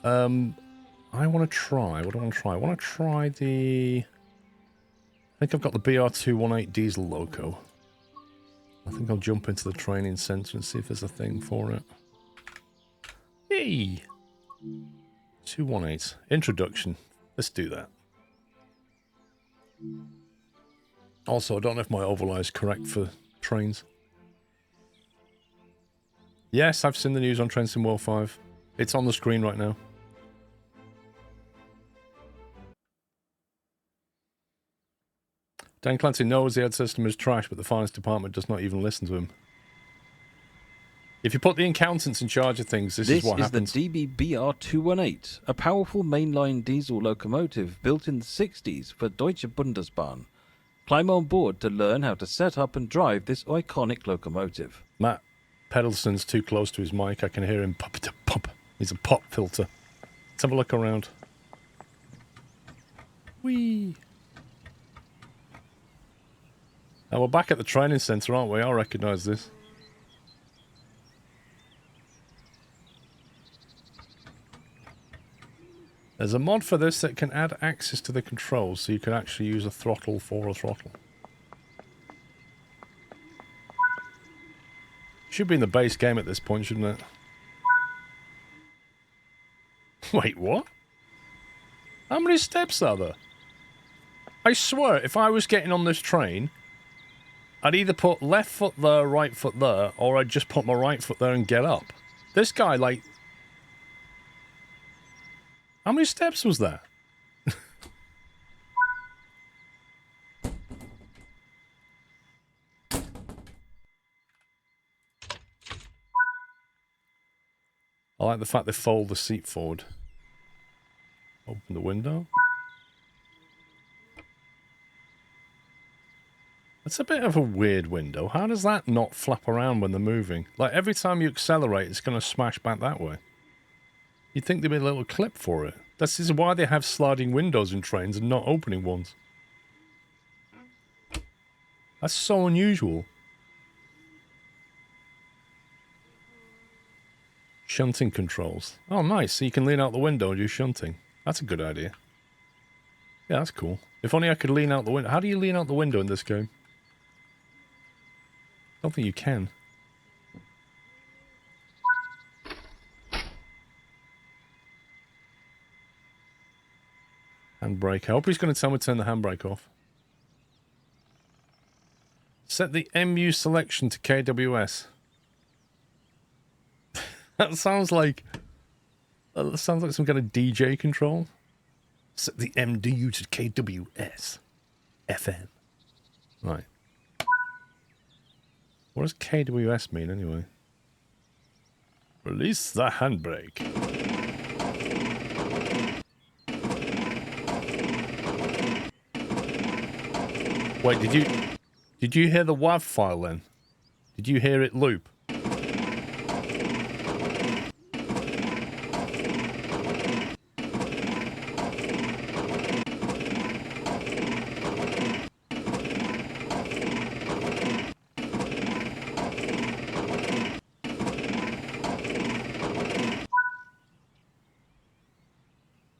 I want to try. What do I want to try? I want to try the... I think I've got the BR218 diesel loco. I think I'll jump into the training centre and see if there's a thing for it. Hey! 218. Introduction. Let's do that. Also, I don't know if my overlay is correct for trains. Yes, I've seen the news on Train Sim World 5. It's on the screen right now. Dan Clancy knows the ed system is trash, but the finance department does not even listen to him. If you put the accountants in charge of things, this is what happens. This is the DB-BR218, a powerful mainline diesel locomotive built in the 60s for Deutsche Bundesbahn. Climb on board to learn how to set up and drive this iconic locomotive. Matt Pedalson's too close to his mic. I can hear him pop. He's a pop filter. Let's have a look around. Whee! Now we're back at the training centre, aren't we? I recognise this. There's a mod for this that can add access to the controls, so you can actually use a throttle for a throttle. Should be in the base game at this point, shouldn't it? Wait, what? How many steps are there? I swear, if I was getting on this train, I'd either put left foot there, right foot there, or I'd just put my right foot there and get up. This guy, like... How many steps was that? I like the fact they fold the seat forward. Open the window. That's a bit of a weird window. How does that not flap around when they're moving? Like, every time you accelerate, it's going to smash back that way. You'd think there'd be a little clip for it. This is why they have sliding windows in trains and not opening ones. That's so unusual. Shunting controls. Oh, nice. So you can lean out the window and do shunting. That's a good idea. Yeah, that's cool. If only I could lean out the window. How do you lean out the window in this game? I don't think you can. Handbrake. I hope he's going to tell me to turn the handbrake off. Set the MU selection to KWS. That sounds like some kind of DJ control. Set the MDU to KWS. FM. Right. What does KWS mean anyway? Release the handbrake. Wait, did you hear the WAV file then? Did you hear it loop?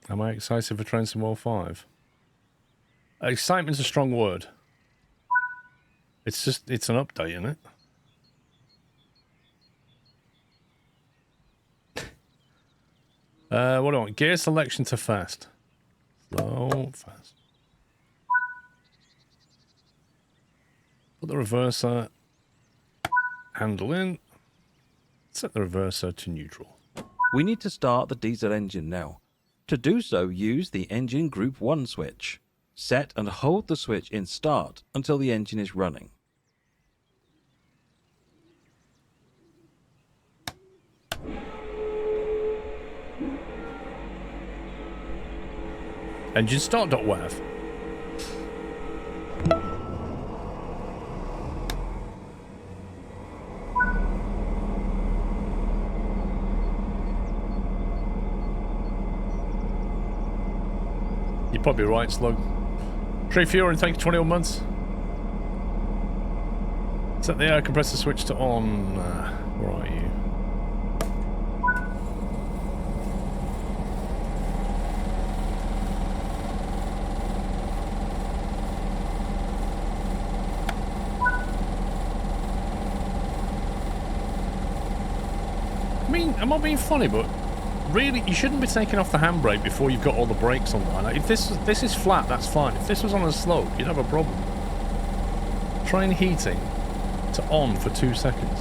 Am I excited for Train Sim World 5? Excitement's a strong word. It's just, it's an update, isn't it? What do I want? Gear selection to fast. Slow, fast. Put the reverser handle in. Set the reverser to neutral. We need to start the diesel engine now. To do so, use the engine group 1 switch. Set and hold the switch in start until the engine is running. Engine start.wav. You're probably right, Slug. Trey Fury, thank you 21 months. Set the air compressor switch to on. Where are you? am I being funny? But really, you shouldn't be taking off the handbrake before you've got all the brakes on there. Like, if this is flat, that's fine. If this was on a slope, you'd have a problem. Train heating to on for 2 seconds.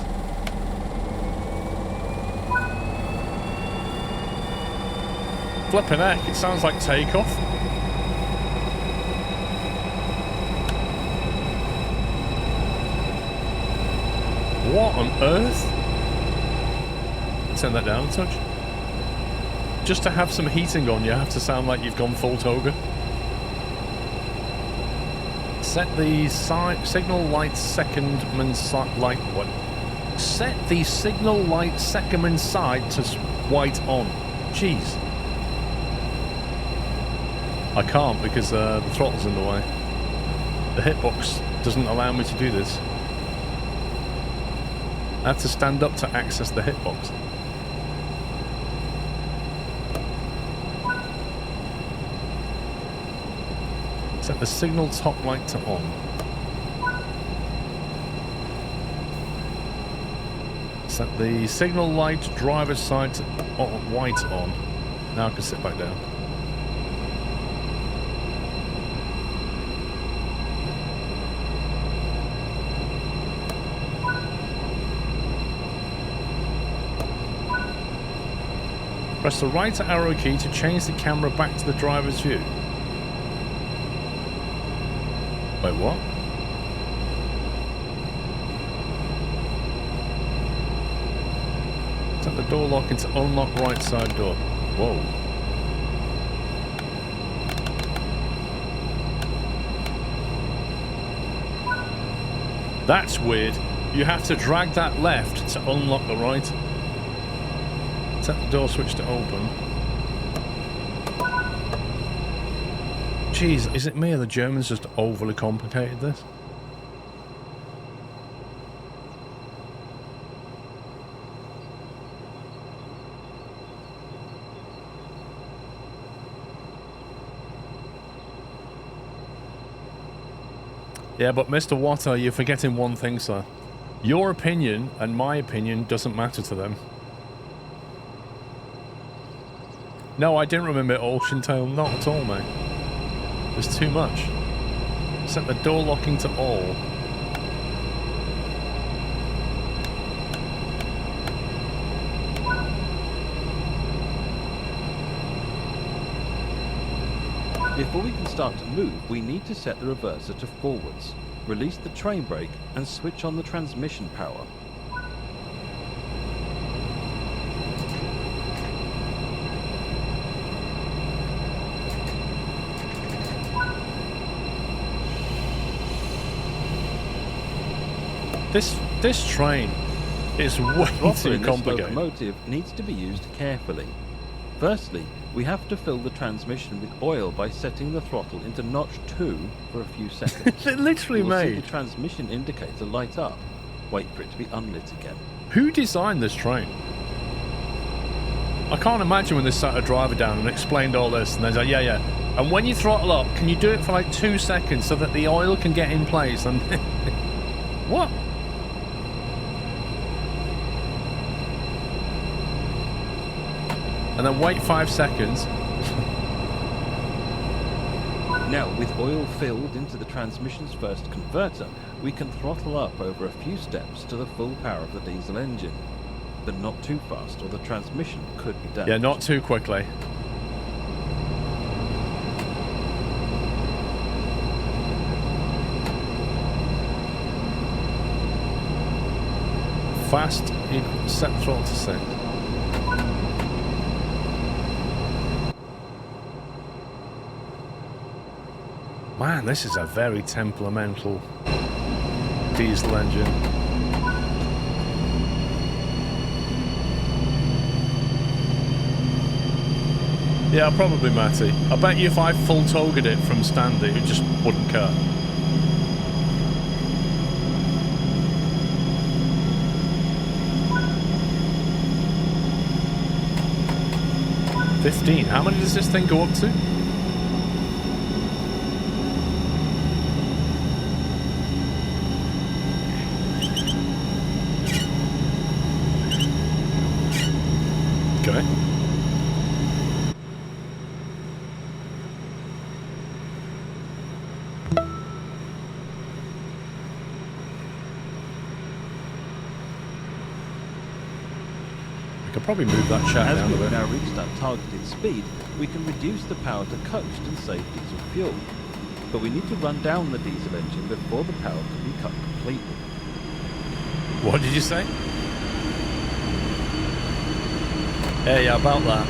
Flipping heck, it sounds like takeoff. What on earth? Turn that down a touch. Just to have some heating on, you have to sound like you've gone full toga. Set the signal light secondman light. What? Set the signal light secondman side to white on. Jeez. I can't because the throttle's in the way. The hitbox doesn't allow me to do this. I have to stand up to access the hitbox. Set the signal top light to on. Set the signal light driver's side to white on. Now I can sit back down. Press the right arrow key to change the camera back to the driver's view. Wait, what? Set the door lock into unlock right side door. Whoa. That's weird. You have to drag that left to unlock the right. Set the door switch to open. Jeez, is it me or the Germans just overly complicated this? Yeah, but Mr. Water, you're forgetting one thing, sir. Your opinion and my opinion doesn't matter to them. No, I didn't remember it all, Shintail. Not at all, mate. There's too much. Set the door locking to all. Before we can start to move, we need to set the reverser to forwards, release the train brake, and switch on the transmission power. This train is way too complicated. This locomotive needs to be used carefully. Firstly, we have to fill the transmission with oil by setting the throttle into notch 2 for a few seconds. It literally We'll see made. the transmission indicator light up. Wait for it to be unlit again. Who designed this train? I can't imagine when they sat a driver down and explained all this and they're like, yeah. And when you throttle up, can you do it for like 2 seconds so that the oil can get in place? And what? And then wait 5 seconds. Now, with oil filled into the transmission's first converter, we can throttle up over a few steps to the full power of the diesel engine. But not too fast, or the transmission could be damaged. Yeah, not too quickly. Fast equals set throttle to 6. Man, this is a very temperamental diesel engine. Yeah, probably Matty. I bet you if I full togered it from standing, it just wouldn't cut. $15. How many does this thing go up to? Okay. I could probably move that shaft As down a we've bit. now reached our targeted speed, we can reduce the power to coast and save diesel fuel. But we need to run down the diesel engine before the power can be cut completely. What did you say? Yeah, about that.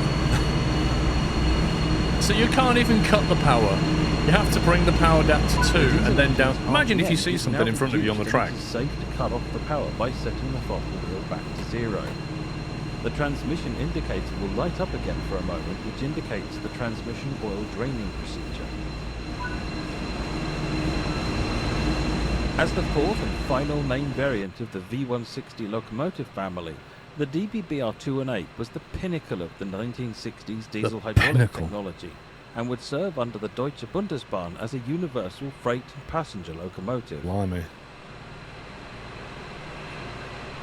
So you can't even cut the power. You have to bring the power down to 2 and then down. Imagine if you see something in front of you on the track. It is safe to cut off the power by setting the throttle wheel back to 0. The transmission indicator will light up again for a moment, which indicates the transmission oil draining procedure. As the fourth and final main variant of the V160 locomotive family, the DBBR218 was the pinnacle of the 1960s diesel hydraulic technology and would serve under the Deutsche Bundesbahn as a universal freight and passenger locomotive. Blimey.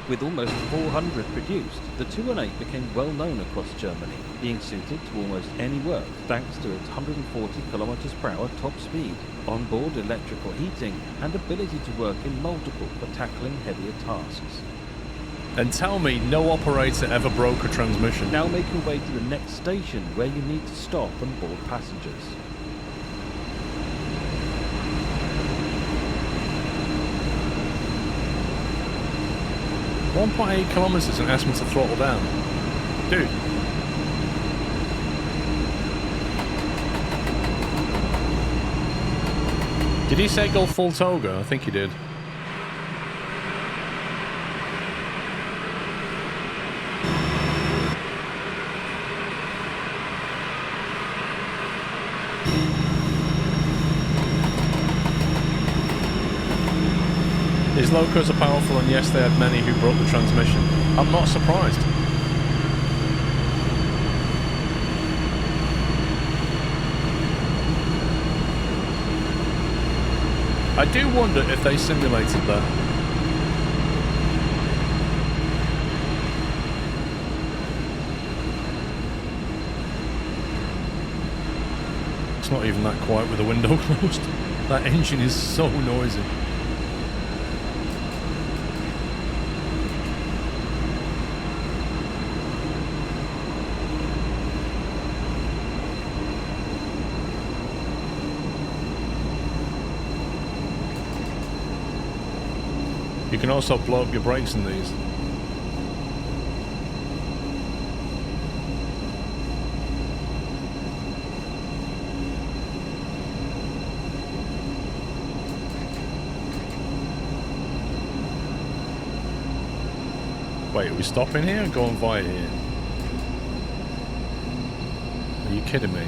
With almost 400 produced, the 218 became well known across Germany, being suited to almost any work thanks to its 140 km/h top speed, onboard electrical heating, and ability to work in multiple for tackling heavier tasks. And tell me no operator ever broke a transmission. Now make your way to the next station where you need to stop and board passengers. 1.8 kilometers and ask me to throttle down. Dude. Did he say go full toga? I think he did. These locos are powerful, and yes, they had many who broke the transmission. I'm not surprised. I do wonder if they simulated that. It's not even that quiet with the window closed. That engine is so noisy. You can also blow up your brakes in these. Wait, are we stopping here or going via here? Are you kidding me?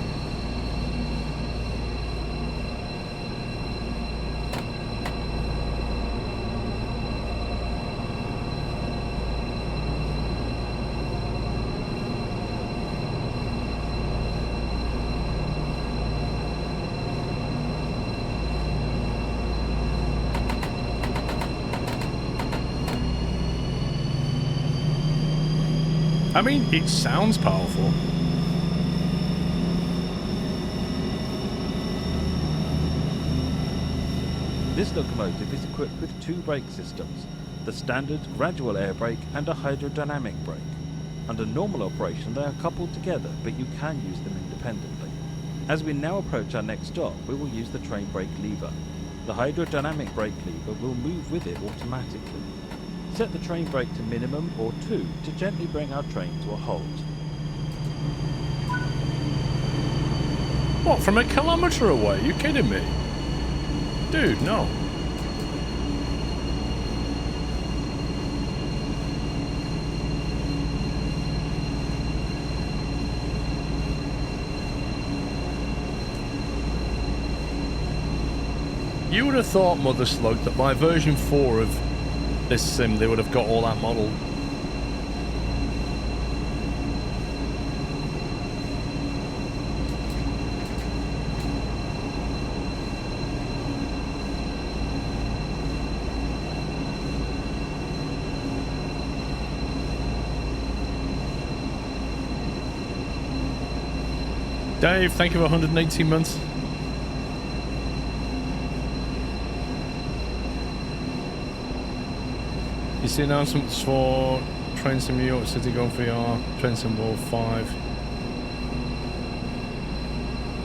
I mean, it sounds powerful. This locomotive is equipped with 2 brake systems, the standard gradual air brake and a hydrodynamic brake. Under normal operation they are coupled together, but you can use them independently. As we now approach our next stop, we will use the train brake lever. The hydrodynamic brake lever will move with it automatically. Set the train brake to minimum or 2 to gently bring our train to a halt. What, from a kilometre away? You kidding me? Dude, no. You would have thought, Mother Slug, that by version 4 of this sim they would have got all that model. Dave, thank you for 118 months. You see announcements for Train Sim New York City Go VR, Train Sim World 5.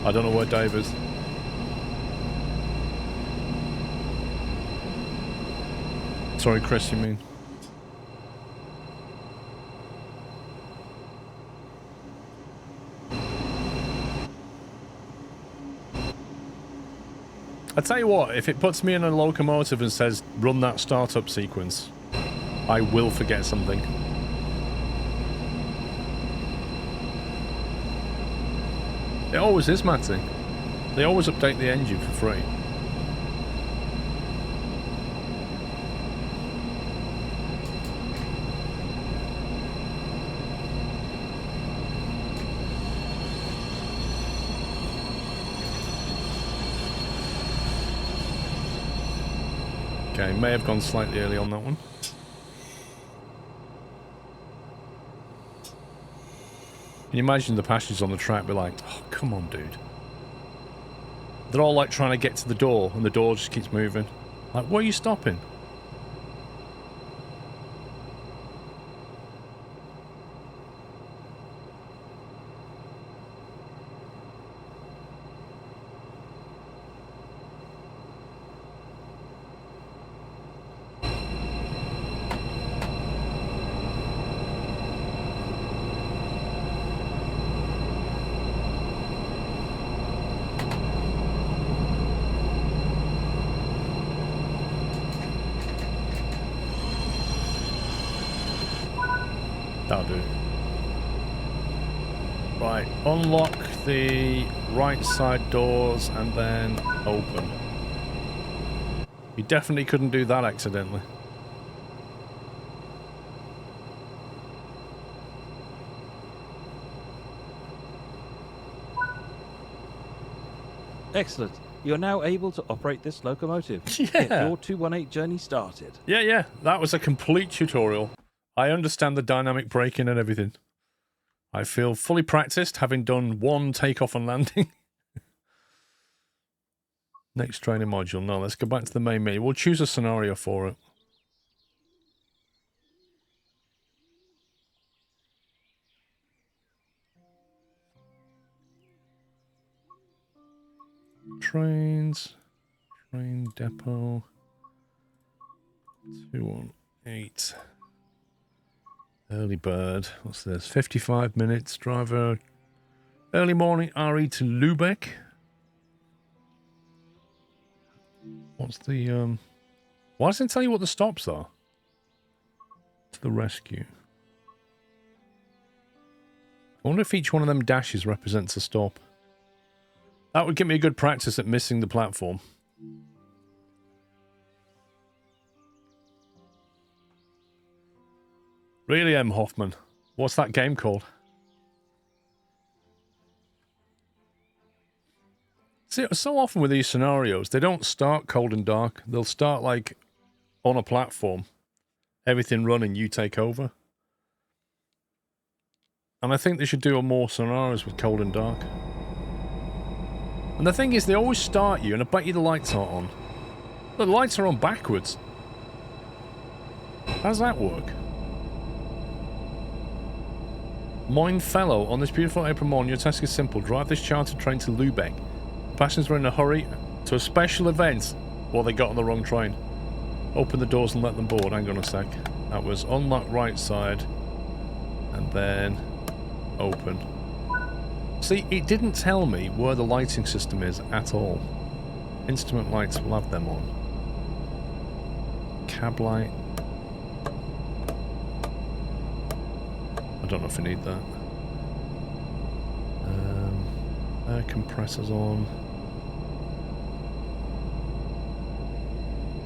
I don't know where Dave is. Sorry, Chris, you mean? I tell you what, if it puts me in a locomotive and says, run that startup sequence, I will forget something. It always is, Matty. They always update the engine for free. Okay, may have gone slightly early on that one. Can you imagine the passengers on the track be like, oh, come on, dude. They're all like trying to get to the door, and the door just keeps moving. Like, where are you stopping? That'll do. Right, unlock the right side doors and then open. You definitely couldn't do that accidentally. Excellent. You're now able to operate this locomotive. Yeah. Get your 218 journey started. Yeah, that was a complete tutorial. I understand the dynamic braking and everything. I feel fully practiced, having done one takeoff and landing. Next training module. No, let's go back to the main menu. We'll choose a scenario for it. Trains. Train depot. 218. Early bird. What's this? 55 minutes. Driver. Early morning RE to Lübeck. What's the, why doesn't it tell you what the stops are? To the rescue. I wonder if each one of them dashes represents a stop. That would give me a good practice at missing the platform. Really, M. Hoffman? What's that game called? See, so often with these scenarios, they don't start cold and dark. They'll start, like, on a platform. Everything running, you take over. And I think they should do more scenarios with cold and dark. And the thing is, they always start you, and I bet you the lights aren't on. The lights are on backwards. How does that work? Moin fellow, on this beautiful April morning, your task is simple. Drive this chartered train to Lübeck. Passengers are in a hurry to a special event. Well, they got on the wrong train. Open the doors and let them board. Hang on a sec. That was unlock right side. And then open. See, it didn't tell me where the lighting system is at all. Instrument lights, we'll have them on. Cab light. I don't know if I need that. Air compressors on.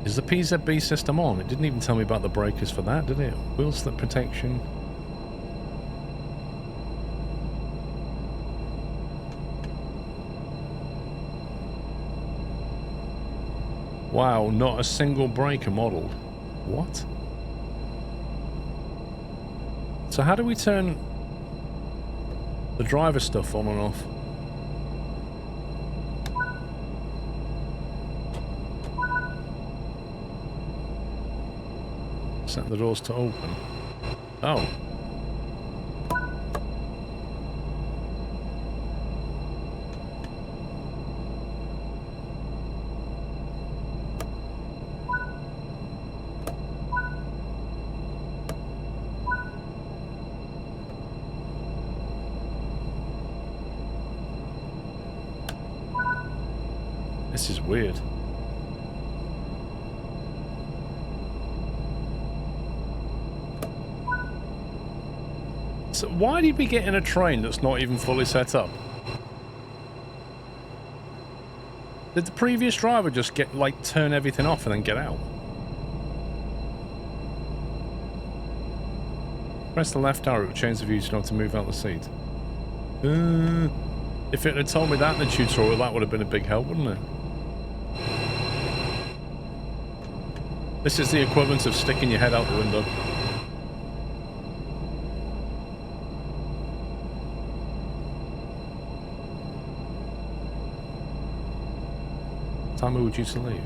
Is the PZB system on? It didn't even tell me about the breakers for that, did it? Wheel slip protection. Wow, not a single breaker modelled. What? So how do we turn the driver stuff on and off? Set the doors to open. Oh. This is weird. So why did we get in a train that's not even fully set up? Did the previous driver just get, like, turn everything off and then get out? Press the left arrow to change the view so you don't have to move out the seat. If it had told me that in the tutorial, that would have been a big help, wouldn't it? This is the equivalent of sticking your head out the window. What time are we due to leave?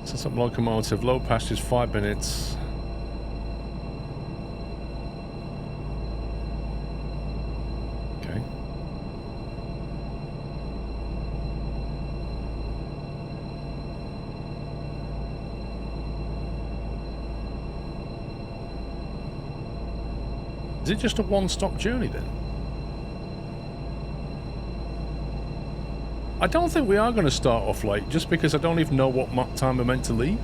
Set up locomotive. Low passage 5 minutes. Okay. Is it just a one-stop journey then? I don't think we are going to start off late, just because I don't even know what time we're meant to leave.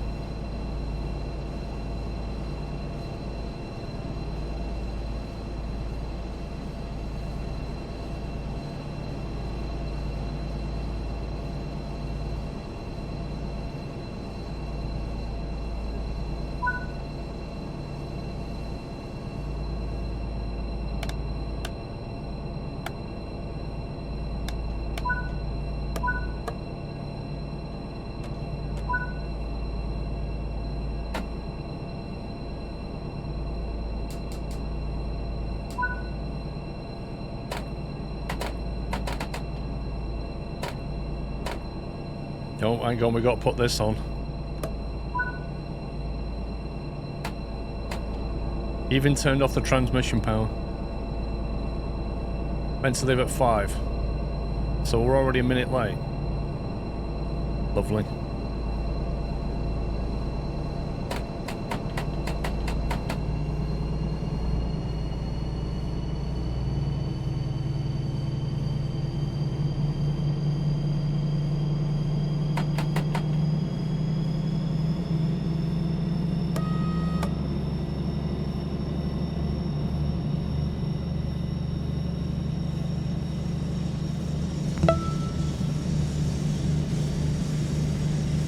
Oh, hang on, we got to put this on. Even turned off the transmission power. Meant to leave at 5. So we're already a minute late. Lovely.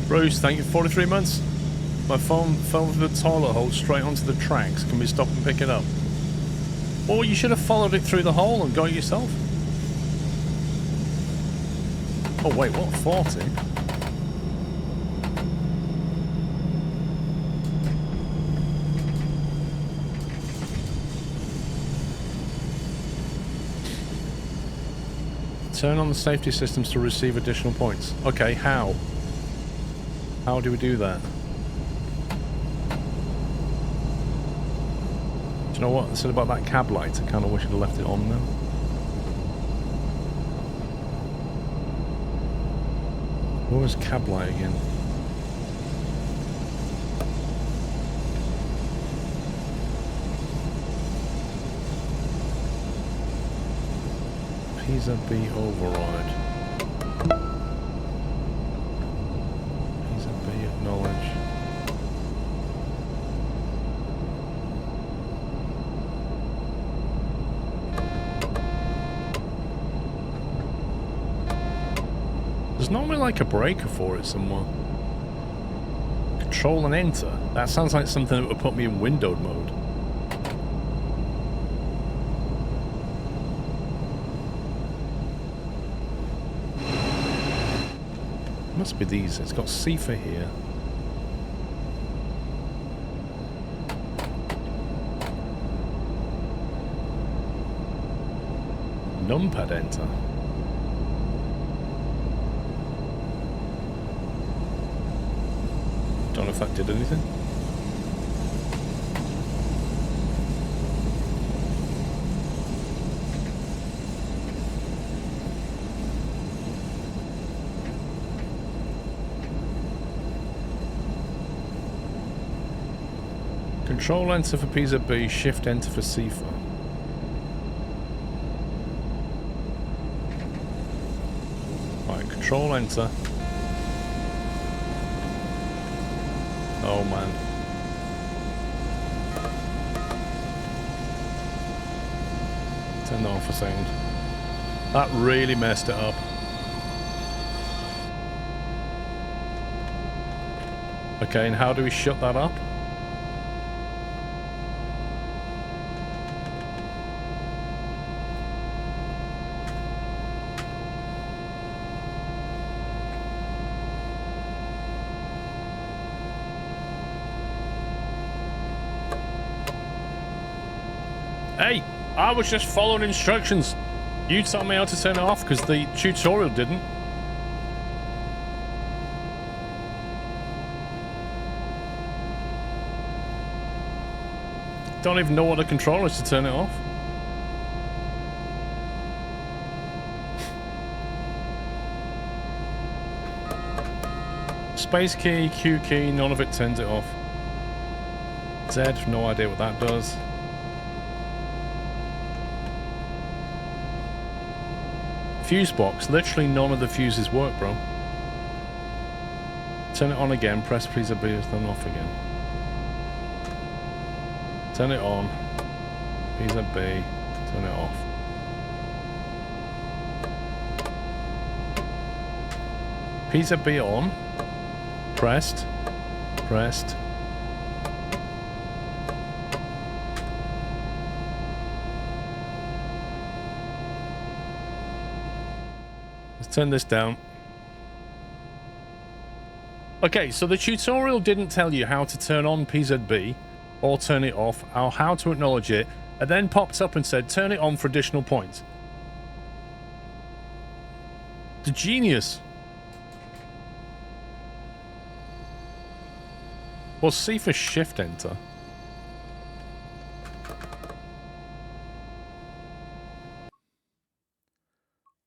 Bruce, thank you for 43 months. My phone fell into the toilet hole straight onto the tracks. Can we stop and pick it up? Well, you should have followed it through the hole and got it yourself. Oh wait, what? 40? Turn on the safety systems to receive additional points. Okay, how? How do we do that? Do you know what I said about that cab light? I kind of wish I'd have left it on now. What was cab light again? Pisa B override. Knowledge. There's normally like a breaker for it somewhere. Control and enter. That sounds like something that would put me in windowed mode. Must be these. It's got C for here. Numpad enter. Don't know if that did anything. Control enter for PZB, shift enter for CIFA. Right, control enter. Oh man. Turn that off for a second. That really messed it up. Okay, and how do we shut that up? Hey, I was just following instructions. You told me how to turn it off because the tutorial didn't. Don't even know what the control is to turn it off. Space key, Q key, none of it turns it off. Z, no idea what that does. Fuse box, literally none of the fuses work, bro. Turn it on again, press please obey, then off again. Turn it on, please obey, turn it off. PZB on, pressed, pressed. Turn this down. Okay, so the tutorial didn't tell you how to turn on PZB or turn it off or how to acknowledge it, and then popped up and said turn it on for additional points. The genius. Well, C for shift enter.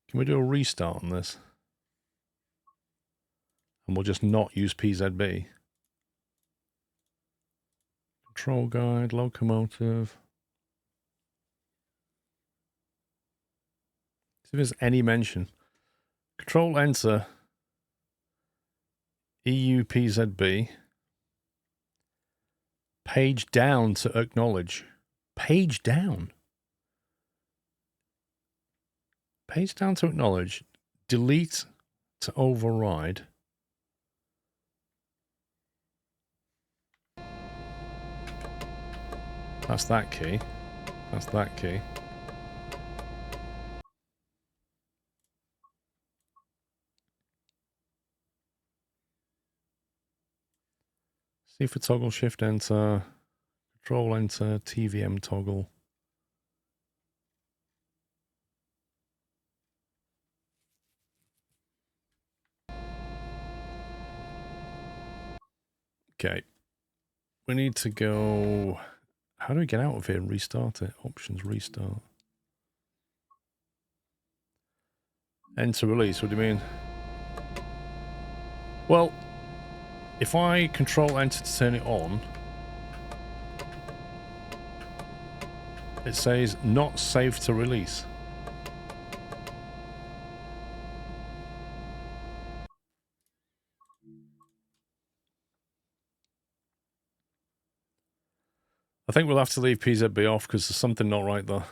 Can we do a restart on this? And we'll just not use PZB. Control guide, locomotive. See if there's any mention. Control enter. EU PZB. Page down to acknowledge. Page down. Page down to acknowledge. Delete to override. That's that key. That's that key. C for toggle, shift enter, control enter, TVM toggle. Okay. We need to go... How do we get out of here and restart it? Options, restart. Enter release, what do you mean? Well, if I control enter to turn it on, it says not safe to release. I think we'll have to leave PZB off because there's something not right there.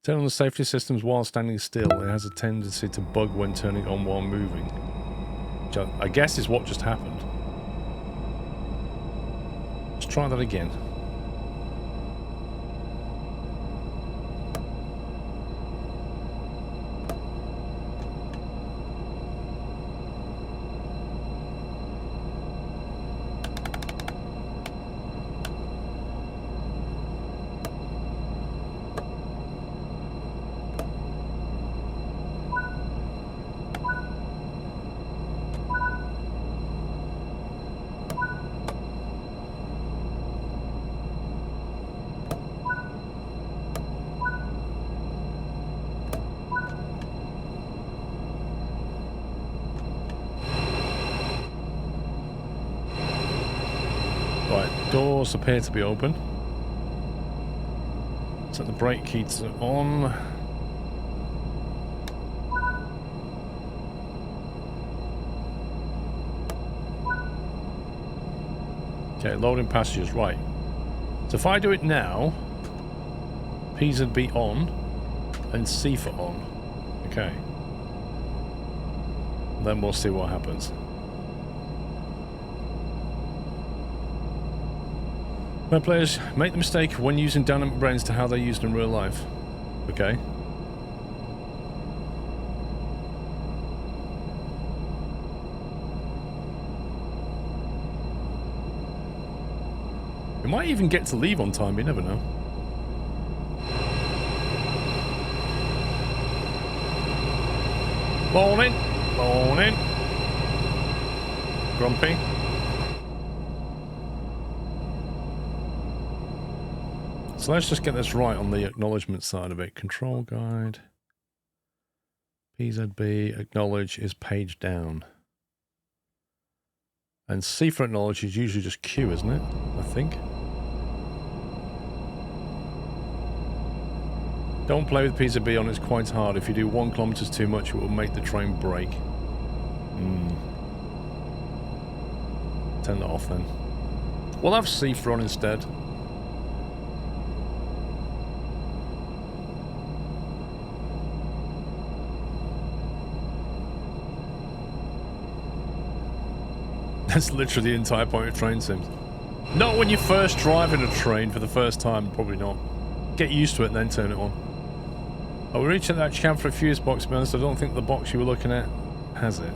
Turn on the safety systems while standing still. It has a tendency to bug when turning on while moving. Which I guess is what just happened. Let's try that again. Doors appear to be open. Set the brake key to on. Okay, loading passengers, right. So if I do it now, P's would be on, and C for on. Okay. Then we'll see what happens. My players make the mistake when using dynamic brains to how they're used in real life. Okay. We might even get to leave on time, you never know. Morning. Morning. Grumpy. So let's just get this right on the acknowledgement side of it. Control guide. PZB acknowledge is page down. And C for acknowledge is usually just Q, isn't it? I think. Don't play with PZB on, it's quite hard. If you do 1 kilometer too much, it will make the train break. Turn that off then. We'll have C for on instead. That's literally the entire point of train sims. Not when you're first driving a train for the first time, probably not. Get used to it and then turn it on. Oh, we're reaching that cam for a fuse box, to be honest. I don't think the box you were looking at has it.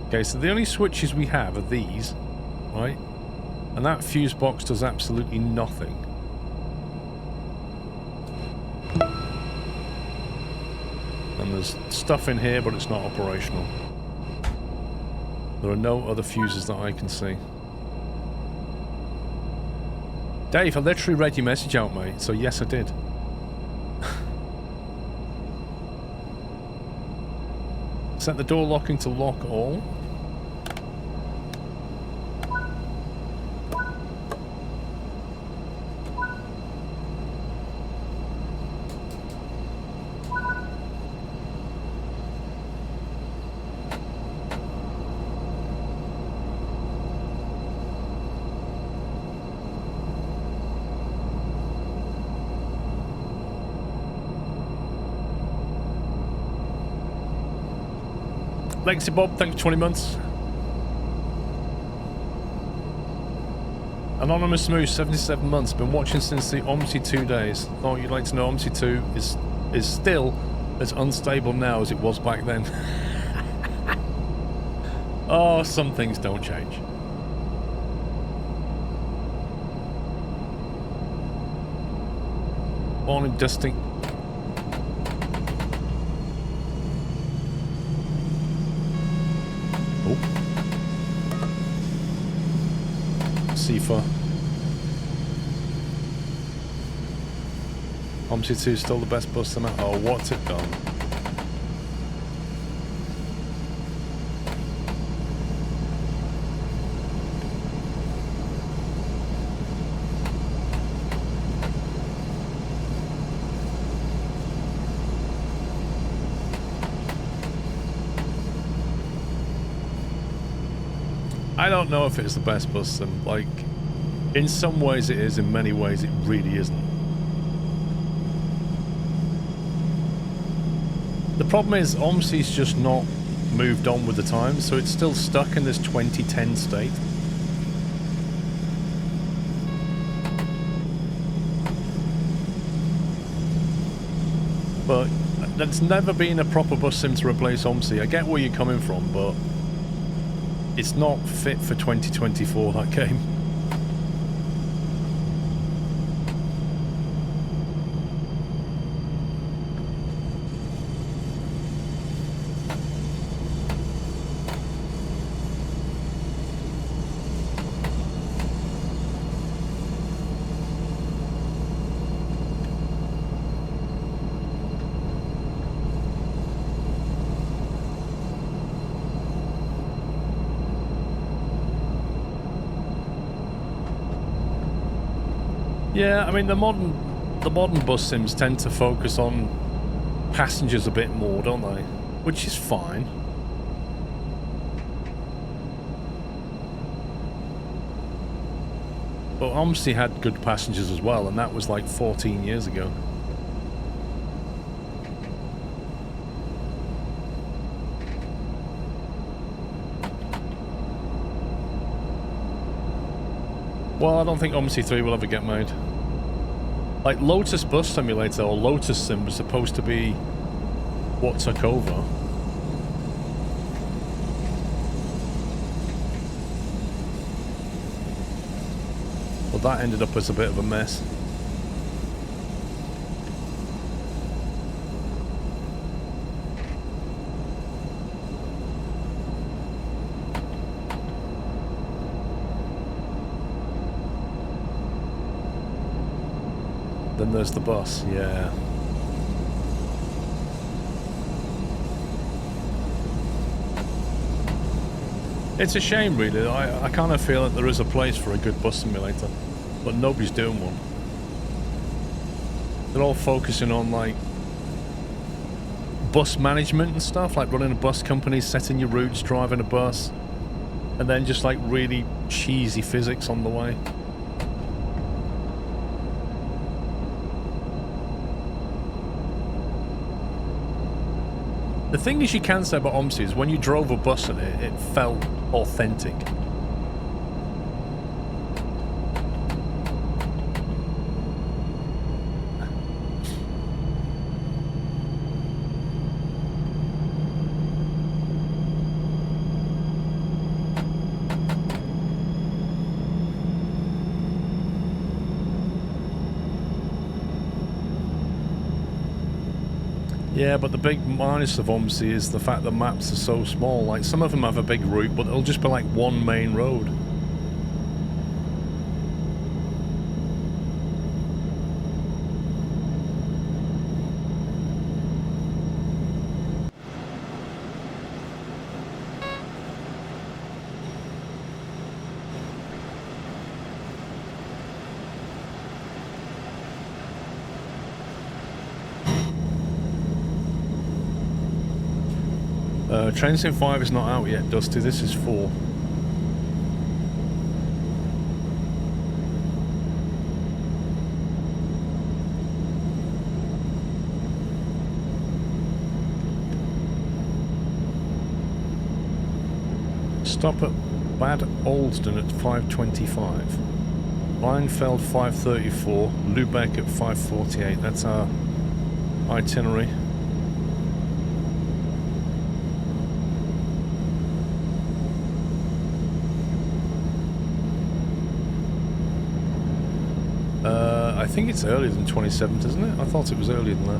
Okay, so the only switches we have are these, right? And that fuse box does absolutely nothing. And there's stuff in here, but it's not operational. There are no other fuses that I can see. Dave, I literally read your message out, mate, so yes, I did. Set the door locking to lock all. Legacy Bob, thank you for 20 months. Anonymous Moose, 77 months. Been watching since the OMSI 2 days. Thought you'd like to know OMSI 2 is still as unstable now as it was back then. Oh, some things don't change. Morning, Dusty. Sifa. OMSI 2 is still the best bus them out. Oh, what's it done? I don't know if it's the best bus sim. Like, in some ways it is, in many ways it really isn't. The problem is OMSI's just not moved on with the times, so it's still stuck in this 2010 state. But there's never been a proper bus sim to replace OMSI. I get where you're coming from, but it's not fit for 2024, that game. Yeah, I mean the modern bus sims tend to focus on passengers a bit more, don't they? Which is fine. But OMSI had good passengers as well, and that was like 14 years ago. Well, I don't think OMSI 3 will ever get made. Like, Lotus Bus Simulator, or Lotus Sim, was supposed to be what took over. But that ended up as a bit of a mess. Then there's the bus, yeah. It's a shame, really. I kind of feel that there is a place for a good bus simulator, but nobody's doing one. They're all focusing on, like, bus management and stuff, like running a bus company, setting your routes, driving a bus, and then just, like, really cheesy physics on the way. The thing is you can say about OMSI is when you drove a bus in it, it felt authentic. Yeah, but the big minus of OMSI is the fact that maps are so small. Like, some of them have a big route, but it'll just be like one main road. Train Sim 5 is not out yet, Dusty. This is 4. Stop at Bad Oldsden at 5:25. Leinfeld 5:34. Lubeck at 5:48. That's our itinerary. I think it's earlier than 27th, isn't it? I thought it was earlier than that.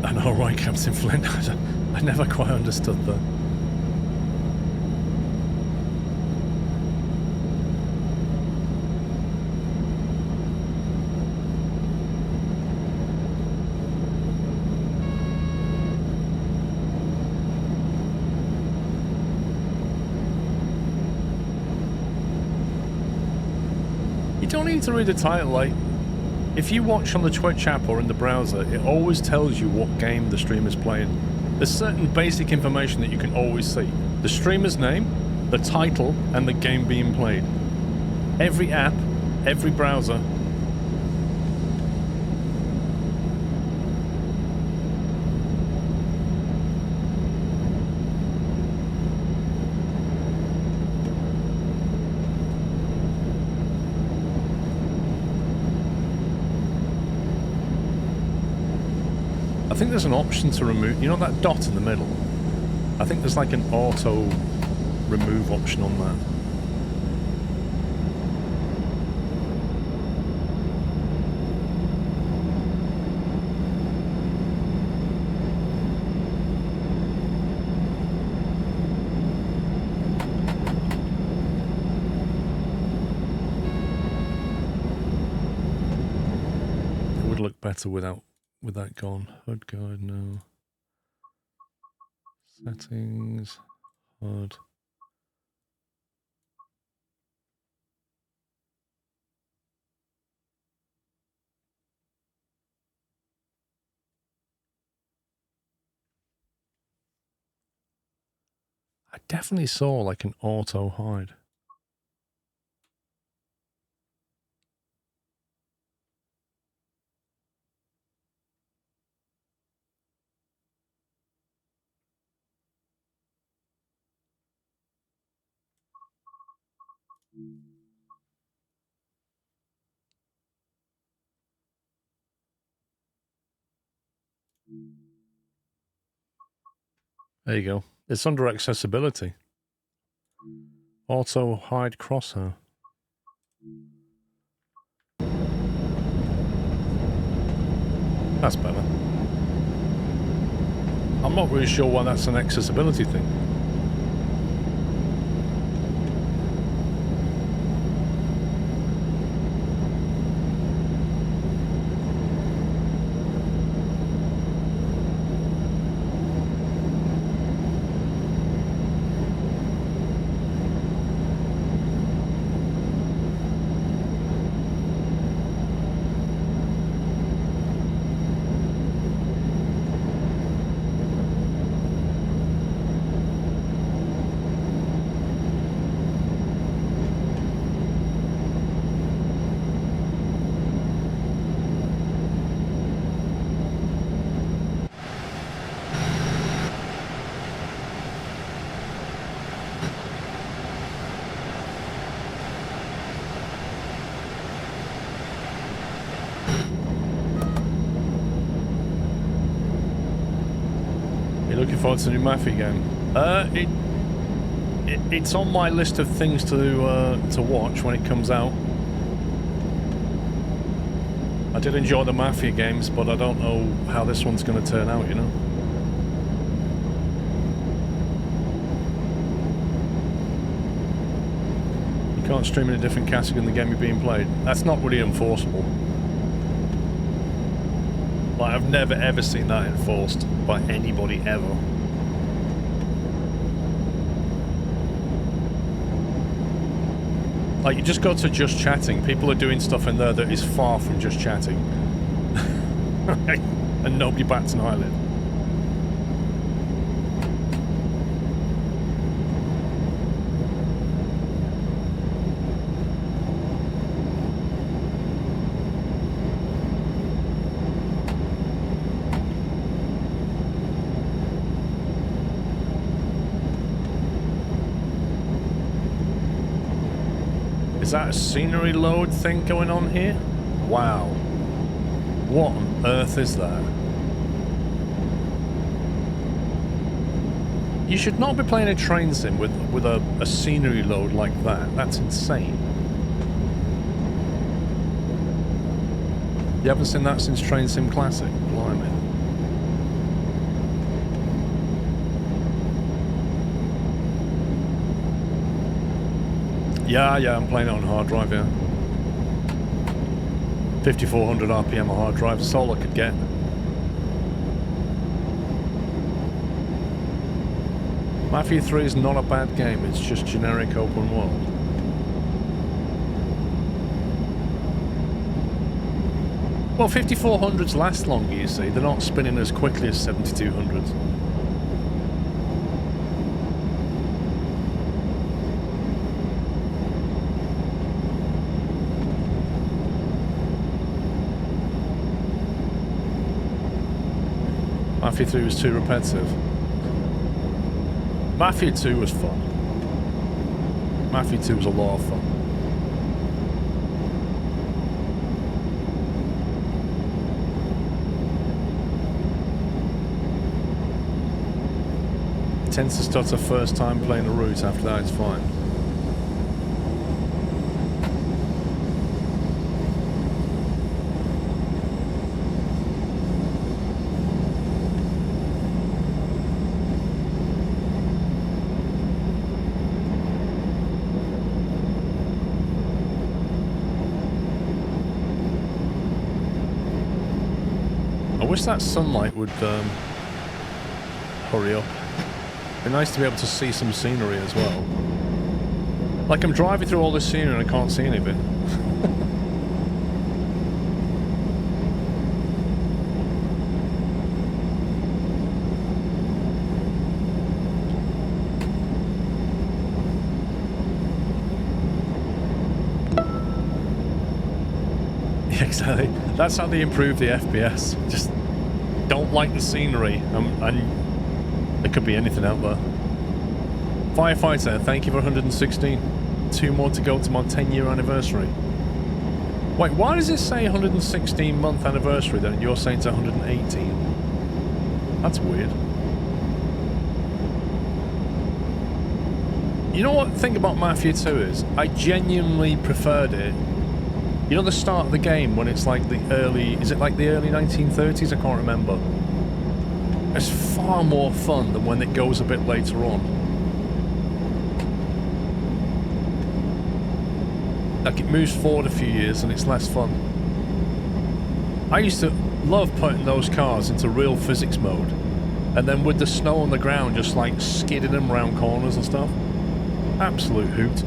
I know, right, Captain Flint. I never quite understood that. You don't need to read the title, like, if you watch on the Twitch app or in the browser, it always tells you what game the streamer's playing. There's certain basic information that you can always see. The streamer's name, the title, and the game being played. Every app, every browser. I think there's an option to remove, you know that dot in the middle? I think there's like an auto remove option on that. better without with that gone. HUD guide, no. Settings, HUD. I definitely saw like an auto hide. There you go. It's under accessibility. Auto hide crosshair. That's better. I'm not really sure why that's an accessibility thing. Looking forward to the new Mafia game. It's on my list of things to watch when it comes out. I did enjoy the Mafia games, but I don't know how this one's going to turn out, you know? You can't stream in a different category than the game you're being played. That's not really enforceable. Like, I've never ever seen that enforced by anybody ever. Like, you just go to just chatting. People are doing stuff in there that is far from just chatting. And nobody bats an eyelid. Is that a scenery load thing going on here? Wow. What on earth is that? You should not be playing a train sim with a scenery load like that. That's insane. You haven't seen that since Train Sim Classic? Blimey. Yeah, I'm playing it on hard drive, yeah. 5400 RPM on hard drive, that's all I could get. Mafia 3 is not a bad game, it's just generic open world. Well, 5400s last longer, you see. They're not spinning as quickly as 7200s. Mafia 3 was too repetitive. Mafia 2 was fun. Mafia 2 was a lot of fun. It tends to stutter first time playing a route, after that it's fine. wish that sunlight would hurry up. Be nice to be able to see some scenery as well. Like I'm driving through all this scenery and I can't see any of it. Exactly. That's how they improve the FPS. Just don't like the scenery, and there could be anything out there. Firefighter, thank you for 116. 2 more to go to my 10-year anniversary. Wait, why does it say 116-month anniversary then? You're saying it's 118. That's weird. You know what the thing about Mafia 2 is? I genuinely preferred it. You know the start of the game when it's like the early... Is it like the early 1930s? I can't remember. It's far more fun than when it goes a bit later on. Like it moves forward a few years and it's less fun. I used to love putting those cars into real physics mode. And then with the snow on the ground just like skidding them around corners and stuff. Absolute hoot.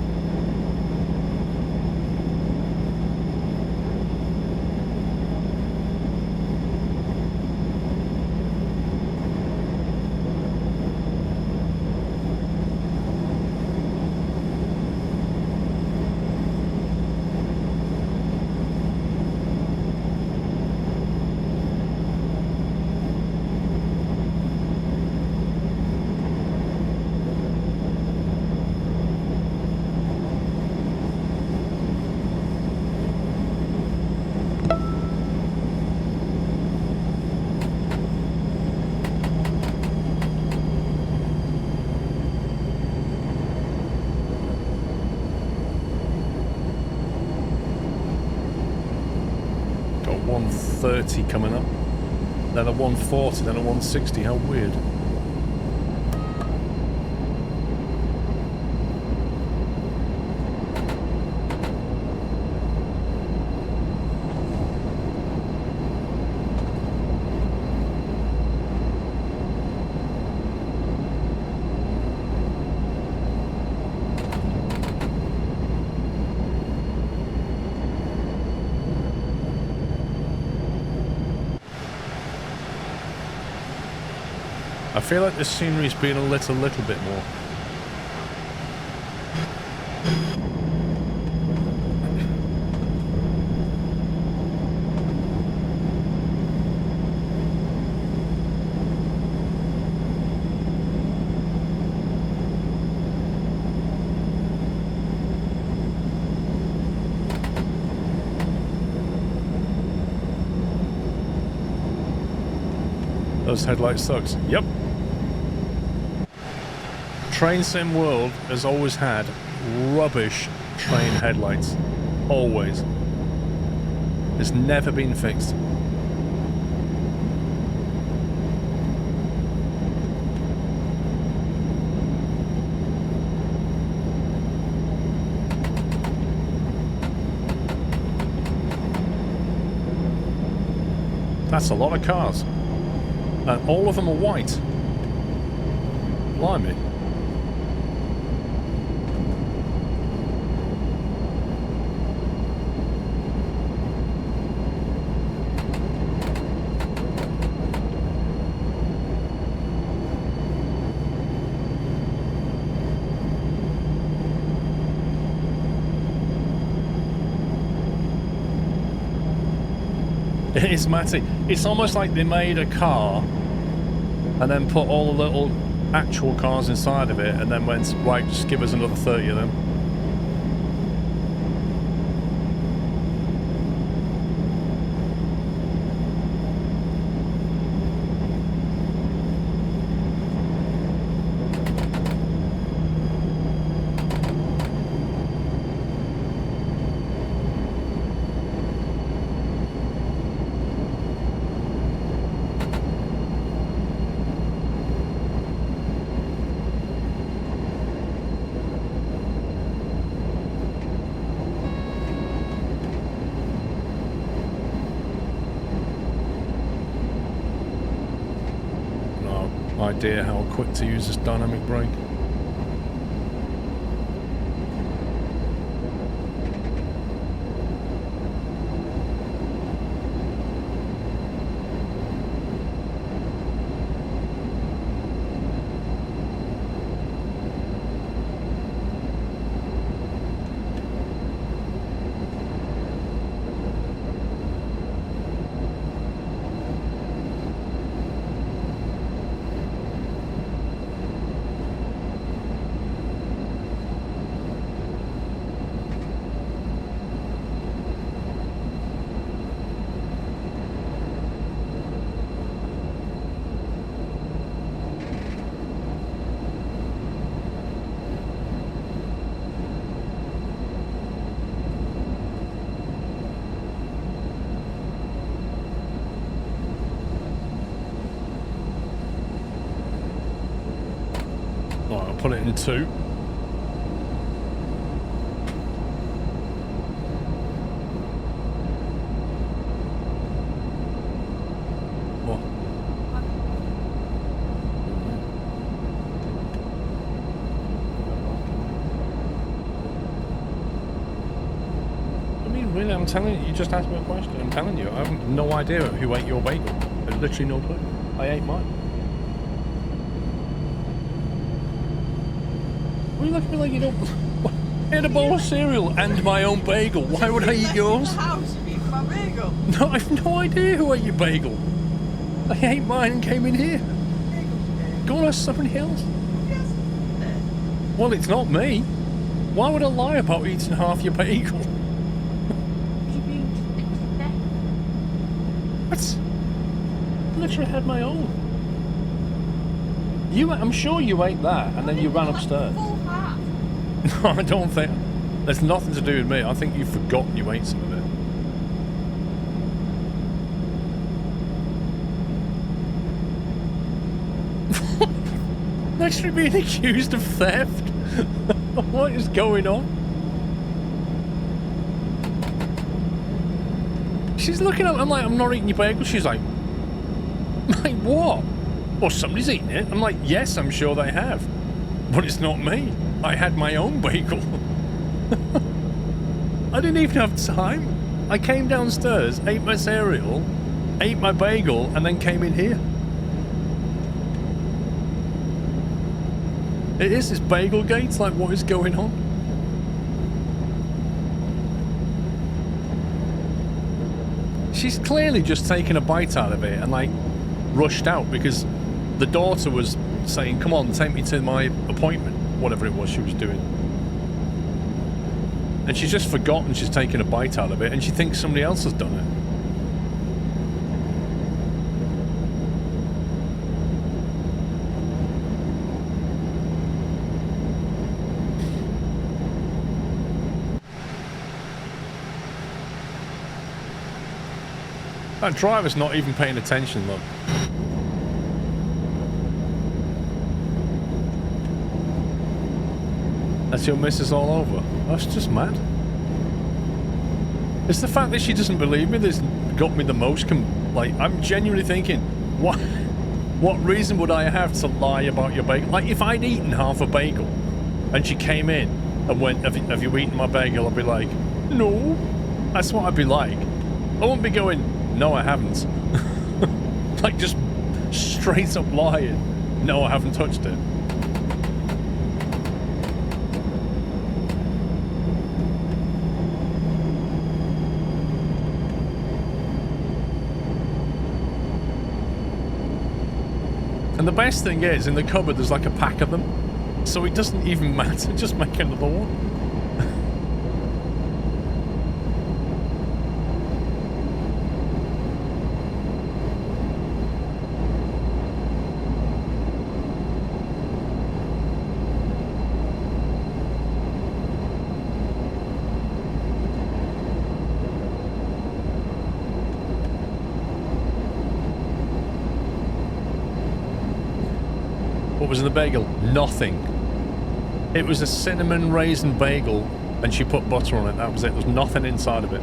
Got 130 coming up. Then a 140, then a 160. How weird. I feel like the scenery's been a little bit more. Those headlights sucks. Yep. Train Sim World has always had rubbish train headlights. Always. It's never been fixed. That's a lot of cars. And all of them are white. Blimey. It is Matty. It's almost like they made a car and then put all the little actual cars inside of it and then went, right, just give us another 30 of them. idea how quick to use this dynamic brake. Right, I'll put it in 2. What? I mean, really, I'm telling you, you just asked me a question. I'm telling you, I have no idea who ate your bagel. I have literally no clue. I ate mine. Why you look at me like you don't... I had a bowl of cereal and my own bagel. Why would I eat yours? House, you eat my bagel. No, I have no idea who ate your bagel. I ate mine and came in here. Go on, ask somebody else. Yes. Well, it's not me. Why would I lie about eating half your bagel? What? I literally had my own. I'm sure you ate that and then you ran upstairs. No, I don't think. There's nothing to do with me. I think you've forgotten you ate some of it. Actually being accused of theft? What is going on? She's looking at me, I'm like, I'm not eating your bagel. She's like what? Well, somebody's eating it. I'm like, yes, I'm sure they have. But it's not me. I had my own bagel. I didn't even have time. I came downstairs, ate my cereal, ate my bagel, and then came in here. It is this bagel gates, like what is going on? She's clearly just taken a bite out of it and like rushed out because the daughter was saying, come on, take me to my appointment, whatever it was she was doing. And she's just forgotten she's taken a bite out of it and she thinks somebody else has done it. That driver's not even paying attention, look. That's your missus all over. That's just mad. It's the fact that she doesn't believe me that's got me the most. Like, I'm genuinely thinking, what reason would I have to lie about your bagel? Like, if I'd eaten half a bagel and she came in and went, have you eaten my bagel? I'd be like, no. That's what I'd be like. I wouldn't be going, no, I haven't. Like, just straight up lying. No, I haven't touched it. And the best thing is, in the cupboard there's like a pack of them. So it doesn't even matter, just make another one. What was in the bagel? Nothing. It was a cinnamon raisin bagel and she put butter on it. That was it. There was nothing inside of it.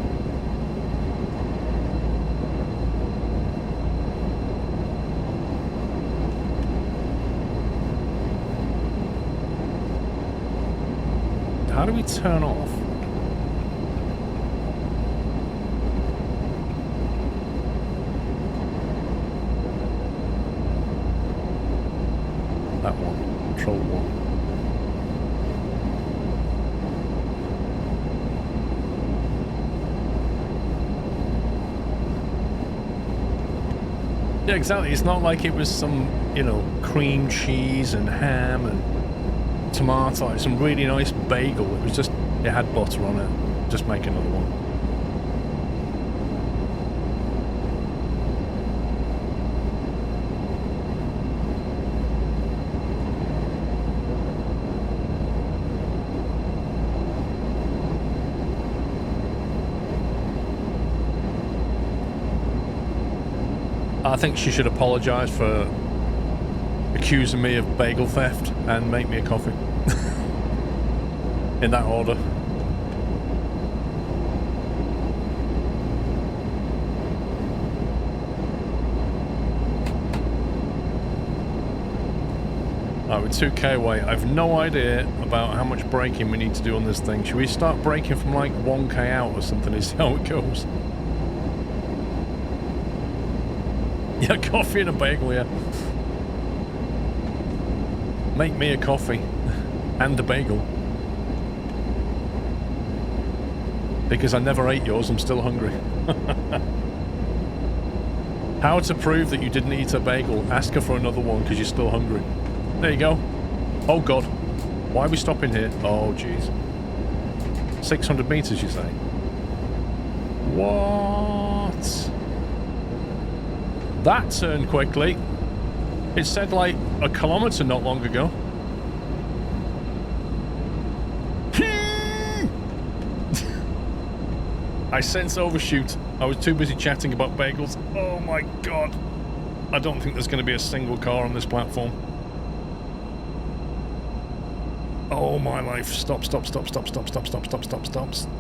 how do we turn off? That one. Control one. Yeah, exactly. It's not like it was some, you know, cream cheese and ham and tomato, like some really nice bagel. It was just, it had butter on it. Just make another one. I think she should apologise for accusing me of bagel theft and make me a coffee. In that order. Alright, we're 2k away. I've no idea about how much braking we need to do on this thing. Should we start braking from like 1k out or something and see how it goes? Yeah, coffee and a bagel, yeah. Make me a coffee. And a bagel. Because I never ate yours, I'm still hungry. How to prove that you didn't eat a bagel? Ask her for another one because you're still hungry. There you go. Oh god. Why are we stopping here? Oh jeez. 600 meters, you say? What? That turned quickly. It said like a kilometre not long ago. I sense overshoot. I was too busy chatting about bagels. Oh my god. I don't think there's going to be a single car on this platform. Oh my life. Stop, stop, stop, stop, stop, stop, stop, stop, stop, stop, stop.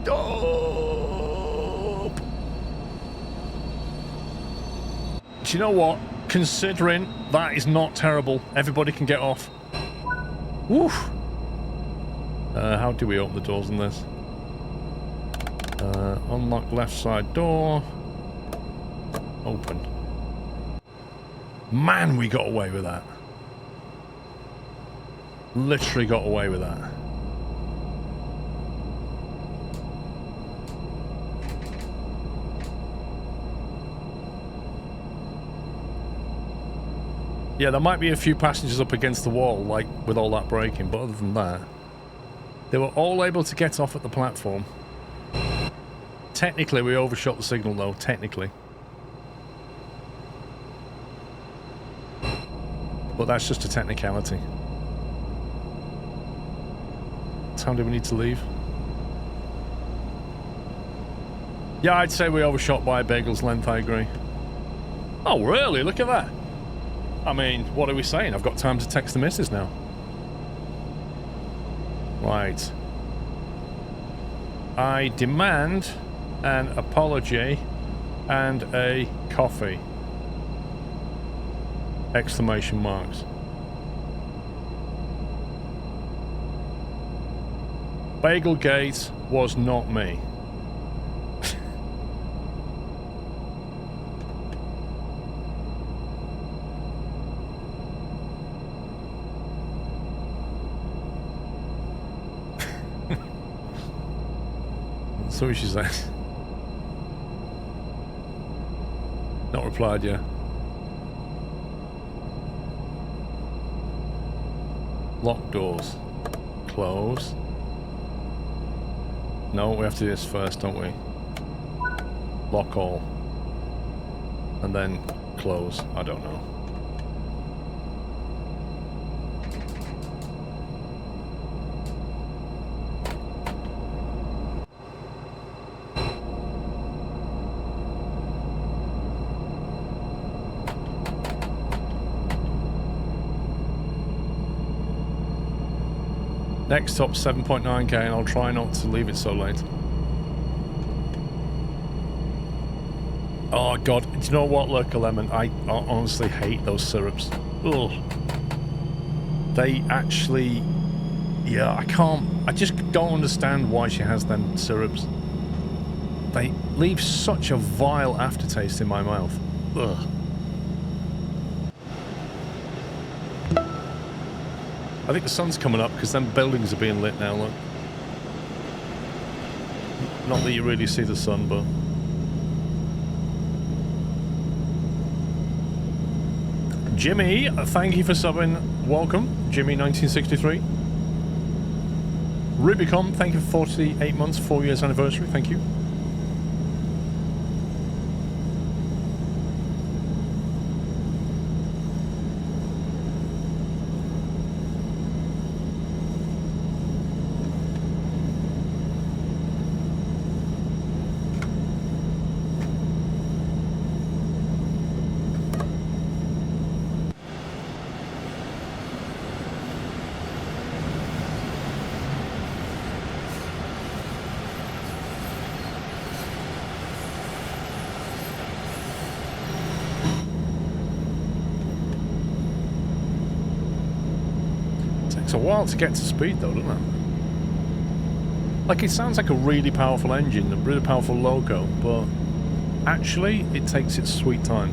Do you know what? Considering that is not terrible, everybody can get off. Woof. How do we open the doors on this? Unlock left side door. Open. Man, we got away with that. Literally got away with that. Yeah, there might be a few passengers up against the wall, like, with all that braking, but other than that, they were all able to get off at the platform. Technically, we overshot the signal, though, technically. But that's just a technicality. What time do we need to leave? Yeah, I'd say we overshot by a bagel's length, I agree. Oh, really? Look at that. I mean, what are we saying? I've got time to text the missus now. Right. I demand an apology and a coffee. Exclamation marks. Bagelgate was not me. So she says. Not replied yet. Lock doors. Close. No, we have to do this first, don't we? Lock all. And then close. I don't know. Next stop 7.9k, and I'll try not to leave it so late. Oh god, do you know what, Lurker Lemon? I honestly hate those syrups. Ugh. They actually Yeah, I just don't understand why she has them syrups. They leave such a vile aftertaste in my mouth. Ugh. I think the sun's coming up because them buildings are being lit now, look. Not that you really see the sun, but... Jimmy, thank you for subbing. Welcome, Jimmy1963. Rubicon, thank you for 48 months, 4 years anniversary, thank you. Takes a while to get to speed though, doesn't it? Like, it sounds like a really powerful engine, a really powerful loco, but actually it takes its sweet time.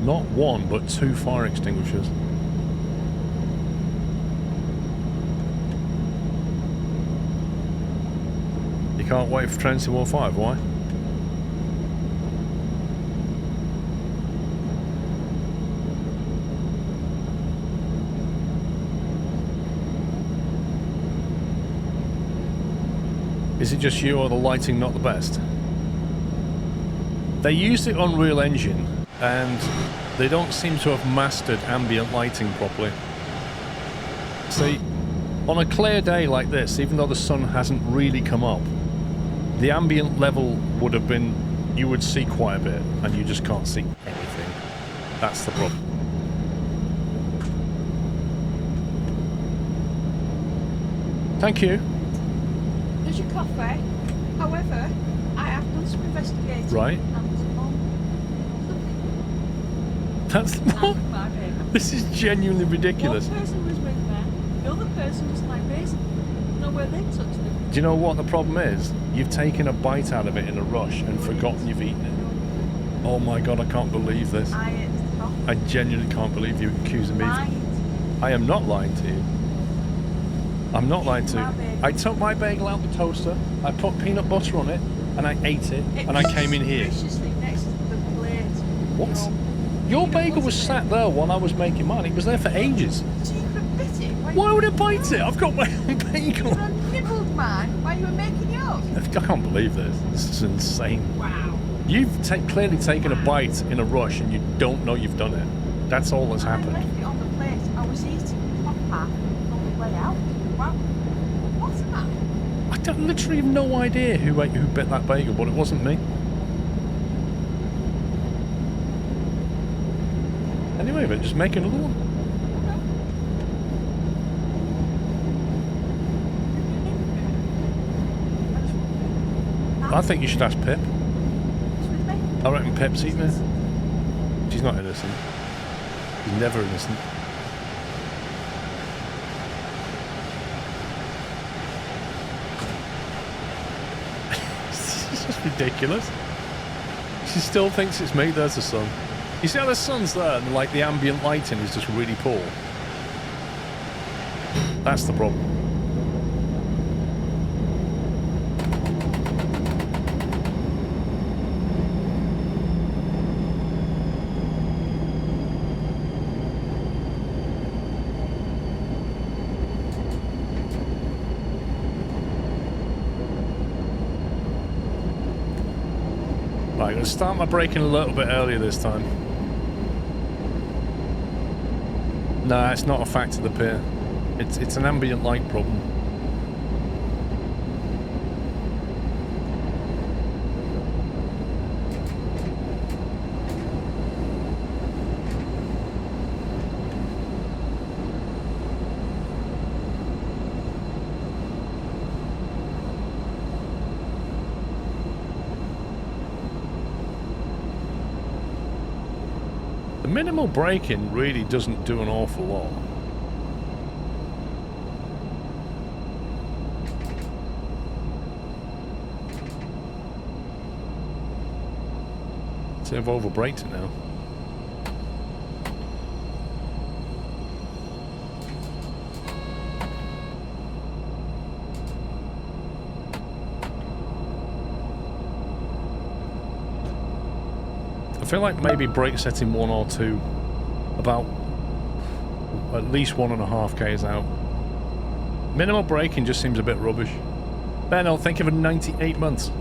Not one, but 2 fire extinguishers. You can't wait for Train Sim War 5, why? Is it just you or the lighting not the best? They used the Unreal Engine and they don't seem to have mastered ambient lighting properly. See, on a clear day like this, even though the sun hasn't really come up, the ambient level would have been, you would see quite a bit, and you just can't see anything. That's the problem. Thank you. There's your coffee. However, I have done some investigating. Right. And there's That's the no. one. This is genuinely ridiculous. One person was with me, the other person was like racing. No, where they touched it. Do you know what the problem is? You've taken a bite out of it in a rush and forgotten you've eaten it. Oh my god, I can't believe this. I genuinely can't believe you're accusing me. I am not lying to you. I'm not lying to you. I took my bagel out the toaster, I put peanut butter on it, and I ate it, and I came in here. Next to the plate. What? Your bagel was sat there while I was making mine. It was there for ages. So you could have bit it? Why would I bite it? I've got my own bagel. You nibbled mine while you were making yours. I can't believe this. This is insane. Wow. You've clearly taken a bite in a rush and you don't know you've done it. That's all that's happened. I left it on the plate. I was eating the top half on the way out. Wow. What's that? I literally have no idea who bit that bagel, but it wasn't me. Anyway, but just make another one. I think you should ask Pip. I reckon Pip's eating it. She's not innocent. She's never innocent. It's just ridiculous. She still thinks it's me. There's the sun. You see how the sun's there and like the ambient lighting is just really poor? That's the problem. Right, I'm going to start my braking a little bit earlier this time. No, it's not a fact of the pier. It's an ambient light problem. minimal braking really doesn't do an awful lot. So I've overbraked it now. I feel like maybe brake setting 1 or 2 about at least 1.5 k's out. Minimal braking just seems a bit rubbish. Ben, I'll think of a 98 months.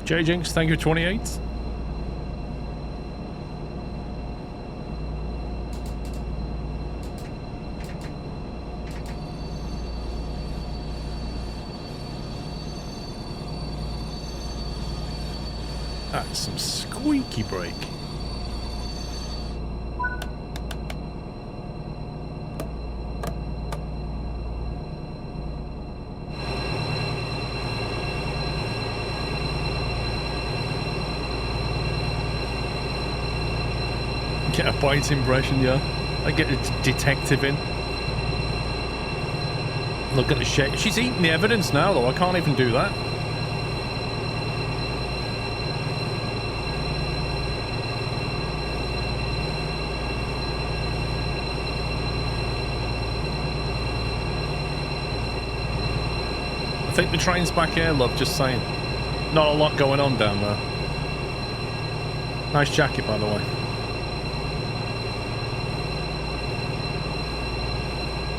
J Jinx, thank you, 28. That's some squeaky brake. Get a bite impression, yeah. I get a detective in. Look at the shape. She's eating the evidence now, though. I can't even do that. I think the train's back here, love, just saying. Not a lot going on down there. Nice jacket, by the way.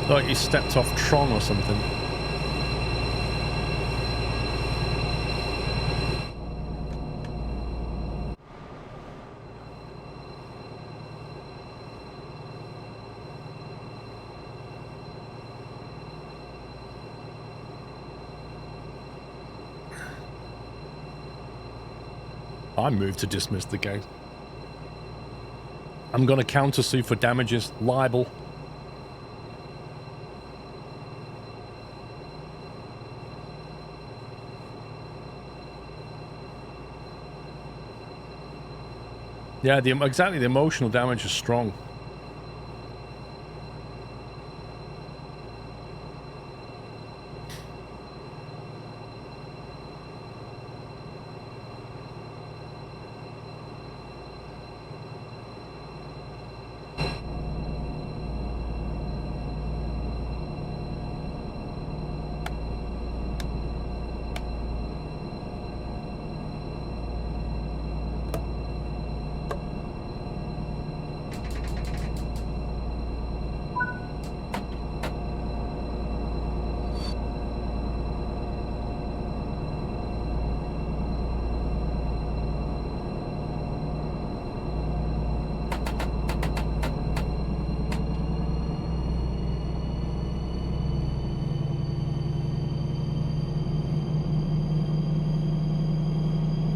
Like you stepped off Tron or something. I moved to dismiss the case. I'm going to counter-sue for damages, libel. Yeah, exactly, the emotional damage is strong.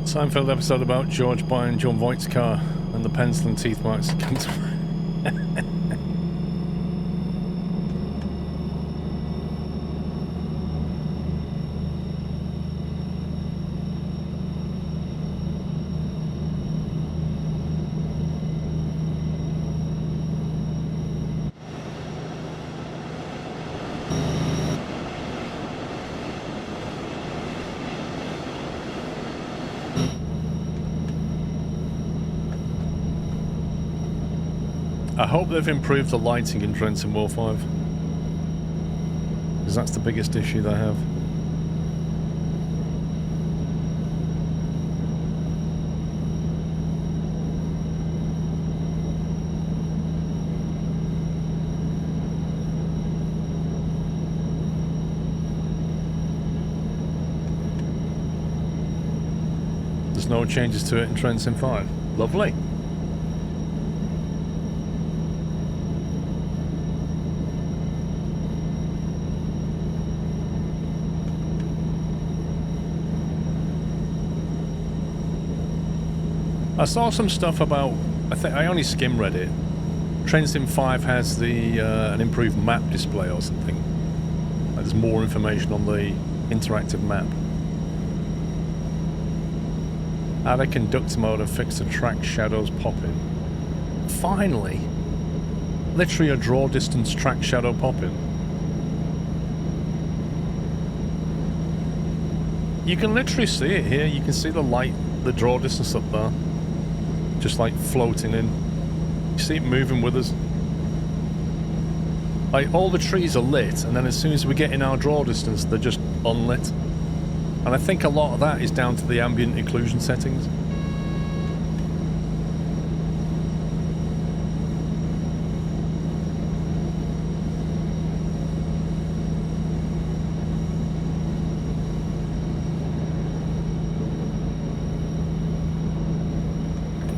Seinfeld episode about George buying John Voight's car and the pencil and teeth marks. I hope they've improved the lighting in Trenton War 5. Because that's the biggest issue they have. There's no changes to it in Trenton 5. Lovely. I saw some stuff about I think I only skim read it. Train Sim 5 has the an improved map display or something. Like there's more information on the interactive map. Add a conductor mode and fix the track shadows popping. Finally! Literally a draw distance track shadow popping. You can literally see it here. You can see the light, the draw distance up there. Just like floating in. You see it moving with us. Like all the trees are lit, and then as soon as we get in our draw distance, they're just unlit. And I think a lot of that is down to the ambient occlusion settings.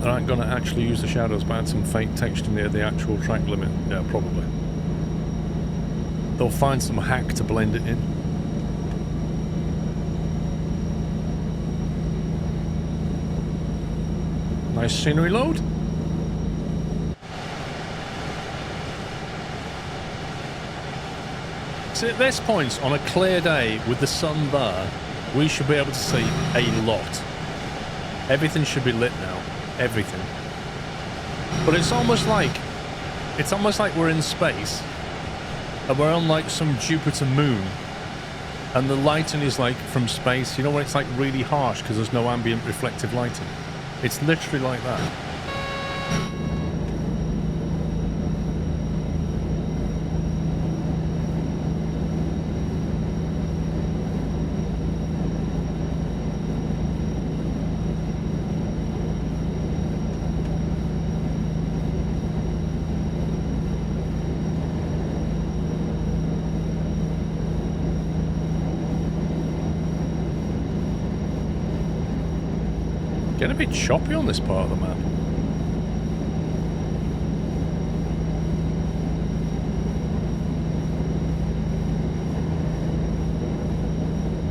They aren't going to actually use the shadows, but add some fake texture near the actual track limit. Yeah, probably. They'll find some hack to blend it in. Nice scenery load. So at this point, on a clear day with the sun there, we should be able to see a lot. Everything should be lit now. Everything. But it's almost like we're in space and we're on like some Jupiter moon and the lighting is like from space. You know when it's like really harsh because there's no ambient reflective lighting? It's literally like that. Getting a bit choppy on this part of the map.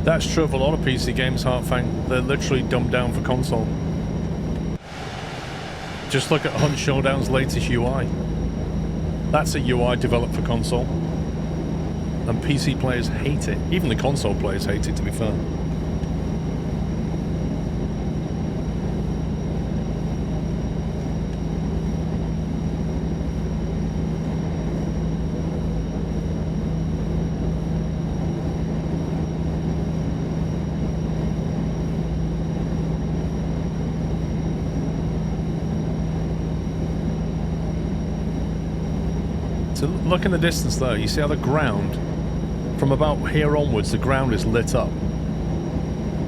That's true of a lot of PC games, Heartfang. They're literally dumbed down for console. Just look at Hunt Showdown's latest UI. That's a UI developed for console. And PC players hate it. Even the console players hate it, to be fair. So look in the distance there, you see how the ground, from about here onwards, the ground is lit up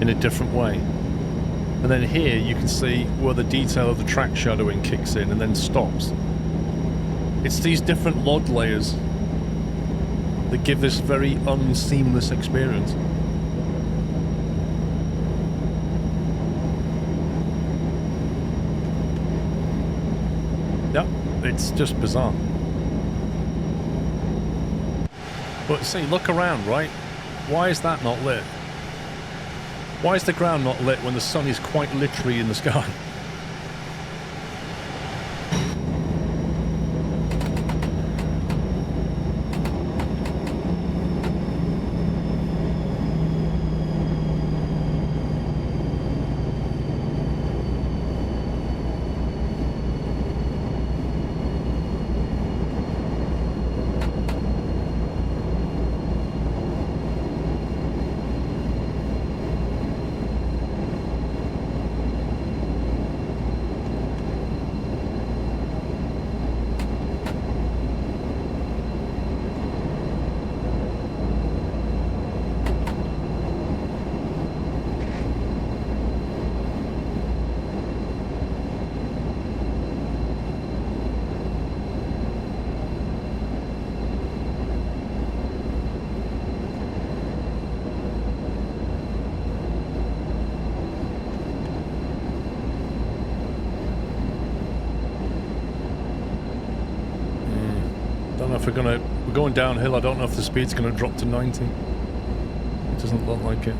in a different way. And then here you can see where the detail of the track shadowing kicks in and then stops. It's these different LOD layers that give this very unseamless experience. Yep, it's just bizarre. But see, look around, right? Why is that not lit? Why is the ground not lit when the sun is quite literally in the sky? If we're going downhill, I don't know if the speed's gonna drop to 90. It doesn't look like it.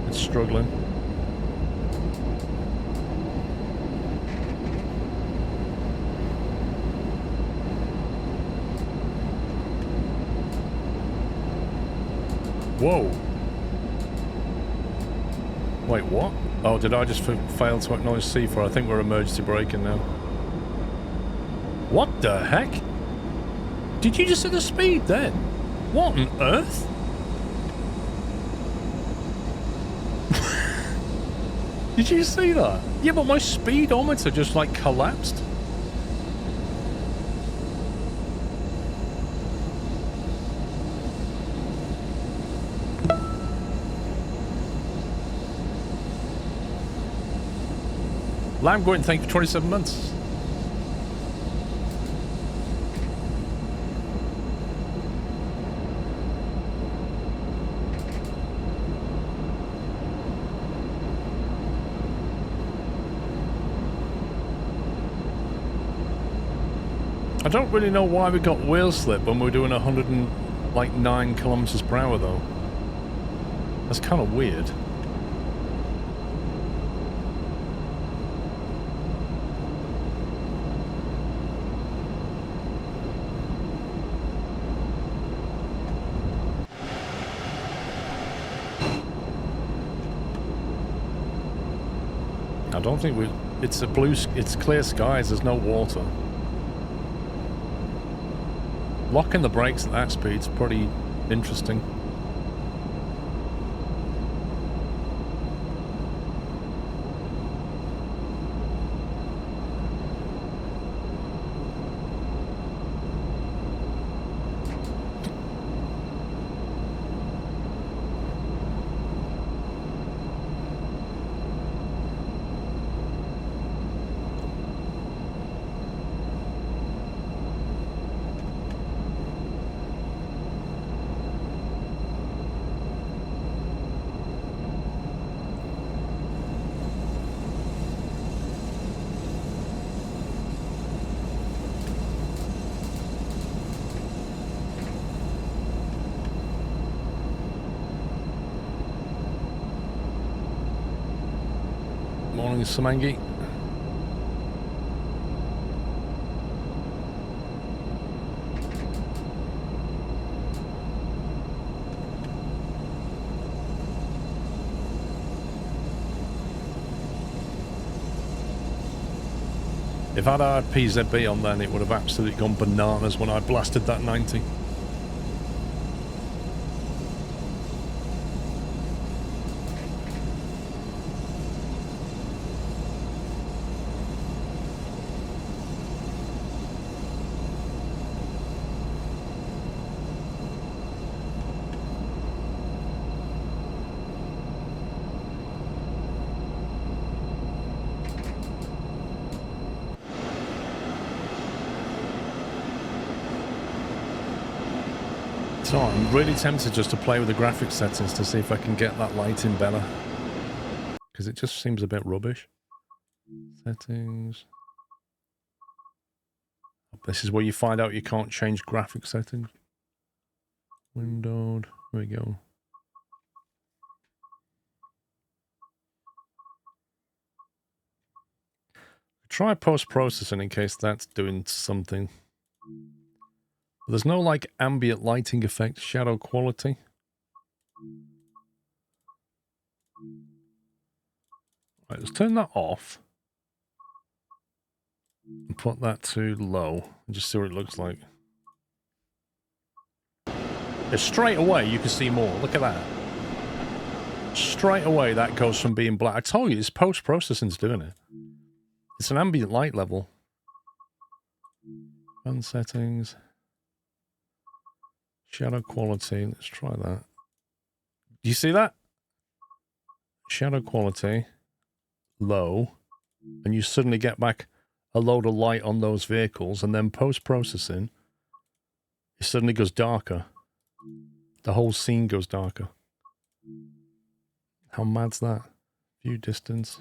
It's struggling. Whoa. Wait, what? Oh, did I just fail to acknowledge C4? I think we're emergency braking now. What the heck? Did you just hit the speed then? What on earth? Did you see that? Yeah, but my speedometer just like collapsed. Lamb Gordon, thank you for 27 months. I don't really know why we got wheel slip when we're doing 109 kilometers per hour though. That's kind of weird. I don't think we... It's it's clear skies, there's no water. Locking the brakes at that speed's pretty interesting. Morning, Samangi. If I'd had PZB on then, it would have absolutely gone bananas when I blasted that 90. So I'm really tempted just to play with the graphics settings to see if I can get that lighting better. Because it just seems a bit rubbish. Settings. This is where you find out you can't change graphic settings. Windowed. There we go. Try post-processing in case that's doing something. There's no like ambient lighting effect, shadow quality. Right, let's turn that off. And put that to low. And just see what it looks like. Yeah, straight away you can see more. Look at that. Straight away that goes from being black. I told you, it's post-processing's doing it. It's an ambient light level. Fun settings. Shadow quality. Let's try that. Do you see that? Shadow quality. Low. And you suddenly get back a load of light on those vehicles. And then post-processing, it suddenly goes darker. The whole scene goes darker. How mad's that? View distance.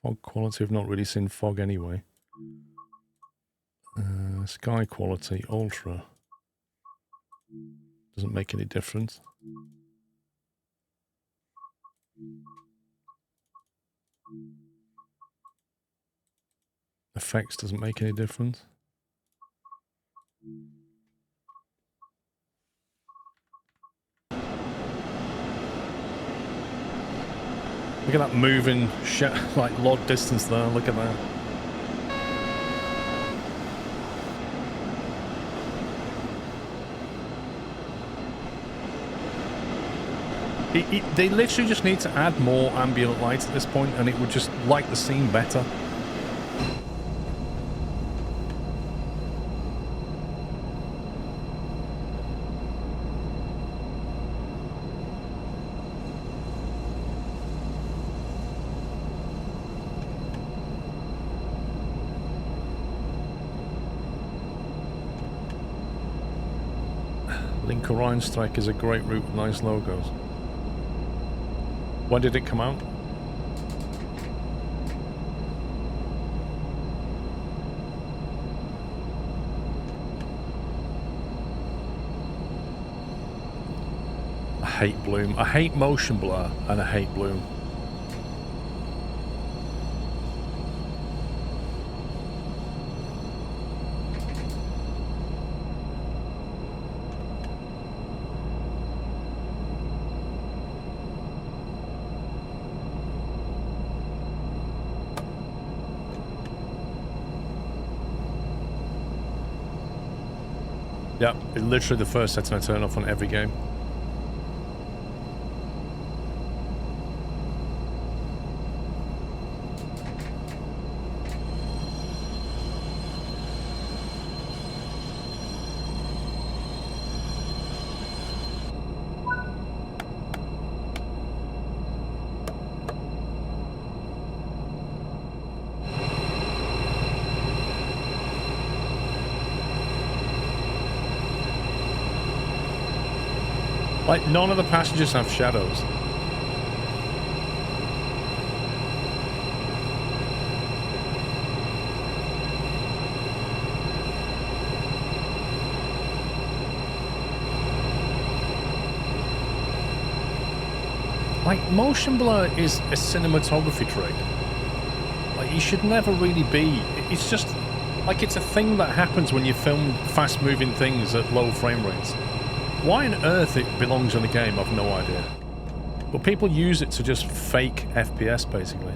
Fog quality. I've not really seen fog anyway. Sky quality. Ultra. Doesn't make any difference. Effects doesn't make any difference. Look at that moving like log distance there. Look at that. They literally just need to add more ambient lights at this point, and it would just light the scene better. Link Orion Strike is a great route with nice logos. When did it come out? I hate Bloom. I hate motion blur and I hate Bloom. Yeah, it's literally the first setting I turn off on every game. Like, none of the passengers have shadows. Like, motion blur is a cinematography trick. Like, you should never really be... It's just... Like, it's a thing that happens when you film fast-moving things at low frame rates. Why on earth it belongs in a game, I've no idea. But people use it to just fake FPS, basically.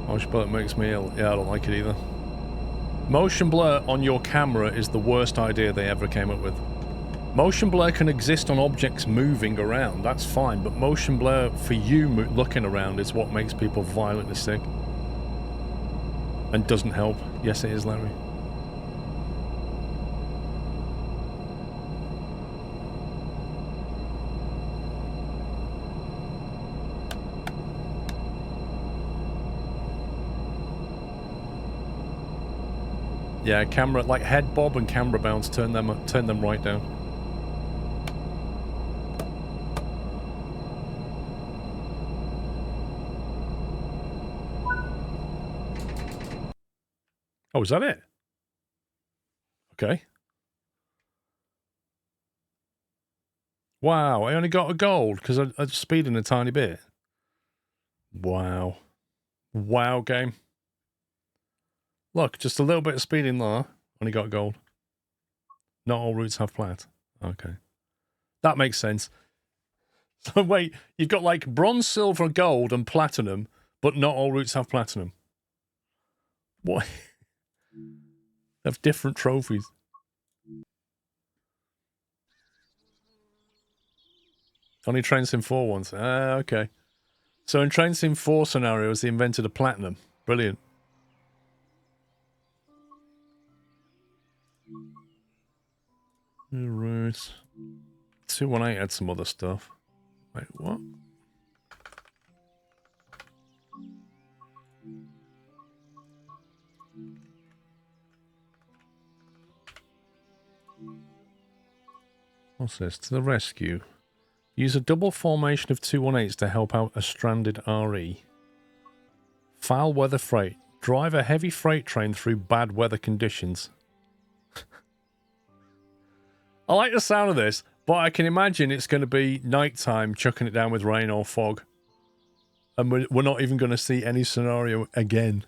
Motion blur makes me ill. Yeah, I don't like it either. Motion blur on your camera is the worst idea they ever came up with. Motion blur can exist on objects moving around, that's fine, but motion blur for you looking around is what makes people violently sick. And doesn't help. Yes, it is, Larry. Yeah, camera, like head bob and camera bounce, turn them right down. Oh, is that it? Okay. Wow, I only got a gold because I'm speeding a tiny bit. Wow. Wow, game. Look, just a little bit of speeding there. Only got gold. Not all routes have plat. Okay. That makes sense. So wait, you've got like bronze, silver, gold, and platinum, but not all routes have platinum. What? They have different trophies. Only Train Sim 4 once. Ah, okay. So in Train Sim 4 scenarios, they invented a platinum. Brilliant. Alright. 218 had some other stuff. Wait, what? What's this? To the rescue. Use a double formation of 218s to help out a stranded RE. Foul weather freight. Drive a heavy freight train through bad weather conditions. I like the sound of this, but I can imagine it's going to be nighttime chucking it down with rain or fog. And we're not even going to see any scenario again.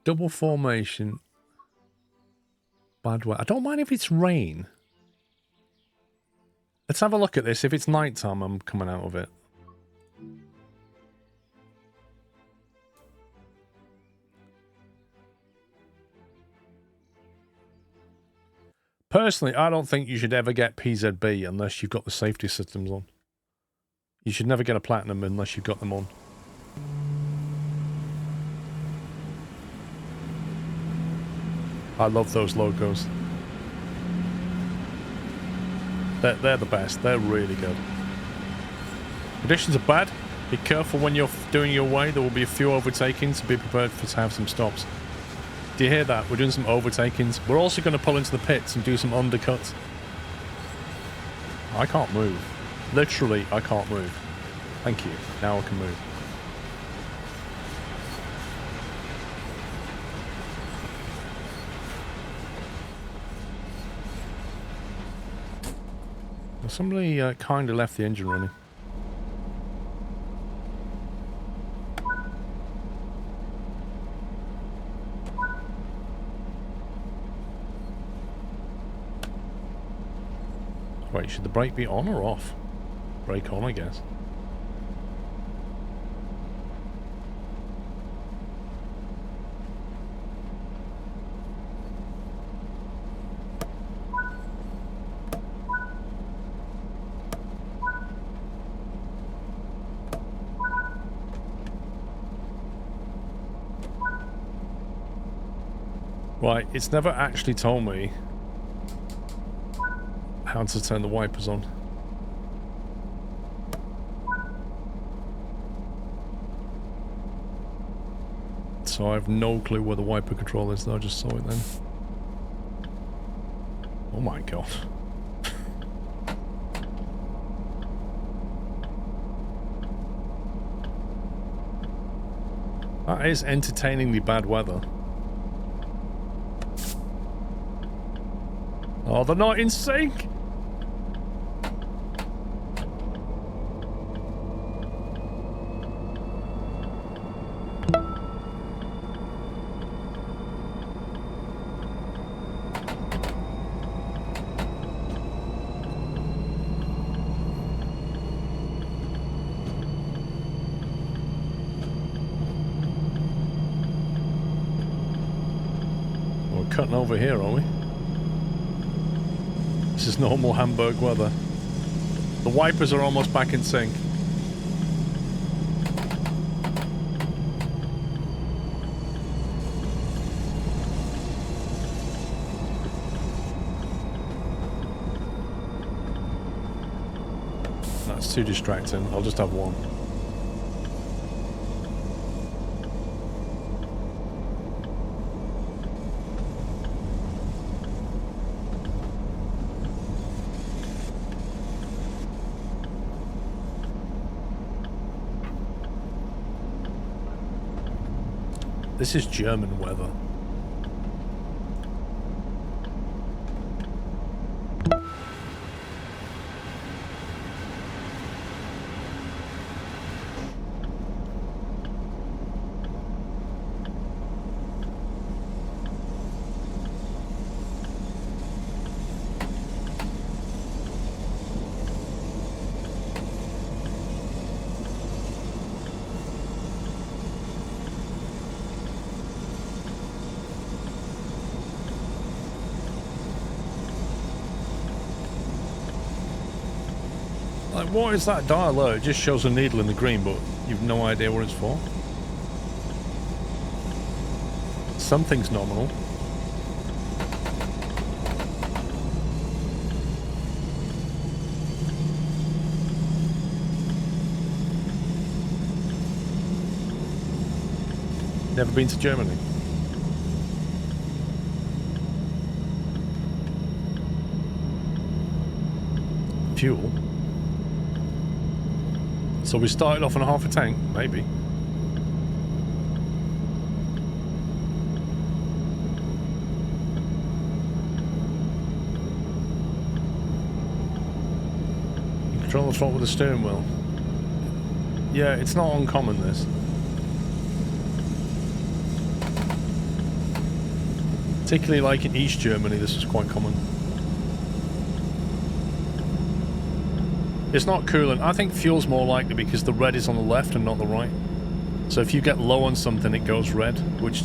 Double formation. Bad weather. I don't mind if it's rain. Let's have a look at this. If it's nighttime, I'm coming out of it. Personally, I don't think you should ever get PZB unless you've got the safety systems on. You should never get a platinum unless you've got them on. I love those logos. They're the best. They're really good. Conditions are bad. Be careful when you're doing your way. There will be a few overtakings, so be prepared to have some stops. Do you hear that? We're doing some overtakings. We're also going to pull into the pits and do some undercuts. I can't move. Literally, I can't move. Thank you. Now I can move. Somebody kind of left the engine running. Wait, should the brake be on or off? Brake on, I guess. Right, it's never actually told me how to turn the wipers on. So I have no clue where the wiper control is, though. I just saw it then. Oh my god. That is entertainingly bad weather. Oh, they're not in sync! We're cutting over here, are we? This is normal Hamburg weather. The wipers are almost back in sync. That's too distracting. I'll just have one. This is German weather. Like, what is that dial there? It just shows a needle in the green, but you've no idea what it's for. Something's nominal. Never been to Germany. fuel. So we started off on half a tank, maybe. You control the throttle with the steering wheel. Yeah, it's not uncommon, this. Particularly like in East Germany, this is quite common. It's not coolant. I think fuel's more likely because the red is on the left and not the right. So if you get low on something, it goes red, which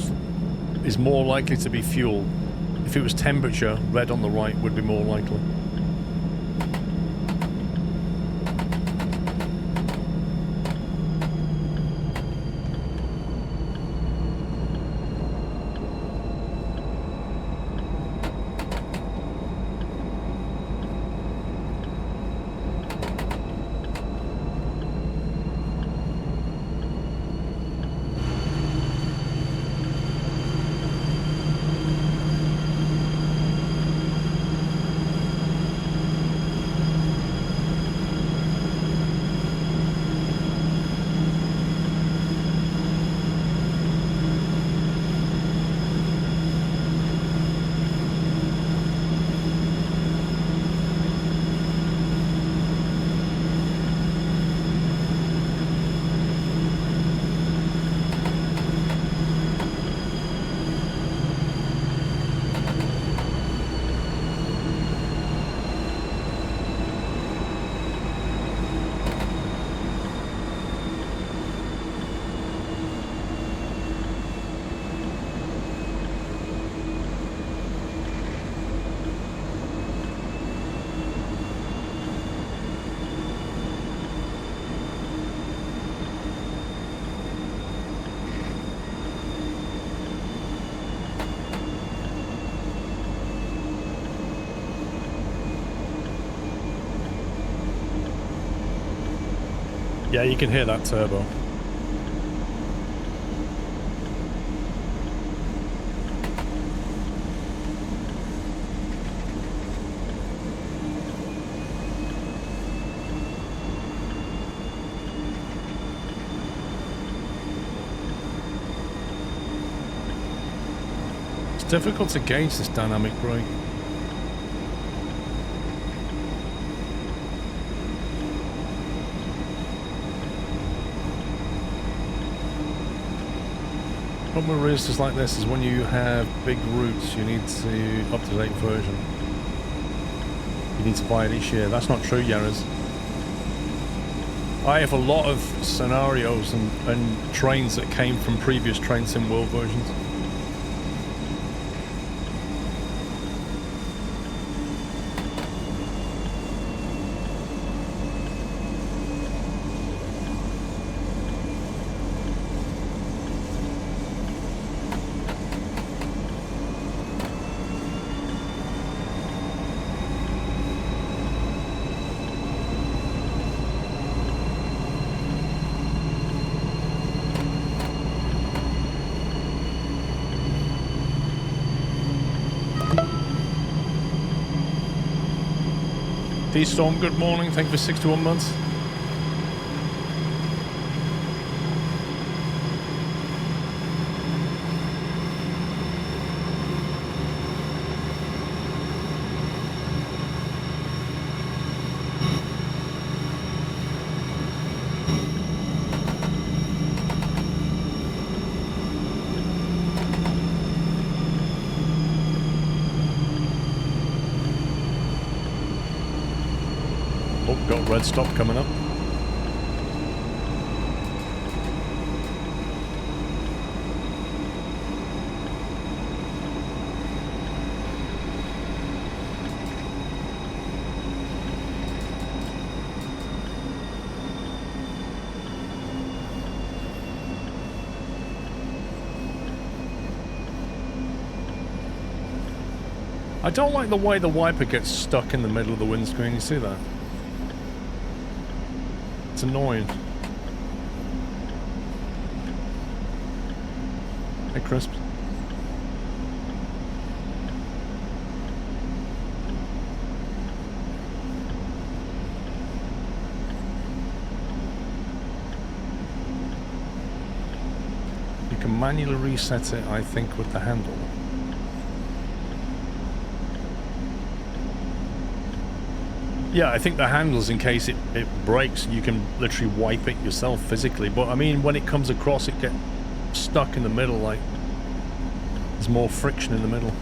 is more likely to be fuel. If it was temperature, red on the right would be more likely. Yeah, you can hear that turbo. It's difficult to gauge this dynamic brake. Problem with roosters like this is when you have big routes, you need to up-to-date version. You need to buy it each year. That's not true, Yaras. I have a lot of scenarios and trains that came from previous Train Sim World versions. D-Storm, good morning. Thank you for 61 months. Got red stop coming up. I don't like the way the wiper gets stuck in the middle of the windscreen. You see that? It's annoying. Hey, Crisp. manually reset it, I think, with the handle. Yeah, I think the handles, in case it breaks, you can literally wipe it yourself physically. But I mean, when it comes across, it gets stuck in the middle, like there's more friction in the middle.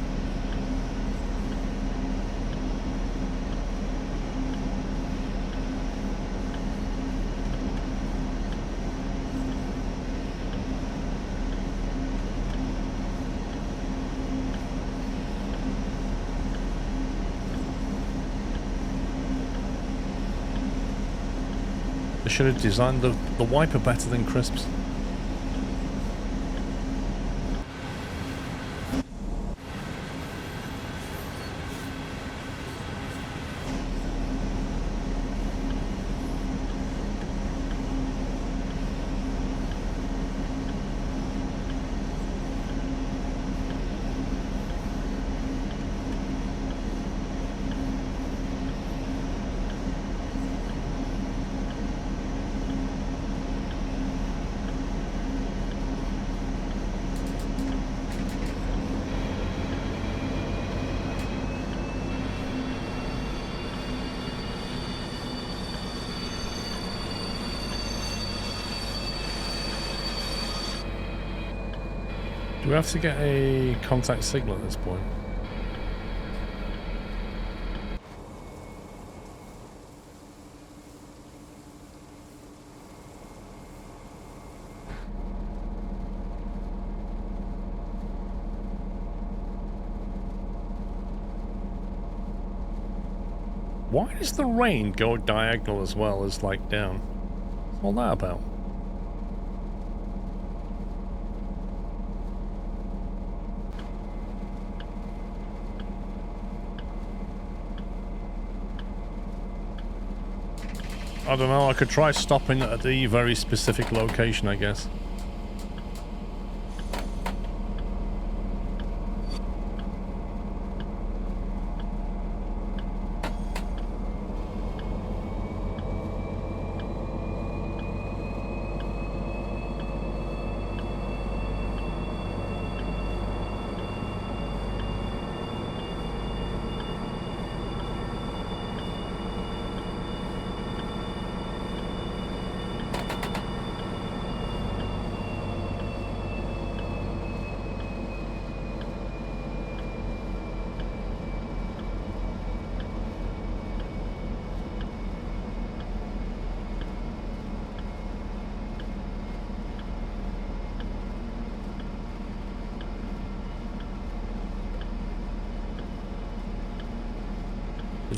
They should have designed the wiper better than Crisp's. Do we have to get a contact signal at this point? Why does the rain go diagonal as well as like down? What's all that about? I don't know, I could try stopping at the very specific location, I guess.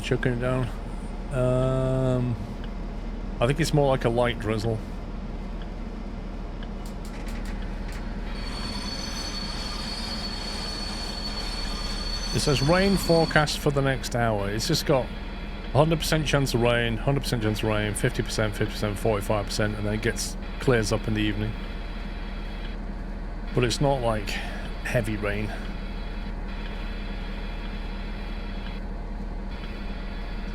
Chucking it down. I think it's more like a light drizzle. It says rain forecast for the next hour. It's just got 100% chance of rain, 100% chance of rain, 50%, 50%, 45%, and then it clears up in the evening. But it's not like heavy rain.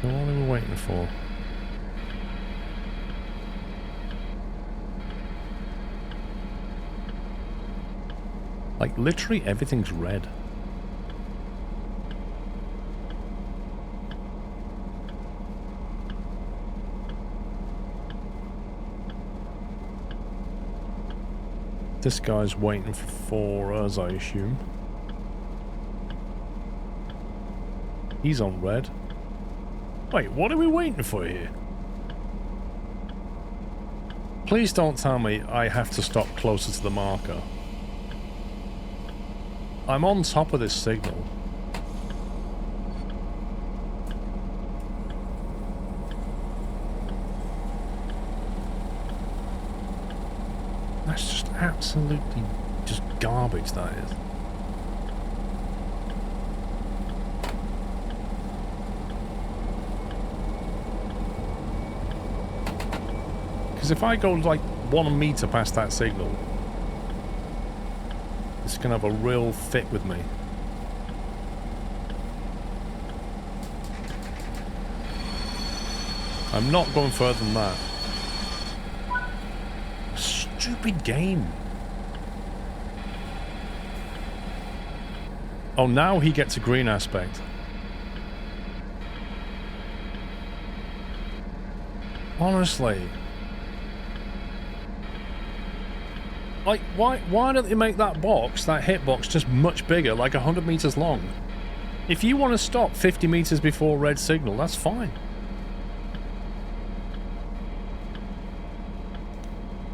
So what are we waiting for? Like, literally everything's red. This guy's waiting for us, I assume. He's on red. Wait, what are we waiting for here? Please don't tell me I have to stop closer to the marker. I'm on top of this signal. That's just absolutely just garbage, that is. Because if I go like 1 meter past that signal, it's going to have a real fit with me. I'm not going further than that. Stupid game. Oh, now he gets a green aspect. Honestly. Like, why don't they make that box, that hitbox, just much bigger, like 100 meters long? If you want to stop 50 meters before red signal, that's fine.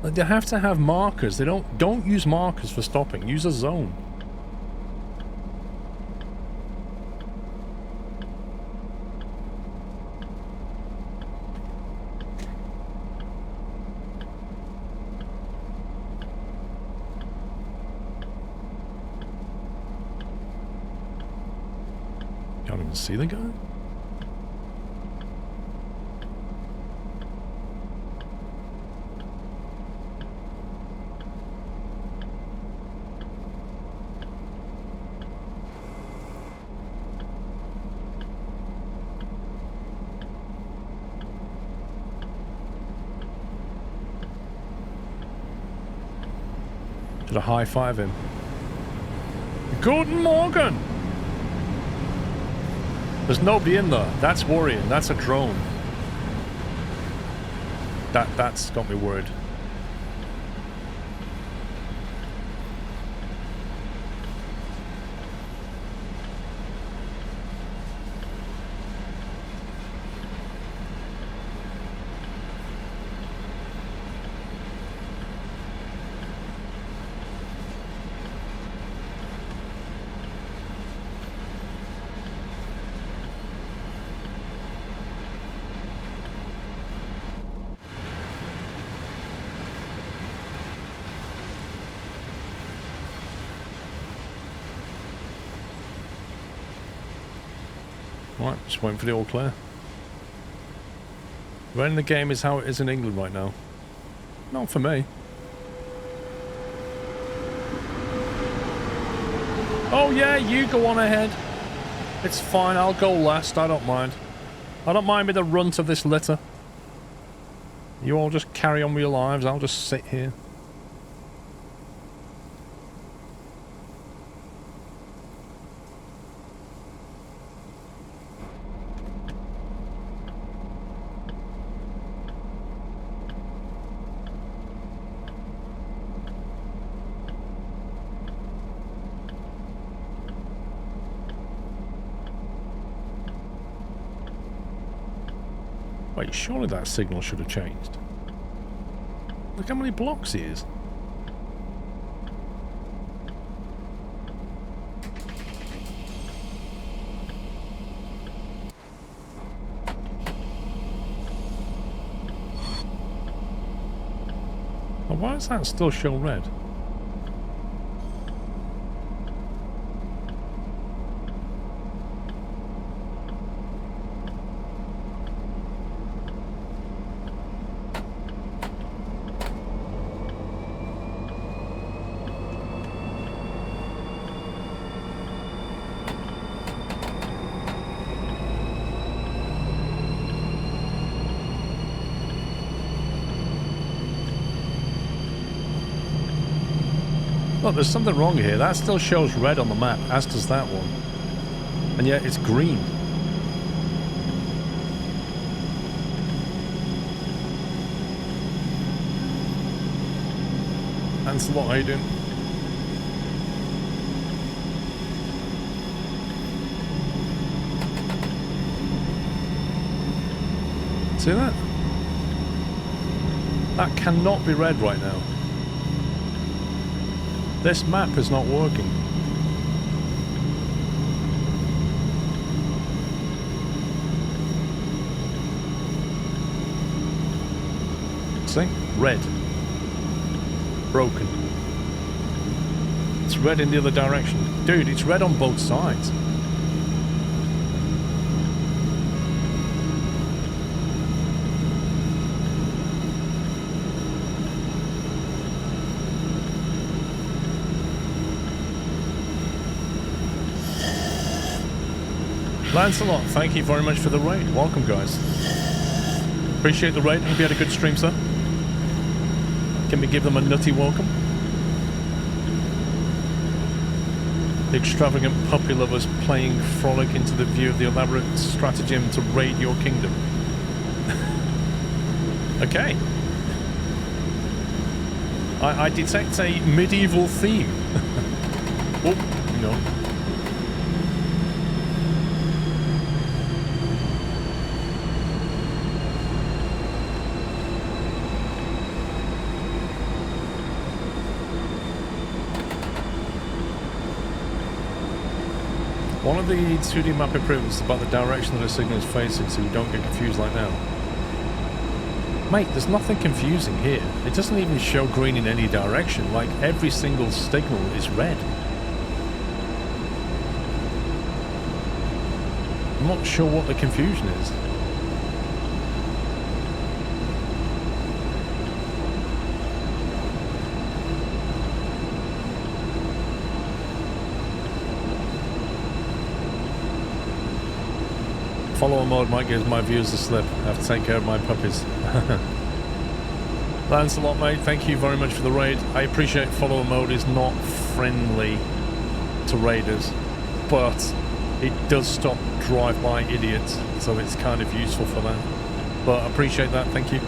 Like, they have to have markers. They don't use markers for stopping. Use a zone. Can't even see the guy. Should I high-five him? Guten Morgen! There's nobody in there. That's worrying. That's a drone. That's got me worried. Right, just waiting for the all clear. Red in the game is how it is in England right now. Not for me. Oh yeah, you go on ahead. It's fine, I'll go last, I don't mind. I don't mind with the runt of this litter. You all just carry on with your lives, I'll just sit here. Wait, surely that signal should have changed. Look how many blocks he is. Well, why does that still show red? Look, there's something wrong here. That still shows red on the map, as does that one. And yet it's green. Lancelot, how you doing? See that? That cannot be red right now. This map is not working. See? Red. Broken. It's red in the other direction. Dude, it's red on both sides. Lancelot, thank you very much for the raid. Welcome, guys. Appreciate the raid. Hope you had a good stream, sir. Can we give them a nutty welcome? Extravagant puppy lovers playing frolic into the view of the elaborate stratagem to raid your kingdom. Okay. I detect a medieval theme. Oh, hang on. One of the 2D map improvements is about the direction that a signal is facing so you don't get confused like now. Mate, there's nothing confusing here. It doesn't even show green in any direction, like every single signal is red. I'm not sure what the confusion is. Follower mode might give my viewers a slip. I have to take care of my puppies. Thanks a lot, mate. Thank you very much for the raid. I appreciate follower mode is not friendly to raiders, but it does stop drive-by idiots, so it's kind of useful for that. But I appreciate that. Thank you.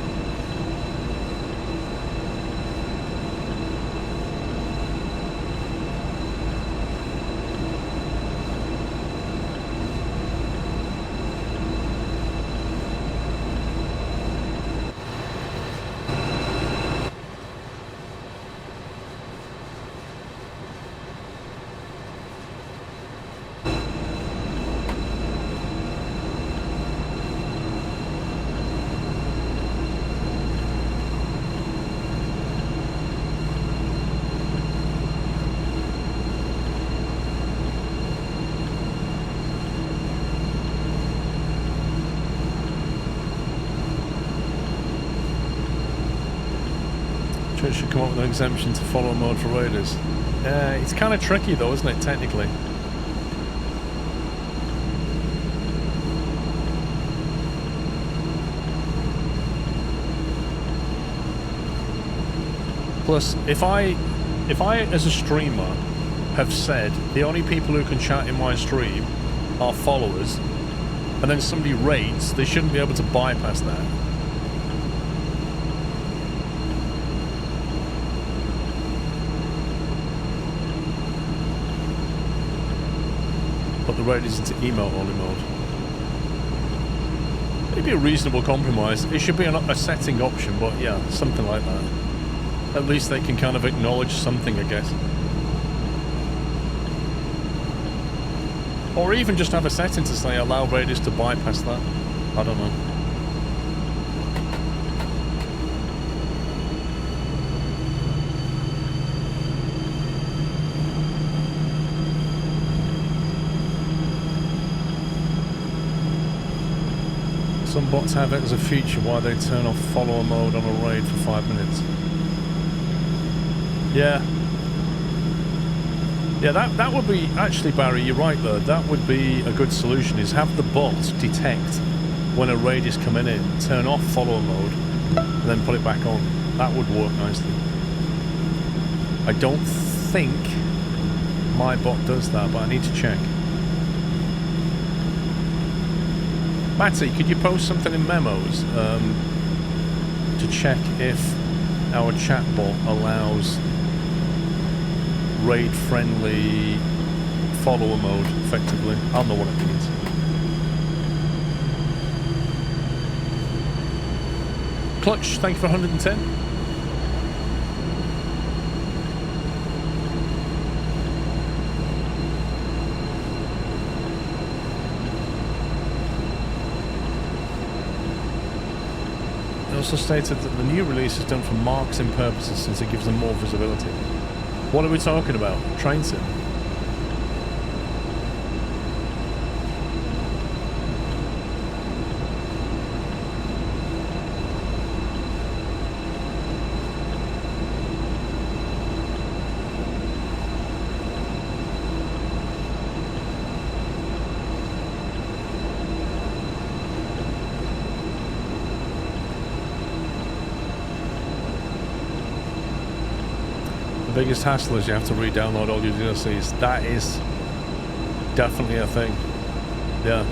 Church should come up with an exemption to follow mode for raiders. It's kind of tricky though, isn't it, technically? Plus, if I as a streamer have said the only people who can chat in my stream are followers, and then somebody raids, they shouldn't be able to bypass that. But the raid is into emote only mode. Maybe a reasonable compromise. It should be a setting option, but yeah, something like that. At least they can kind of acknowledge something, I guess. Or even just have a setting to say allow raiders to bypass that. I don't know. Some bots have it as a feature why they turn off follower mode on a raid for 5 minutes. Yeah. Yeah, that would be... Actually, Barry, you're right, though. That would be a good solution, is have the bots detect when a raid is coming in, turn off follower mode, and then put it back on. That would work nicely. I don't think my bot does that, but I need to check. Matty, could you post something in memos to check if our chatbot allows raid-friendly follower mode, effectively? I'll know what it means. Clutch, thank you for 110. Also stated that the new release is done for marketing purposes since it gives them more visibility. What are we talking about? Train sim? biggest hassle is you have to re-download all your DLCs. That is definitely a thing. Yeah.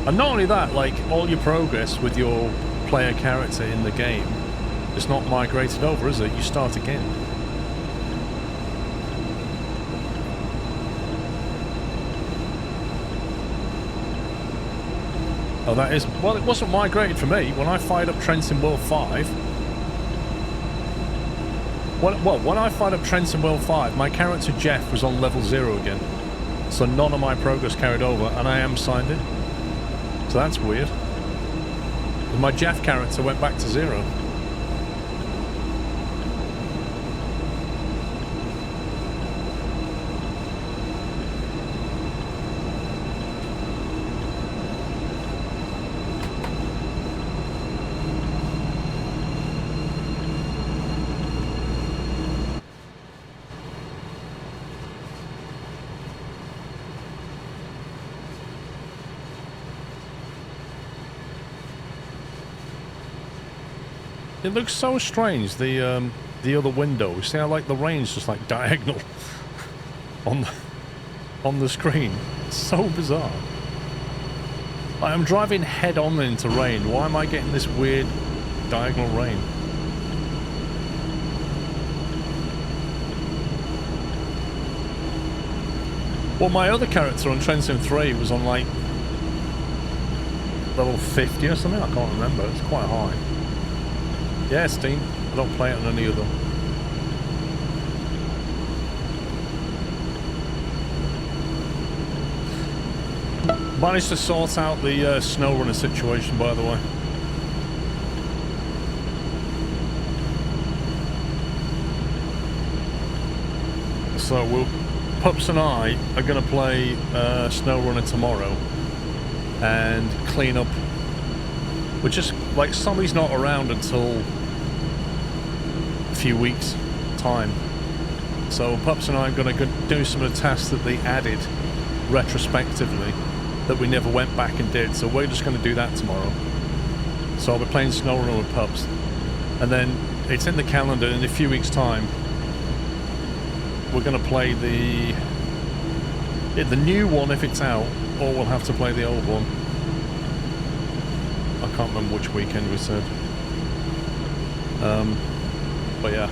And not only that, like, all your progress with your player character in the game is not migrated over, is it? You start again. Oh, that is... Well, it wasn't migrated for me. When I fired up Trents in World 5... When I fired up Trents in World 5, my character Jeff was on level 0 again. So none of my progress carried over, and I am signed in. So that's weird. My Jeff character went back to 0. It looks so strange, the other window. You see how, like, the rain's just, like, diagonal on the screen. It's so bizarre. Like, I'm driving head-on into rain. Why am I getting this weird diagonal rain? Well, my other character on Train Sim 3 was on, like, level 50 or something. I can't remember. It's quite high. Yeah, Steam. I don't play it on any of them. Managed to sort out the SnowRunner situation, by the way. So Pups and I are going to play SnowRunner tomorrow and clean up. We're just, like, Sommy's not around until a few weeks' time. So Pups and I are going to do some of the tasks that they added retrospectively that we never went back and did. So we're just going to do that tomorrow. So I'll be playing SnowRunner with Pups. And then it's in the calendar in a few weeks' time. We're going to play the new one if it's out, or we'll have to play the old one. I can't remember which weekend we said. But yeah.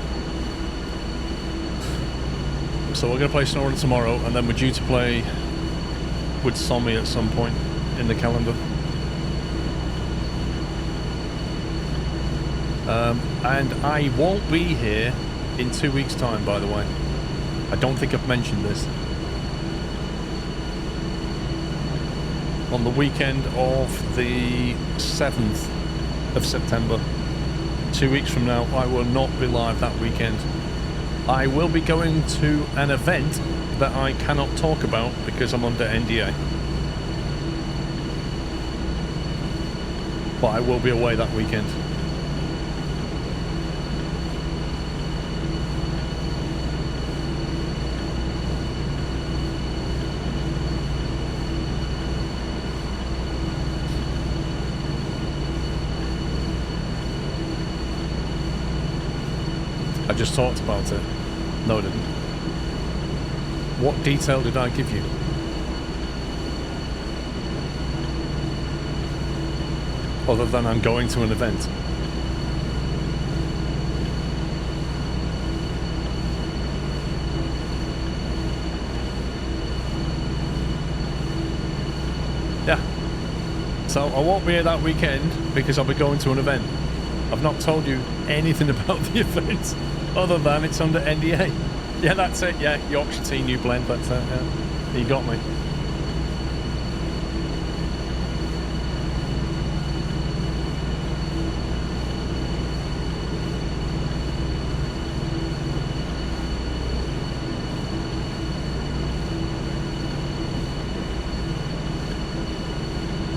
So we're going to play SnowRunner tomorrow, and then we're due to play with Sommy at some point in the calendar. And I won't be here in 2 weeks' time, by the way. I don't think I've mentioned this. On the weekend of the 7th of September, 2 weeks from now, I will not be live that weekend. I will be going to an event that I cannot talk about because I'm under NDA. But I will be away that weekend. I just talked about it. No, I didn't. What detail did I give you? Other than I'm going to an event. Yeah. So I won't be here that weekend because I'll be going to an event. I've not told you anything about the event other than it's under NDA. Yeah, that's it. Yeah, Yorkshire Tea New Blend. That's it. Yeah. You got me.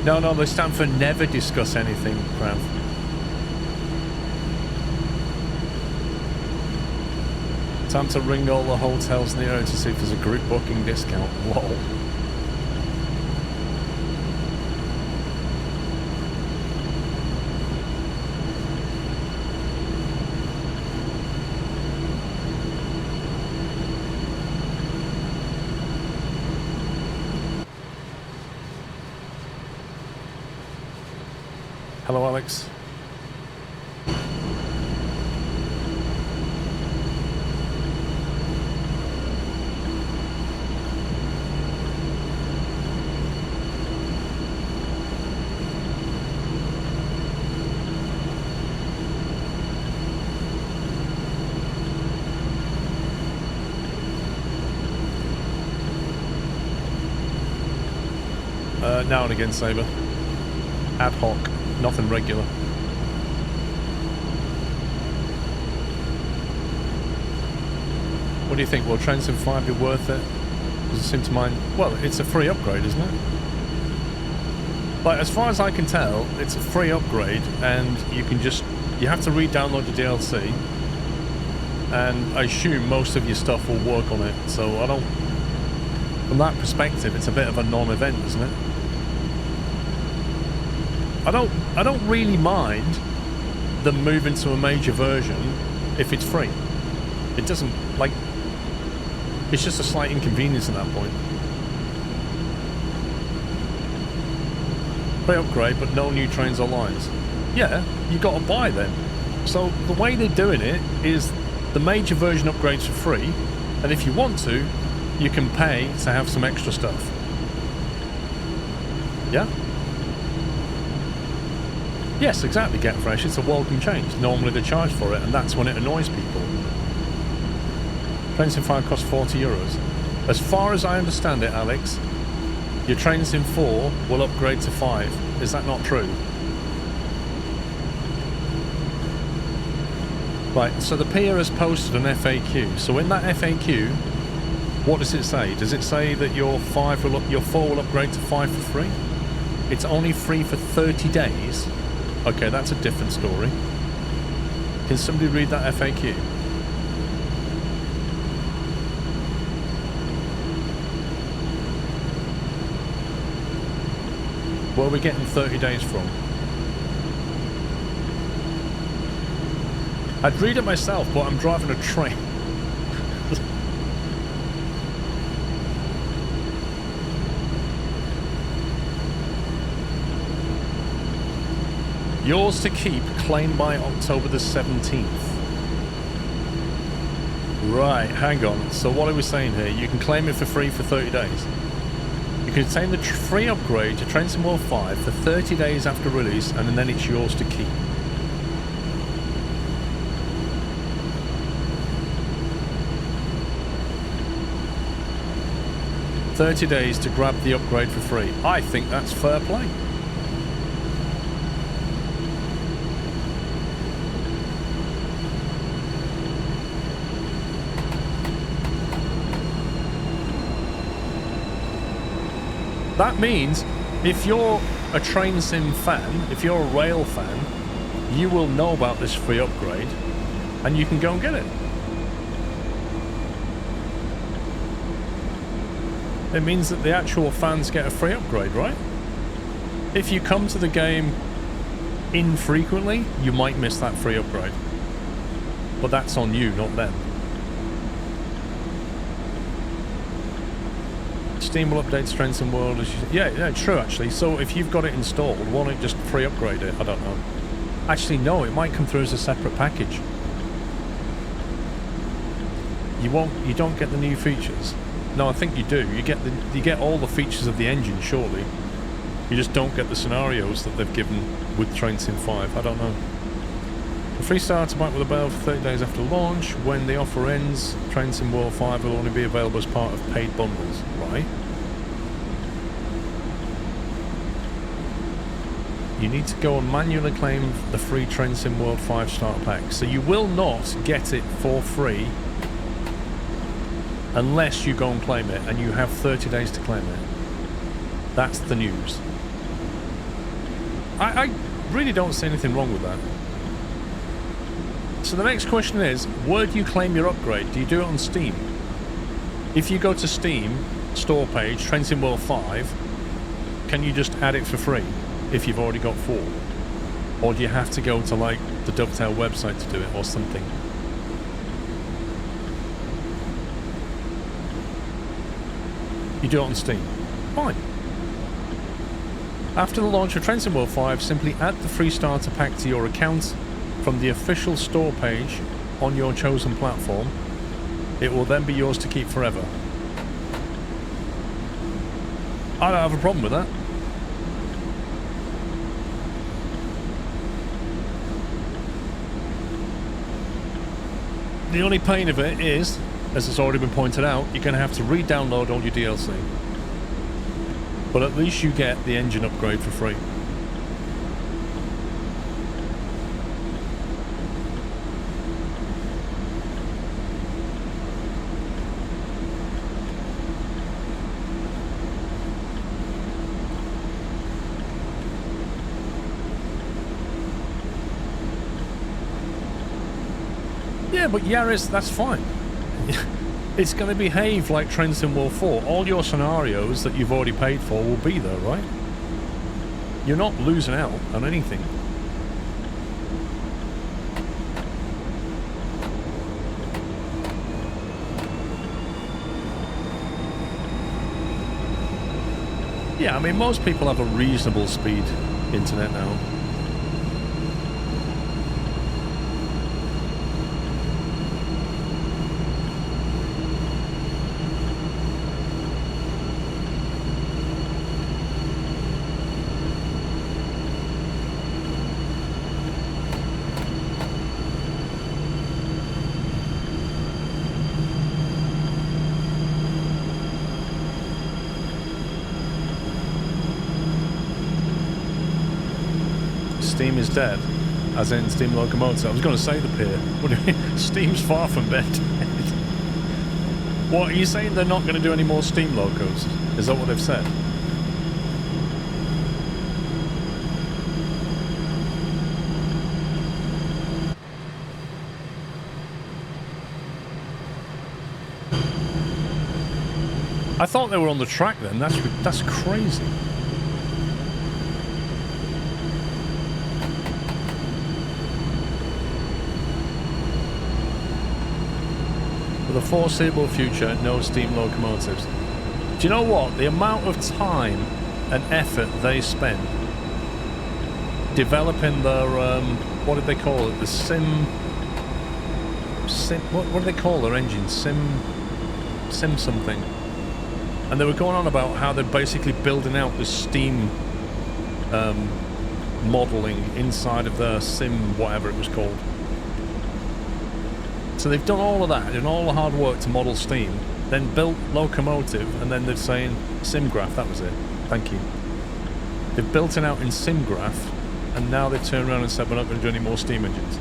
No, they stand for never discuss anything, Krav. Time to ring all the hotels in the area to see if there's a group booking discount. Lol. Hello, Alex. Now and again, Saber. Ad hoc, nothing regular. What do you think? Will Train Sim 5 be worth it? Does it seem to mind? Well, it's a free upgrade, isn't it? But as far as I can tell, it's a free upgrade, and you can just... You have to re-download the DLC, and I assume most of your stuff will work on it, so I don't... From that perspective, it's a bit of a non-event, isn't it? I don't really mind them moving to a major version if it's free. It doesn't, like... It's just a slight inconvenience at that point. Free upgrade, but no new trains or lines. Yeah, you got to buy them. So the way they're doing it is the major version upgrades for free, and if you want to, you can pay to have some extra stuff. Yeah? Yes, exactly, Get Fresh. It's a welcome change. Normally they charge for it, and that's when it annoys people. Train Sim 5 costs €40. As far as I understand it, Alex, your Train Sim 4 will upgrade to 5. Is that not true? Right, so the peer has posted an FAQ. So in that FAQ, what does it say? Does it say that your 4 will upgrade to 5 for free? It's only free for 30 days? Okay, that's a different story. Can somebody read that FAQ? Where are we getting 30 days from? I'd read it myself, but I'm driving a train. Yours to keep, claim by October the 17th. Right, hang on. So what are we saying here? You can claim it for free for 30 days. You can obtain the free upgrade to Train Sim World 5 for 30 days after release, and then it's yours to keep. $30 days to grab the upgrade for free. I think that's fair play. That means if you're a Train Sim fan, if you're a rail fan, you will know about this free upgrade and you can go and get it. It means that the actual fans get a free upgrade, right? If you come to the game infrequently, you might miss that free upgrade. But that's on you, not them. Steam will update Train Sim World as you... Yeah, true actually. So if you've got it installed, why don't you just free upgrade it? I don't know. Actually, no, it might come through as a separate package. You don't get the new features. No, I think you do. You get all the features of the engine, surely. You just don't get the scenarios that they've given with Train Sim 5. I don't know. A free starter bike with a bell for 30 days after launch. When the offer ends, Train Sim World 5 will only be available as part of paid bundles. Right. You need to go and manually claim the free Train Sim World 5 starter pack. So you will not get it for free unless you go and claim it, and you have 30 days to claim it. That's the news. I really don't see anything wrong with that. So the next question is, where do you claim your upgrade? Do you do it on Steam? If you go to Steam, store page, Train Sim World 5, can you just add it for free if you've already got 4? Or do you have to go to like the Dovetail website to do it or something? You do it on Steam. Fine. After the launch of Train Sim World 5, simply add the free starter pack to your account from the official store page on your chosen platform. It will then be yours to keep forever. I don't have a problem with that. The only pain of it is, as it's already been pointed out, you're going to have to re-download all your DLC. But at least you get the engine upgrade for free. Yeah, but Yaris, that's fine. It's going to behave like Train Sim World 4. All your scenarios that you've already paid for will be there, right? You're not losing out on anything. Yeah, I mean, most people have a reasonable speed internet now. Steam is dead, as in Steam Locomotive. I was going to say the pier. What do you mean? Steam's far from dead. What, are you saying they're not going to do any more Steam Locos? Is that what they've said? I thought they were on the track then. That's crazy. For the foreseeable future, no steam locomotives. Do you know what? The amount of time and effort they spent developing their, what did they call it? The sim, what do they call their engine? Sim something. And they were going on about how they're basically building out the steam modelling inside of their sim, whatever it was called. So they've done all of that, done all the hard work to model steam, then built locomotive, and then they're saying SimGraph, that was it. Thank you. They've built it out in SimGraph, and now they've turned around and said we're not going to do any more steam engines.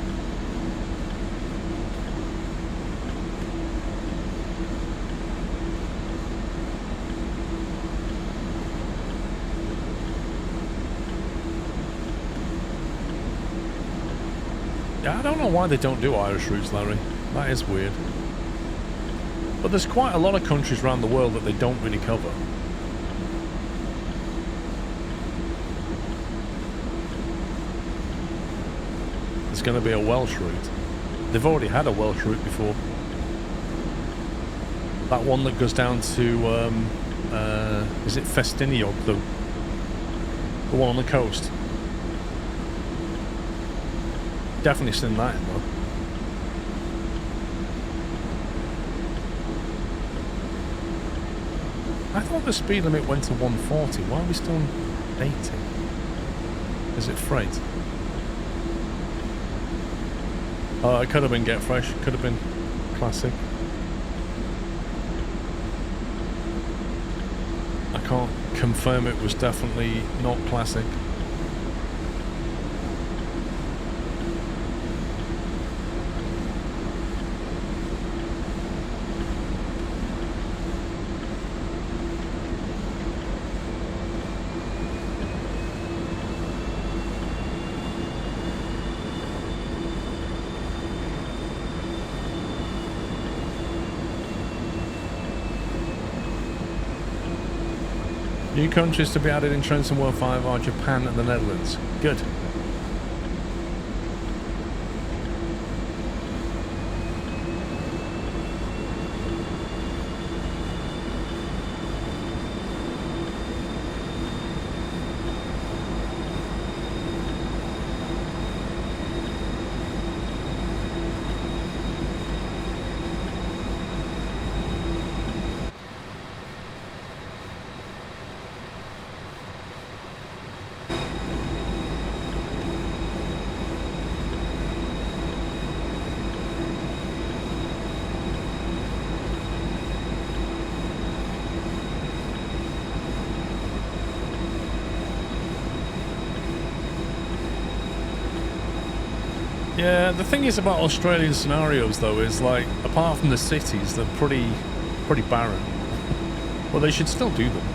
Yeah, I don't know why they don't do Irish routes, Larry. That is weird. But there's quite a lot of countries around the world that they don't really cover. There's going to be a Welsh route. They've already had a Welsh route before. That one that goes down to, is it Festiniog, the one on the coast? Definitely seen that in though. I thought the speed limit went to 140. Why are we still on 80? Is it freight? Oh, it could have been Get Fresh. Could have been Classic. I can't confirm it was definitely not Classic. New countries to be added in Train Sim World 5 are Japan and the Netherlands. Good. Yeah, the thing is about Australian scenarios, though, is like, apart from the cities, they're pretty barren. Well, they should still do them.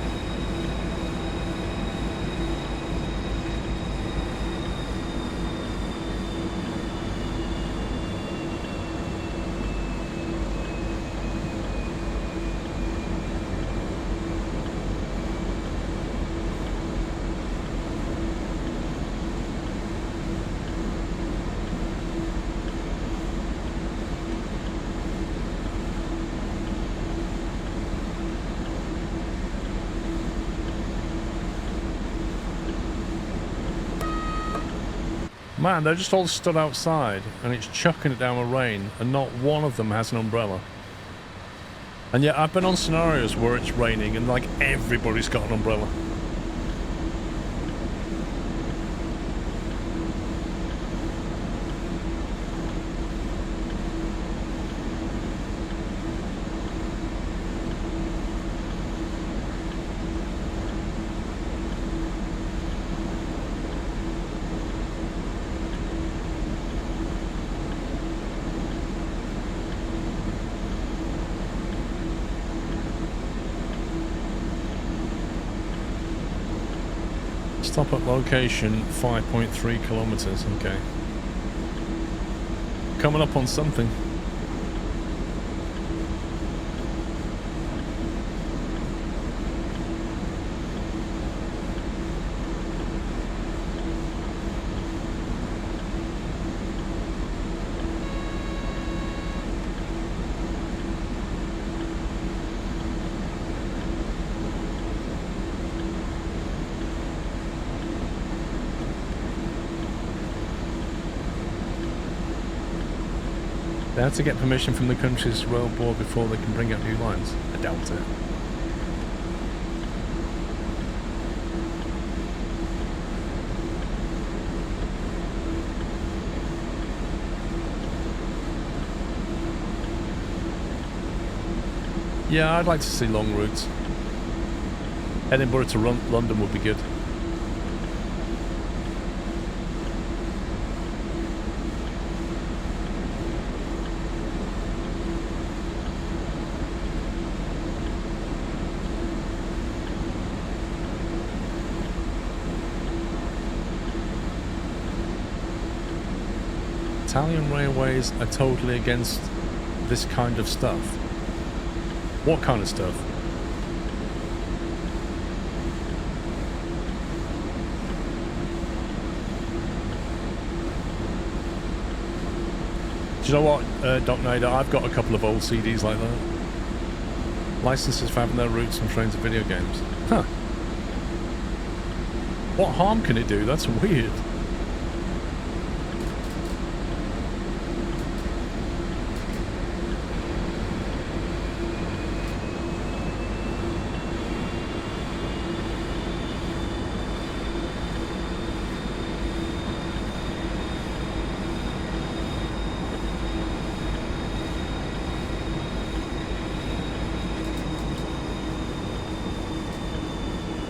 Man, they're just all stood outside and it's chucking it down with rain and not one of them has an umbrella. And yet I've been on scenarios where it's raining and like everybody's got an umbrella. Stop at location 5.3 kilometers. Okay. Coming up on something. They have to get permission from the country's rail board before they can bring up new lines. I doubt it. Yeah, I'd like to see long routes. Edinburgh to London would be good. Italian railways are totally against this kind of stuff. What kind of stuff? Do you know what, Doc Nader? I've got a couple of old CDs like that. Licenses for having their roots on trains and video games. Huh. What harm can it do? That's weird.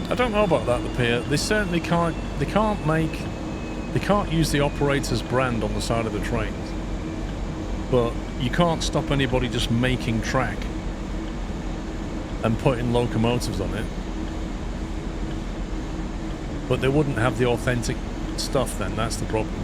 I don't know about that, the pier. They certainly can't. They can't use the operator's brand on the side of the trains. But you can't stop anybody just making track and putting locomotives on it. But they wouldn't have the authentic stuff then. That's the problem.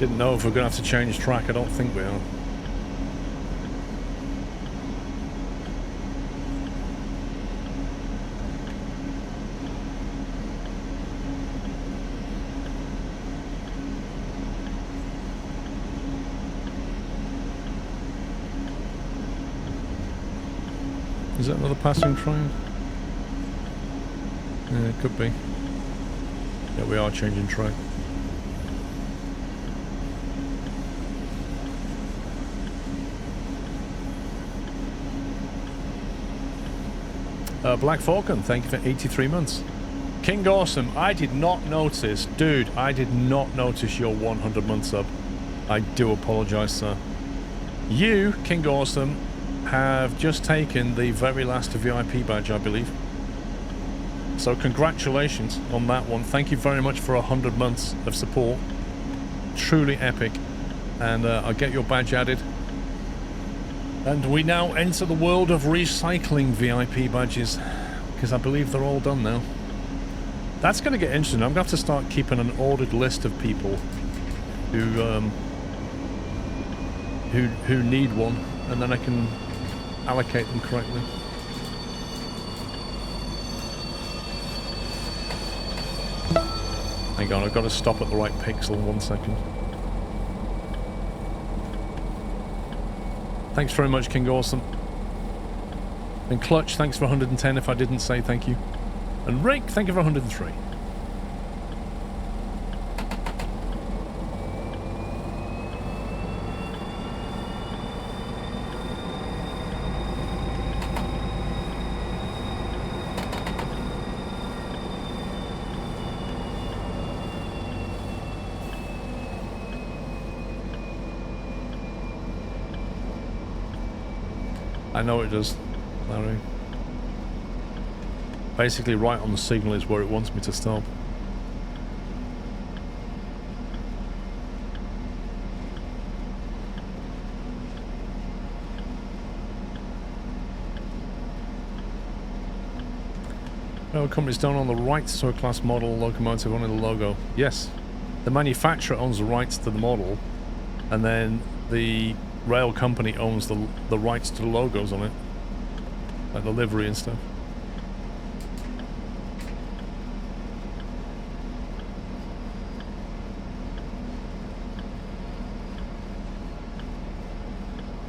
Didn't know if we're going to have to change track. I don't think we are. Is that another passing train? Yeah, it could be. Yeah, we are changing track. Black Falcon, thank you for 83 months. King Awesome, I did not notice. Dude, I did not notice your 100-month sub. I do apologise, sir. You, King Awesome, have just taken the very last VIP badge, I believe. So congratulations on that one. Thank you very much for 100 months of support. Truly epic. And I'll get your badge added. And we now enter the world of recycling VIP badges, because I believe they're all done now. That's going to get interesting. I'm going to have to start keeping an ordered list of people who need one, and then I can allocate them correctly. Hang on, I've got to stop at the right pixel. 1 second. Thanks very much, King Awesome. And Clutch, thanks for 110 if I didn't say thank you. And Rick, thank you for 103. I know it does, Larry. Basically, right on the signal is where it wants me to stop. No, companies don't own the rights to a class model locomotive, only the logo. Yes, the manufacturer owns the rights to the model, and then the rail company owns the rights to the logos on it, like the livery and stuff.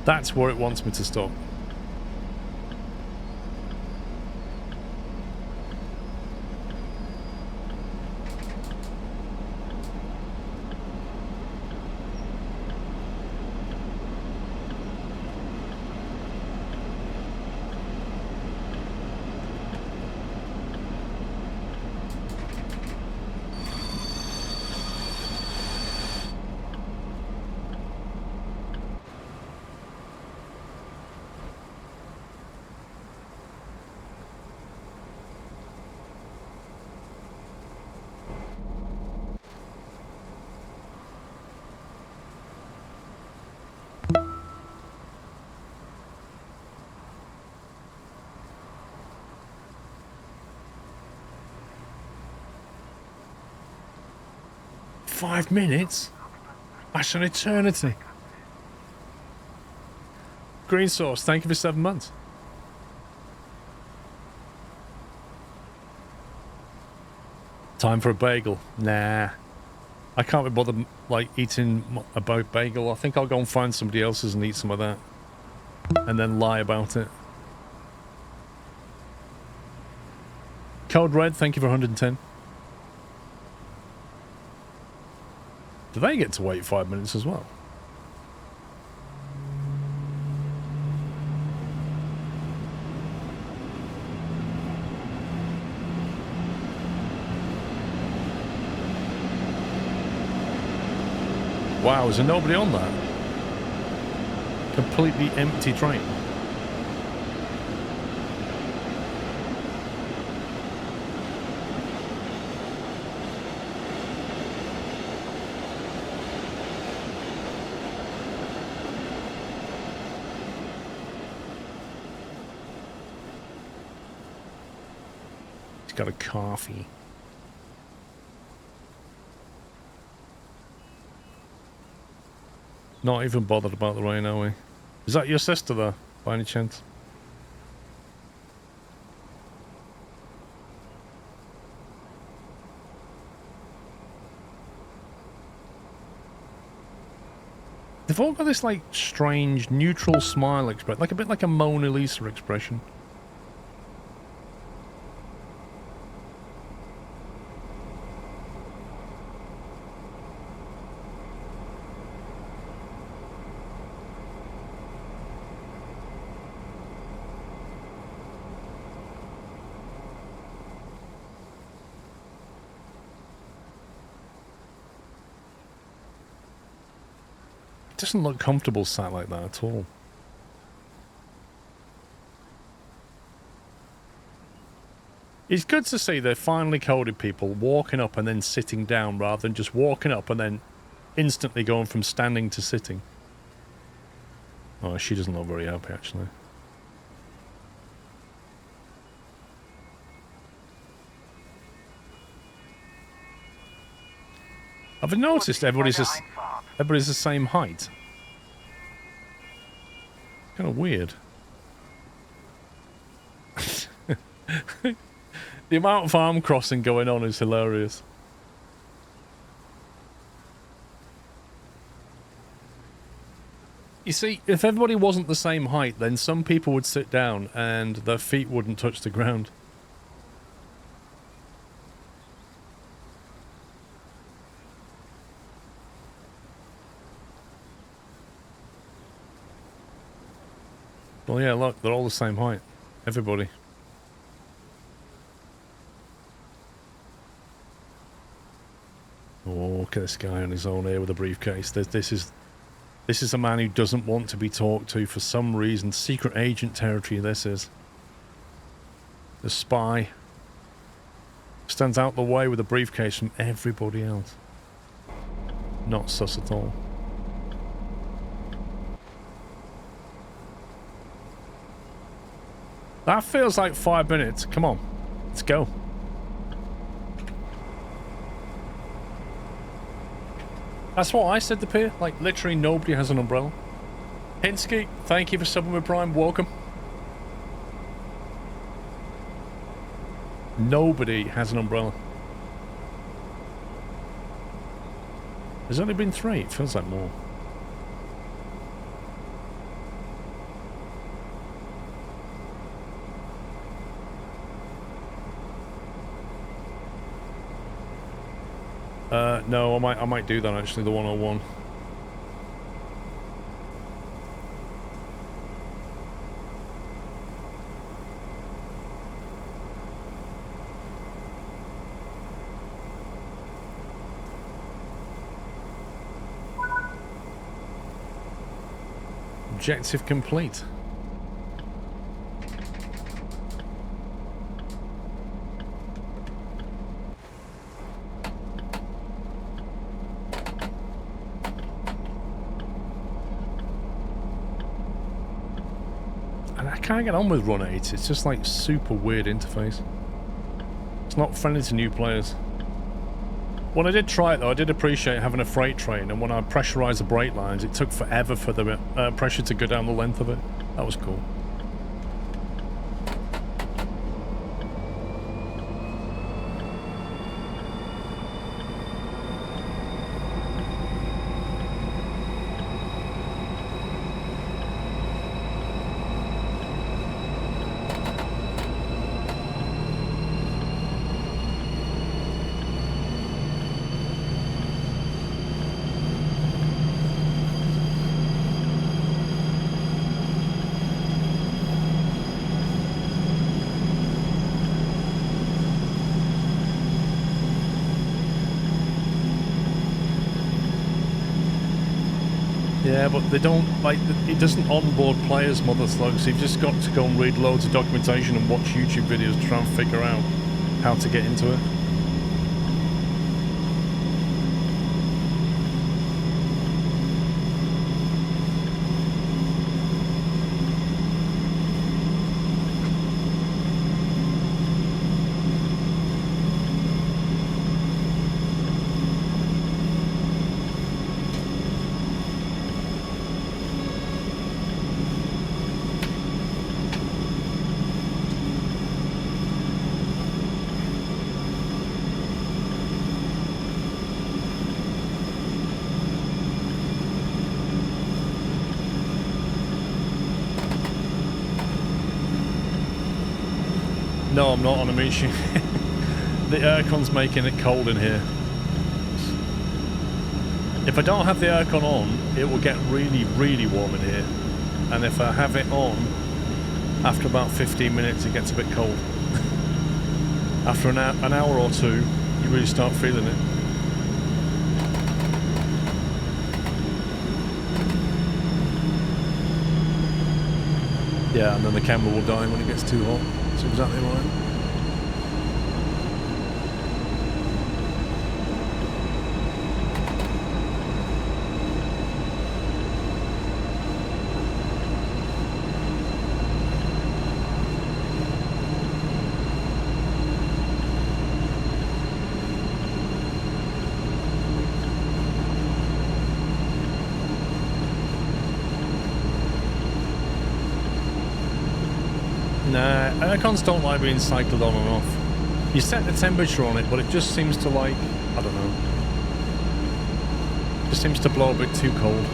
That's where it wants me to stop. $5 minutes? That's an eternity. Green Sauce, thank you for 7 months. Time for a bagel. Nah. I can't be bothered, like, eating a bagel. I think I'll go and find somebody else's and eat some of that. And then lie about it. Code Red, thank you for 110. Do they get to wait 5 minutes as well? Wow, is there nobody on that? Completely empty train. He's got a coffee. Not even bothered about the rain, are we? Is that your sister there, by any chance? They've all got this, like, strange, neutral smile expression. Like, a bit like a Mona Lisa expression. Doesn't look comfortable sat like that at all. It's good to see the finely coded people walking up and then sitting down rather than just walking up and then instantly going from standing to sitting. Oh, she doesn't look very happy, actually. I've noticed everybody's the same height. Kind of weird. The amount of arm crossing going on is hilarious. You see, if everybody wasn't the same height, then some people would sit down and their feet wouldn't touch the ground. Well, yeah, look, they're all the same height. Everybody. Oh, look at this guy on his own here with a briefcase. This is a man who doesn't want to be talked to for some reason. Secret agent territory, this is. The spy. Stands out the way with a briefcase from everybody else. Not sus at all. That feels like 5 minutes. Come on. Let's go. That's what I said to Pier. Like, literally nobody has an umbrella. Hinsky, thank you for subbing with Prime. Welcome. Nobody has an umbrella. There's only been 3. It feels like more. No, I might do that actually, the 101. Objective complete. I can't get on with Run 8. It's just like super weird interface. It's not friendly to new players. When I did try it though, I did appreciate having a freight train, and when I pressurised the brake lines, it took forever for the pressure to go down the length of it. That was cool. Yeah, but they don't, like, it doesn't onboard players, Mother Slug, so you've just got to go and read loads of documentation and watch YouTube videos to try and figure out how to get into it. No, I'm not on a meat shoot. The aircon's making it cold in here. If I don't have the aircon on, it will get really, really warm in here. And if I have it on, after about 15 minutes, it gets a bit cold. After an hour or two, you really start feeling it. Yeah, and then the camera will die when it gets too hot. That's exactly right. Nah, aircons don't like being cycled on and off. You set the temperature on it, but it just seems to like, I don't know. Just seems to blow a bit too cold.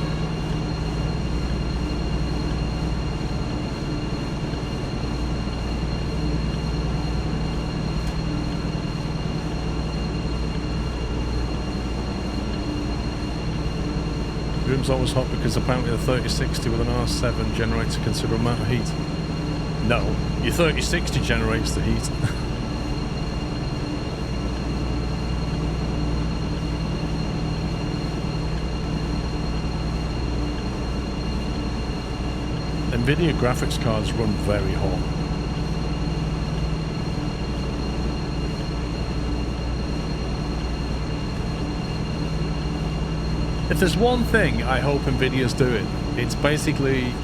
The room's always hot because apparently the 3060 with an R7 generates a considerable amount of heat. No, your 3060 generates the heat. Nvidia graphics cards run very hot. If there's one thing I hope Nvidia's doing, it's basically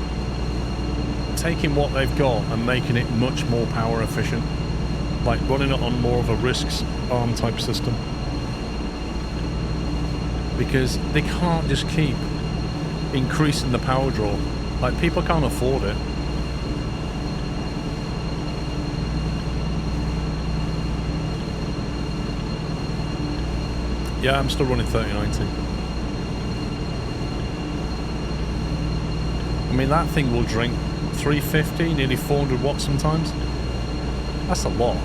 taking what they've got and making it much more power efficient, like running it on more of a RISC ARM type system, because they can't just keep increasing the power draw. Like, people can't afford it. Yeah, I'm still running 3090. I mean, that thing will drink 350, nearly 400 watts sometimes. That's a lot.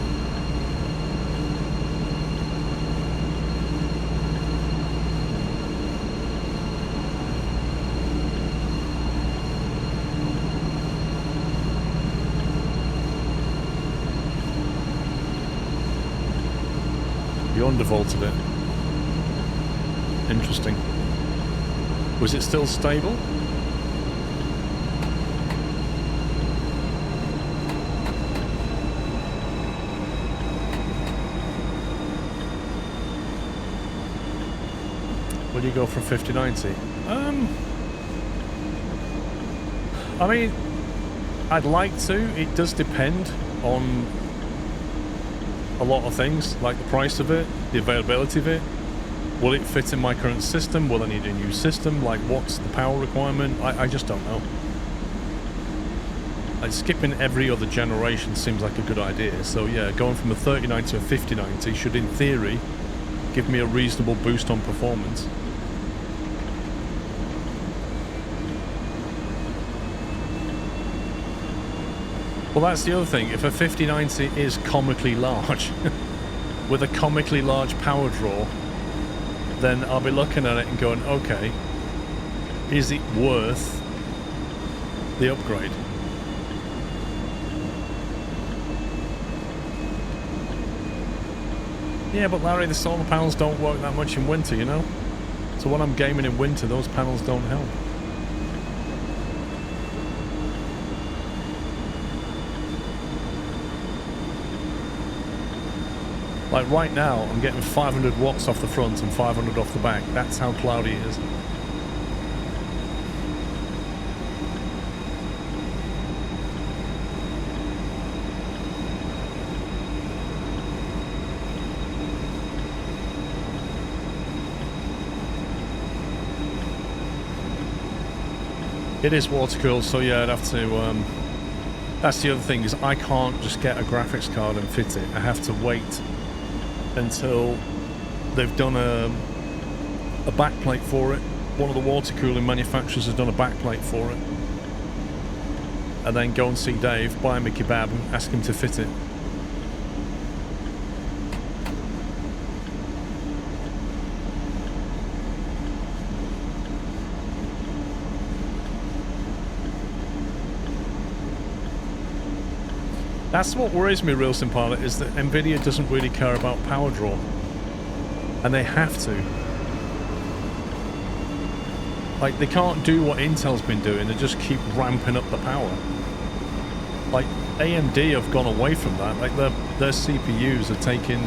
You undervolted it. Interesting. Was it still stable? Will you go for 5090? I mean, I'd like to. It does depend on a lot of things, like the price of it, the availability of it. Will it fit in my current system? Will I need a new system? Like, what's the power requirement? I just don't know. Like, skipping every other generation seems like a good idea. So yeah, going from a 3090 to a 5090 should, in theory, give me a reasonable boost on performance. Well, that's the other thing. If a 5090 is comically large, with a comically large power draw, then I'll be looking at it and going, okay, is it worth the upgrade? Yeah, but Larry, the solar panels don't work that much in winter, you know? So when I'm gaming in winter, those panels don't help. Like right now, I'm getting 500 watts off the front and 500 off the back. That's how cloudy it is. It is water cooled, so yeah, I'd have to, that's the other thing, is I can't just get a graphics card and fit it. I have to wait until they've done a backplate for it. One of the water cooling manufacturers has done a backplate for it. And then go and see Dave, buy him a kebab and ask him to fit it. That's what worries me, Real Pilot, is that Nvidia doesn't really care about power draw. And they have to. Like, they can't do what Intel's been doing, they just keep ramping up the power. Like, AMD have gone away from that. Like, their CPUs are taking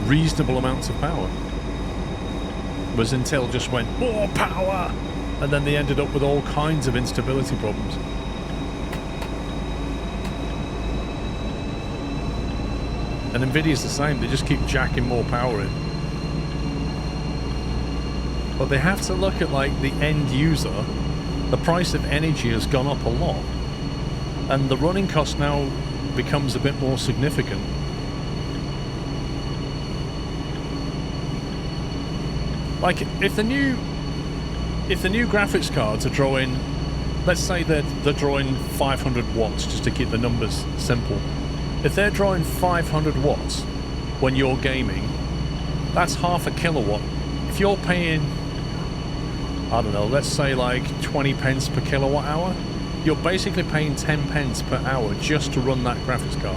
reasonable amounts of power. Whereas Intel just went, more power! And then they ended up with all kinds of instability problems. And Nvidia's the same, they just keep jacking more power in. But they have to look at, like, the end user. The price of energy has gone up a lot. And the running cost now becomes a bit more significant. Like, if the new graphics cards are drawing, let's say they're drawing 500 watts, just to keep the numbers simple. If they're drawing 500 watts when you're gaming, that's half a kilowatt. If you're paying, I don't know, let's say like 20 pence per kilowatt hour, you're basically paying 10 pence per hour just to run that graphics card.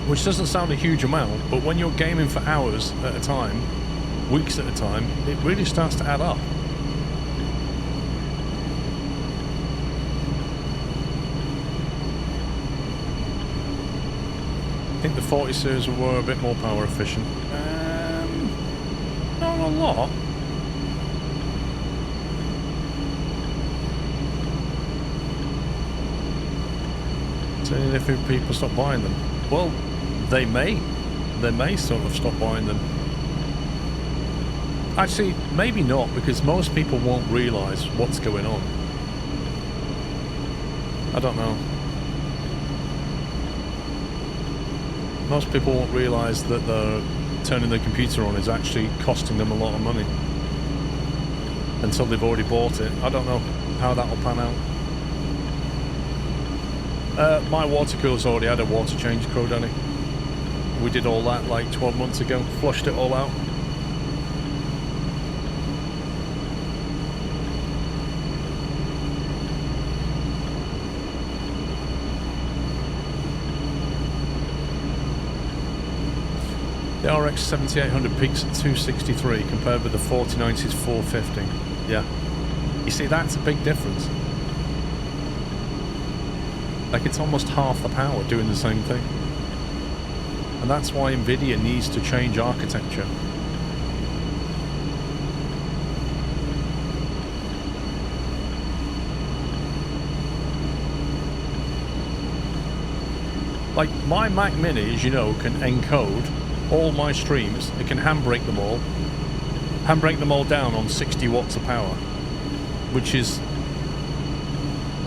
Which doesn't sound a huge amount, but when you're gaming for hours at a time, weeks at a time, it really starts to add up. I think the 40 series were a bit more power efficient. Not a lot. So if people stop buying them, well, they may sort of stop buying them. Actually, maybe not, because most people won't realise what's going on. I don't know. Most people won't realise that turning their computer on is actually costing them a lot of money until they've already bought it. I don't know how that will pan out. My water cooler's already had a water change, Crow Danny. We did all that like 12 months ago, flushed it all out. The RX 7800 peaks at 263 compared with the 4090's 450. Yeah. You see, that's a big difference. Like, it's almost half the power doing the same thing. And that's why Nvidia needs to change architecture. Like, my Mac Mini, as you know, can encode all my streams. It can handbrake them all down on 60 watts of power, which is,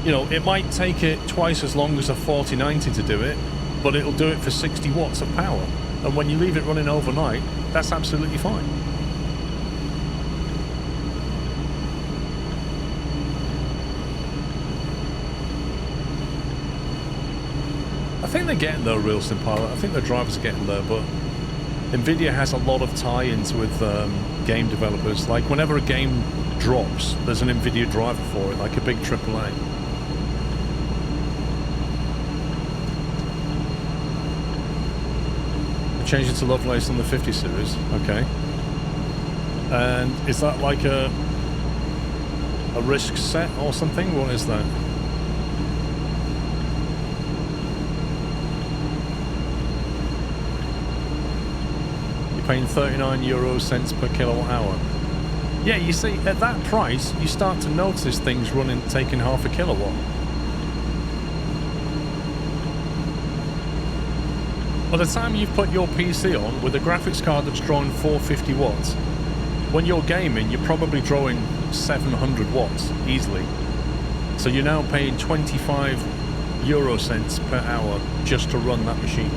you know, it might take it twice as long as a 4090 to do it, but it'll do it for 60 watts of power. And when you leave it running overnight, that's absolutely fine. I think they're getting there, Real Pilot. I think the drivers are getting there, but Nvidia has a lot of tie-ins with game developers. Like, whenever a game drops, there's an Nvidia driver for it, like a big AAA. Change it to Lovelace on the 50 series, okay. And is that like a risk set or something? What is that? You're paying 39 euro cents per kilowatt hour. Yeah, you see, at that price, you start to notice things taking half a kilowatt. By the time you've put your PC on with a graphics card that's drawing 450 watts, when you're gaming, you're probably drawing 700 watts easily. So you're now paying 25 euro cents per hour just to run that machine.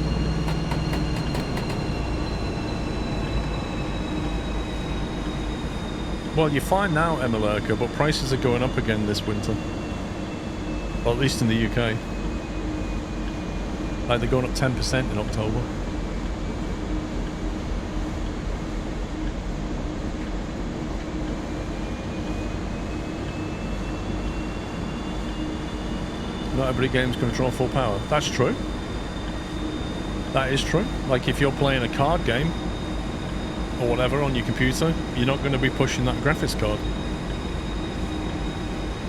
Well, you're fine now, Emelurka, but prices are going up again this winter. Or at least in the UK. Like, they're going up 10% in October. Not every game's going to draw full power. That's true. That is true. Like if you're playing a card game or whatever on your computer, you're not going to be pushing that graphics card.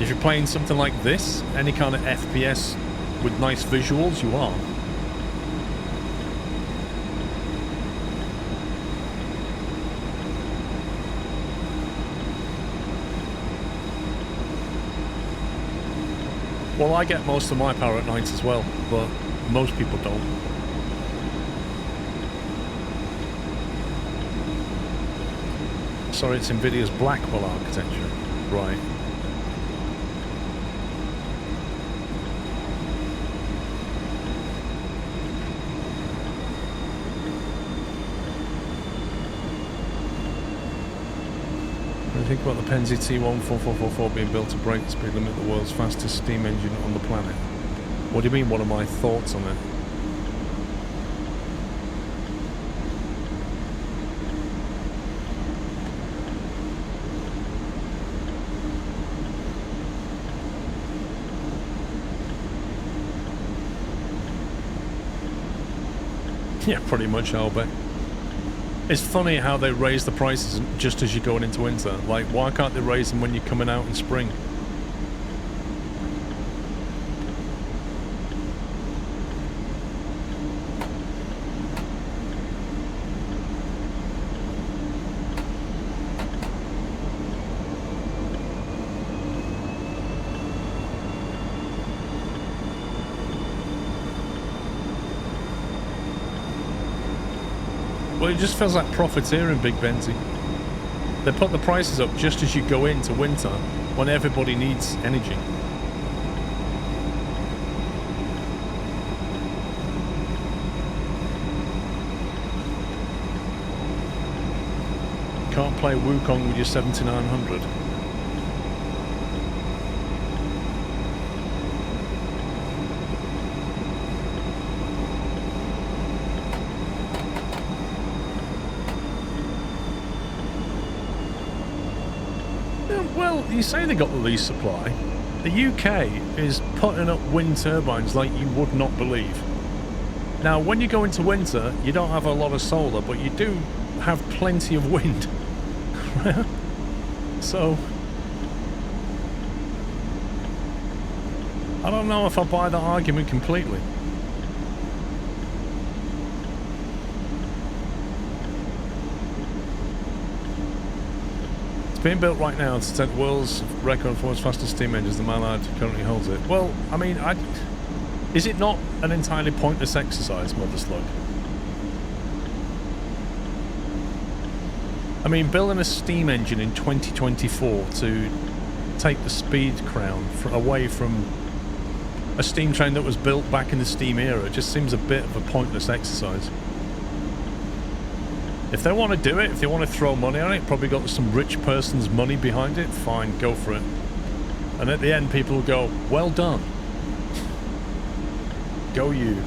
If you're playing something like this, any kind of FPS with nice visuals, you are. Well, I get most of my power at night as well, but most people don't. Sorry, it's NVIDIA's Blackwell architecture. Right. Think about the Penzi T14444 being built to break the speed limit of the world's fastest steam engine on the planet. What do you mean, what are my thoughts on it? Yeah, pretty much, I'll bet. It's funny how they raise the prices just as you're going into winter. Like, why can't they raise them when you're coming out in spring? Well, it just feels like profiteering, Big Benzi. They put the prices up just as you go into winter, when everybody needs energy. Can't play Wukong with your 7900. Well, you say they got the least supply. The UK is putting up wind turbines like you would not believe. Now, when you go into winter, you don't have a lot of solar, but you do have plenty of wind. So, I don't know if I buy that argument completely. Being built right now to set the world's record for its fastest steam engines. The Mallard currently holds it. Well, I mean, is it not an entirely pointless exercise, Mother Slug? I mean, building a steam engine in 2024 to take the speed crown away from a steam train that was built back in the steam era just seems a bit of a pointless exercise. If they want to do it, if they want to throw money on it, probably got some rich person's money behind it, fine, go for it. And at the end, people will go, well done. Go you.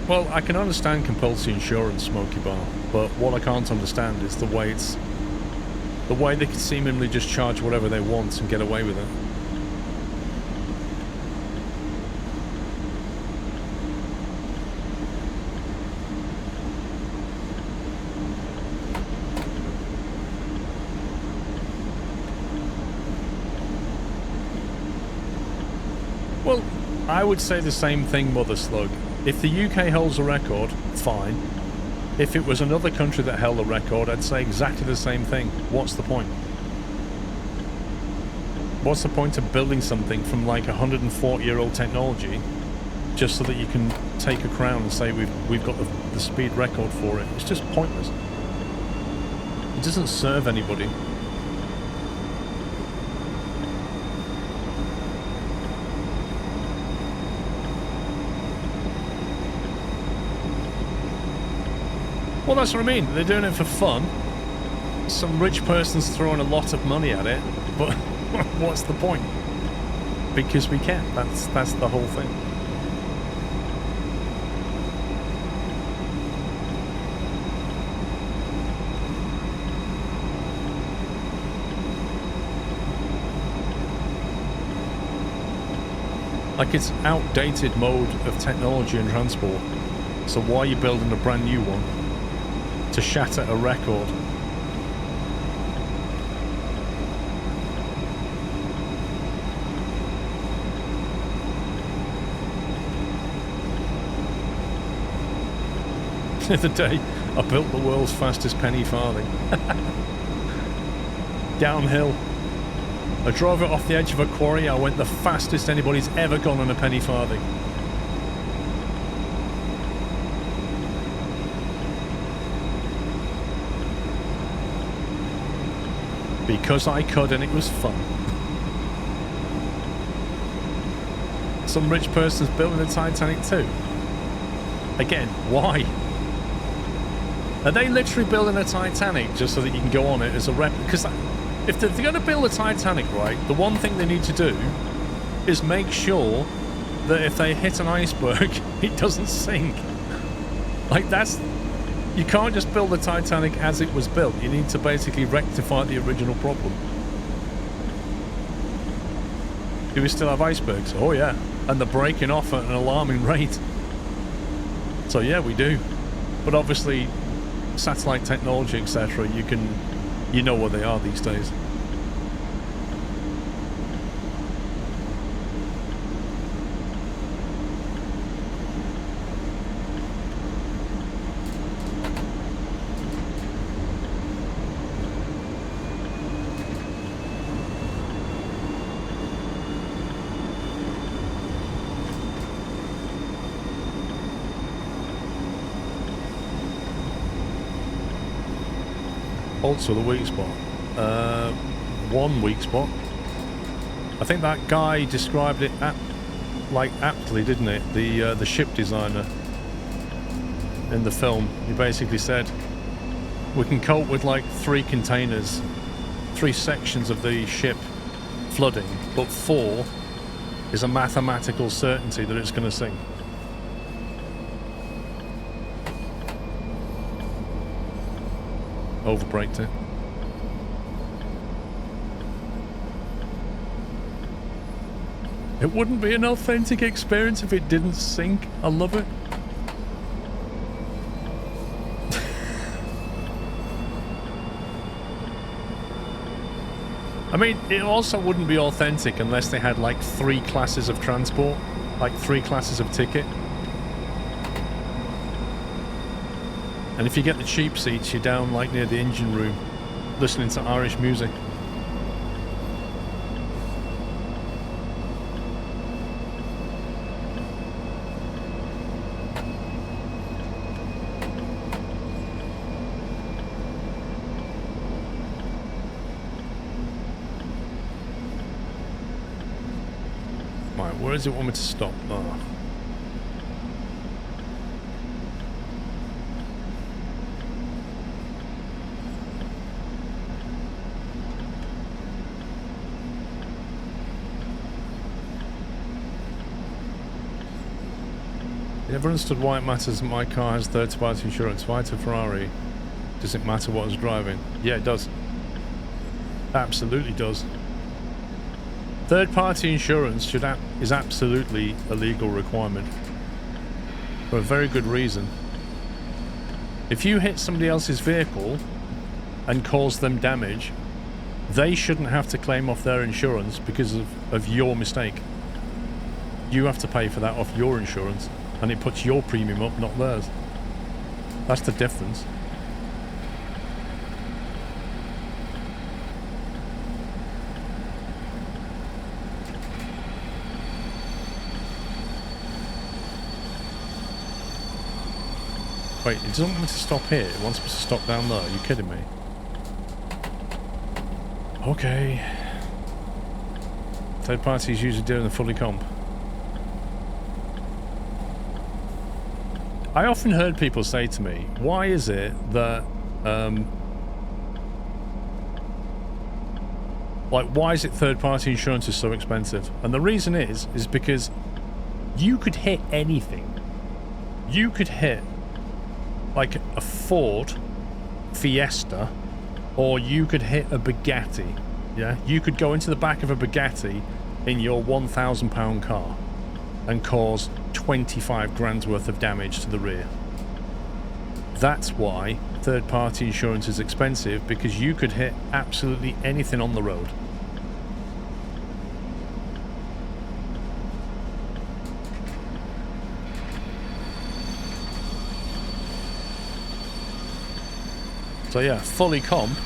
Well, I can understand compulsory insurance, Smoky Bar, but what I can't understand is the way they can seemingly just charge whatever they want and get away with it. Well, I would say the same thing, Mother Slug. If the UK holds a record, fine. If it was another country that held a record, I'd say exactly the same thing. What's the point? What's the point of building something from like 140-year-old technology just so that you can take a crown and say we've got the speed record for it? It's just pointless. It doesn't serve anybody. Well, that's what I mean. They're doing it for fun. some rich person's throwing a lot of money at it, but what's the point? Because we can. That's the whole thing. Like, it's outdated mode of technology and transport. So why are you building a brand new one to shatter a record? The other day, I built the world's fastest penny farthing. Downhill. I drove it off the edge of a quarry. I went the fastest anybody's ever gone on a penny farthing. Because I could, and it was fun. Some rich person's building the Titanic too. Again, why? Are they literally building a Titanic just so that you can go on it as a rep? Because if they're going to build a Titanic, right, the one thing they need to do is make sure that if they hit an iceberg, it doesn't sink. Like, that's... You can't just build the Titanic as it was built. You need to basically rectify the original problem. Do we still have icebergs? Oh, yeah. And they're breaking off at an alarming rate. So, yeah, we do. But obviously, satellite technology, etc., you know what they are these days. Also the weak spot. One weak spot. I think that guy described it aptly, didn't it? The ship designer in the film. He basically said, we can cope with like 3 containers, 3 sections of the ship flooding, but 4 is a mathematical certainty that it's going to sink. Overbraked it. It wouldn't be an authentic experience if it didn't sink. I love it. I mean, it also wouldn't be authentic unless they had like 3 classes of transport, like 3 classes of ticket. And if you get the cheap seats, you're down like near the engine room, listening to Irish music. Right, where does it want me to stop? Oh. I never understood why it matters that my car has third-party insurance. Why to Ferrari? Does it matter what I was driving? Yeah, it does. Absolutely does. Third-party insurance is absolutely a legal requirement. For a very good reason. If you hit somebody else's vehicle and cause them damage, they shouldn't have to claim off their insurance because of your mistake. You have to pay for that off your insurance. And it puts your premium up, not theirs. That's the difference. Wait, it doesn't want me to stop here. It wants me to stop down there. Are you kidding me? Okay. Third parties usually doing the fully comp. I often heard people say to me, why is it that Like, why is it third-party insurance is so expensive? And the reason is because you could hit anything. You could hit, like, a Ford Fiesta, or you could hit a Bugatti, yeah? You could go into the back of a Bugatti in your £1,000 car and cause 25 grand's worth of damage to the rear. That's why third-party insurance is expensive, because you could hit absolutely anything on the road. So yeah, fully comp.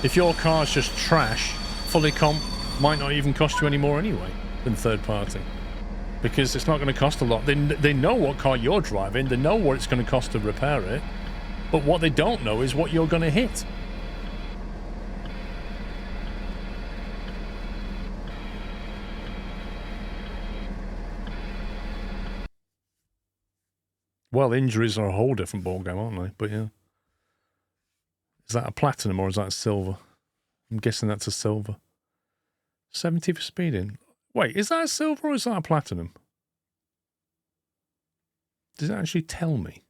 If your car's just trash, fully comp might not even cost you any more anyway than third party. Because it's not going to cost a lot. They know what car you're driving, they know what it's going to cost to repair it, but what they don't know is what you're going to hit. Well, injuries are a whole different ballgame, aren't they? But yeah. Is that a platinum or is that a silver? I'm guessing that's a silver. 70 for speeding. Wait, is that a silver or is that a platinum? Does it actually tell me?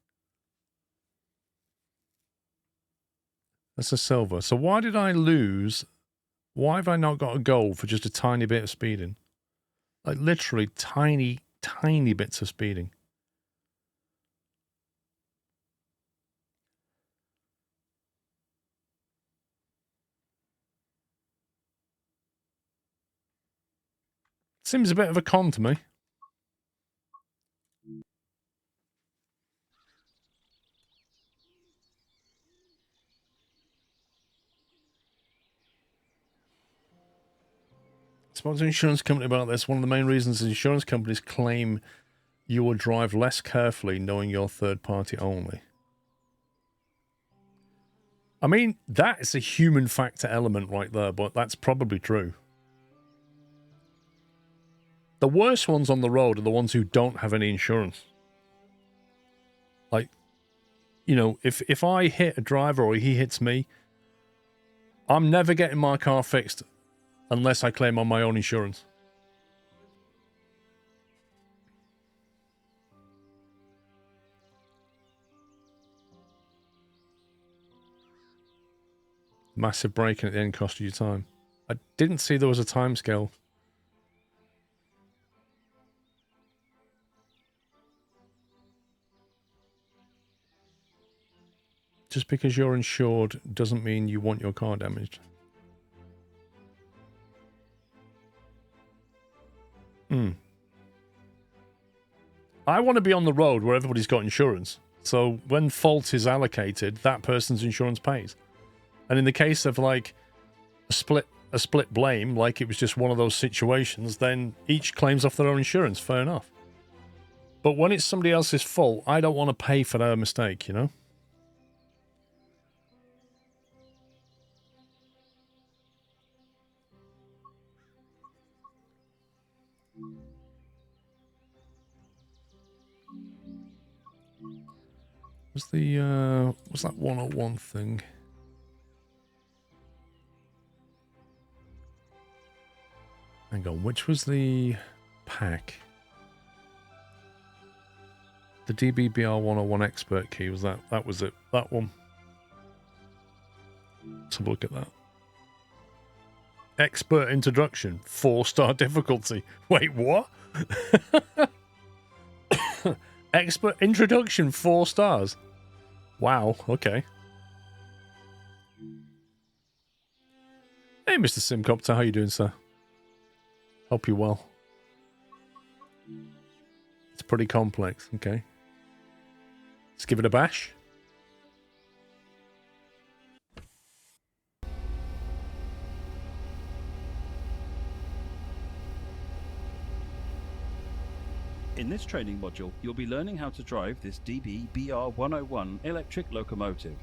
That's a silver. So why did I lose? Why have I not got a gold for just a tiny bit of speeding? Like literally tiny, tiny bits of speeding. Seems a bit of a con to me. Spoke to an insurance company about this. One of the main reasons is insurance companies claim you will drive less carefully knowing you're third party only. I mean, that is a human factor element right there, but that's probably true. The worst ones on the road are the ones who don't have any insurance. Like, you know, if I hit a driver or he hits me, I'm never getting my car fixed unless I claim on my own insurance. Massive braking at the end cost you time. I didn't see there was a time scale. Just because you're insured doesn't mean you want your car damaged. I want to be on the road where everybody's got insurance. So when fault is allocated, that person's insurance pays. And in the case of like a split blame, like it was just one of those situations, then each claims off their own insurance. Fair enough. But when it's somebody else's fault, I don't want to pay for their mistake, you know? What's that 101 thing? Hang on, which was the pack? The DBBR 101 expert key, was that? That was it. That one. Let's have a look at that. Expert introduction, 4-star difficulty. Wait, what? Expert introduction, 4 stars. Wow, okay. Hey, Mr. Simcopter, how you doing, sir? Hope you're well. It's pretty complex, okay. Let's give it a bash. In this training module, you'll be learning how to drive this DB-BR101 electric locomotive.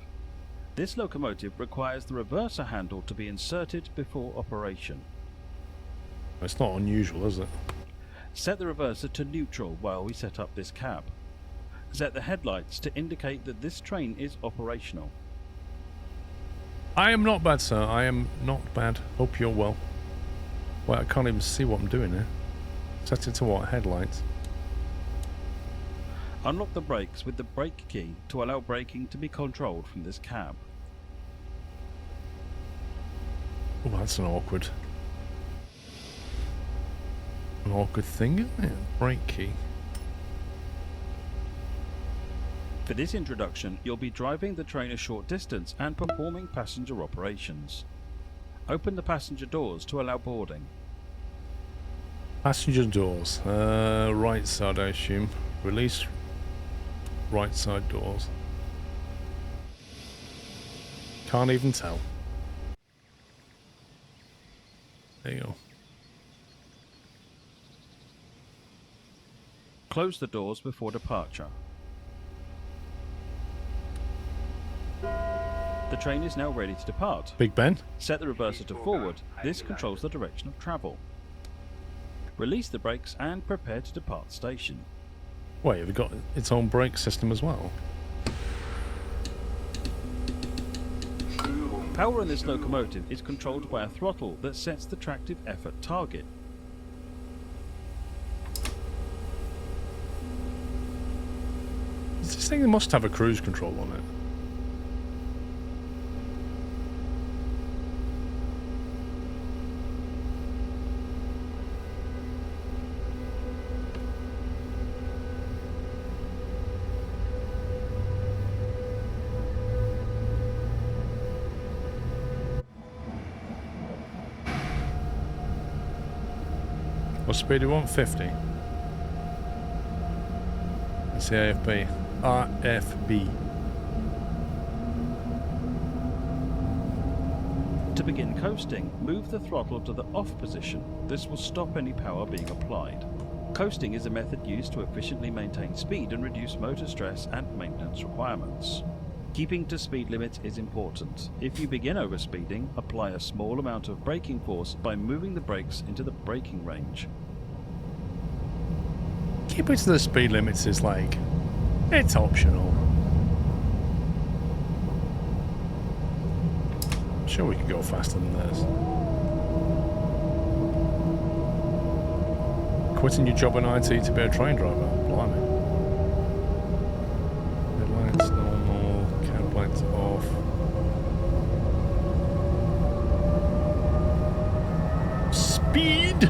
This locomotive requires the reverser handle to be inserted before operation. It's not unusual, is it? Set the reverser to neutral while we set up this cab. Set the headlights to indicate that this train is operational. I am not bad, sir. I am not bad. Hope you're well. Well, I can't even see what I'm doing here. Set it to what? Headlights. Unlock the brakes with the brake key to allow braking to be controlled from this cab. Oh, that's an awkward thing, isn't it? Brake key. For this introduction, you'll be driving the train a short distance and performing passenger operations. Open the passenger doors to allow boarding. Passenger doors. Right side, I assume. Release right side doors. Can't even tell. There you go. Close the doors before departure. The train is now ready to depart. Big Ben. Set the reverser to forward. This controls the direction of travel. Release the brakes and prepare to depart station. Wait, have it got its own brake system as well? Power in this locomotive is controlled by a throttle that sets the tractive effort target. This thing must have a cruise control on it. What speed do you want? 50. It's the AFB. RFB. To begin coasting, move the throttle to the off position. This will stop any power being applied. Coasting is a method used to efficiently maintain speed and reduce motor stress and maintenance requirements. Keeping to speed limits is important. If you begin overspeeding, apply a small amount of braking force by moving the brakes into the braking range. Keeping to the speed limits is like, it's optional. I'm sure we could go faster than this. Quitting your job in IT to be a train driver. Blimey. Headlights normal, cab lights off. Speed!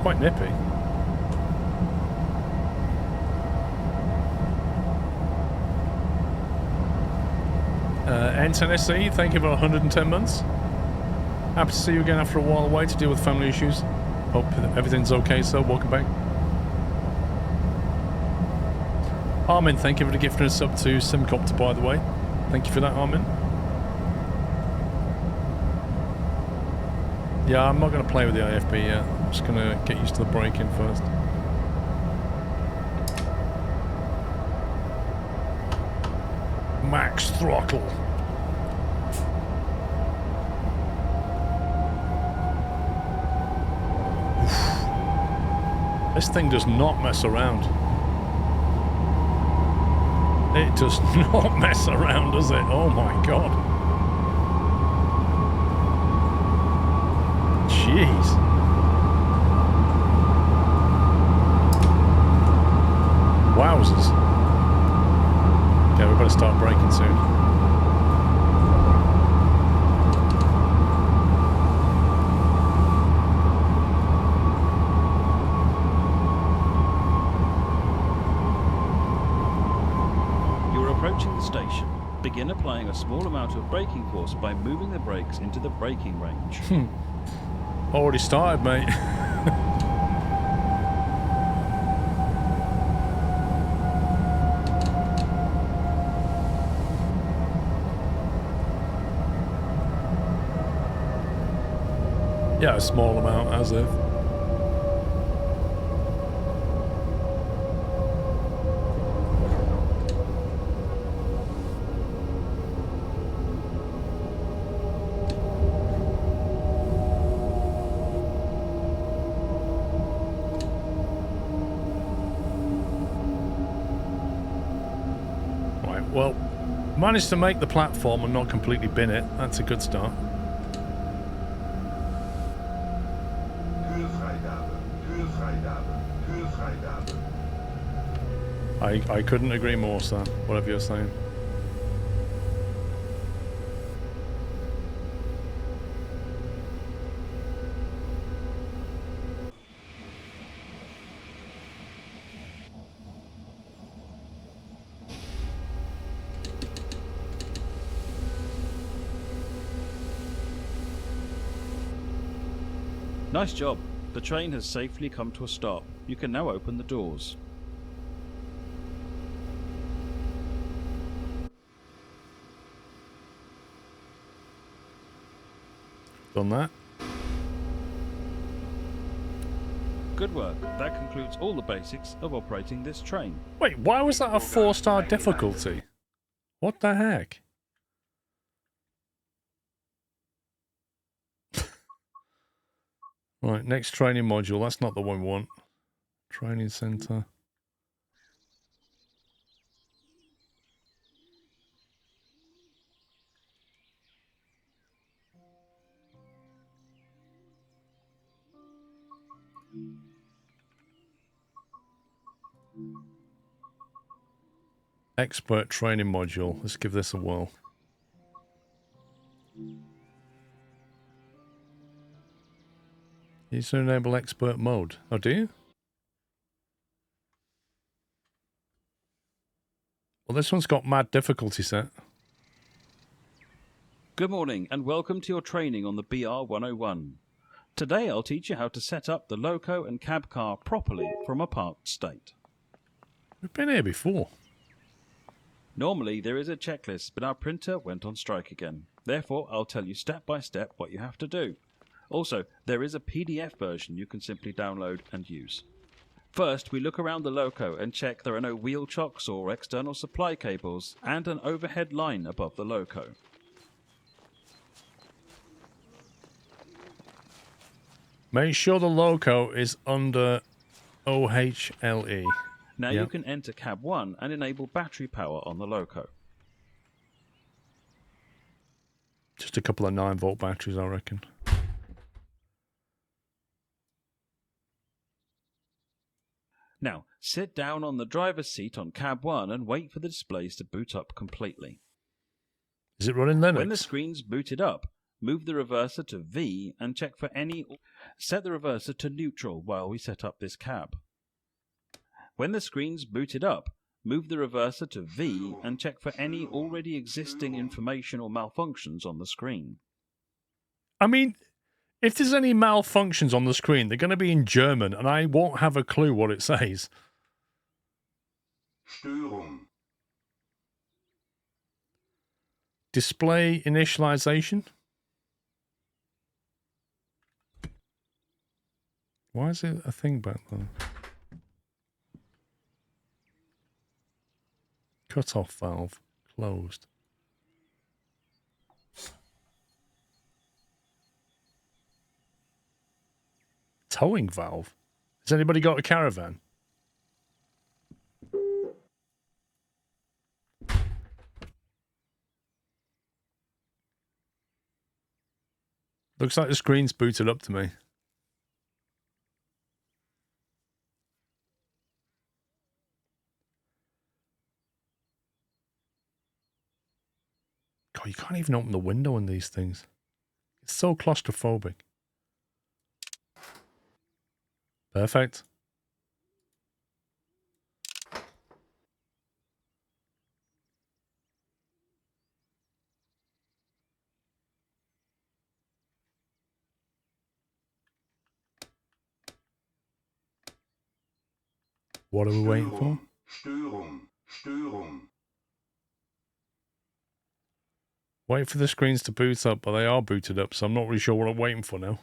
Quite nippy. N10SE, thank you for 110 months. Happy to see you again after a while away to deal with family issues. Hope everything's okay, so welcome back. Armin, thank you for the gift and a sub to Simcopter, by the way. Thank you for that, Armin. Yeah, I'm not going to play with the AFB yet. I'm just going to get used to the braking first. Max throttle. Oof. This thing does not mess around. It does not mess around, does it? Oh my god. Jeez. Wowzers. Okay, we better start braking soon. You're approaching the station. Begin applying a small amount of braking force by moving the brakes into the braking range. Already started, mate. Yeah, a small amount, as if. Right, well, managed to make the platform and not completely bin it. That's a good start. I couldn't agree more, Sam. Whatever you're saying. Nice job. The train has safely come to a stop. You can now open the doors. Done that. Good work. That concludes all the basics of operating this train. Wait, why was that a 4-star difficulty? What the heck? Right, next training module. That's not the one we want. Training center. Expert training module. Let's give this a whirl. You need to enable expert mode. Oh, do you? Well, this one's got mad difficulty set. Good morning and welcome to your training on the BR 101. Today I'll teach you how to set up the loco and cab car properly from a parked state. We've been here before. Normally there is a checklist, but our printer went on strike again. Therefore I'll tell you step by step what you have to do. Also, there is a PDF version you can simply download and use. First, we look around the loco and check there are no wheel chocks or external supply cables and an overhead line above the loco. Make sure the loco is under OHLE. Now Yep. you can enter cab 1 and enable battery power on the loco. Just a couple of 9-volt batteries, I reckon. Now, sit down on the driver's seat on cab 1 and wait for the displays to boot up completely. Is it running Linux? When the screen's booted up, move the reverser to V and check for any... Set the reverser to neutral while we set up this cab. When the screen's booted up, move the reverser to V and check for any already existing information or malfunctions on the screen. I mean, if there's any malfunctions on the screen, they're going to be in German, and I won't have a clue what it says. Störung. Display initialization? Why is it a thing back there? Cut-off valve. Closed. Towing valve? Has anybody got a caravan? Looks like the screen's booted up to me. God, you can't even open the window in these things. It's so claustrophobic. Perfect. What are we waiting for? Störung. Störung. Wait for the screens to boot up, but they are booted up, so I'm not really sure what I'm waiting for now.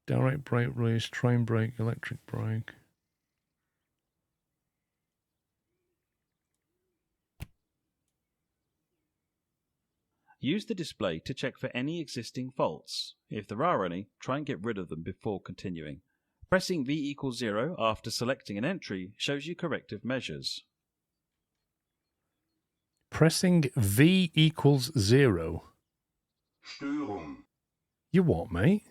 Direct brake release, train brake, electric brake. Use the display to check for any existing faults. If there are any, try and get rid of them before continuing. Pressing V = 0 after selecting an entry shows you corrective measures. Pressing V = 0. Störung, You what, mate?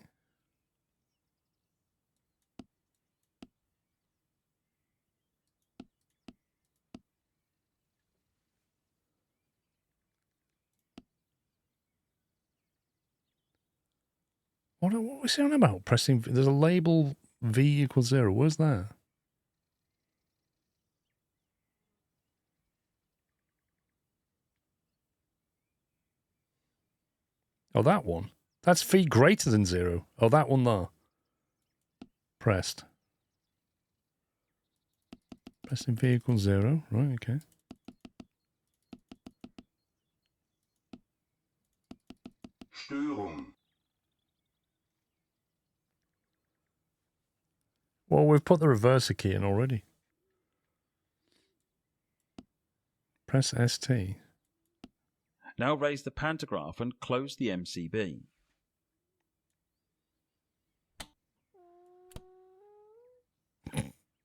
What was he on about? Pressing. There's a label V equals 0. Where's that? Oh, that one. That's V greater than 0. Oh, that one there. Pressed. Pressing V equals 0. Right, okay. Störung, Well, we've put the reverser key in already. Press ST. Now raise the pantograph and close the MCB.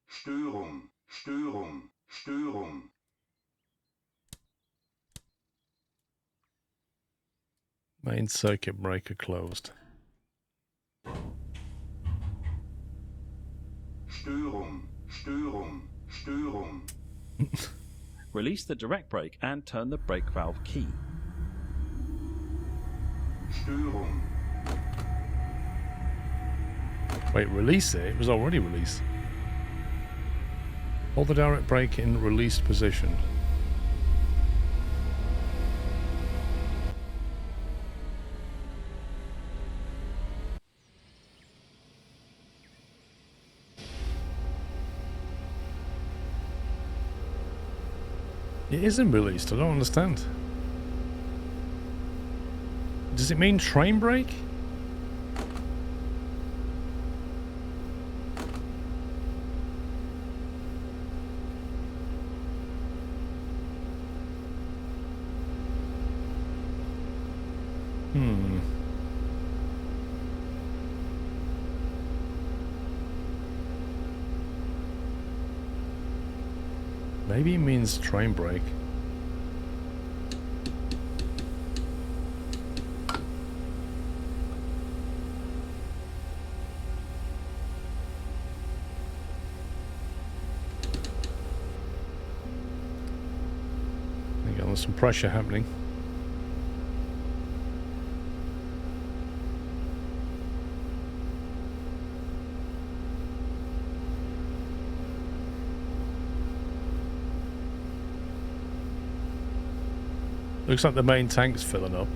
Störung, Störung, Störung, Main circuit breaker closed. Störung, Störung, Störung, Release the direct brake and turn the brake valve key. Störung, Wait, release it? It was already released. Hold the direct brake in released position. It isn't released, I don't understand. Does it mean train brake? Maybe it means train brake. There's some pressure happening. Looks like the main tank's filling up.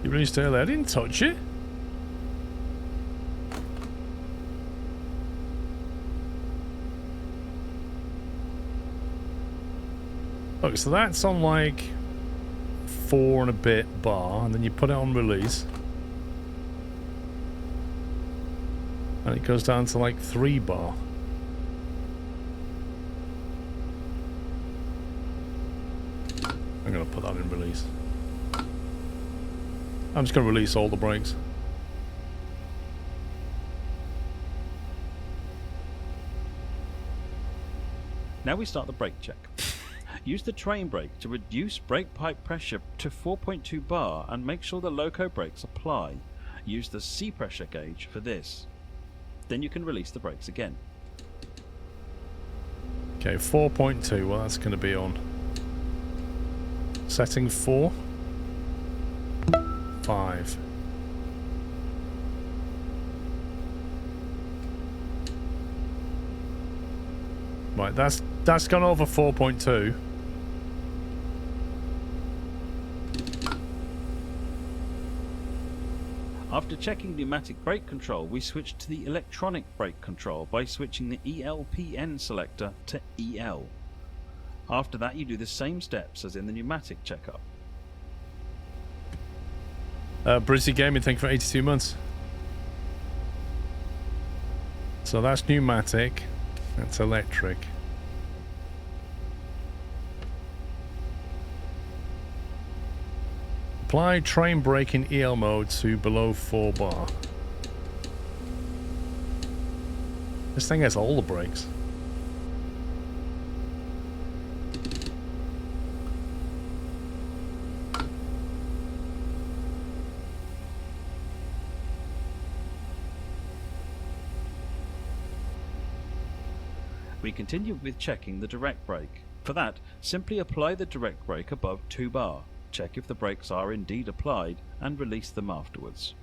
You released earlier. I didn't touch it. Look, so that's on like 4 and a bit bar, and then you put it on release. And it goes down to like 3 bar. I'm going to put that in release. I'm just going to release all the brakes. Now we start the brake check. Use the train brake to reduce brake pipe pressure to 4.2 bar and make sure the loco brakes apply. Use the C pressure gauge for this. Then you can release the brakes again. Okay, 4.2. Well, that's going to be on. Setting 4. 5. Right, that's gone over 4.2. After checking pneumatic brake control, we switch to the electronic brake control by switching the ELPN selector to EL. After that, you do the same steps as in the pneumatic checkup. Brizzy Gaming, thank you for 82 months. So that's pneumatic. That's electric. Apply train brake in EL mode to below 4 bar. This thing has all the brakes. We continue with checking the direct brake. For that, simply apply the direct brake above 2 bar. Check if the brakes are indeed applied and release them afterwards.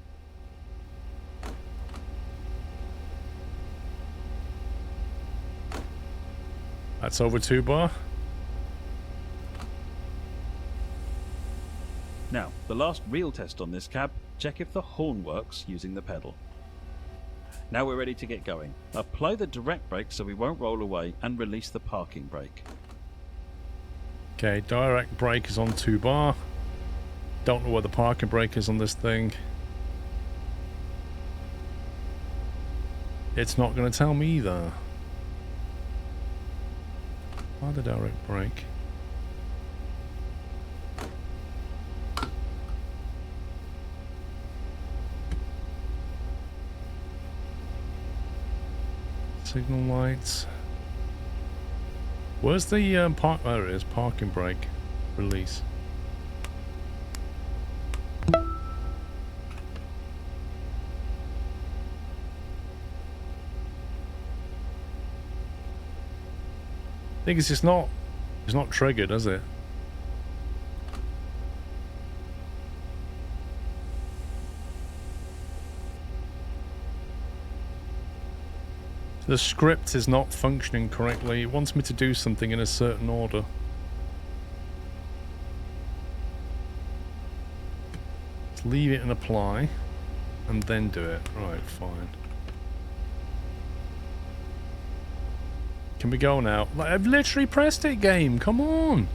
That's over 2 bar. Now, the last real test on this cab, check if the horn works using the pedal. Now we're ready to get going. Apply the direct brake so we won't roll away and release the parking brake. Okay, direct brake is on 2 bar. Don't know where the parking brake is on this thing. It's not going to tell me either. Why the direct brake? Signal lights. Where's the park? There it is. Parking brake. Release. Thing is, it's not triggered, is it? The script is not functioning correctly. It wants me to do something in a certain order. Let's leave it and apply, and then do it. Right, fine. Can we go now? Like, I've literally pressed it, game. Come on.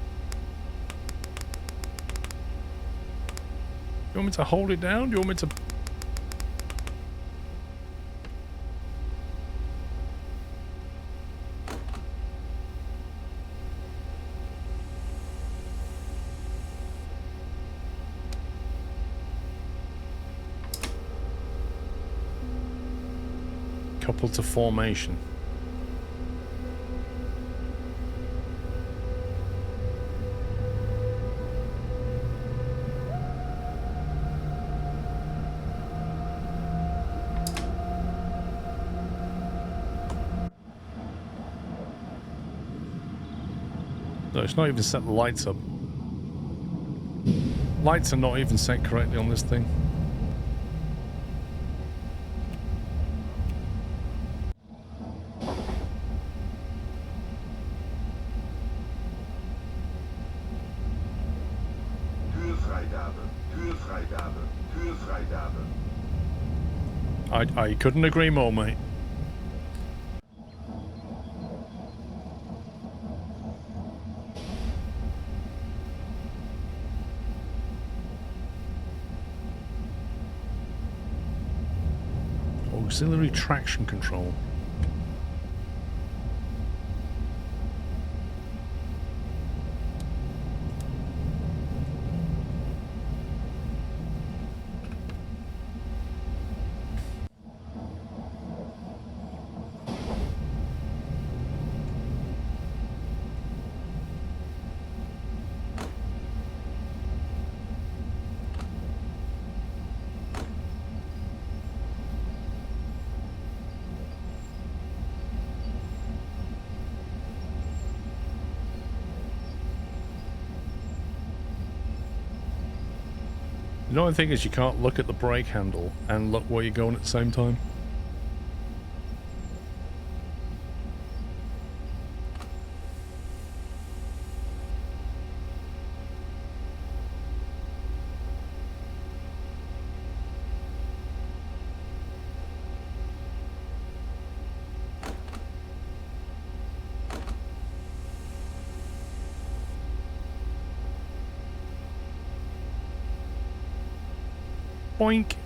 You want me to hold it down? Do you want me to... Couple to formation. No, it's not even set the lights up. Lights are not even set correctly on this thing. I couldn't agree more, mate. Auxiliary traction control. The only thing is you can't look at the brake handle and look where you're going at the same time. Boink.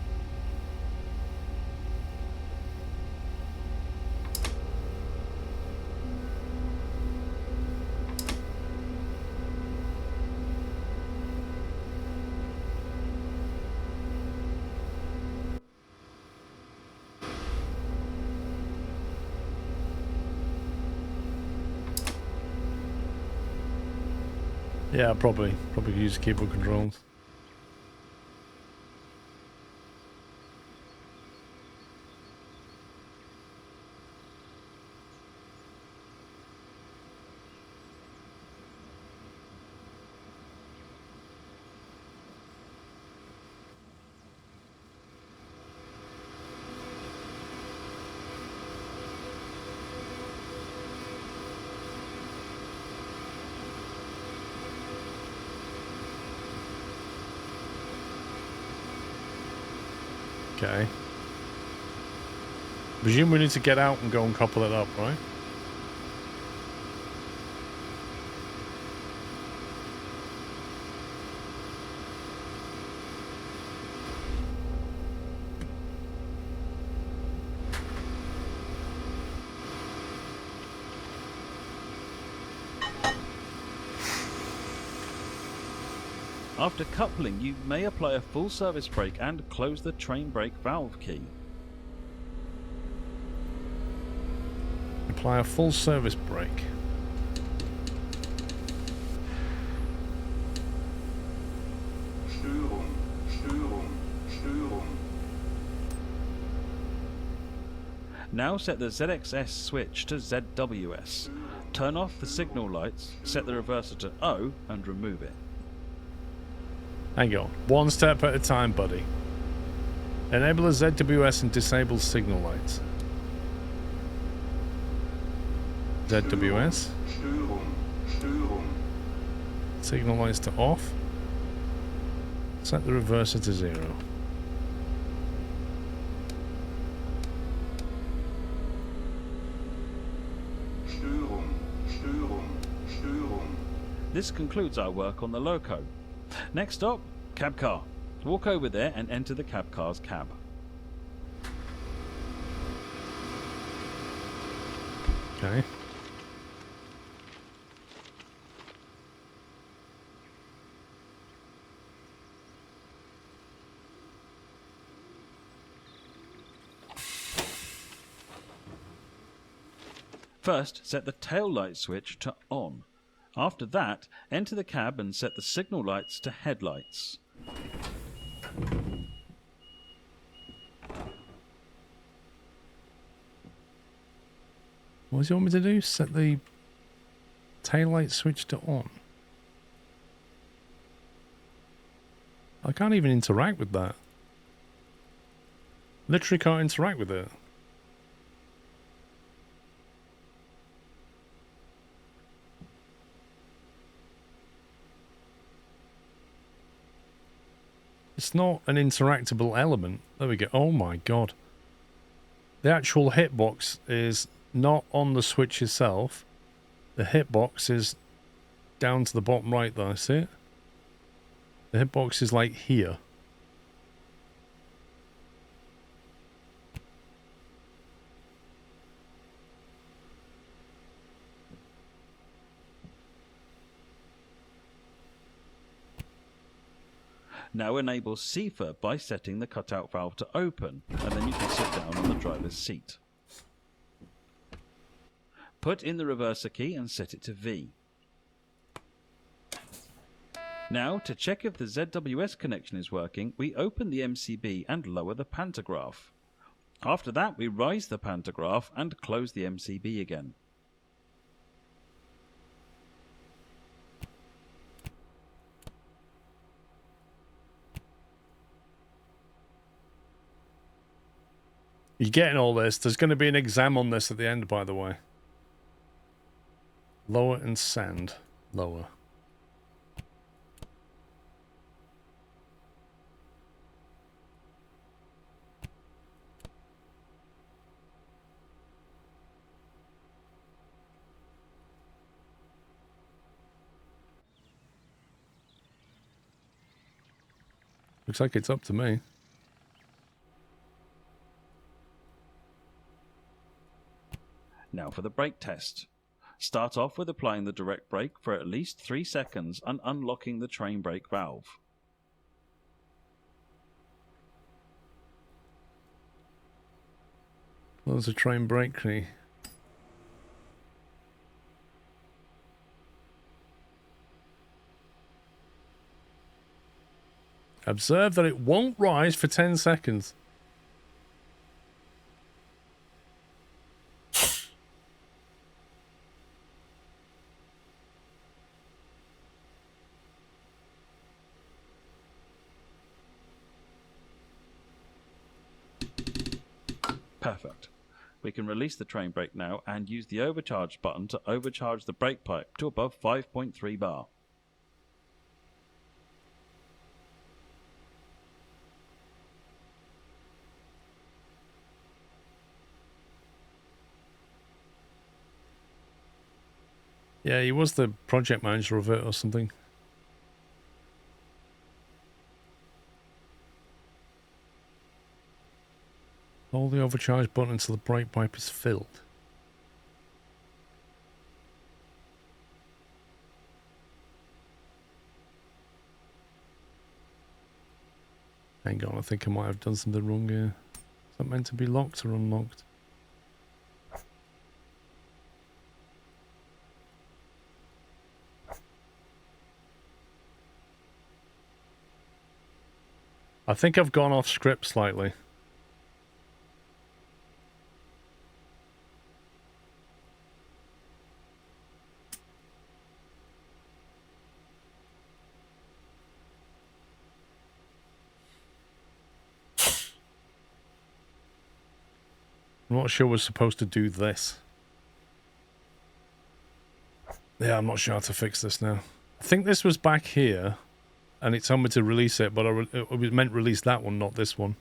Yeah, probably use keyboard controls. Okay. Presume we need to get out and go and couple it up, right? After coupling, you may apply a full service brake and close the train brake valve key. Apply a full service brake. Störung, Störung, Störung. Now set the ZXS switch to ZWS. Turn off the signal lights, set the reverser to O and remove it. Hang on. One step at a time, buddy. Enable the ZWS and disable signal lights. ZWS. Störung, Störung. Signal lights to off. Set the reverser to 0. Störung, Störung, Störung. This concludes our work on the loco. Next stop, cab car. Walk over there and enter the cab car's cab. Okay. First, set the tail light switch to on. After that, enter the cab and set the signal lights to headlights. What does he want me to do? Set the taillight switch to on. I can't even interact with that. Literally can't interact with it. It's not an interactable element. There we go. Oh my god. The actual hitbox is not on the switch itself. The hitbox is down to the bottom right there. See it? The hitbox is like here. Now enable CFA by setting the cutout valve to open, and then you can sit down on the driver's seat. Put in the reverser key and set it to V. Now, to check if the ZWS connection is working, we open the MCB and lower the pantograph. After that, we rise the pantograph and close the MCB again. You're getting all this. There's going to be an exam on this at the end, by the way. Lower and sand. Lower. Looks like it's up to me. Now for the brake test. Start off with applying the direct brake for at least 3 seconds and unlocking the train brake valve. Close the train brake key. Observe that it won't rise for 10 seconds. Perfect. We can release the train brake now and use the overcharge button to overcharge the brake pipe to above 5.3 bar. Yeah, he was the project manager of it or something. Hold the overcharge button until the brake pipe is filled. Hang on, I think I might have done something wrong here. Is that meant to be locked or unlocked? I think I've gone off script slightly. I'm not sure we're supposed to do this. Yeah, I'm not sure how to fix this now. I think this was back here, and it told me to release it, but it was meant to release that one, not this one.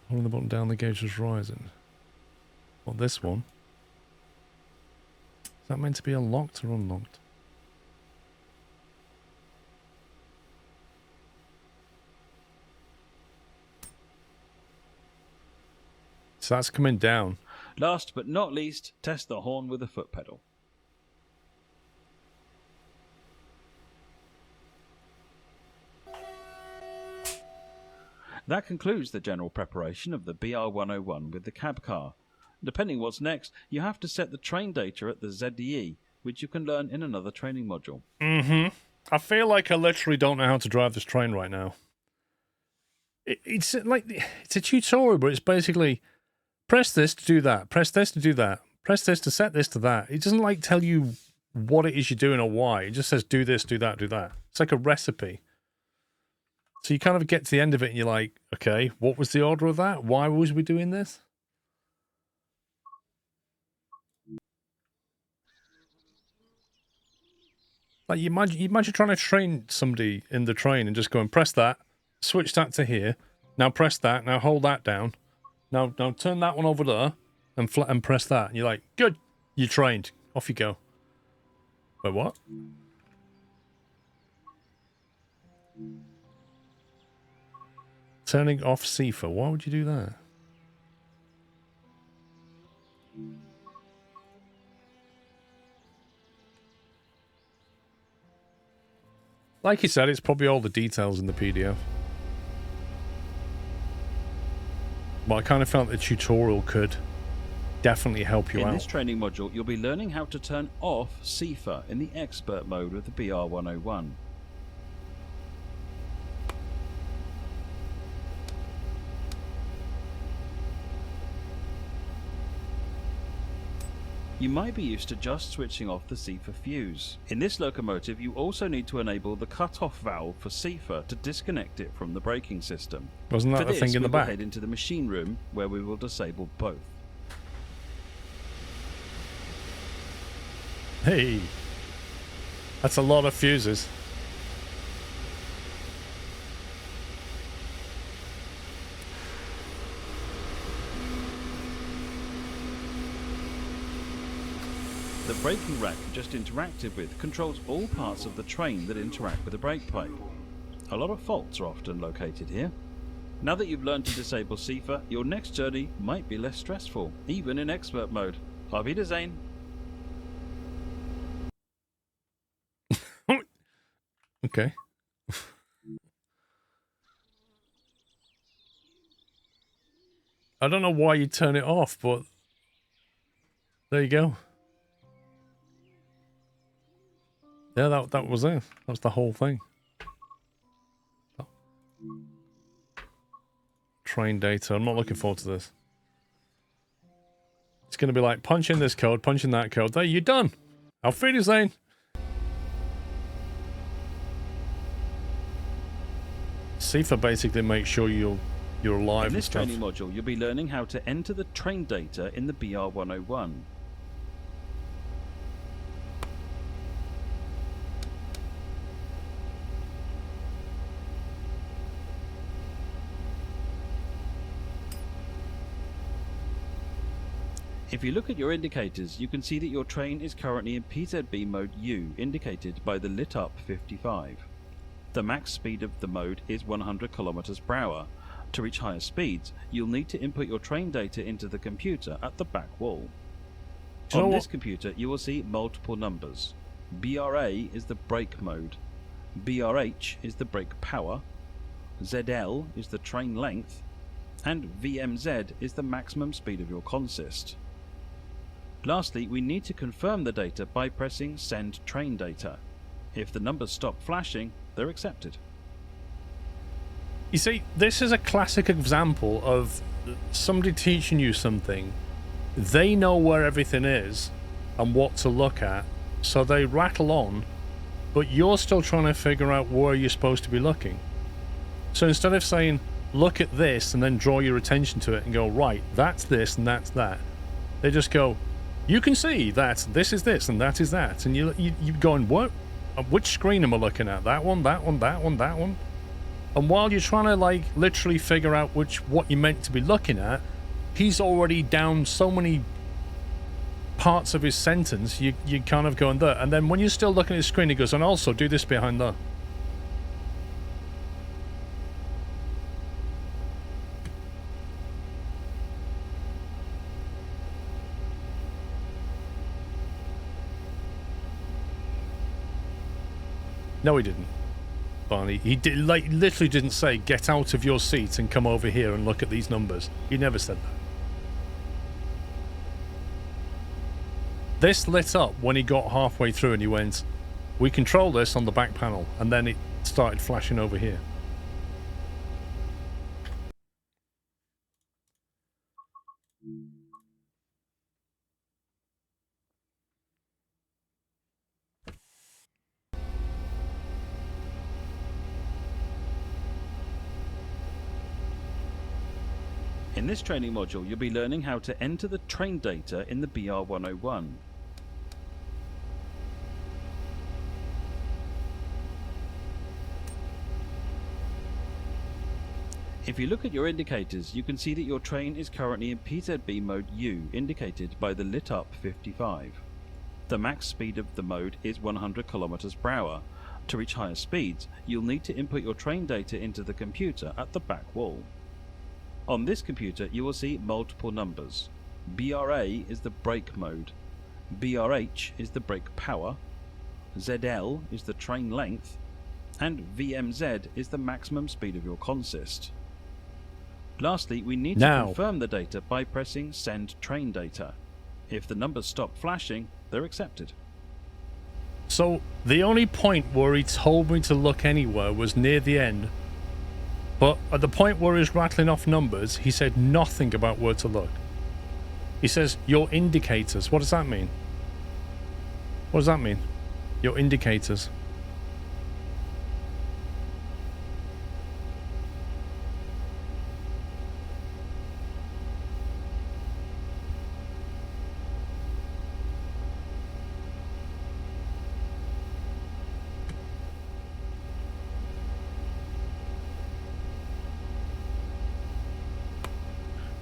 Holding the button down, the gauge is rising. Well, this one. Is that meant to be unlocked or unlocked? So that's coming down. Last but not least, test the horn with the foot pedal. That concludes the general preparation of the BR101 with the cab car. Depending what's next, you have to set the train data at the ZDE, which you can learn in another training module. I feel like I literally don't know how to drive this train right now. It's like, it's a tutorial, but it's basically press this to do that, press this to do that, press this to set this to that. It doesn't like tell you what it is you're doing or why. It just says do this, do that, do that. It's like a recipe. So you kind of get to the end of it and you're like, okay, what was the order of that? Why was we doing this? Like you imagine trying to train somebody in the train and just going, press that, switch that to here, now press that, now hold that down. Now turn that one over there and press that. And you're like, good, you're trained. Off you go. Wait, what? Turning off CIFA. Why would you do that? Like you said, it's probably all the details in the PDF. But I kind of felt the tutorial could definitely help you out. In this training module, you'll be learning how to turn off CIFA in the expert mode with the BR101. You might be used to just switching off the CIFA fuse. In this locomotive, you also need to enable the cut-off valve for CIFA to disconnect it from the braking system. Wasn't that for the thing in the we will back? head into the machine room, where we will disable both. Hey, that's a lot of fuses. The braking rack you just interacted with controls all parts of the train that interact with the brake pipe. A lot of faults are often located here. Now that you've learned to disable CIFA, your next journey might be less stressful, even in expert mode. Auf Wiedersehen. Okay. I don't know why you turn it off, but there you go. Yeah, that was it. That was the whole thing. Train data. I'm not looking forward to this. It's going to be like, punch in this code, punch in that code. There, you're done. Auf Wiedersehen. CIFA basically makes sure you're alive In and this stuff. training module, you'll be learning how to enter the train data in the BR101. If you look at your indicators, you can see that your train is currently in PZB mode U, indicated by the lit up 55. The max speed of the mode is 100 km per hour. To reach higher speeds, you'll need to input your train data into the computer at the back wall. Do you know On what- this computer, you will see multiple numbers. BRA is the brake mode, BRH is the brake power, ZL is the train length, and VMZ is the maximum speed of your consist. Lastly, we need to confirm the data by pressing Send Train Data. If the numbers stop flashing, they're accepted. You see, this is a classic example of somebody teaching you something. They know where everything is and what to look at, so they rattle on, but you're still trying to figure out where you're supposed to be looking. So instead of saying, look at this and then draw your attention to it and go, right, that's this and that's that, they just go, you can see that this is this and that is that. And you're going, what? Which screen am I looking at? That one, that one, that one, that one? And while you're trying to, like, literally figure out what you're meant to be looking at, he's already down so many parts of his sentence, you kind of going there. And then when you're still looking at his screen, he goes, and also do this behind there. No, he didn't. Barney, he did, like, literally didn't say, get out of your seat and come over here and look at these numbers. He never said that. This lit up when he got halfway through and he went, we control this on the back panel, and then it started flashing over here. In this training module, you'll be learning how to enter the train data in the BR101. If you look at your indicators, you can see that your train is currently in PZB mode U, indicated by the lit up 55. The max speed of the mode is 100 km per hour. To reach higher speeds, you'll need to input your train data into the computer at the back wall. On this computer, you will see multiple numbers. BRA is the brake mode, BRH is the brake power, ZL is the train length, and VMZ is the maximum speed of your consist. Lastly, we need to confirm the data by pressing Send Train Data. If the numbers stop flashing, they're accepted. So the only point where he told me to look anywhere was near the end. But at the point where he's rattling off numbers, he said nothing about where to look. He says, your indicators. What does that mean? What does that mean? Your indicators.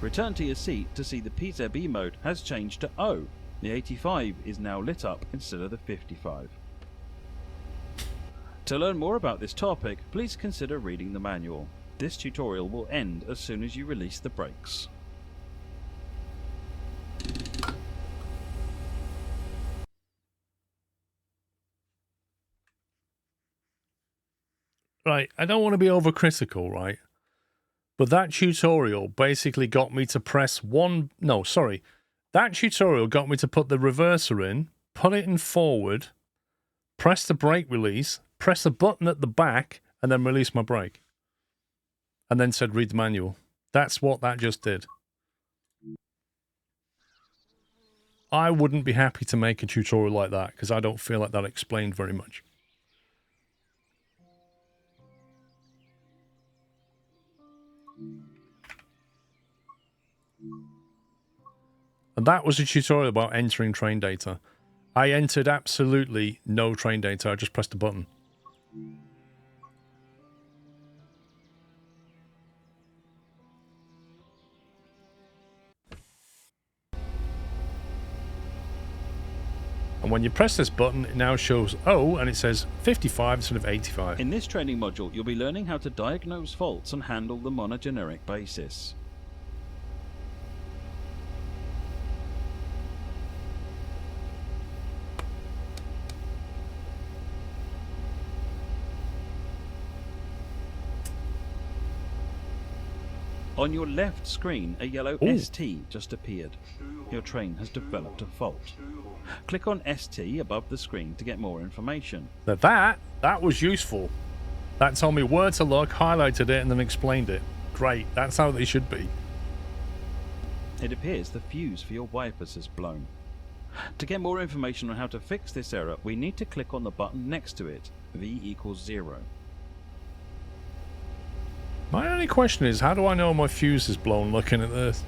Return to your seat to see the PZB mode has changed to O. The 85 is now lit up instead of the 55. To learn more about this topic, please consider reading the manual. This tutorial will end as soon as you release the brakes. Right, I don't want to be overcritical, right? But that tutorial basically got me to press that tutorial got me to put the reverser in, put it in forward, press the brake release, press the button at the back, and then release my brake. And then said read the manual. That's what that just did. I wouldn't be happy to make a tutorial like that because I don't feel like that explained very much. And that was a tutorial about entering train data. I entered absolutely no train data. I just pressed a button. And when you press this button, it now shows O, and it says 55 instead of 85. In this training module, you'll be learning how to diagnose faults and handle them on a generic basis. On your left screen, a yellow Ooh. ST just appeared. Your train has developed a fault. Click on ST above the screen to get more information. Now that was useful. That told me where to look, highlighted it, and then explained it. Great, that's how they should be. It appears the fuse for your wipers has blown. To get more information on how to fix this error, we need to click on the button next to it, V equals 0. My only question is, how do I know my fuse is blown looking at this?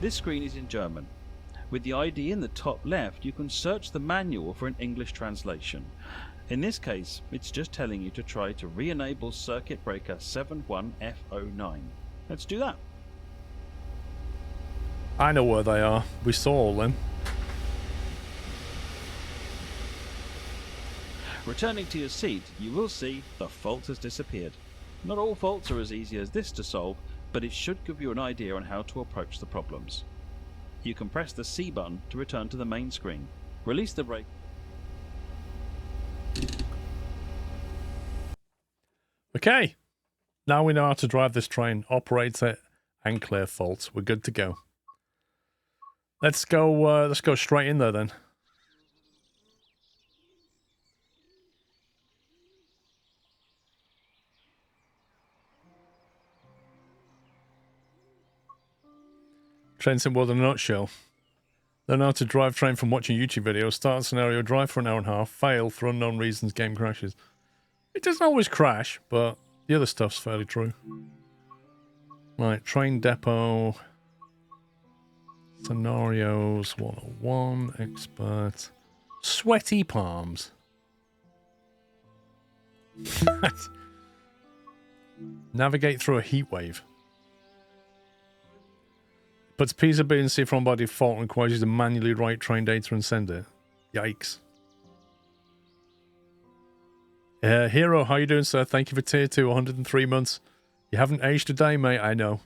This screen is in German. With the ID in the top left, you can search the manual for an English translation. In this case, it's just telling you to try to re-enable circuit breaker 71F09. Let's do that. I know where they are. We saw all them. Returning to your seat, you will see the fault has disappeared. Not all faults are as easy as this to solve, but it should give you an idea on how to approach the problems. You can press the C button to return to the main screen. Release the brake. Okay. Now we know how to drive this train, operate it, and clear faults. We're good to go. Let's go straight in there then. Train sim world in a nutshell. Learn how to drive train from watching YouTube videos. Start scenario, drive for an hour and a half, fail for unknown reasons, game crashes. It doesn't always crash, but the other stuff's fairly true. Right, train depot. Scenarios 101, expert. Sweaty palms. Navigate through a heat wave. Puts Pizza B and C-From by default and requires you to manually write train data and send it. Yikes. Hero, how you doing, sir? Thank you for tier 2, 103 months. You haven't aged a day, mate, I know.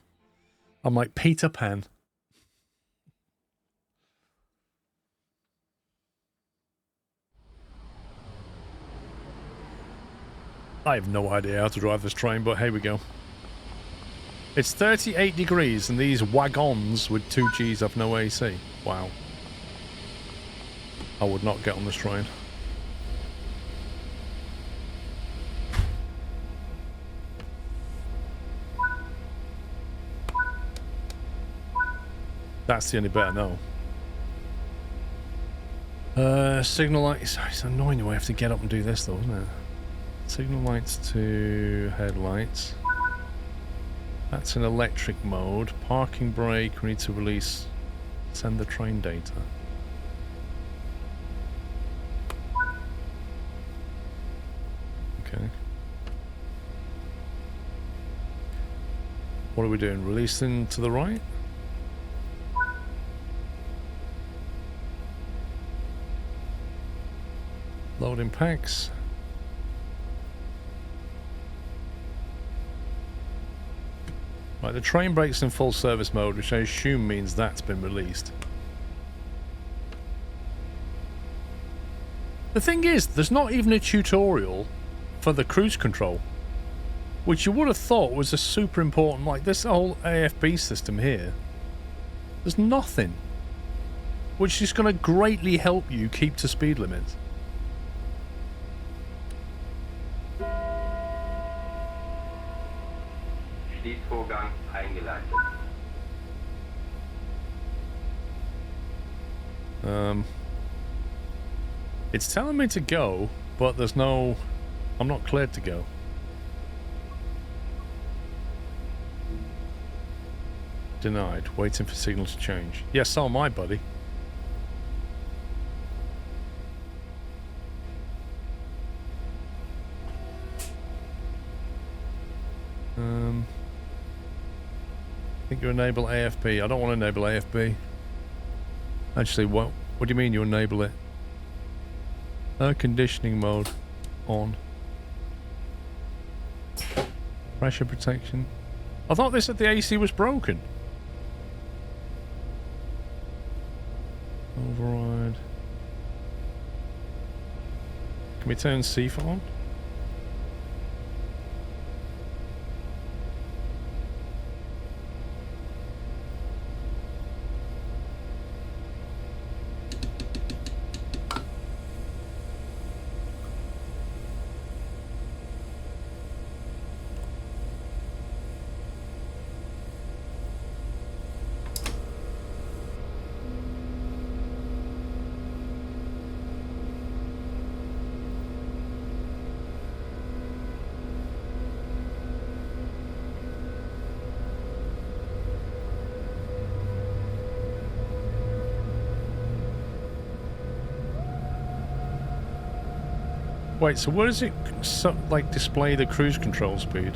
I'm like Peter Pan. I have no idea how to drive this train, but here we go. It's 38 degrees and these wagons with 2 Gs have no AC. Wow. I would not get on this train. That's the only bit I know. Signal lights. It's annoying the way I have to get up and do this though, isn't it? Signal lights to headlights. That's in electric mode. Parking brake, we need to release, send the train data. Okay. What are we doing? Releasing to the right? Loading packs. Right, the train brake's in full service mode, which I assume means that's been released. The thing is, there's not even a tutorial for the cruise control, which you would have thought was a super important, like this whole AFB system here. There's nothing, which is going to greatly help you keep to speed limits. Schließvorgang eingeleitet. It's telling me to go, but there's no... I'm not cleared to go. Denied. Waiting for signal to change. Yeah, so am I, buddy. I think you enable AFB. I don't want to enable AFB. Actually, what do you mean you enable it? Air conditioning mode on. Pressure protection. I thought they said the AC was broken. Override. Can we turn CFOT on? Wait, so where does it like display the cruise control speed?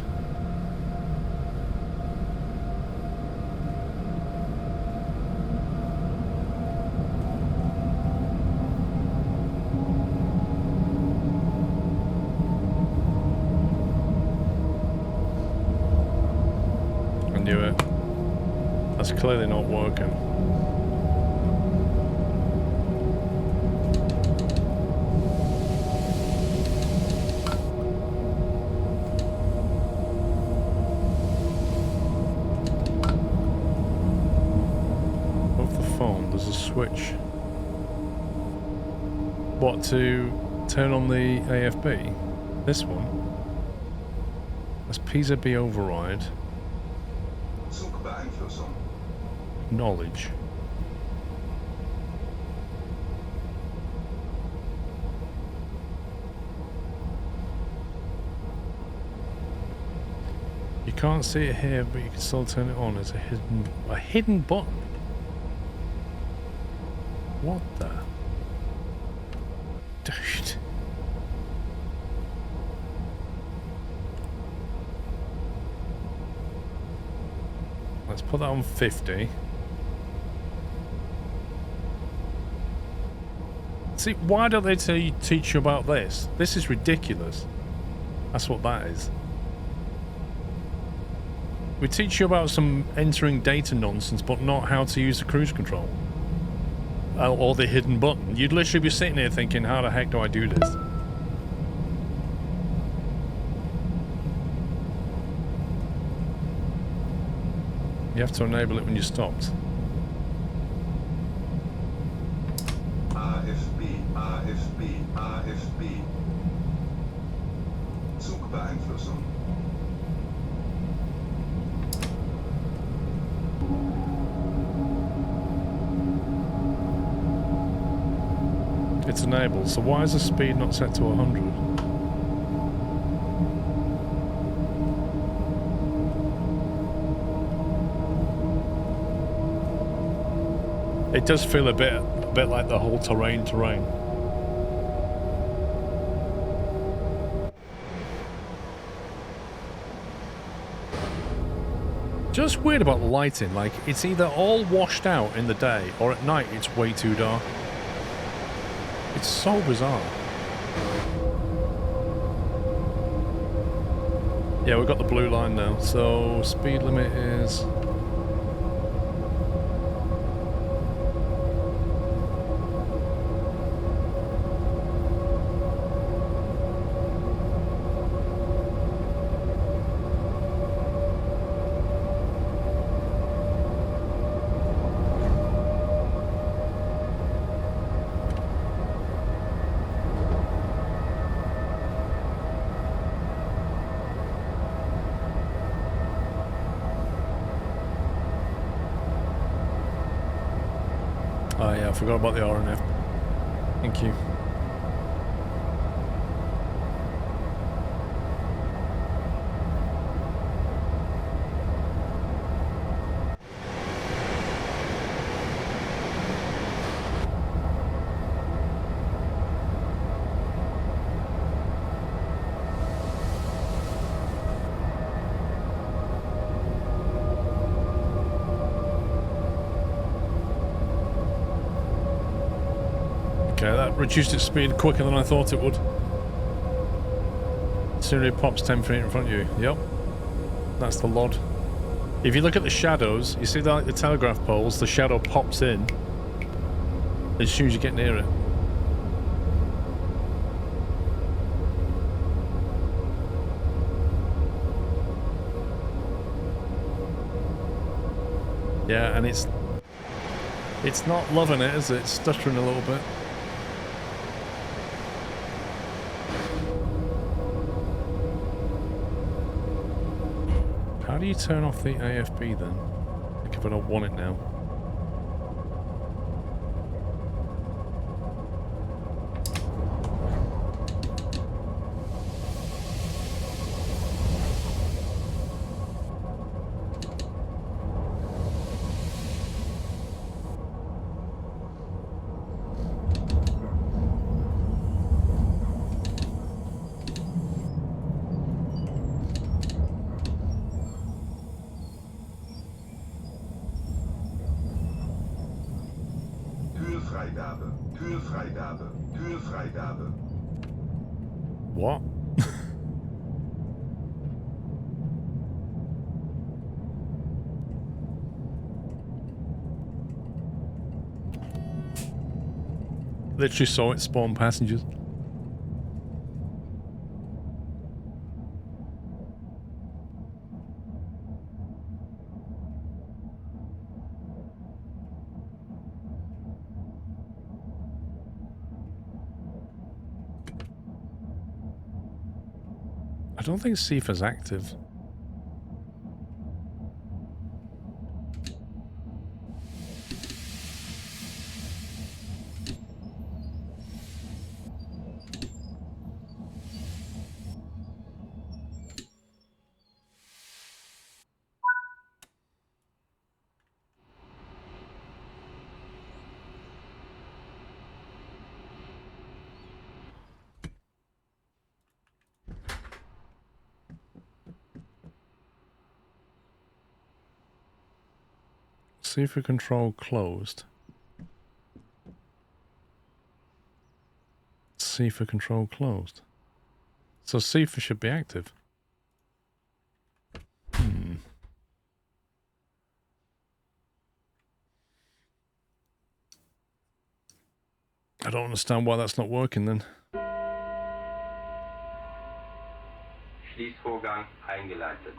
I knew it. That's clearly not working. Switch. What, to turn on the AFB? This one? That's PZB override. Zugbeeinflussung. Knowledge. You can't see it here, but you can still turn it on. It's a hidden button. What the? Dude. Let's put that on 50. See, why don't they teach you about this? This is ridiculous. That's what that is. We teach you about some entering data nonsense, but not how to use the cruise control. Or the hidden button. You'd literally be sitting here thinking, how the heck do I do this? You have to enable it when you stopped. AFB, AFB, AFB. Zugbeeinflussung. It's enabled, so why is the speed not set to 100? It does feel a bit like the whole terrain. Just weird about the lighting, like it's either all washed out in the day or at night it's way too dark. It's so bizarre. Yeah, we've got the blue line now, so speed limit is... Oh yeah, I forgot about the RNF. Thank you. Okay, that reduced its speed quicker than I thought it would. Soon it pops 10 feet in front of you. Yep. That's the LOD. If you look at the shadows, you see that like the telegraph poles, the shadow pops in as soon as you get near it. Yeah, and it's not loving it, is it? It's stuttering a little bit. How do you turn off the AFB then? Like if I don't want it now. Türfreigabe, Türfreigabe, Türfreigabe. What? Literally saw it spawn passengers. I don't think CIFA's active. CIFA control closed. CIFA control closed. So CIFA should be active. I don't understand why that's not working then. Schließvorgang eingeleitet.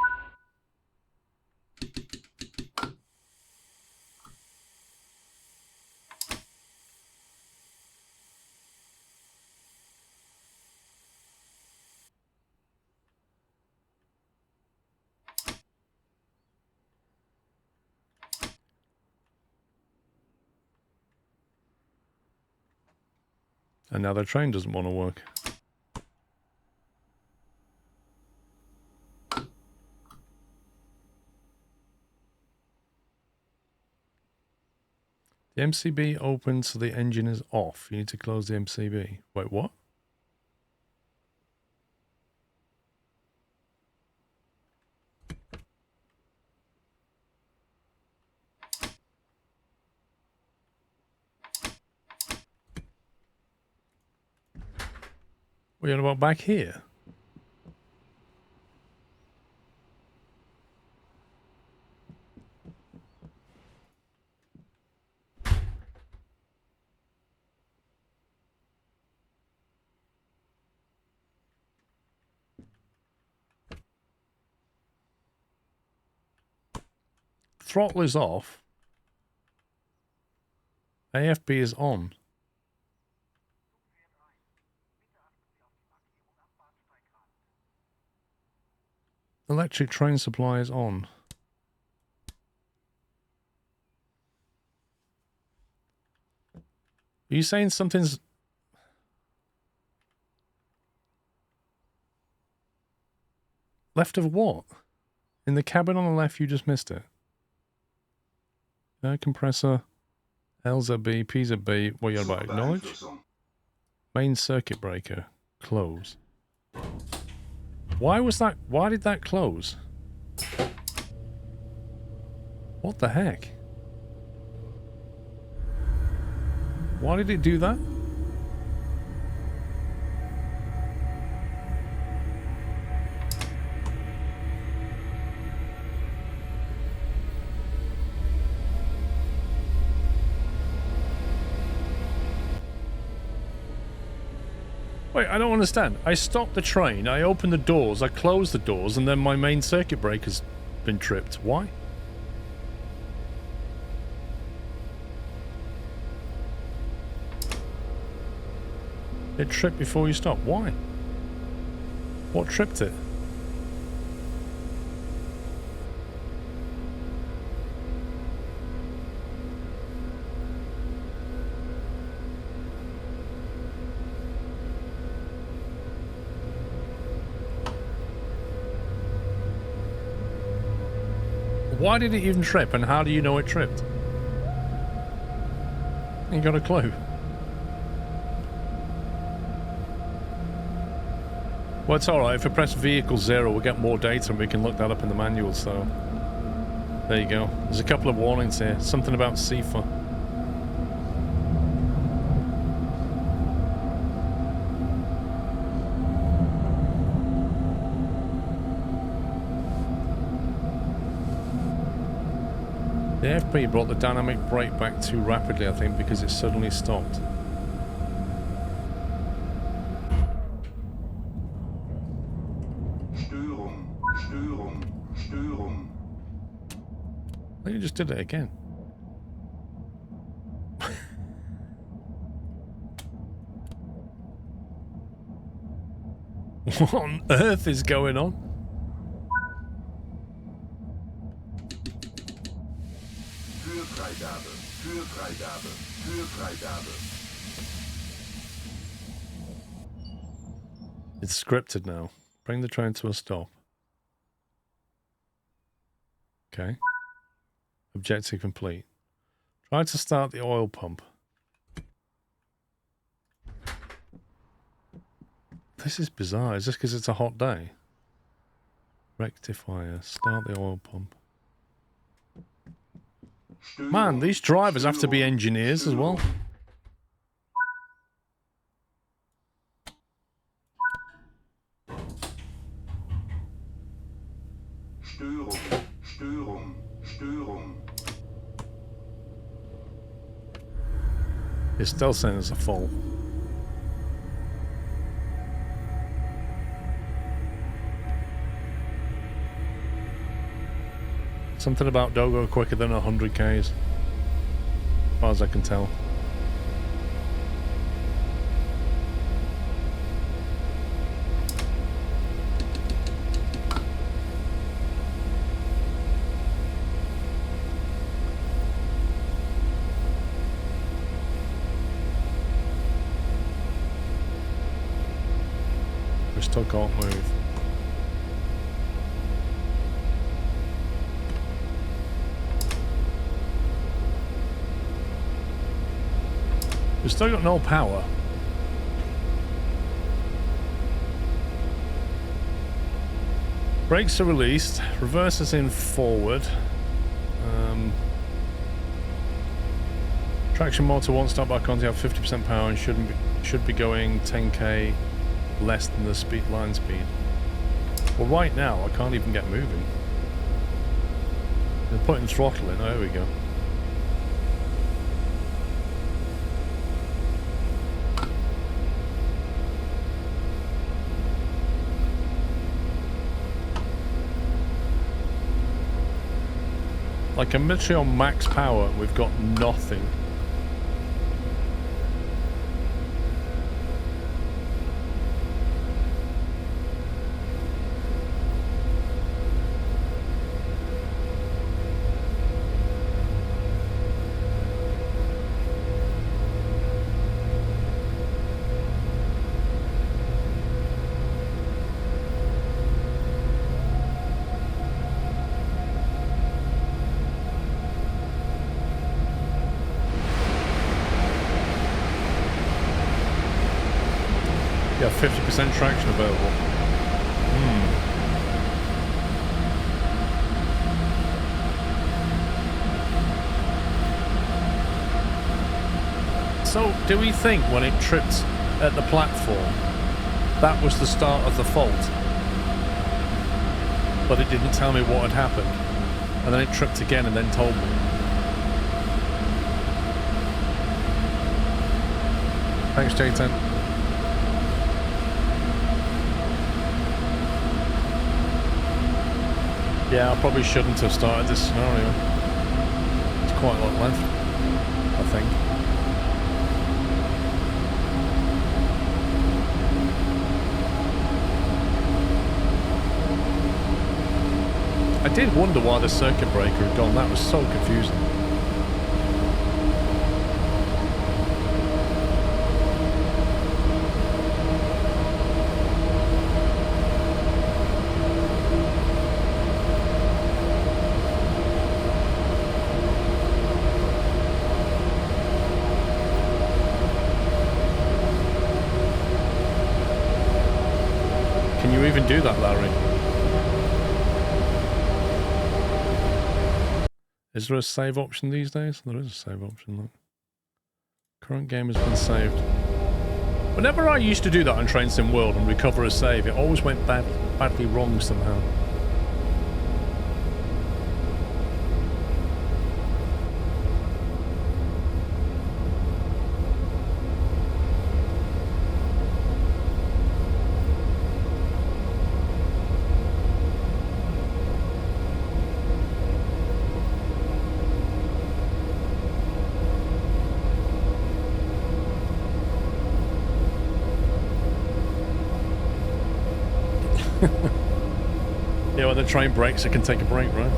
And now the train doesn't want to work. The MCB opens so the engine is off. You need to close the MCB. Wait, what? What are you on about back here? Throttle is off. AFB is on. Electric train supply is on. Are you saying something's... Left of what? In the cabin on the left, you just missed it. Air compressor, LZB, PZB, what are you on about? Acknowledge? Main circuit breaker, close. Why was that? Why did that close? What the heck? Why did it do that? Wait, I don't understand. I stopped the train, I opened the doors, I closed the doors, and then my main circuit breaker's been tripped. Why? It tripped before you stopped. Why? What tripped it? Why did it even trip, and how do you know it tripped? You got a clue. Well, it's alright. If I press vehicle 0, we'll get more data and we can look that up in the manual, so... There you go. There's a couple of warnings here. Something about CIFA. The AFP brought the dynamic brake back too rapidly, I think, because it suddenly stopped. I think you just did it again. What on earth is going on? Türfreigabe, Türfreigabe, Türfreigabe. It's scripted now. Bring the train to a stop. Okay. Objective complete. Try to start the oil pump. This is bizarre. Is this because it's a hot day? Rectifier. Start the oil pump. Man, these drivers have to be engineers as well. Störung, Störung, Störung. It's still saying it's a fault. Something about don't go quicker than 100 k's. As far as I can tell. We still can't move. We've still got no power. Brakes are released. Reverse is in forward. Traction motor won't start back on to have 50% power and should be going 10k less than the line speed. Well, right now I can't even get moving. They're putting throttle in. Oh, there we go. Like, I'm literally on max power and we've got nothing. 50% traction available. So, do we think when it tripped at the platform, that was the start of the fault? But it didn't tell me what had happened. And then it tripped again and then told me. Thanks, J10. Yeah, I probably shouldn't have started this scenario. It's quite a lot left, I think. I did wonder why the circuit breaker had gone. That was so confusing. Can you even do that, Larry? Is there a save option these days? There is a save option, look. Current game has been saved. Whenever I used to do that on Train Sim World and recover a save, it always went badly wrong somehow. Yeah, when the train breaks, it can take a break, right?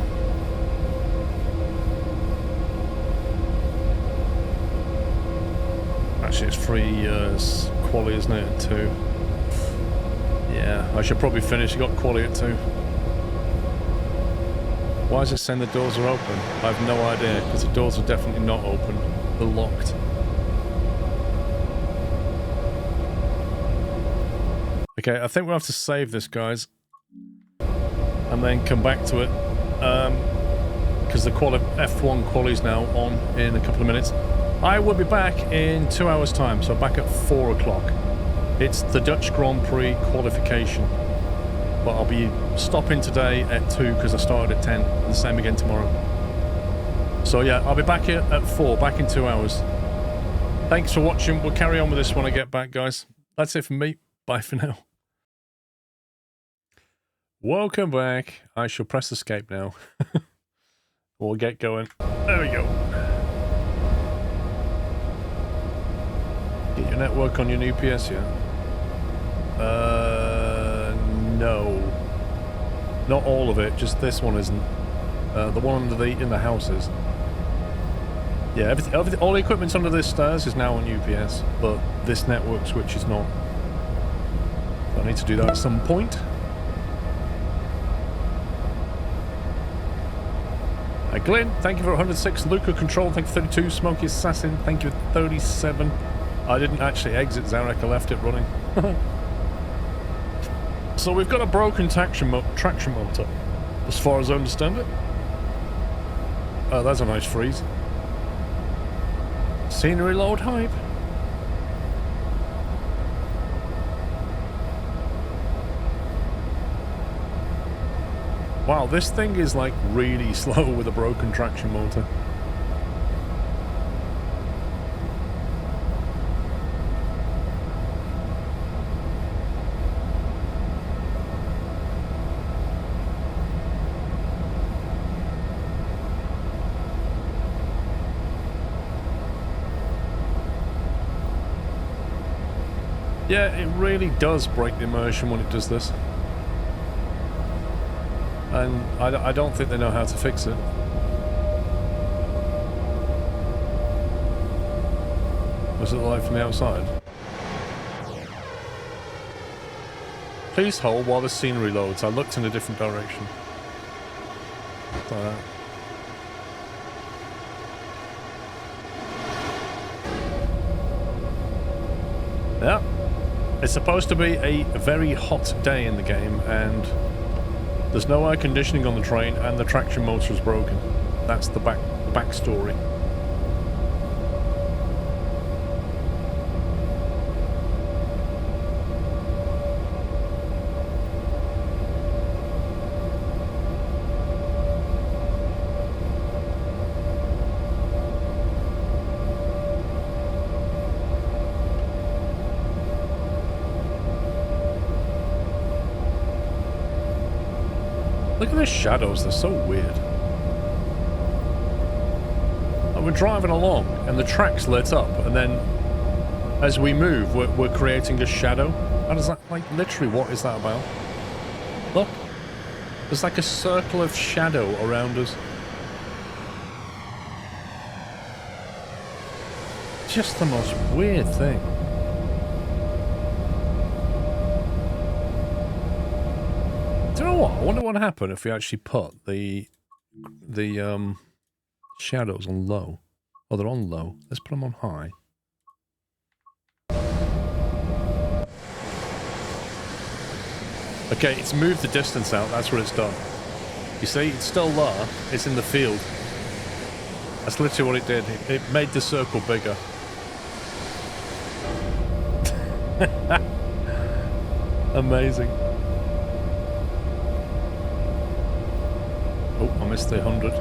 Actually, it's 3 years. Quali, isn't it? At 2. Yeah, I should probably finish. You got quali at 2. Why does it saying the doors are open? I have no idea, because the doors are definitely not open. They're locked. Okay, I think we'll have to save this, guys. And then come back to it. Because the F1 quali is now on in a couple of minutes. I will be back in 2 hours' time, so back at 4 o'clock. It's the Dutch Grand Prix qualification. But I'll be stopping today at 2 because I started at 10. And the same again tomorrow. So yeah, I'll be back here at 4, back in 2 hours. Thanks for watching. We'll carry on with this when I get back, guys. That's it from me. Bye for now. Welcome back. I shall press escape now. We'll get going. There we go. Get your network on your new PS, yeah? No. Not all of it, just this one isn't. The one under in the houses. Yeah, everything, all the equipment under this stairs is now on UPS, but this network switch is not. I need to do that at some point. Glenn, thank you for 106. Luca Control, thank you for 32. Smokey Assassin, thank you for 37. I didn't actually exit Zarek, I left it running. So we've got a broken traction motor, as far as I understand it. Oh, that's a nice freeze. Scenery load hype. Wow, this thing is like really slow with a broken traction motor. Yeah, it really does break the immersion when it does this. And I don't think they know how to fix it. Was it the light from the outside? Please hold while the scenery loads. I looked in a different direction. Like that. Yeah. It's supposed to be a very hot day in the game, and there's no air conditioning on the train, and the traction motor is broken. That's the backstory. Look at the shadows, they're so weird. Like we're driving along and the track's lit up, and then as we move, we're creating a shadow. How does that, like, literally, what is that about? Look, there's like a circle of shadow around us. Just the most weird thing. Do you know what? I wonder what would happen if we actually put the shadows on low. Oh, they're on low. Let's put them on high. Okay, it's moved the distance out. That's what it's done. You see, it's still there. It's in the field. That's literally what it did. It made the circle bigger. Amazing. Oh, I missed the 100.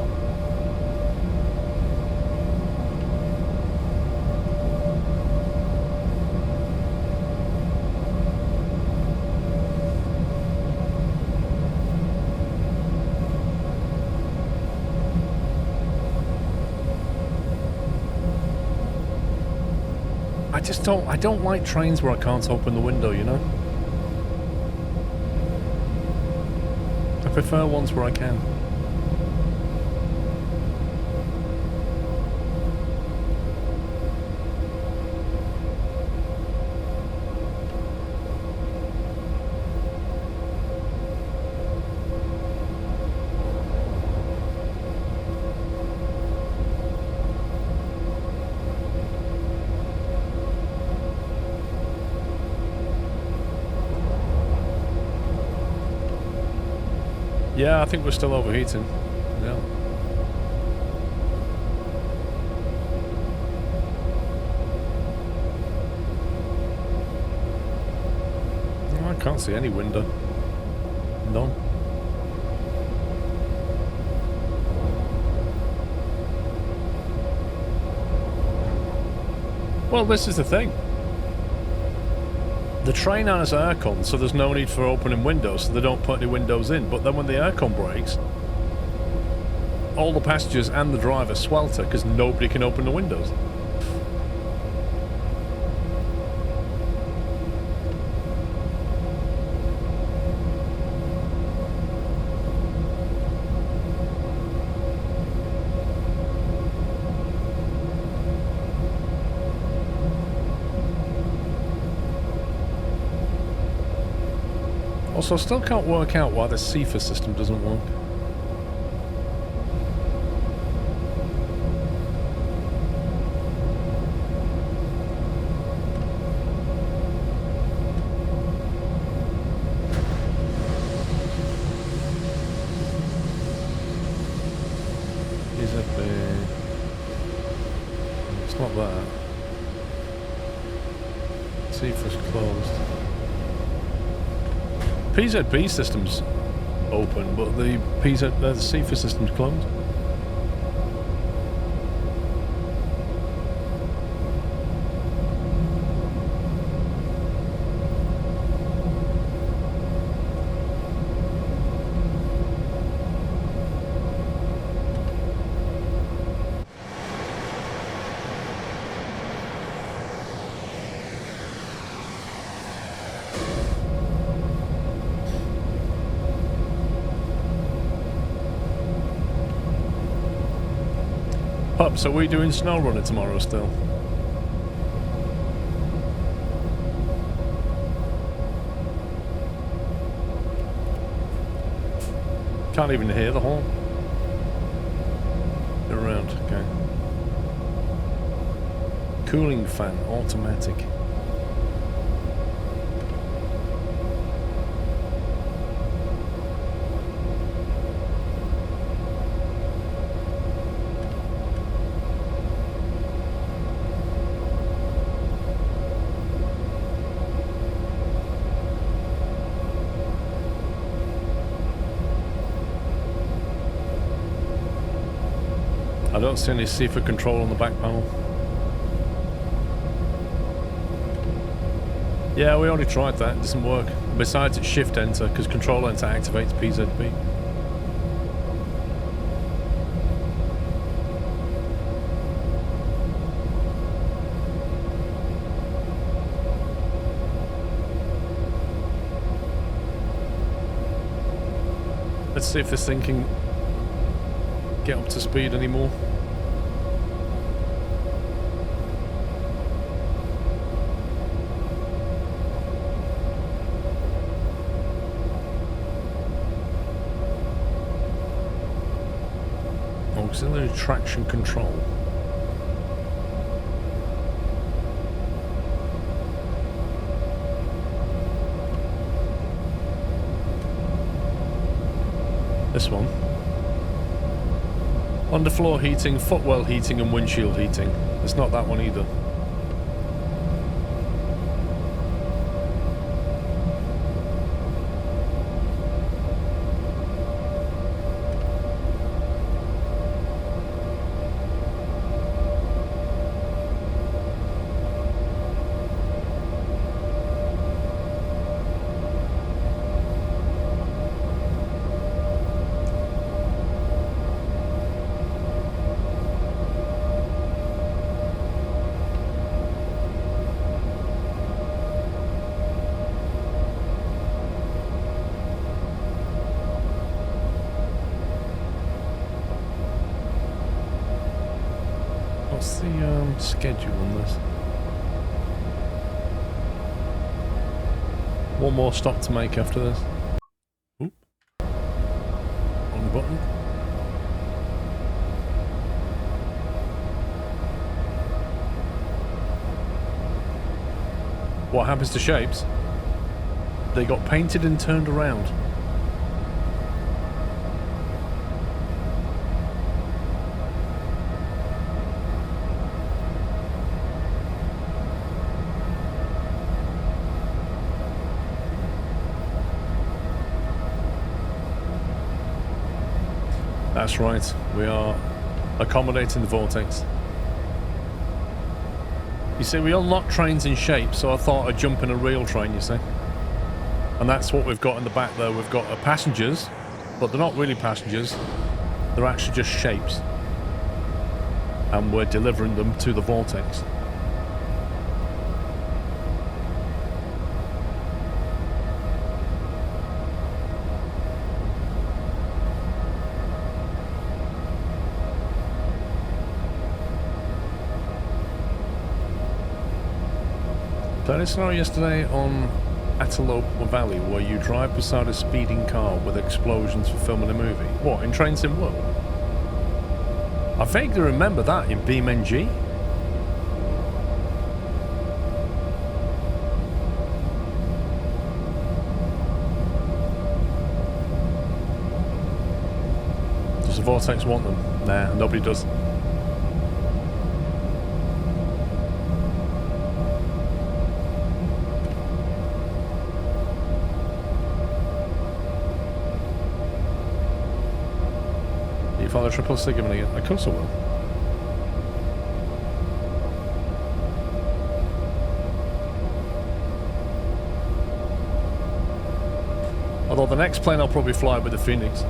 I don't like trains where I can't open the window, you know? I prefer ones where I can. Yeah, I think we're still overheating. Yeah. I can't see any window. None. Well, this is the thing. The train has aircon, so there's no need for opening windows, so they don't put any windows in. But then when the aircon breaks, all the passengers and the driver swelter because nobody can open the windows. Also, I still can't work out why the CFA system doesn't work. Is it the... It's not that. CFA's closed. PZP system's open, but the CFA system's closed. So we're doing snow running tomorrow still. Can't even hear the horn. They're around, okay. Cooling fan, automatic. I don't see any C for control on the back panel. Yeah, we already tried that. It doesn't work. Besides, it's shift enter because control enter activates PZB. Let's see if this thing can get up to speed anymore. Auxiliary traction control. This one. Underfloor heating, footwell heating and windshield heating. It's not that one either. What's the schedule on this? One more stop to make after this. Oop. Wrong button. What happens to shapes? They got painted and turned around. That's right, we are accommodating the vortex. You see, we unlock trains in shape, so I thought I'd jump in a real train, you see. And that's what we've got in the back there. We've got passengers, but they're not really passengers. They're actually just shapes. And we're delivering them to the vortex. I saw yesterday on Antelope Valley where you drive beside a speeding car with explosions for filming a movie. What, in Train Sim World? I vaguely remember that in BeamNG. Does the Vortex want them? Nah, nobody does. Follow triple signaling it. Of course I will. Although the next plane I'll probably fly with the Phoenix.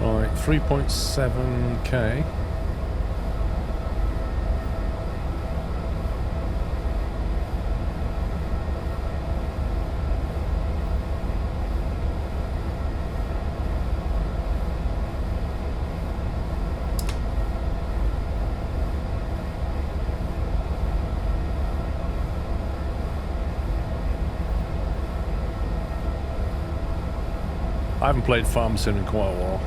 Right, 3.7k. I haven't played Farm Sim in quite a while.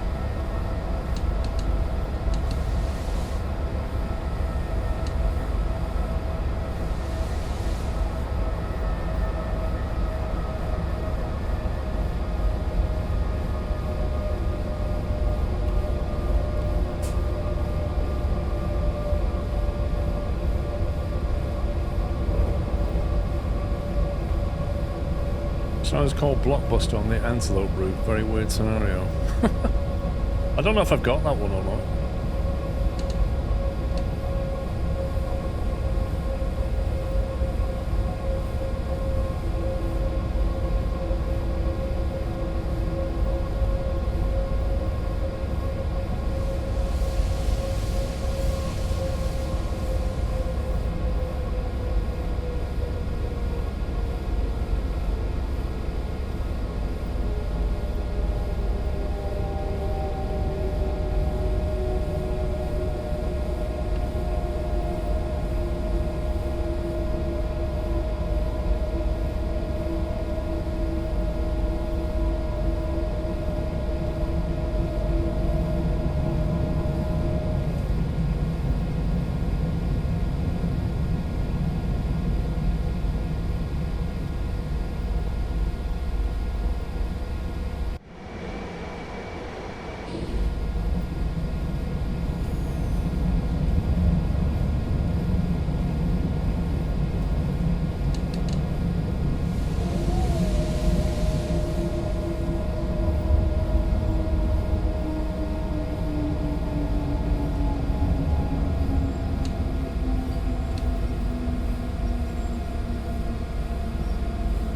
So it's called Blockbuster on the Antelope route. Very weird scenario. I don't know if I've got that one or not.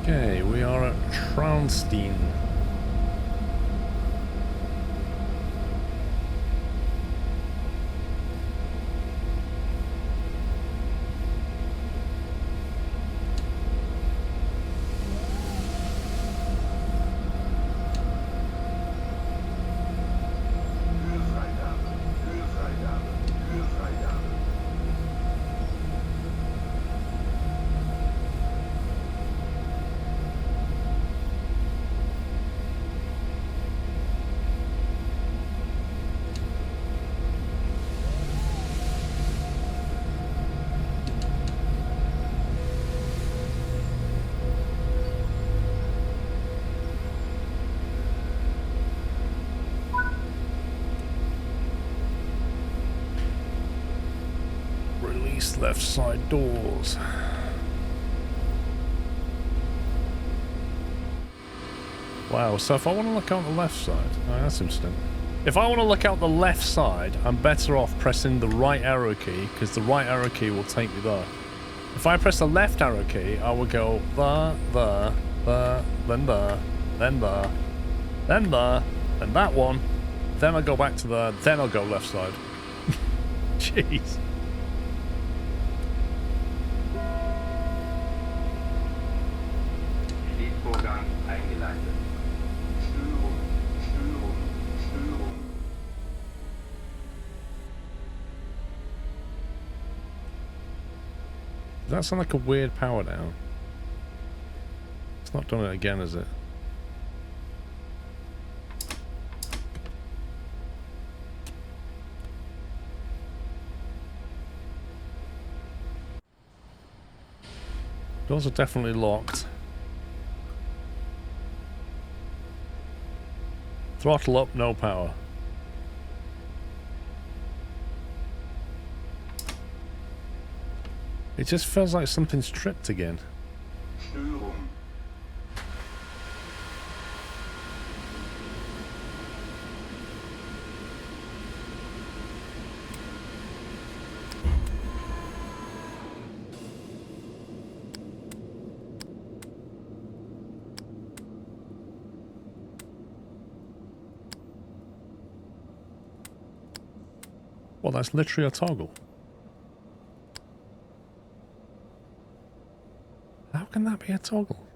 Okay, we are at Traunstein. Türfreigabe, Türfreigabe, Türfreigabe. Release left side doors. Wow, so if I want to look out the left side, oh, that's interesting. If I want to look out the left side, I'm better off pressing the right arrow key, because the right arrow key will take me there. If I press the left arrow key, I will go there, then there, then there, then there, then that one, then I'll go back to there, then I'll go left side. Jeez. Schließvorgang eingeleitet. Störung, Störung, Störung. Does that sound like a weird power down? It's not done it again, is it? Doors are definitely locked. Throttle up, no power. It just feels like something's tripped again. Störung. Well, that's literally a toggle. How can that be a toggle?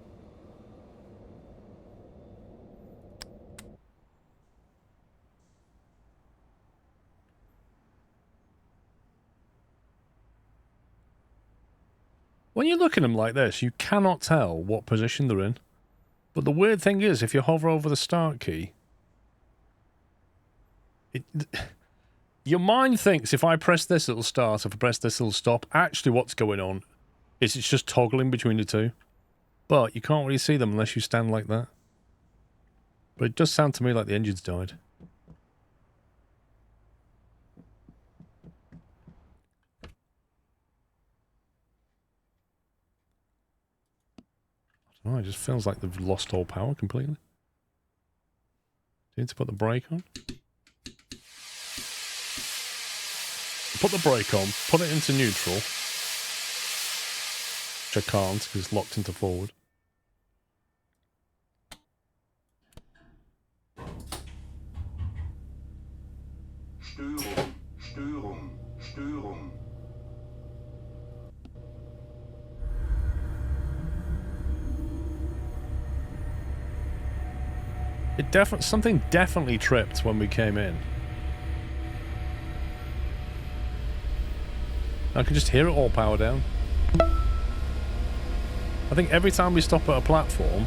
When you look at them like this, you cannot tell what position they're in. But the weird thing is, if you hover over the start key, your mind thinks if I press this, it'll start. If I press this, it'll stop. Actually, what's going on is it's just toggling between the two. But you can't really see them unless you stand like that. But it does sound to me like the engine's died. Oh, it just feels like they've lost all power completely. Do you need to put the brake on? Put the brake on, put it into neutral. Which I can't because it's locked into forward. Störung, Störung, Störung. Something definitely tripped when we came in. I can just hear it all power down. I think every time we stop at a platform,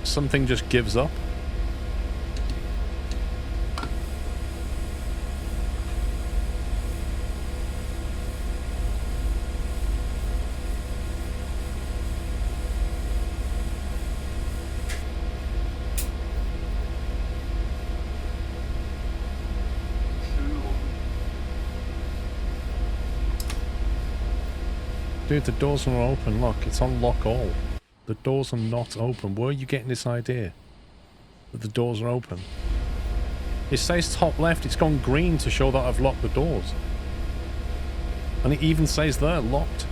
something just gives up. Dude, the doors are open. Look, it's on lock all. The doors are not open. Where are you getting this idea that the doors are open? It says top left. It's gone green to show that I've locked the doors. And it even says there, locked.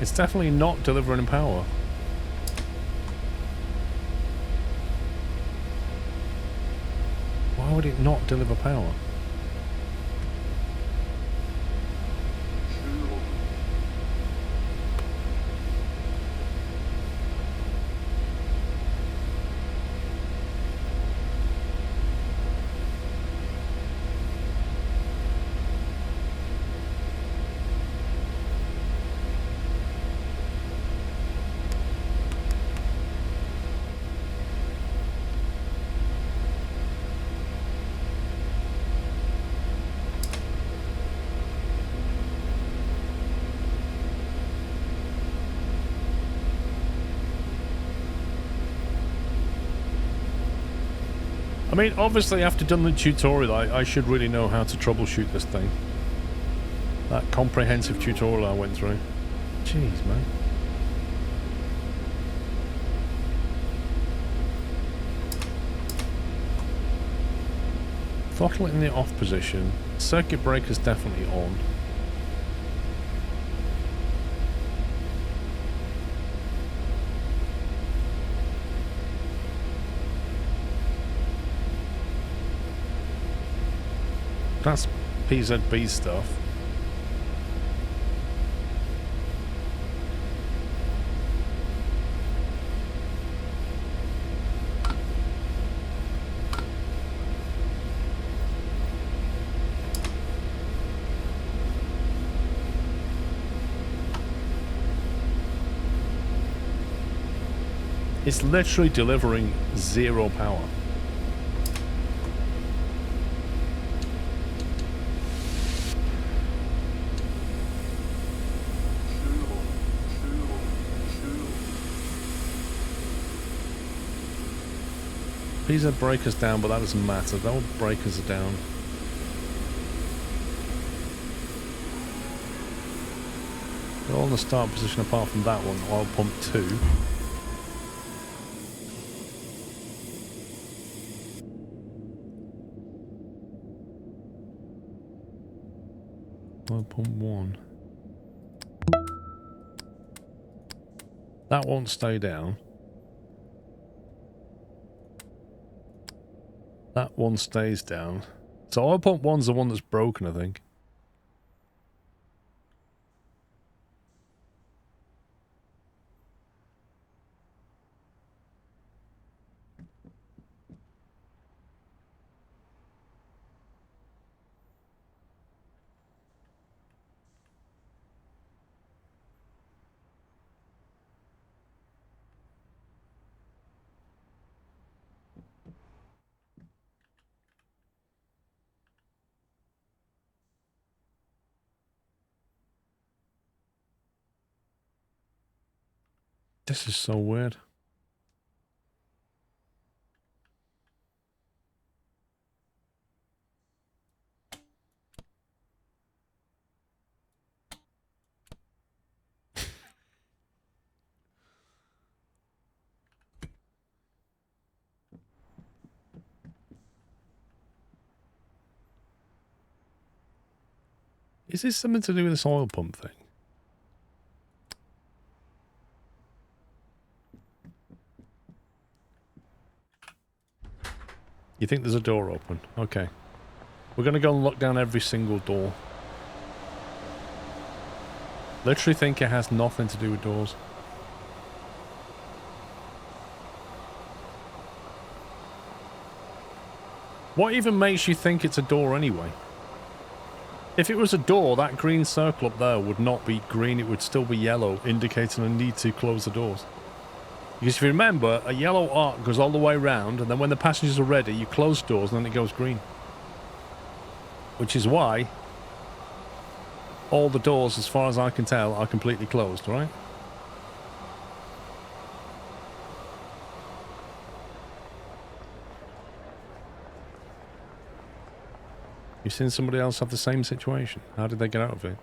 It's definitely not delivering power. Why would it not deliver power? I mean, obviously after done the tutorial, I should really know how to troubleshoot this thing. That comprehensive tutorial I went through. Jeez, man. Throttle in the off position. Circuit breaker's definitely on. That's PZB stuff. It's literally delivering zero power. PZ breakers down, but that doesn't matter. The old breakers are down. They're all in the start position apart from that one, oil pump 2. Oil pump 1. That won't stay down. That one stays down. So oil pump 1's the one that's broken, I think. This is so weird. Is this something to do with this oil pump thing? You think there's a door open? Okay. We're going to go and lock down every single door. Literally think it has nothing to do with doors. What even makes you think it's a door anyway? If it was a door, that green circle up there would not be green, it would still be yellow, indicating a need to close the doors. Because if you remember, a yellow arc goes all the way around, and then when the passengers are ready, you close doors, and then it goes green. Which is why all the doors, as far as I can tell, are completely closed, right? You've seen somebody else have the same situation. How did they get out of it?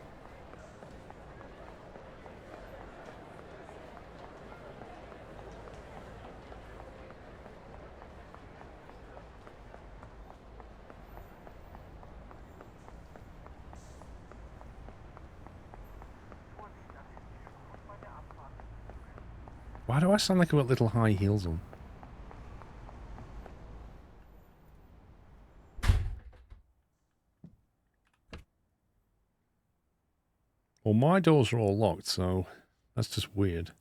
Why do I sound like I've got little high heels on? Well, my doors are all locked, so that's just weird.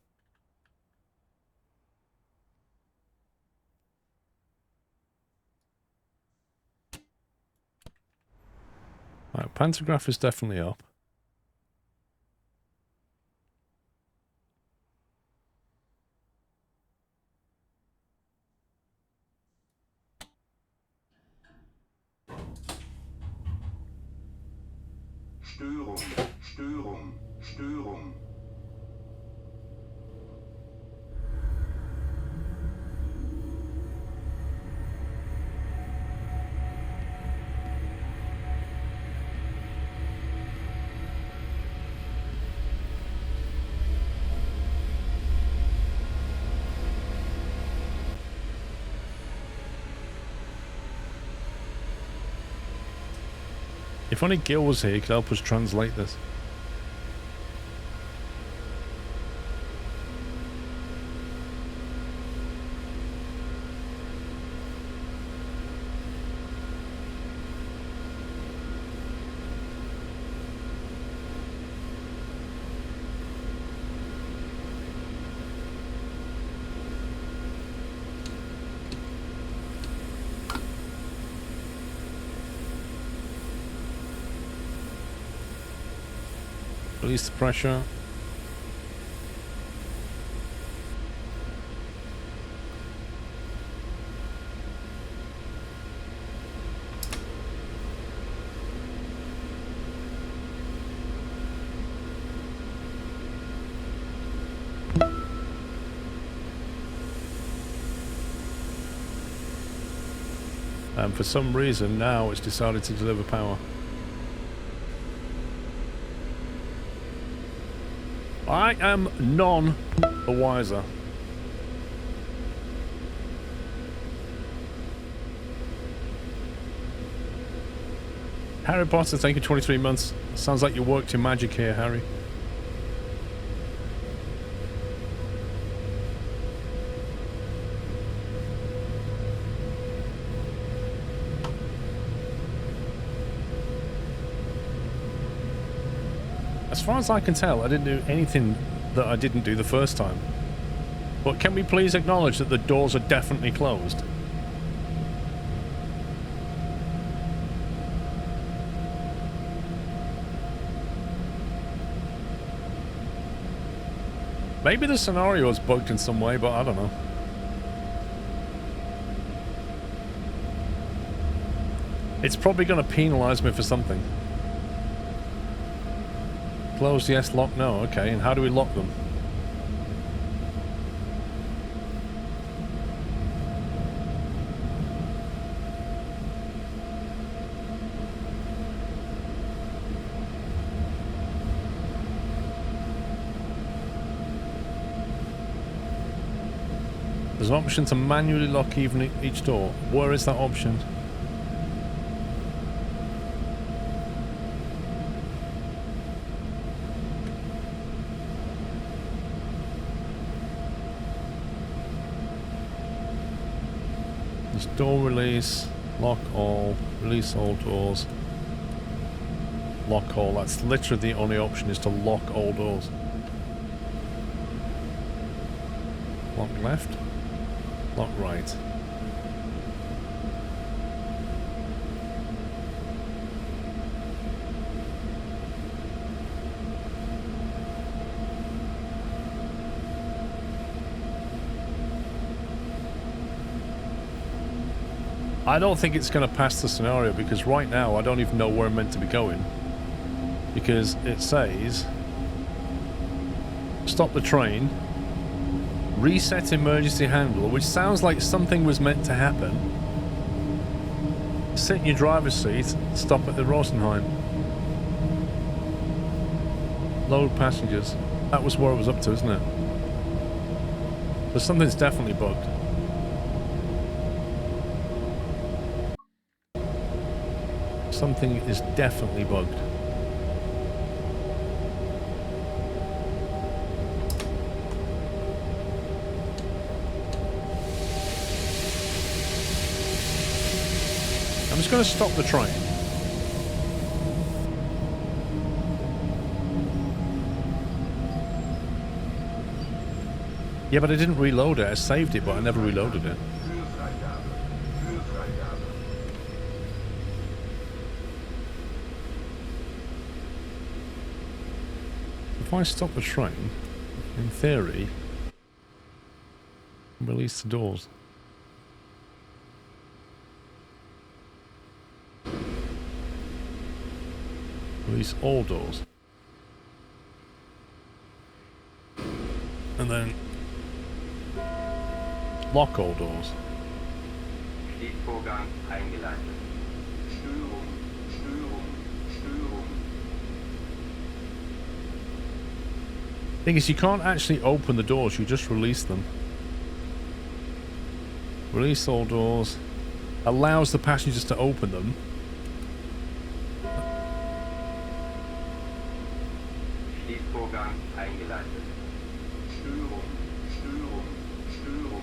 Right, pantograph is definitely up. Störung, Störung, Störung. If only Gil was here, he could help us translate this. Release the pressure. And for some reason now it's decided to deliver power. I am none the wiser. Harry Potter, thank you 23 months. Sounds like you worked your magic here, Harry. As far as I can tell, I didn't do anything that I didn't do the first time. But can we please acknowledge that the doors are definitely closed? Maybe the scenario is bugged in some way, but I don't know. It's probably going to penalise me for something. Closed, yes. Lock, no. Okay, and how do we lock them? There's an option to manually lock even each door. Where is that option? There's door release, lock all, release all doors, lock all. That's literally the only option, is to lock all doors. Lock left, lock right. I don't think it's going to pass the scenario, because right now I don't even know where I'm meant to be going. Because it says stop the train, reset emergency handle, which sounds like something was meant to happen. Sit in your driver's seat, stop at the Rosenheim. Load passengers. That was where it was up to, isn't it? So something's definitely bugged. Something is definitely bugged. I'm just going to stop the train. Yeah, but I didn't reload it. I saved it, but I never reloaded it. If I stop the train, in theory, release the doors. Release all doors. And then lock all doors. Schließvorgang eingeleitet. Störung, Störung, Störung. Thing is, you can't actually open the doors, you just release them. Release all doors. Allows the passengers to open them. Schließvorgang eingeleitet. Störung, Störung, Störung.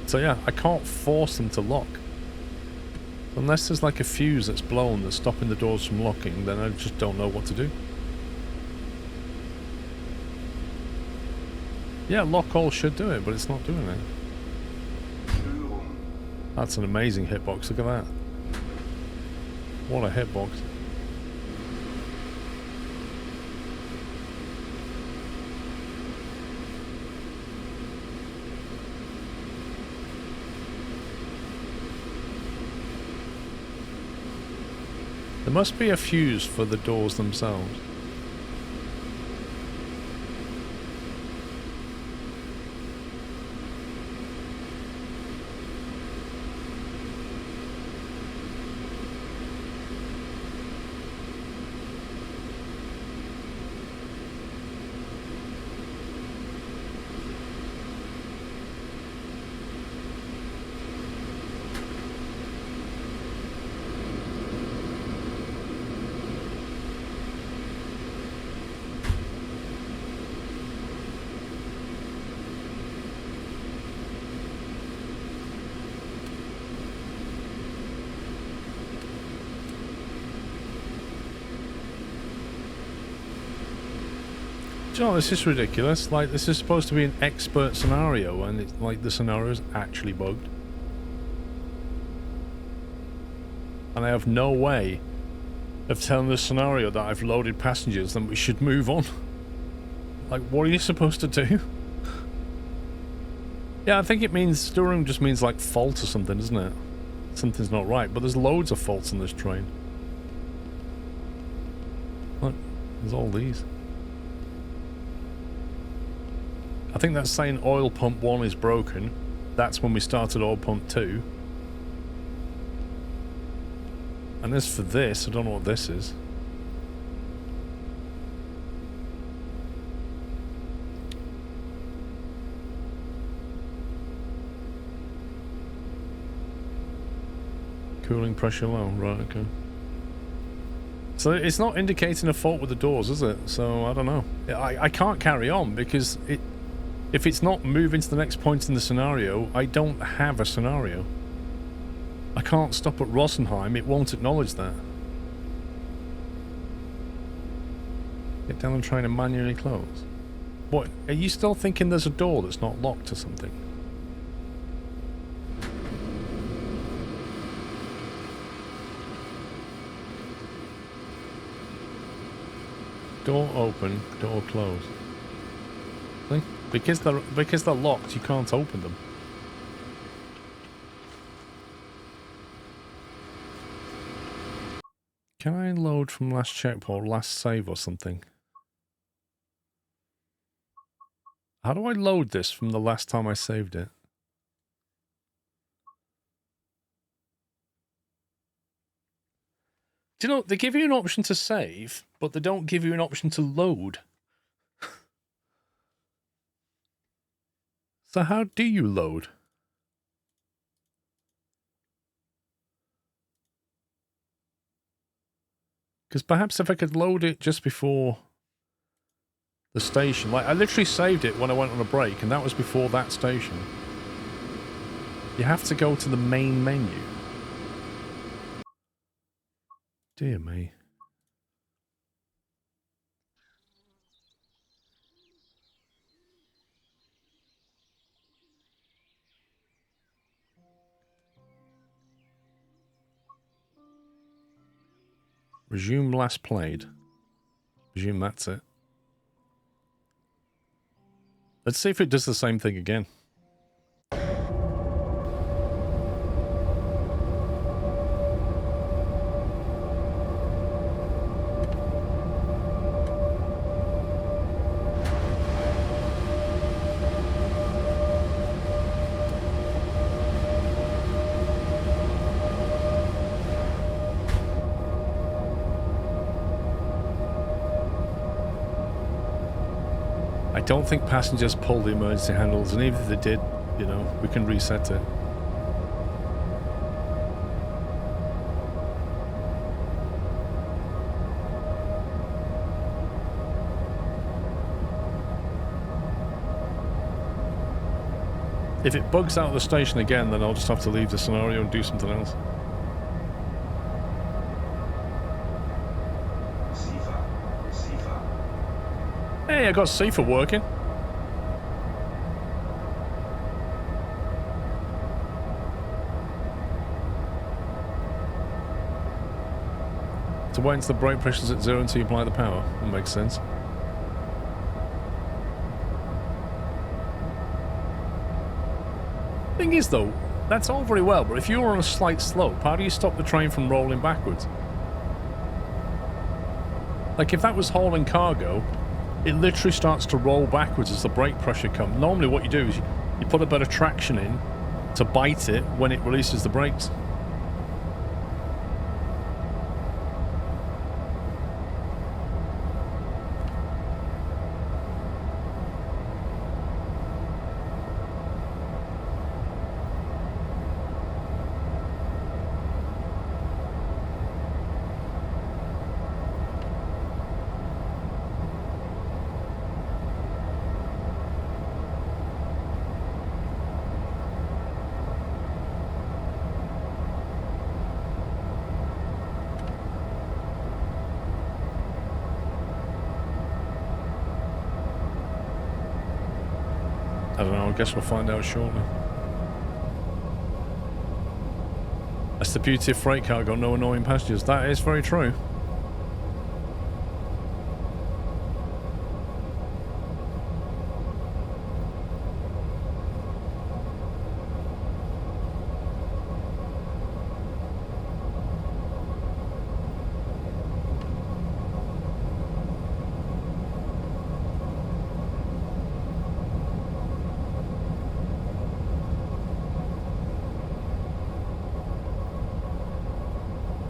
So yeah, I can't force them to lock. Unless there's like a fuse that's blown that's stopping the doors from locking, then I just don't know what to do. Yeah, lock all should do it, but it's not doing it. Störung. That's an amazing hitbox, look at that. What a hitbox. There must be a fuse for the doors themselves. Do you know, this is ridiculous. Like, this is supposed to be an expert scenario, and it's like the scenario is actually bugged. And I have no way of telling the scenario that I've loaded passengers, then we should move on. Like, what are you supposed to do? Yeah, I think it means, stirring just means like fault or something, doesn't it? Something's not right, but there's loads of faults on this train. Look, there's all these. I think that's saying oil pump 1 is broken. That's when we started oil pump 2. And as for this, I don't know what this is. Cooling pressure low. Right, okay. So it's not indicating a fault with the doors, is it? So I don't know. I can't carry on because if it's not moving to the next point in the scenario, I don't have a scenario. I can't stop at Rosenheim. It won't acknowledge that. Get down and try to manually close. What? Are you still thinking there's a door that's not locked or something? Door open, door closed. See? Because they're locked, you can't open them. Can I load from last checkpoint, last save or something? How do I load this from the last time I saved it? Do you know, they give you an option to save, but they don't give you an option to load. So how do you load? Because perhaps if I could load it just before the station. Like, I literally saved it when I went on a break, and that was before that station. You have to go to the main menu. Dear me. Resume last played. Presume that's it. Let's see if it does the same thing again. I don't think passengers pull the emergency handles, and even if they did, you know, we can reset it. If it bugs out of the station again, then I'll just have to leave the scenario and do something else. Hey, I got CIFA working. To wait until the brake pressure's at 0 until you apply the power. That makes sense. Thing is though, that's all very well, but if you're on a slight slope, how do you stop the train from rolling backwards? Like if that was hauling cargo, it literally starts to roll backwards as the brake pressure comes. Normally what you do is you put a bit of traction in to bite it when it releases the brakes. I don't know, I guess we'll find out shortly. That's the beauty of freight cargo, no annoying passengers. That is very true.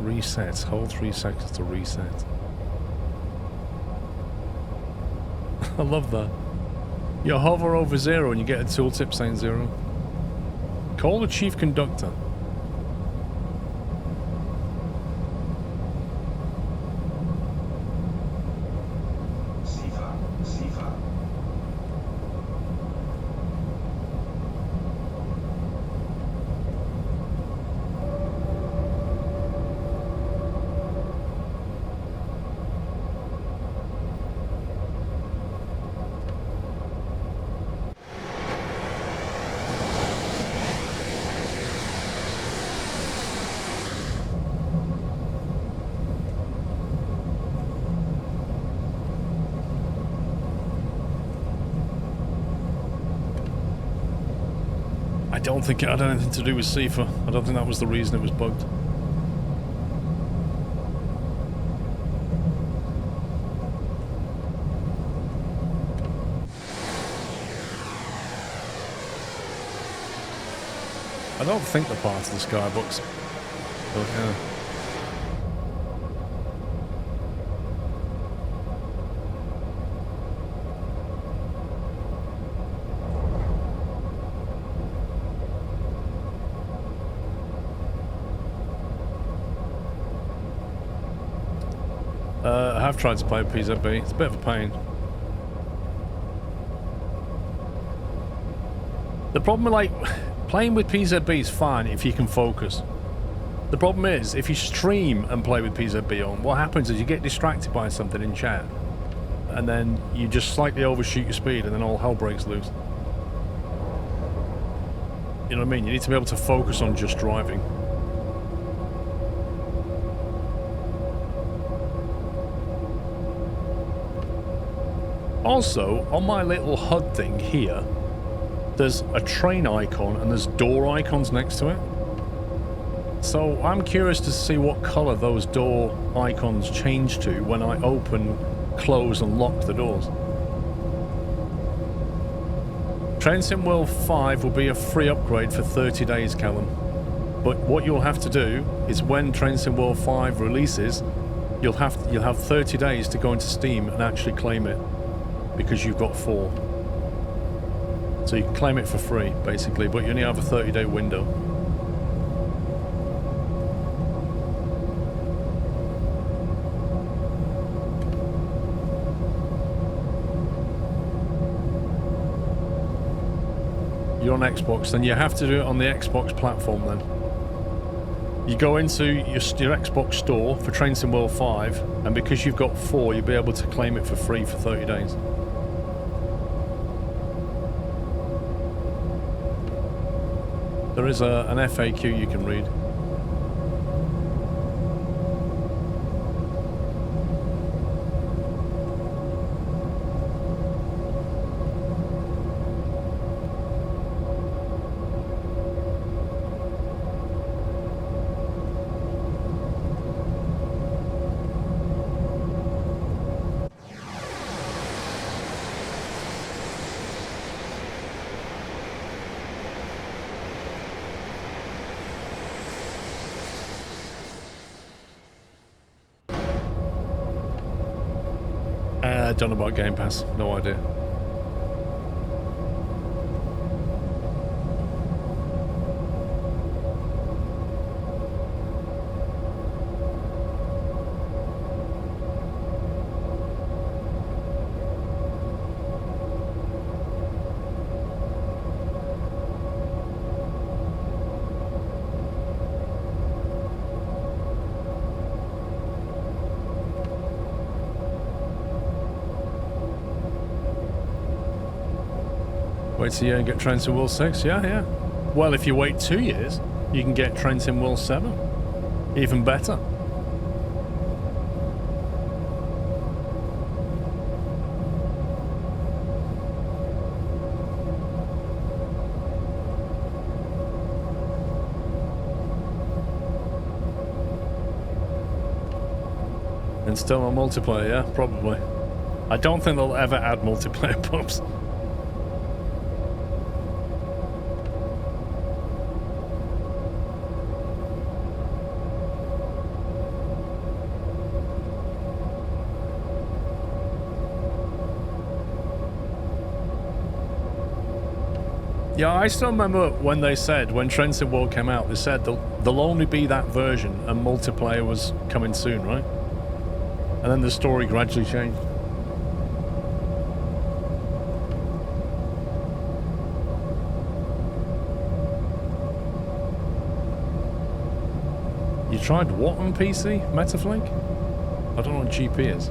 Reset. Hold 3 seconds to reset. I love that. You hover over 0 and you get a tooltip saying 0. Call the chief conductor. I don't think it had anything to do with SIFA. I don't think that was the reason it was bugged. I don't think they're part of the Skybox. But yeah. I have tried to play with PZB. It's a bit of a pain. The problem with, like, playing with PZB is fine if you can focus. The problem is, if you stream and play with PZB on, what happens is you get distracted by something in chat, and then you just slightly overshoot your speed, and then all hell breaks loose. You know what I mean? You need to be able to focus on just driving. Also, on my little HUD thing here, there's a train icon and there's door icons next to it. So I'm curious to see what colour those door icons change to when I open, close and lock the doors. Train Sim World 5 will be a free upgrade for 30 days, Callum. But what you'll have to do is when Train Sim World 5 releases, you'll have 30 days to go into Steam and actually claim it, because you've got 4. So you can claim it for free, basically, but you only have a 30-day window. You're on Xbox, then you have to do it on the Xbox platform then. You go into your Xbox store for Train Sim World 5, and because you've got 4, you'll be able to claim it for free for 30 days. There is an FAQ you can read. I don't know about Game Pass, no idea. Wait a year and get Train Sim World 6? Yeah. Well, if you wait 2 years, you can get Train Sim World 7. Even better. And still on multiplayer, yeah? Probably. I don't think they'll ever add multiplayer pubs. Yeah, I still remember when they said, when Train Sim World came out, they said there'll only be that version and multiplayer was coming soon, right? And then the story gradually changed. You tried what on PC? Metaflake? I don't know what GP is.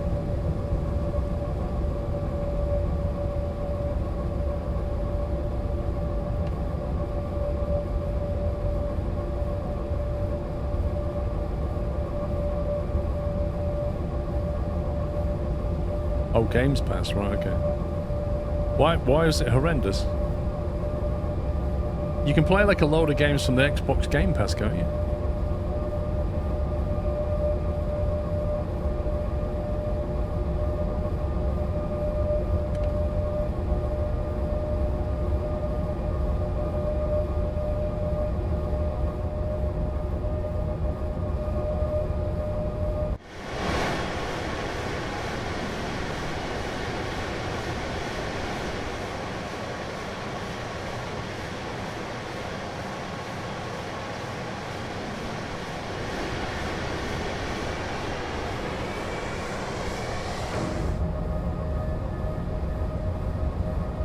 Oh, Games Pass, right, okay. Why is it horrendous? You can play like a load of games from the Xbox Game Pass, can't you?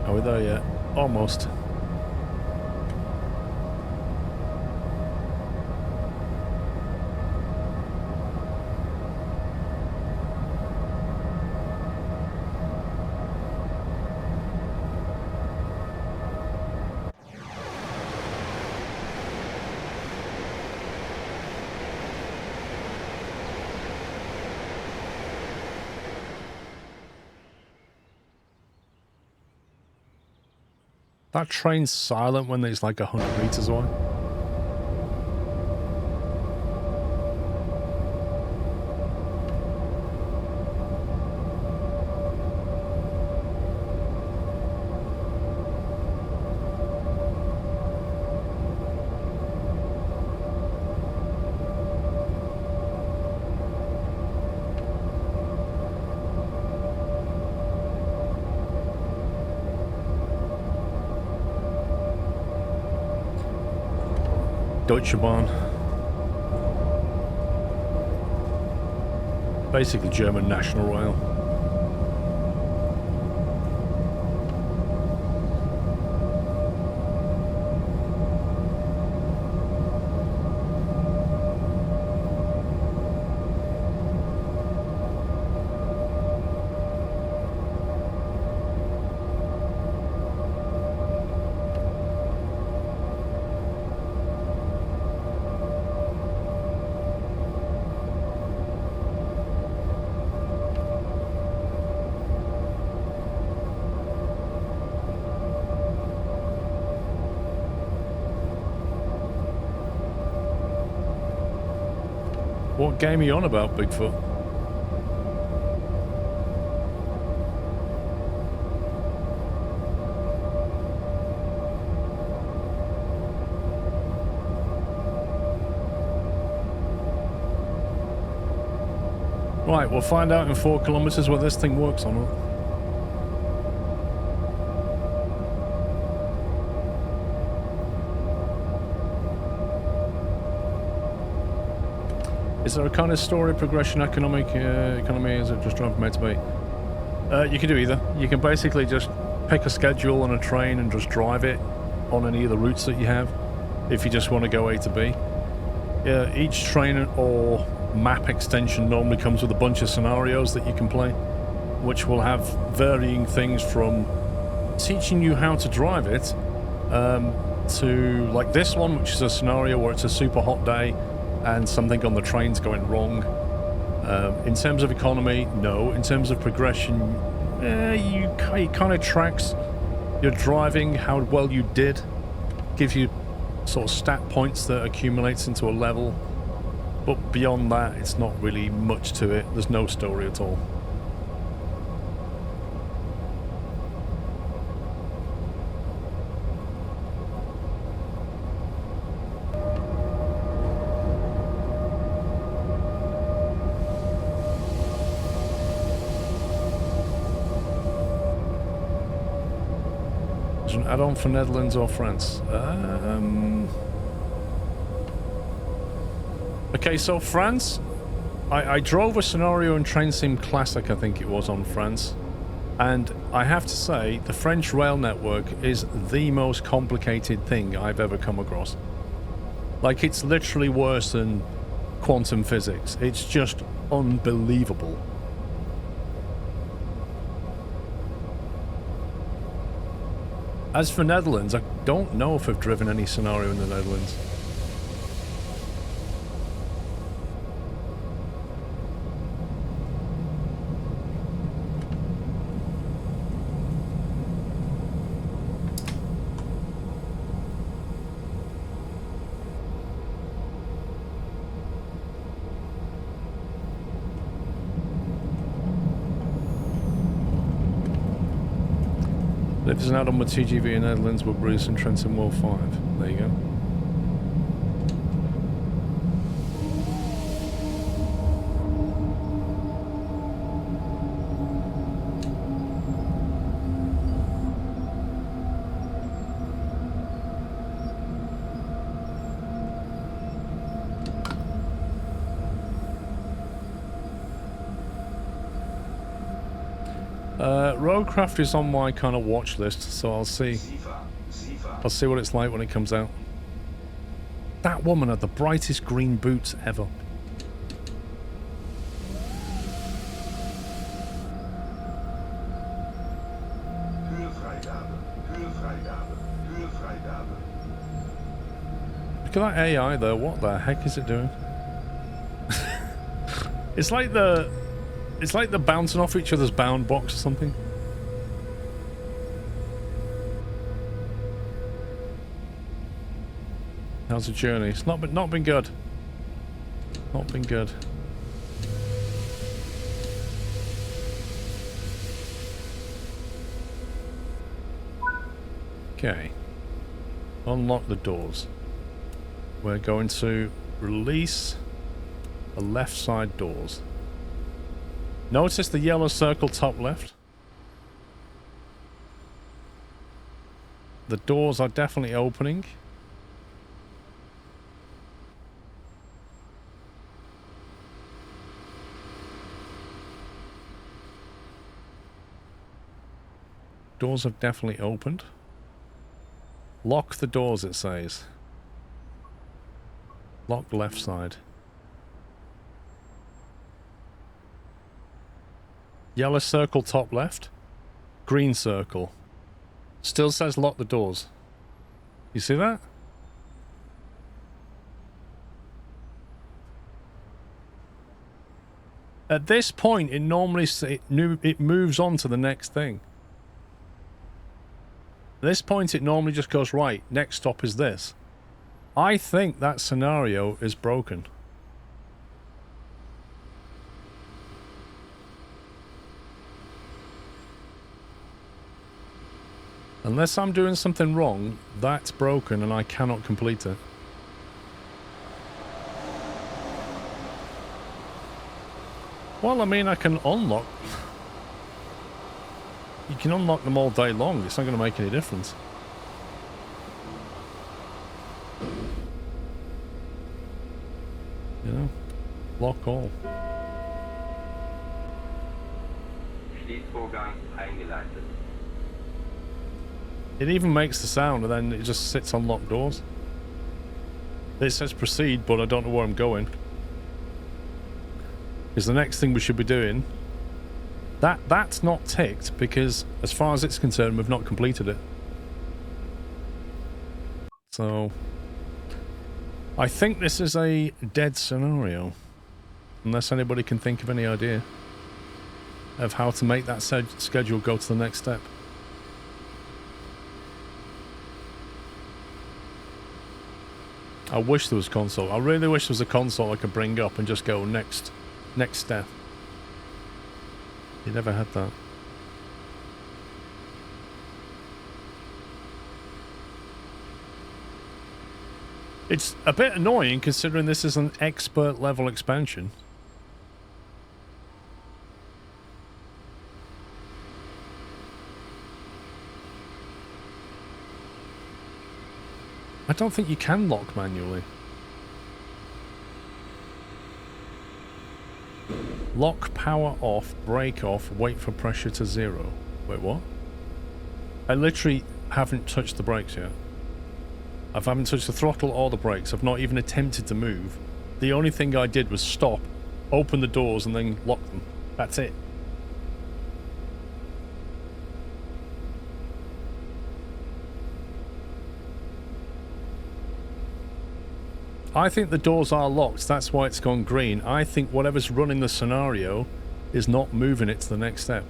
Are we there yet? Almost. That train's silent when it's like 100 meters away. Deutsche Bahn. Basically German National Rail. What game are you on about, Bigfoot? Right, we'll find out in 4 kilometers whether this thing works or not. Is there a kind of story, progression, economy? Is it just driving from A to B? You can do either. You can basically just pick a schedule on a train and just drive it on any of the routes that you have if you just want to go A to B. Each train or map extension normally comes with a bunch of scenarios that you can play, which will have varying things from teaching you how to drive it to like this one, which is a scenario where it's a super hot day and something on the train's going wrong. In terms of economy, no. In terms of progression, it kind of tracks your driving, how well you did, gives you sort of stat points that accumulates into a level. But beyond that, it's not really much to it. There's no story at all. An add-on for Netherlands or France? Okay, so France, I drove a scenario in Train Sim Classic, I think it was, on France, and I have to say the French rail network is the most complicated thing I've ever come across. Like, it's literally worse than quantum physics. It's just unbelievable. As for Netherlands, I don't know if I've driven any scenario in the Netherlands. there's an add-on with TGV in Netherlands with Bruce and Trenton World 5. There you go. Roadcraft is on my kind of watch list, so I'll see what it's like when it comes out. That woman had the brightest green boots ever. Look at that AI though, what the heck is it doing? It's like they're bouncing off each other's bound box or something. How's the journey? It's not been good. Not been good. Okay. Unlock the doors. We're going to release the left side doors. Notice the yellow circle top left. The doors are definitely opening. Doors have definitely opened. Lock the doors, it says. Lock left side. Yellow circle top left. Green circle. Still says lock the doors. You see that? At this point, it normally it moves on to the next thing. At this point, it normally just goes, right, next stop is this. I think that scenario is broken. Unless I'm doing something wrong, that's broken and I cannot complete it. Well, I mean, I can unlock. You can unlock them all day long. It's not going to make any difference. You know? Lock all. Schließvorgang eingeleitet. It even makes the sound and then it just sits on locked doors. It says proceed, but I don't know where I'm going. Because the next thing we should be doing... That's not ticked because, as far as it's concerned, we've not completed it. So... I think this is a dead scenario. Unless anybody can think of any idea of how to make that schedule go to the next step. I wish there was console. I really wish there was a console I could bring up and just go next step. You never had that. It's a bit annoying considering this is an expert level expansion. I don't think you can lock manually. Lock power off, brake off, wait for pressure to 0. Wait, what? I literally haven't touched the brakes yet. I haven't touched the throttle or the brakes. I've not even attempted to move. The only thing I did was stop, open the doors and then lock them. That's it. I think the doors are locked, that's why it's gone green. I think whatever's running the scenario is not moving it to the next step.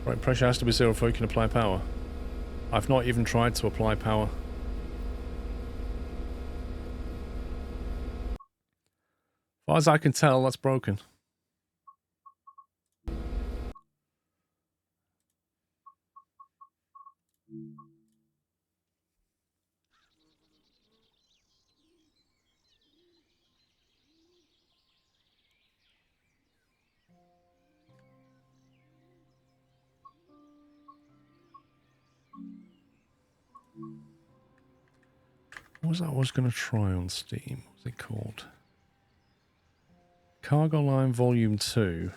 Right, pressure has to be 0 before you can apply power. I've not even tried to apply power. far as I can tell, that's broken. What was that I was going to try on Steam? What's it called? Cargo Line Volume 2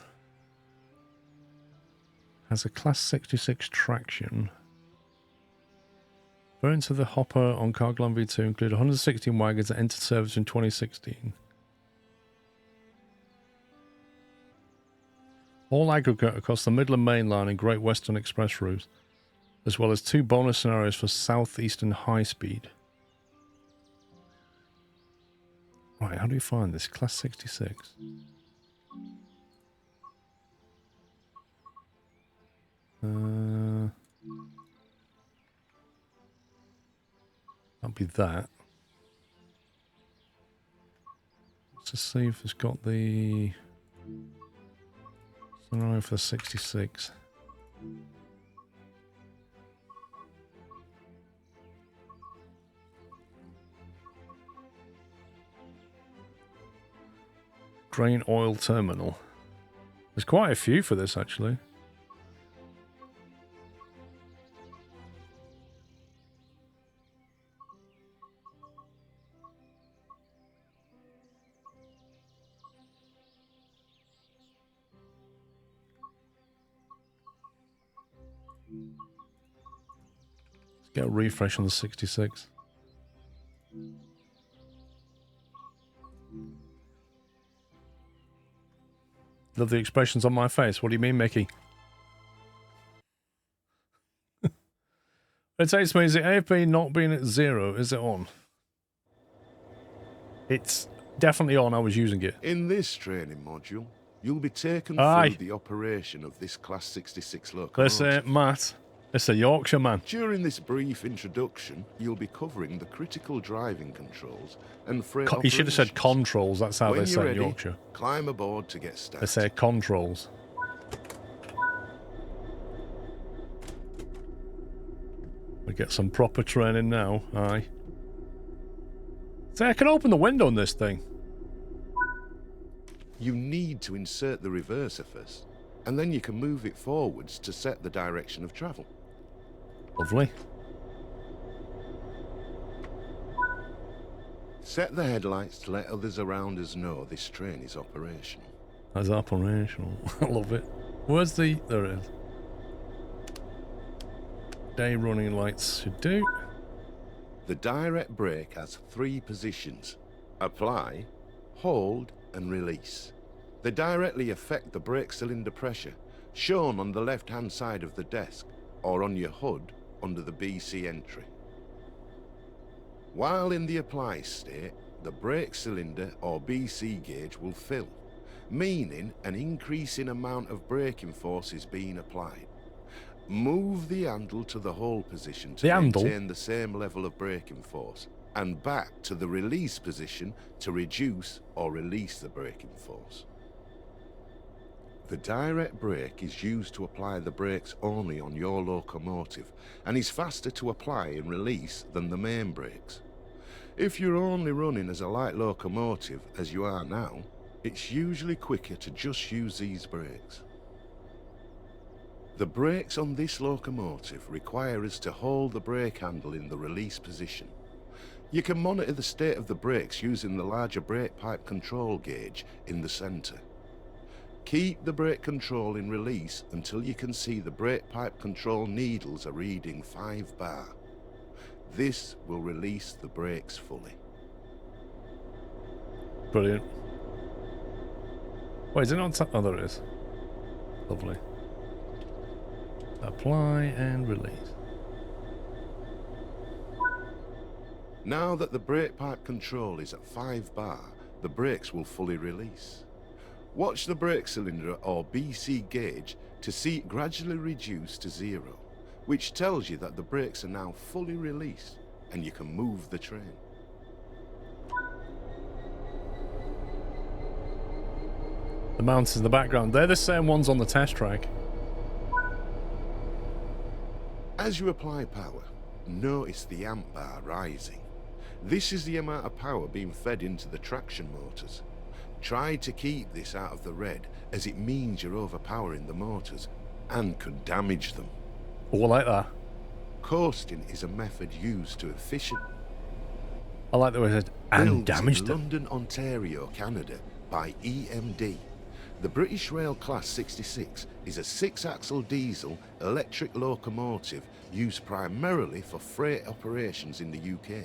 has a Class 66 traction. Variants of the Hopper on Cargo Line V2 include 116 wagons that entered service in 2016. All aggregate across the Midland Main Line and Great Western Express routes, as well as 2 bonus scenarios for Southeastern High Speed. Right, how do you find this? Class 66. That'll be that. Let's just see if it's got the scenario for 66. Grain Oil Terminal. There's quite a few for this, actually. Let's get a refresh on the 66. Love the expressions on my face. What do you mean, Mickey? It takes me, is it AFB not being at 0? Is it on? It's definitely on. I was using it. In this training module, you'll be taken Aye. through the operation of this Class 66 Let's locomotive. Matt. It's a Yorkshire man. During this brief introduction, you'll be covering the critical driving controls and freight You should have said operations. controls. That's how When they you're say in ready, Yorkshire. climb aboard to get started. They say controls. We get some proper training now. Aye. Say, I can open the window on this thing. You need to insert the reverser first, and then you can move it forwards to set the direction of travel. Lovely. Set the headlights to let others around us know this train is operational. That's operational. I love it. Where's the... There it is. Day running lights should do. The direct brake has 3 positions: apply, hold, and release. They directly affect the brake cylinder pressure, shown on the left-hand side of the desk, or on your HUD under the BC entry. While in the apply state, the brake cylinder or BC gauge will fill, meaning an increasing amount of braking force is being applied. Move the handle to the hold position to maintain the same level of braking force, and back to the release position to reduce or release the braking force. The direct brake is used to apply the brakes only on your locomotive, and is faster to apply and release than the main brakes. If you're only running as a light locomotive, as you are now, it's usually quicker to just use these brakes. The brakes on this locomotive require us to hold the brake handle in the release position. You can monitor the state of the brakes using the larger brake pipe control gauge in the centre. Keep the brake control in release until you can see the brake pipe control needles are reading 5 bar. This will release the brakes fully. Brilliant. Wait, is it not... Oh, there it is. Lovely. Apply and release. Now that the brake pipe control is at 5 bar, the brakes will fully release. Watch the brake cylinder or BC gauge to see it gradually reduce to 0, which tells you that the brakes are now fully released and you can move the train. The mountains in the background. They're the same ones on the test track. As you apply power, notice the amp bar rising. This is the amount of power being fed into the traction motors. Try to keep this out of the red, as it means you're overpowering the motors and could damage them. Oh, I like that. Coasting is a method used to efficiently I like the way it said, and built damaged in them. London, Ontario, Canada by EMD. The British Rail Class 66 is a 6-axle diesel electric locomotive used primarily for freight operations in the UK.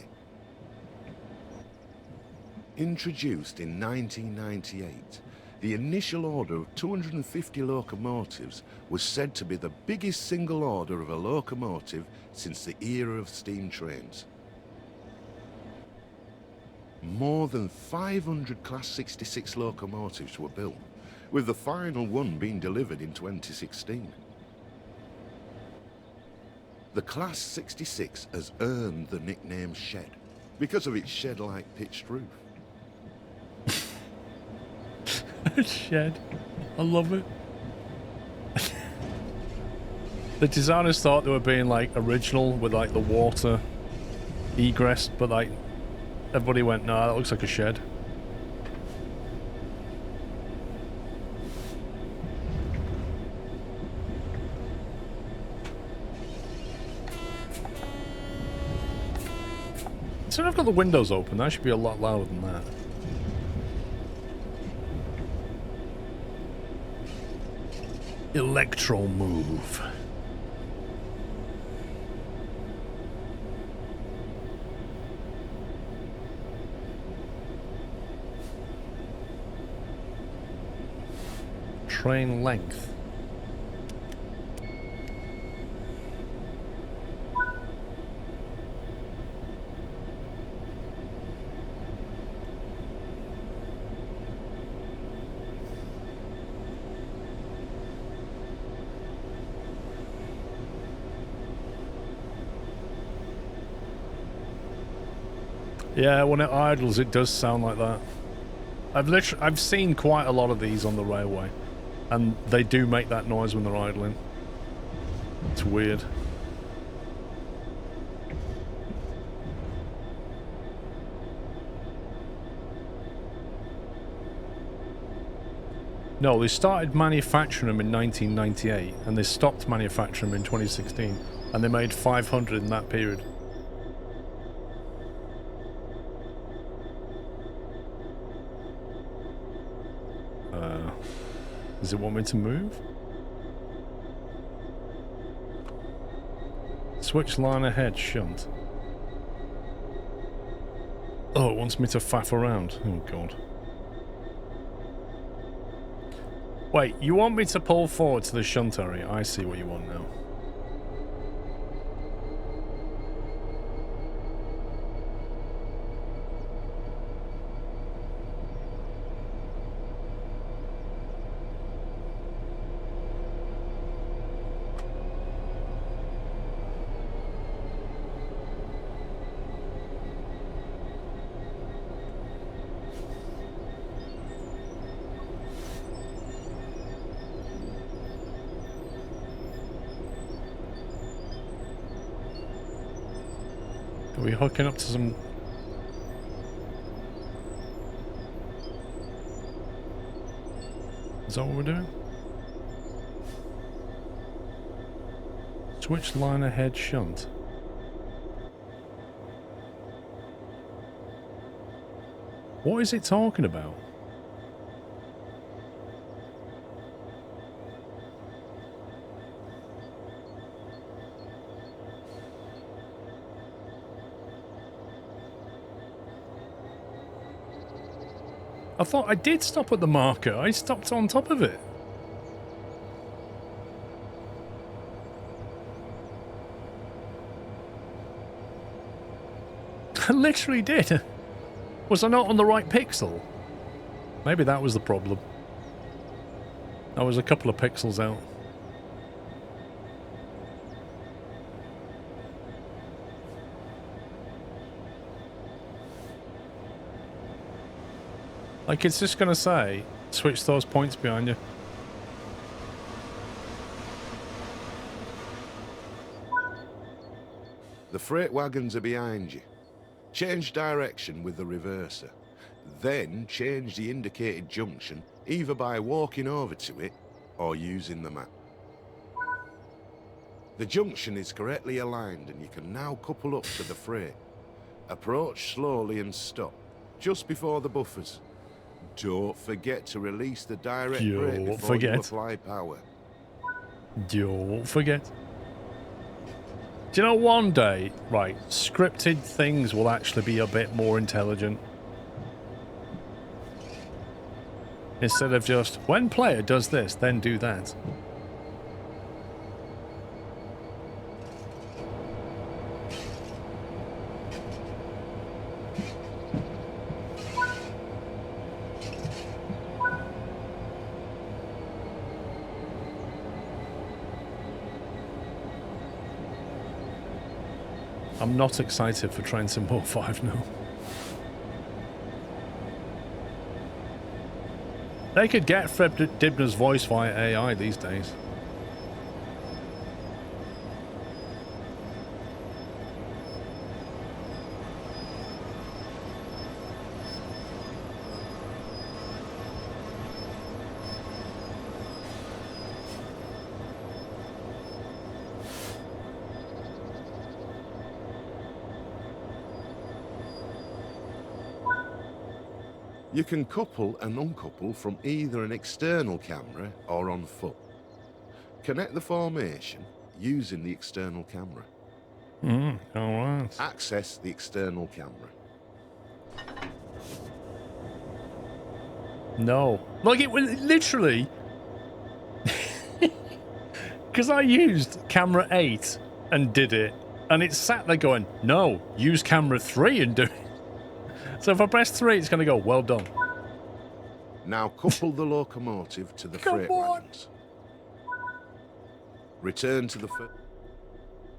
Introduced in 1998, the initial order of 250 locomotives was said to be the biggest single order of a locomotive since the era of steam trains. More than 500 Class 66 locomotives were built, with the final one being delivered in 2016. The Class 66 has earned the nickname Shed because of its shed-like pitched roof. Shed. I love it. The designers thought they were being like original with like the water egress, but like everybody went, nah, that looks like a shed. So I've got the windows open. That should be a lot louder than that. Electro move. Train length. Yeah, when it idles, it does sound like that. I've seen quite a lot of these on the railway, and they do make that noise when they're idling. It's weird. No, they started manufacturing them in 1998, and they stopped manufacturing them in 2016, and they made 500 in that period. Does it want me to move? Switch line ahead, shunt. Oh, it wants me to faff around. Oh, God. Wait, you want me to pull forward to the shunt area? I see what you want now. Are we hooking up to some... Is that what we're doing? Switch line ahead shunt. What is it talking about? I thought I did stop at the marker. I stopped on top of it. I literally did. Was I not on the right pixel? Maybe that was the problem. I was a couple of pixels out. Like, it's just going to say, Switch those points behind you. The freight wagons are behind you. Change direction with the reverser. Then change the indicated junction either by walking over to it or using the map. The junction is correctly aligned and you can now couple up to the freight. Approach slowly and stop, just before the buffers. Don't forget to release the direct brake before you apply power. Don't forget. Do you know one day, right, scripted things will actually be a bit more intelligent? Instead of just, when player does this, then do that. I'm not excited for Train Sim 5 now. They could get Fred Dibner's voice via AI these days. You can couple and uncouple from either an external camera or on foot. Connect the formation using the external camera. Alright. Access the external camera. No. Like, it was literally... Because I used camera 8 and did it, and it sat there going, no, use camera 3 and do it. So if I press 3, it's going to go, well done. Now couple the locomotive to the freight wagons. Return to the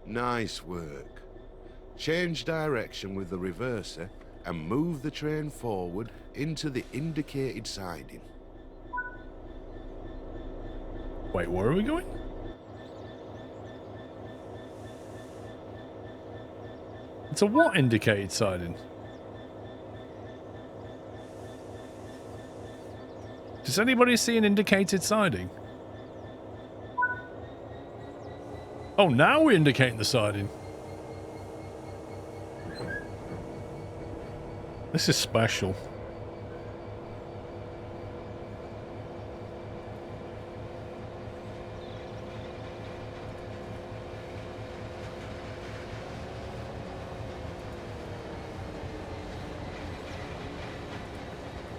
Nice work. Change direction with the reverser and move the train forward into the indicated siding. Wait, where are we going? It's a what indicated siding? Does anybody see an indicated siding? Oh, now we're indicating the siding. This is special.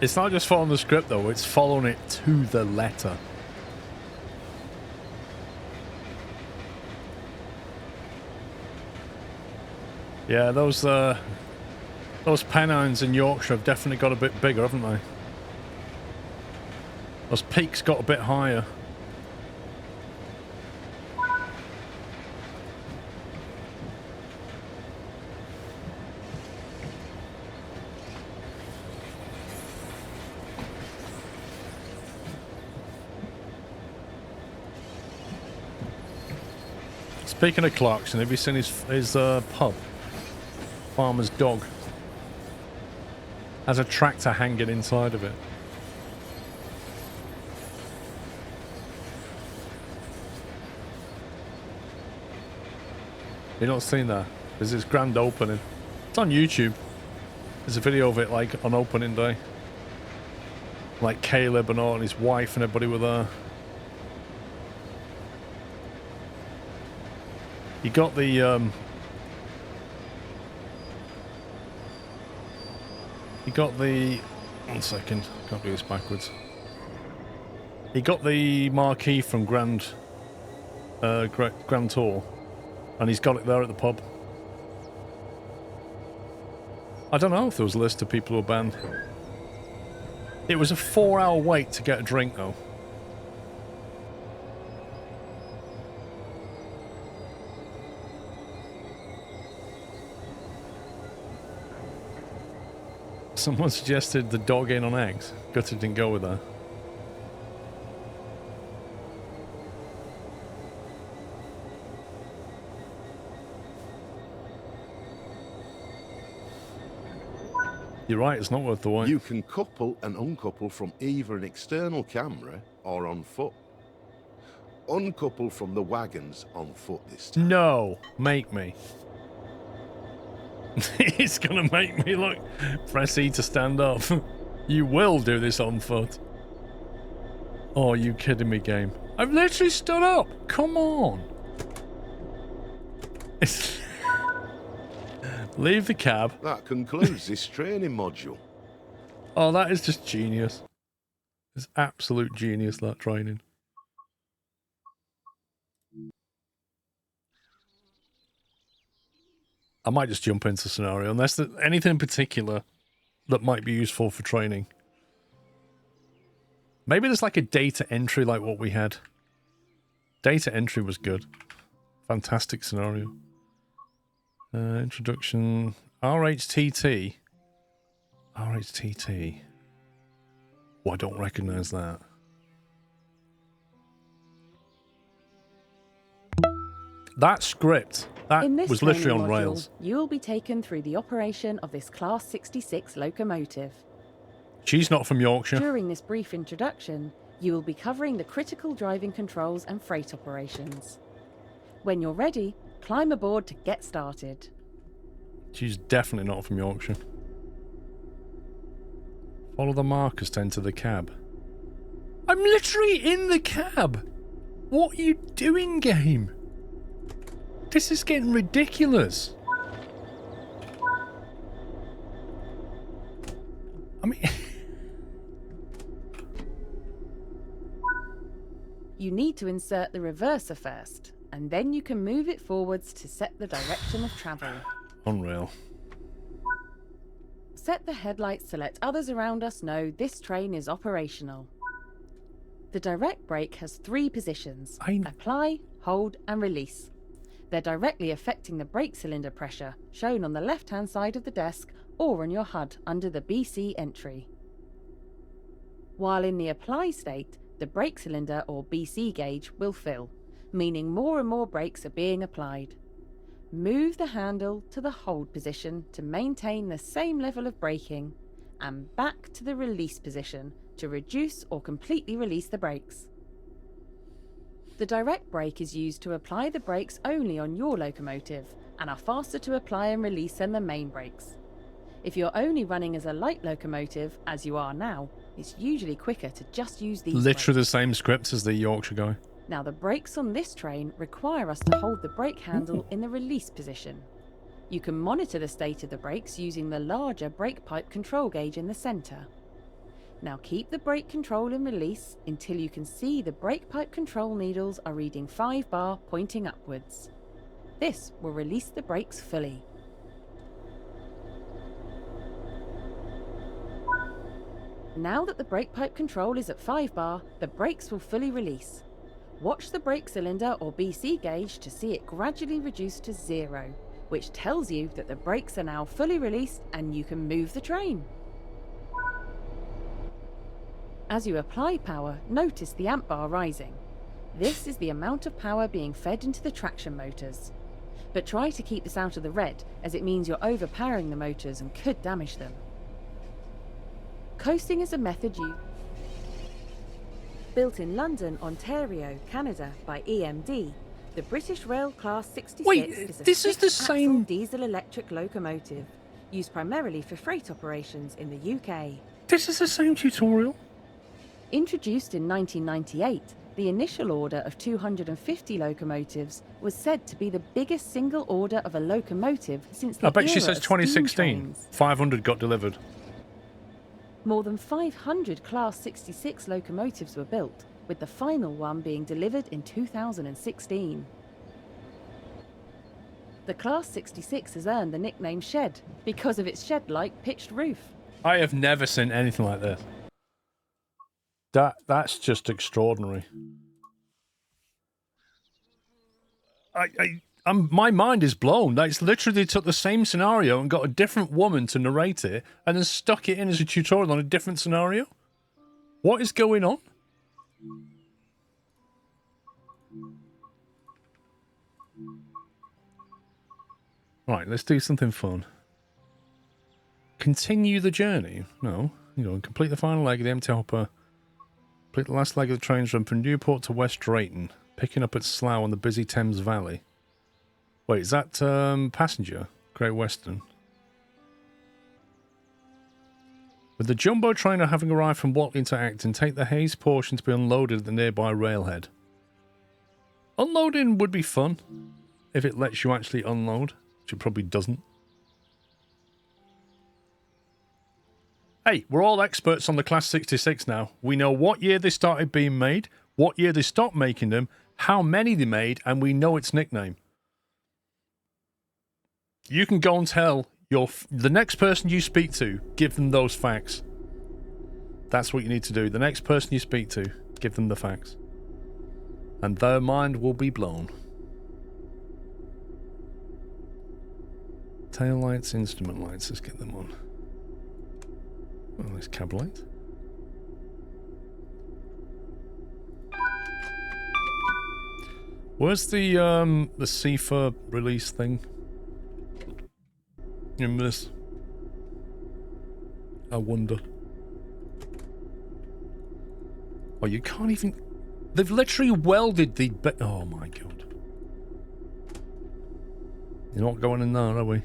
It's not just following the script, though. It's following it to the letter. Yeah, those Pennines in Yorkshire have definitely got a bit bigger, haven't they? Those peaks got a bit higher. Speaking of Clarkson, have you seen his pub? Farmer's Dog. Has a tractor hanging inside of it. You've not seen that? There's this grand opening. It's on YouTube. There's a video of it like on opening day. Like Caleb and all and his wife and everybody were there. You got the one second, can't do this backwards. He got the marquee from Grand Tour, and he's got it there at the pub. I don't know if there was a list of people who were banned. It was a 4-hour wait to get a drink, though. Someone suggested the dog in on eggs. Gutted didn't go with that. You're right, it's not worth the wait. You can couple and uncouple from either an external camera or on foot. Uncouple from the wagons on foot this time. No, make me. It's gonna make me look. Press E to stand up. You will do this on foot. Oh, are you kidding me, game? I've literally stood up. Come on. Leave the cab. That concludes this training module. Oh, that is just genius. It's absolute genius, that training. I might just jump into scenario, unless there's anything in particular that might be useful for training. Maybe there's like a data entry like what we had. Data entry was good. Fantastic scenario. Introduction. RHTT. RHTT. Oh, I don't recognize that. That script. That In this was literally training on module, rails. you will be taken through the operation of this Class 66 locomotive. She's not from Yorkshire. During this brief introduction, you will be covering the critical driving controls and freight operations. When you're ready, climb aboard to get started. She's definitely not from Yorkshire. Follow the markers to enter the cab. I'm literally in the cab! What are you doing, game? This is getting ridiculous. I mean... You need to insert the reverser first, and then you can move it forwards to set the direction of travel. Unreal. Set the headlights to let others around us know this train is operational. The direct brake has 3 positions: apply, hold, and release. They're directly affecting the brake cylinder pressure, shown on the left-hand side of the desk or on your HUD under the BC entry. While in the apply state, the brake cylinder or BC gauge will fill, meaning more and more brakes are being applied. Move the handle to the hold position to maintain the same level of braking, and back to the release position to reduce or completely release the brakes. The direct brake is used to apply the brakes only on your locomotive and are faster to apply and release than the main brakes. If you're only running as a light locomotive, as you are now, it's usually quicker to just use these Literally brakes. the same script as the Yorkshire guy. Now the brakes on this train require us to hold the brake handle in the release position. You can monitor the state of the brakes using the larger brake pipe control gauge in the centre. Now keep the brake control in release until you can see the brake pipe control needles are reading 5 bar pointing upwards. This will release the brakes fully. Now that the brake pipe control is at 5 bar, the brakes will fully release. Watch the brake cylinder or BC gauge to see it gradually reduce to 0, which tells you that the brakes are now fully released and you can move the train. As you apply power, notice the amp bar rising. This is the amount of power being fed into the traction motors. But try to keep this out of the red, as it means you're overpowering the motors and could damage them. Coasting is a method built in London, Ontario, Canada by EMD. The British Rail Class 66 Wait, is a this is the 6-axle same- diesel-electric locomotive, used primarily for freight operations in the UK. This is the same tutorial? Introduced in 1998, the initial order of 250 locomotives was said to be the biggest single order of a locomotive since the I bet she era says of steam 2016. trains. 500 got delivered. More than 500 Class 66 locomotives were built, with the final one being delivered in 2016. The Class 66 has earned the nickname Shed because of its shed-like pitched roof. I have never seen anything like this. That's just extraordinary. My mind is blown. It's literally took the same scenario and got a different woman to narrate it and then stuck it in as a tutorial on a different scenario. What is going on? Right, let's do something fun. Continue the journey. No. You know, complete the final leg of the empty hopper. Complete the last leg of the trains run from Newport to West Drayton, picking up at Slough on the busy Thames Valley. Wait, is that passenger? Great Western. With the jumbo trainer having arrived from Watley into Acton, take the Hayes portion to be unloaded at the nearby railhead. Unloading would be fun if it lets you actually unload, which it probably doesn't. Hey, we're all experts on the Class 66 now. We know what year they started being made, what year they stopped making them, how many they made, and we know its nickname. You can go and tell the next person you speak to, give them those facts. That's what you need to do. The next person you speak to, give them the facts. And their mind will be blown. Tail lights, instrument lights, let's get them on. Oh, there's cab light. Where's the CFA release thing? In this? I wonder. Oh, you can't even... They've literally welded the... Oh my god. You're not going in there, are we?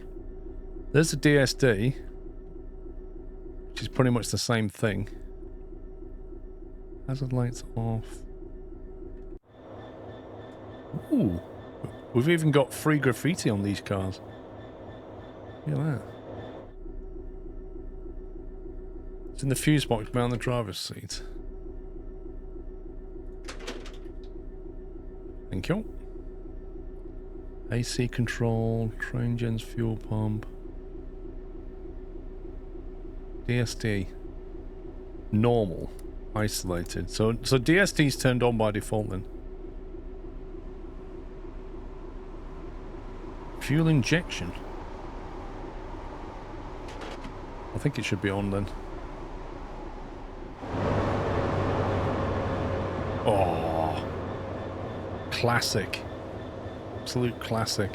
There's the DSD. Which is pretty much the same thing. Hazard lights off. Ooh. We've even got free graffiti on these cars. Look at that. It's in the fuse box behind the driver's seat. Thank you. AC control, train gens fuel pump. DSD. Normal. Isolated. So DSD's turned on by default then. Fuel injection. I think it should be on then. Oh. Classic. Absolute classic.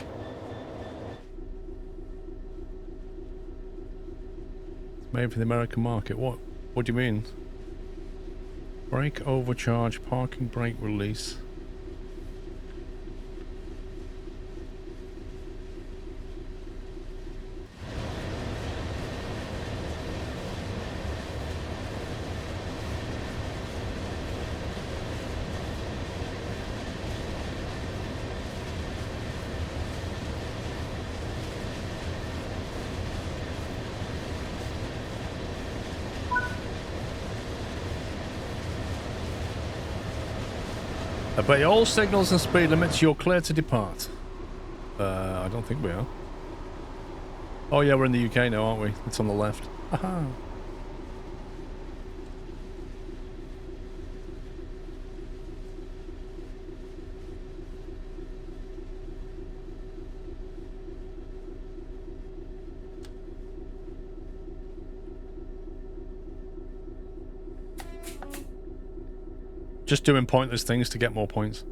It's made for the American market. What do you mean? Brake overcharge, parking brake release. Obey all signals and speed limits, you're clear to depart. I don't think we are. Oh yeah, we're in the UK now, aren't we? It's on the left. Aha. Just doing pointless things to get more points.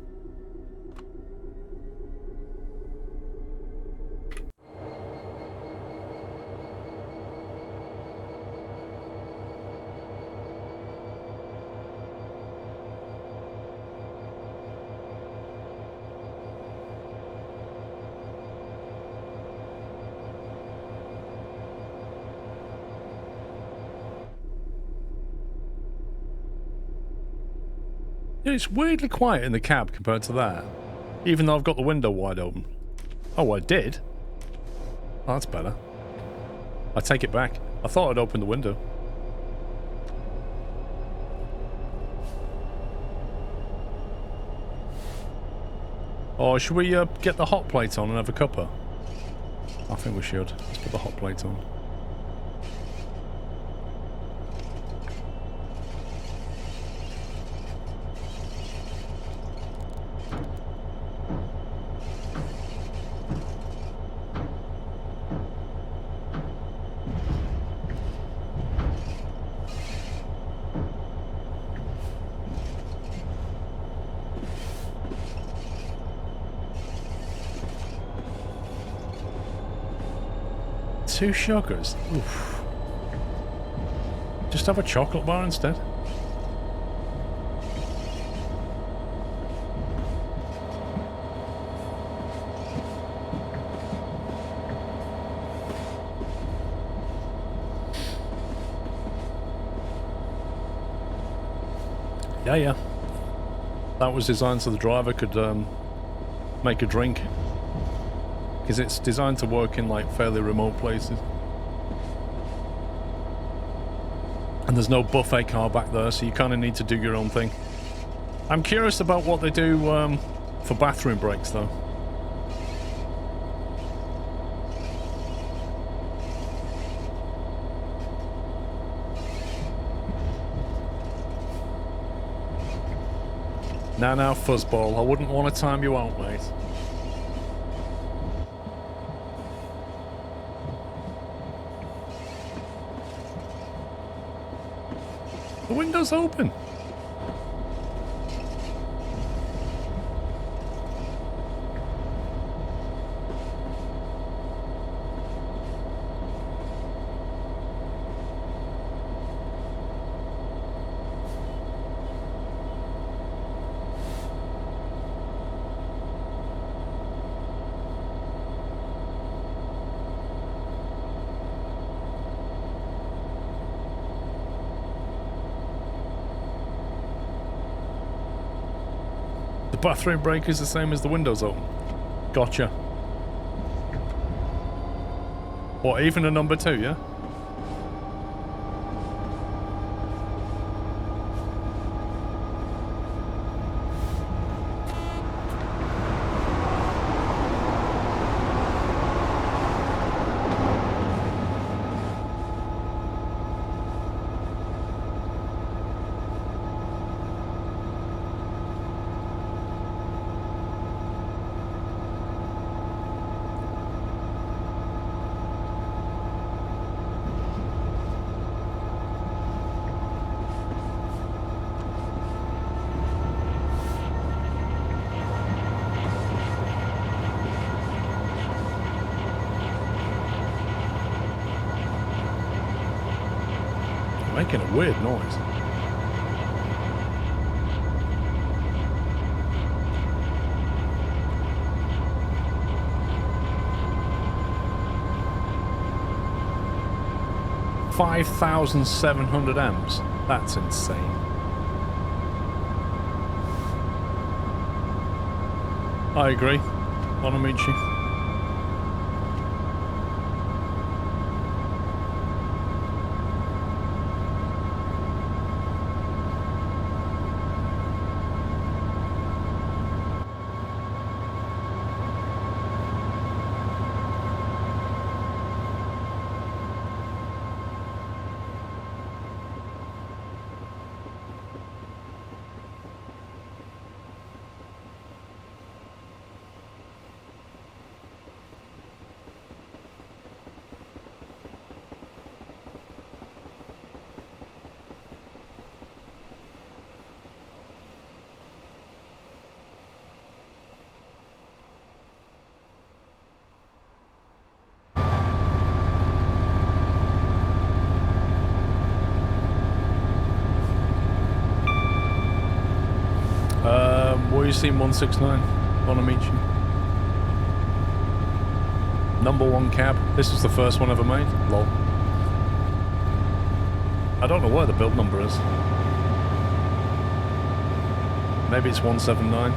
Yeah, it's weirdly quiet in the cab compared to that. Even though I've got the window wide open. Oh, I did? Oh, that's better. I take it back. I thought I'd open the window. Oh, should we get the hot plate on and have a cuppa? I think we should. Let's put the hot plate on. Two sugars. Oof. Just have a chocolate bar instead. Yeah. That was designed so the driver could make a drink. Because it's designed to work in like fairly remote places. And there's no buffet car back there, so you kind of need to do your own thing. I'm curious about what they do for bathroom breaks though. Now, fuzzball, I wouldn't want to time you out, mate. The window's open. Bathroom break is the same as the windows open. Gotcha. What, even a number 2, yeah? Making a weird noise. $5,700 amps. That's insane. I agree. Bonamici. Where you seen 169 Bonamici? Number 1 cab. This is the first one ever made. Lol. I don't know where the build number is. Maybe it's 179.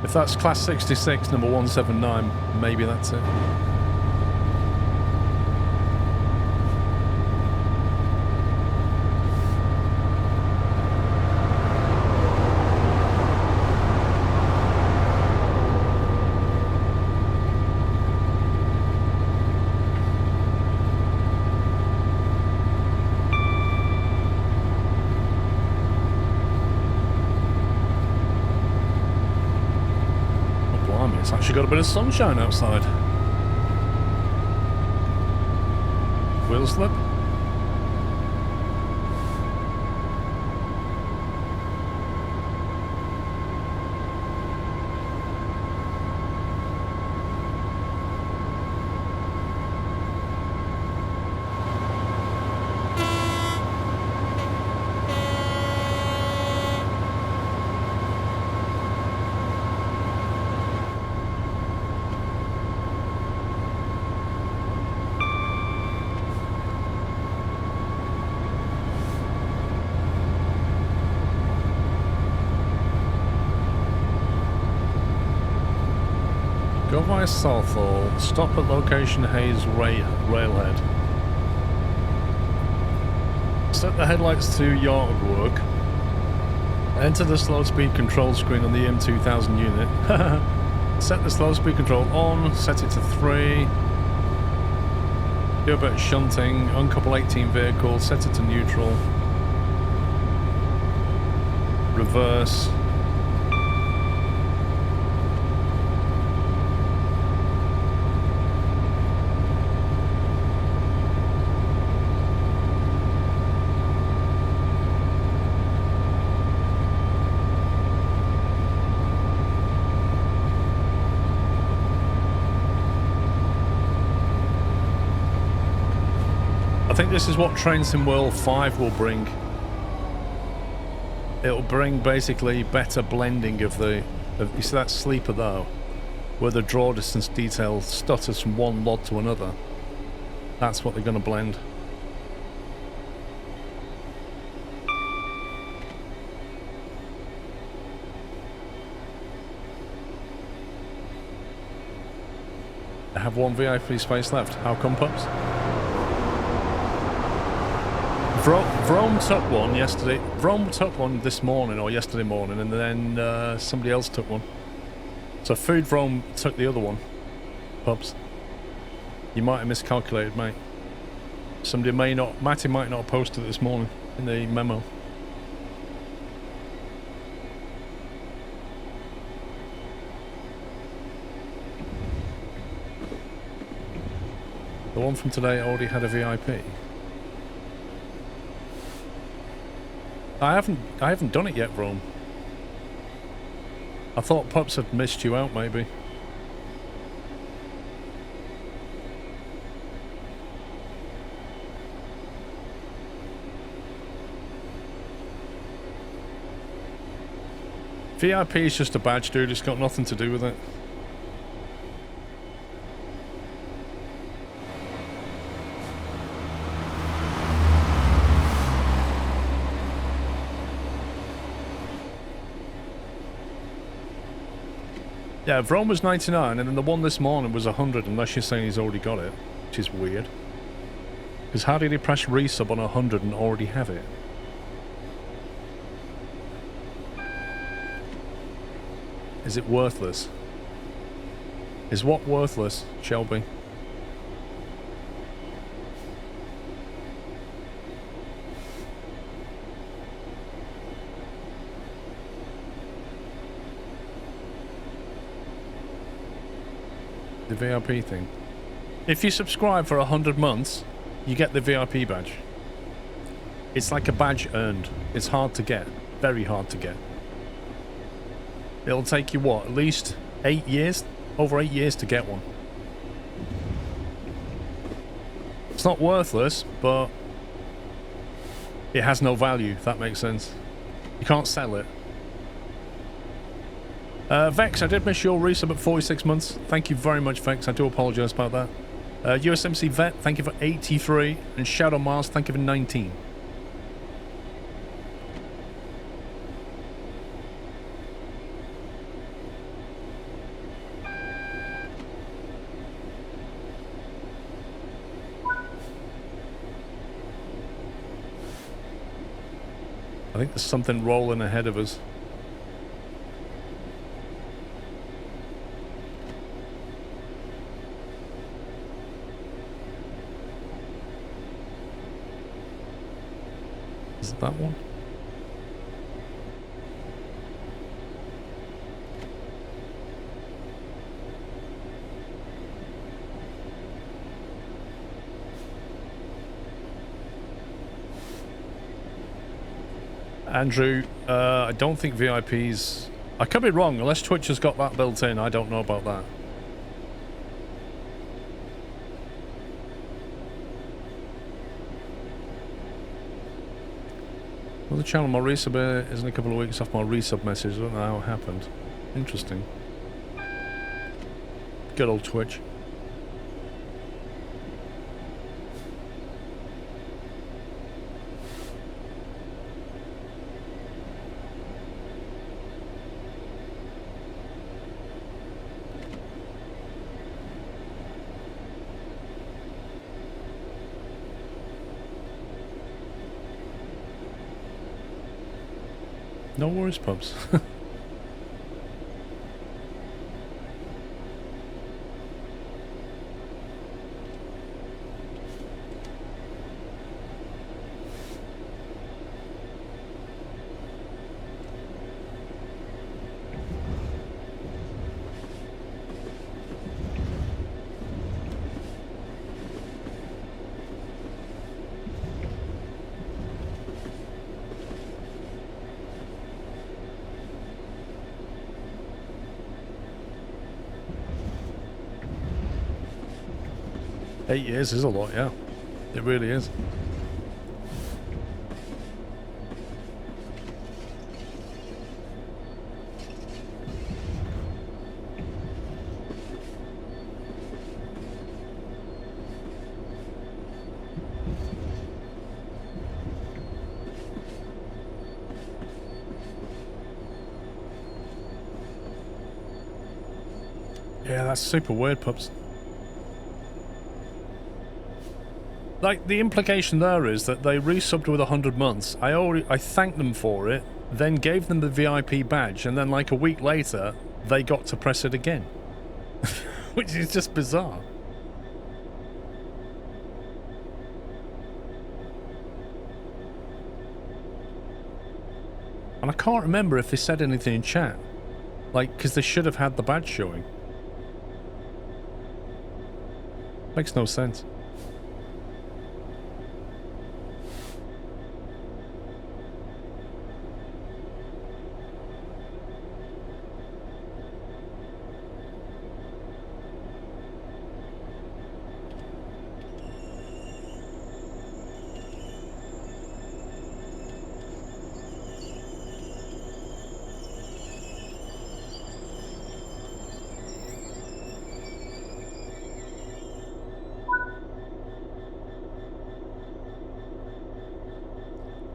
If that's class 66, number 179, maybe that's it. It's actually got a bit of sunshine outside. Wheel slip. via Southall. Stop at location Hayes Railhead. Set the headlights to yard work. Enter the slow speed control screen on the M2000 unit. Set the slow speed control on. Set it to 3. Do a bit of shunting. Uncouple 18 vehicles. Set it to neutral. Reverse. I think this is what Train Sim World 5 will bring. It'll bring basically better blending of the... you see that sleeper though? Where the draw distance detail stutters from one lot to another. That's what they're going to blend. I have one VIP space left. How come, pups? Vrome took one yesterday. Vrome took one this morning or yesterday morning, and then somebody else took one. So Food Vrome took the other one. Pubs. You might have miscalculated, mate. Somebody may not. Matty might not have posted it this morning in the memo. The one from today already had a VIP. I haven't done it yet, Rome. I thought Pups had missed you out, maybe. VIP is just a badge, dude. It's got nothing to do with it. Yeah, Vrome was 99, and then the one this morning was 100, unless you're saying he's already got it, which is weird. Because how did he press resub on 100 and already have it? Is it worthless? Is what worthless, Shelby? The VIP thing. If you subscribe for 100 months, you get the VIP badge. It's like a badge earned. It's hard to get. Very hard to get. It'll take you, what, at least 8 years? Over 8 years to get one. It's not worthless, but it has no value, if that makes sense. You can't sell it. Vex, I did miss your resub at 46 months. Thank you very much, Vex. I do apologise about that. USMC Vet, thank you for 83. And Shadow Mars, thank you for 19. I think there's something rolling ahead of us. Is it that one? Andrew, I don't think VIPs... I could be wrong, unless Twitch has got that built in. I don't know about that. Well, the channel, my resub is in a couple of weeks off my resub message. I don't know how it happened. Interesting. Good old Twitch. No worries, pubs. Eight years is a lot, yeah. It really is. Yeah, that's super weird, pups. Like, the implication there is that they resubbed with 100 months. I thanked them for it, then gave them the VIP badge, and then like a week later, they got to press it again. Which is just bizarre. And I can't remember if they said anything in chat. Like, because they should have had the badge showing. Makes no sense.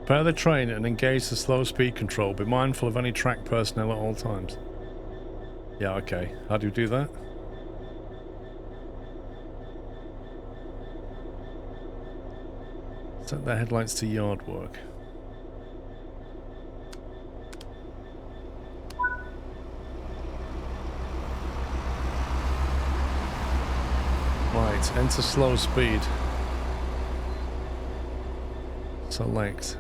Prepare the train and engage the slow speed control. Be mindful of any track personnel at all times. Yeah, okay. How do you do that? Set the headlights to yard work. Right, enter slow speed. Select.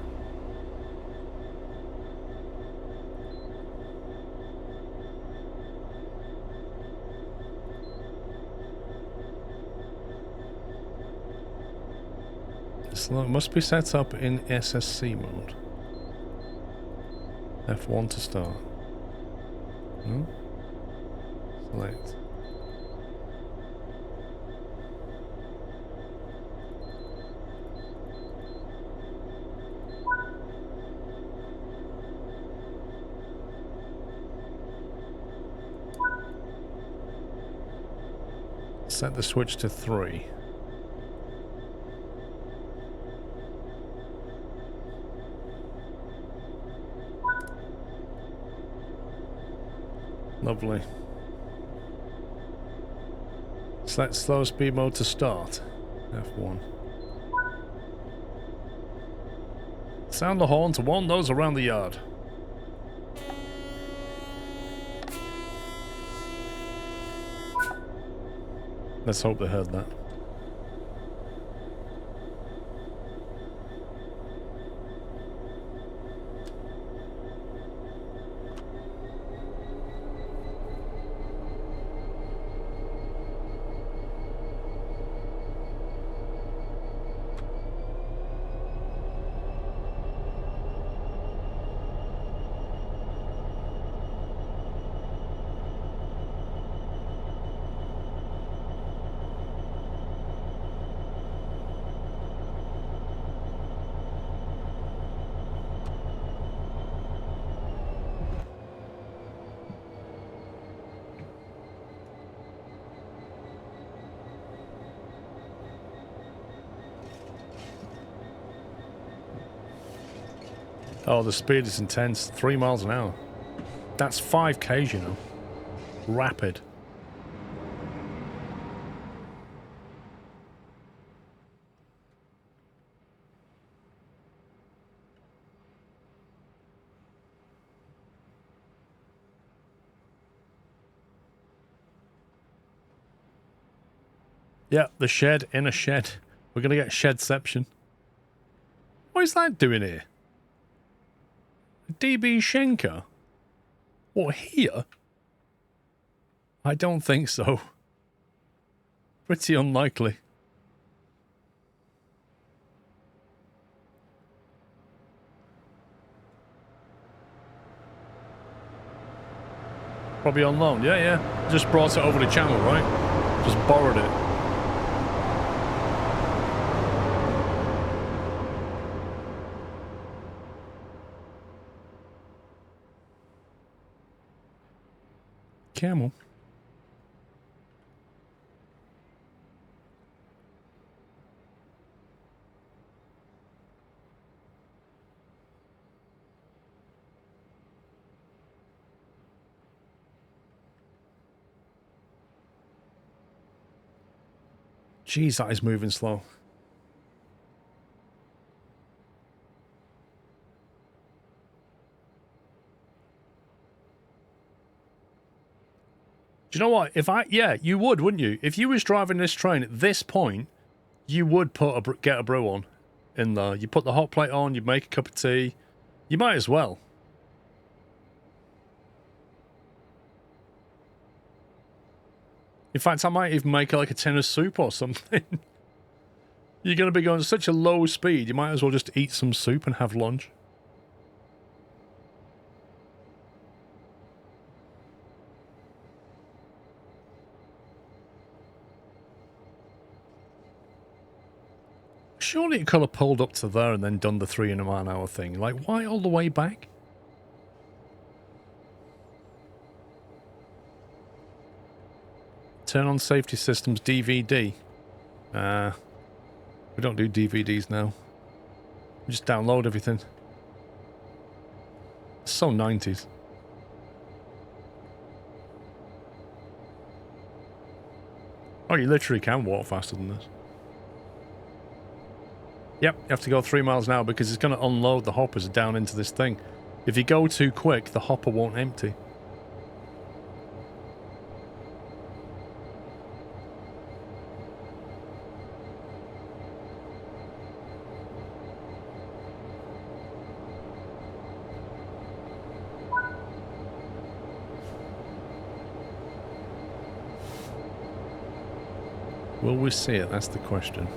Slow must be set up in SSC mode. F1 to start. No? Select. Set the switch to 3. Lovely. Select slow speed mode to start. F1. Sound the horn to warn those around the yard. Let's hope they heard that. Oh, the speed is intense. 3 miles an hour. That's 5 k's, you know. Rapid. Yeah, the shed in a shed. We're going to get shedception. What is that doing here? DB Schenker? What, here? I don't think so. Pretty unlikely. Probably on loan. Yeah, yeah. Just brought it over the channel, right? Just borrowed it. Camel. Jeez, that is moving slow. Do you know what? Yeah, you would, wouldn't you? If you was driving this train at this point, you would get a brew on in there. You put the hot plate on, you'd make a cup of tea. You might as well. In fact, I might even make like a tin of soup or something. You're going to be going at such a low speed, you might as well just eat some soup and have lunch. Surely it could have pulled up to there and then done the 3.5 hour thing. Like, why all the way back? Turn on safety systems DVD. We don't do DVDs now. We just download everything. It's so 90s. Oh, you literally can walk faster than this. Yep, you have to go 3 miles an hour because it's going to unload the hoppers down into this thing. If you go too quick, the hopper won't empty. Will we see it? That's the question.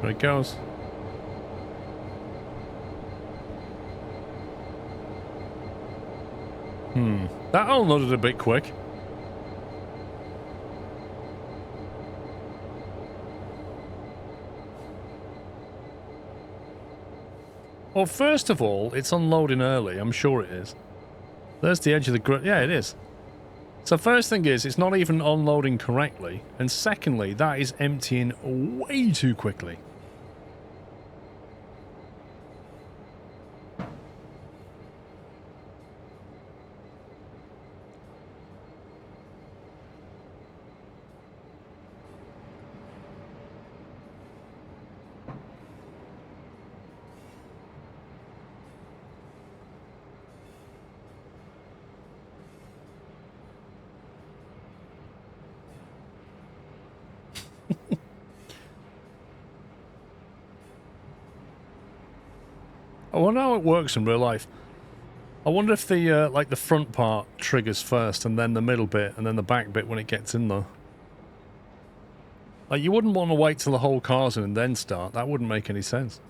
There it goes. That unloaded a bit quick. Well, first of all, it's unloading early. I'm sure it is. There's the edge of the grid. Yeah, it is. So first thing is, it's not even unloading correctly. And secondly, that is emptying way too quickly. I wonder how it works in real life. I wonder if the like the front part triggers first, and then the middle bit, and then the back bit when it gets in there. Like, you wouldn't want to wait till the whole car's in and then start. That wouldn't make any sense.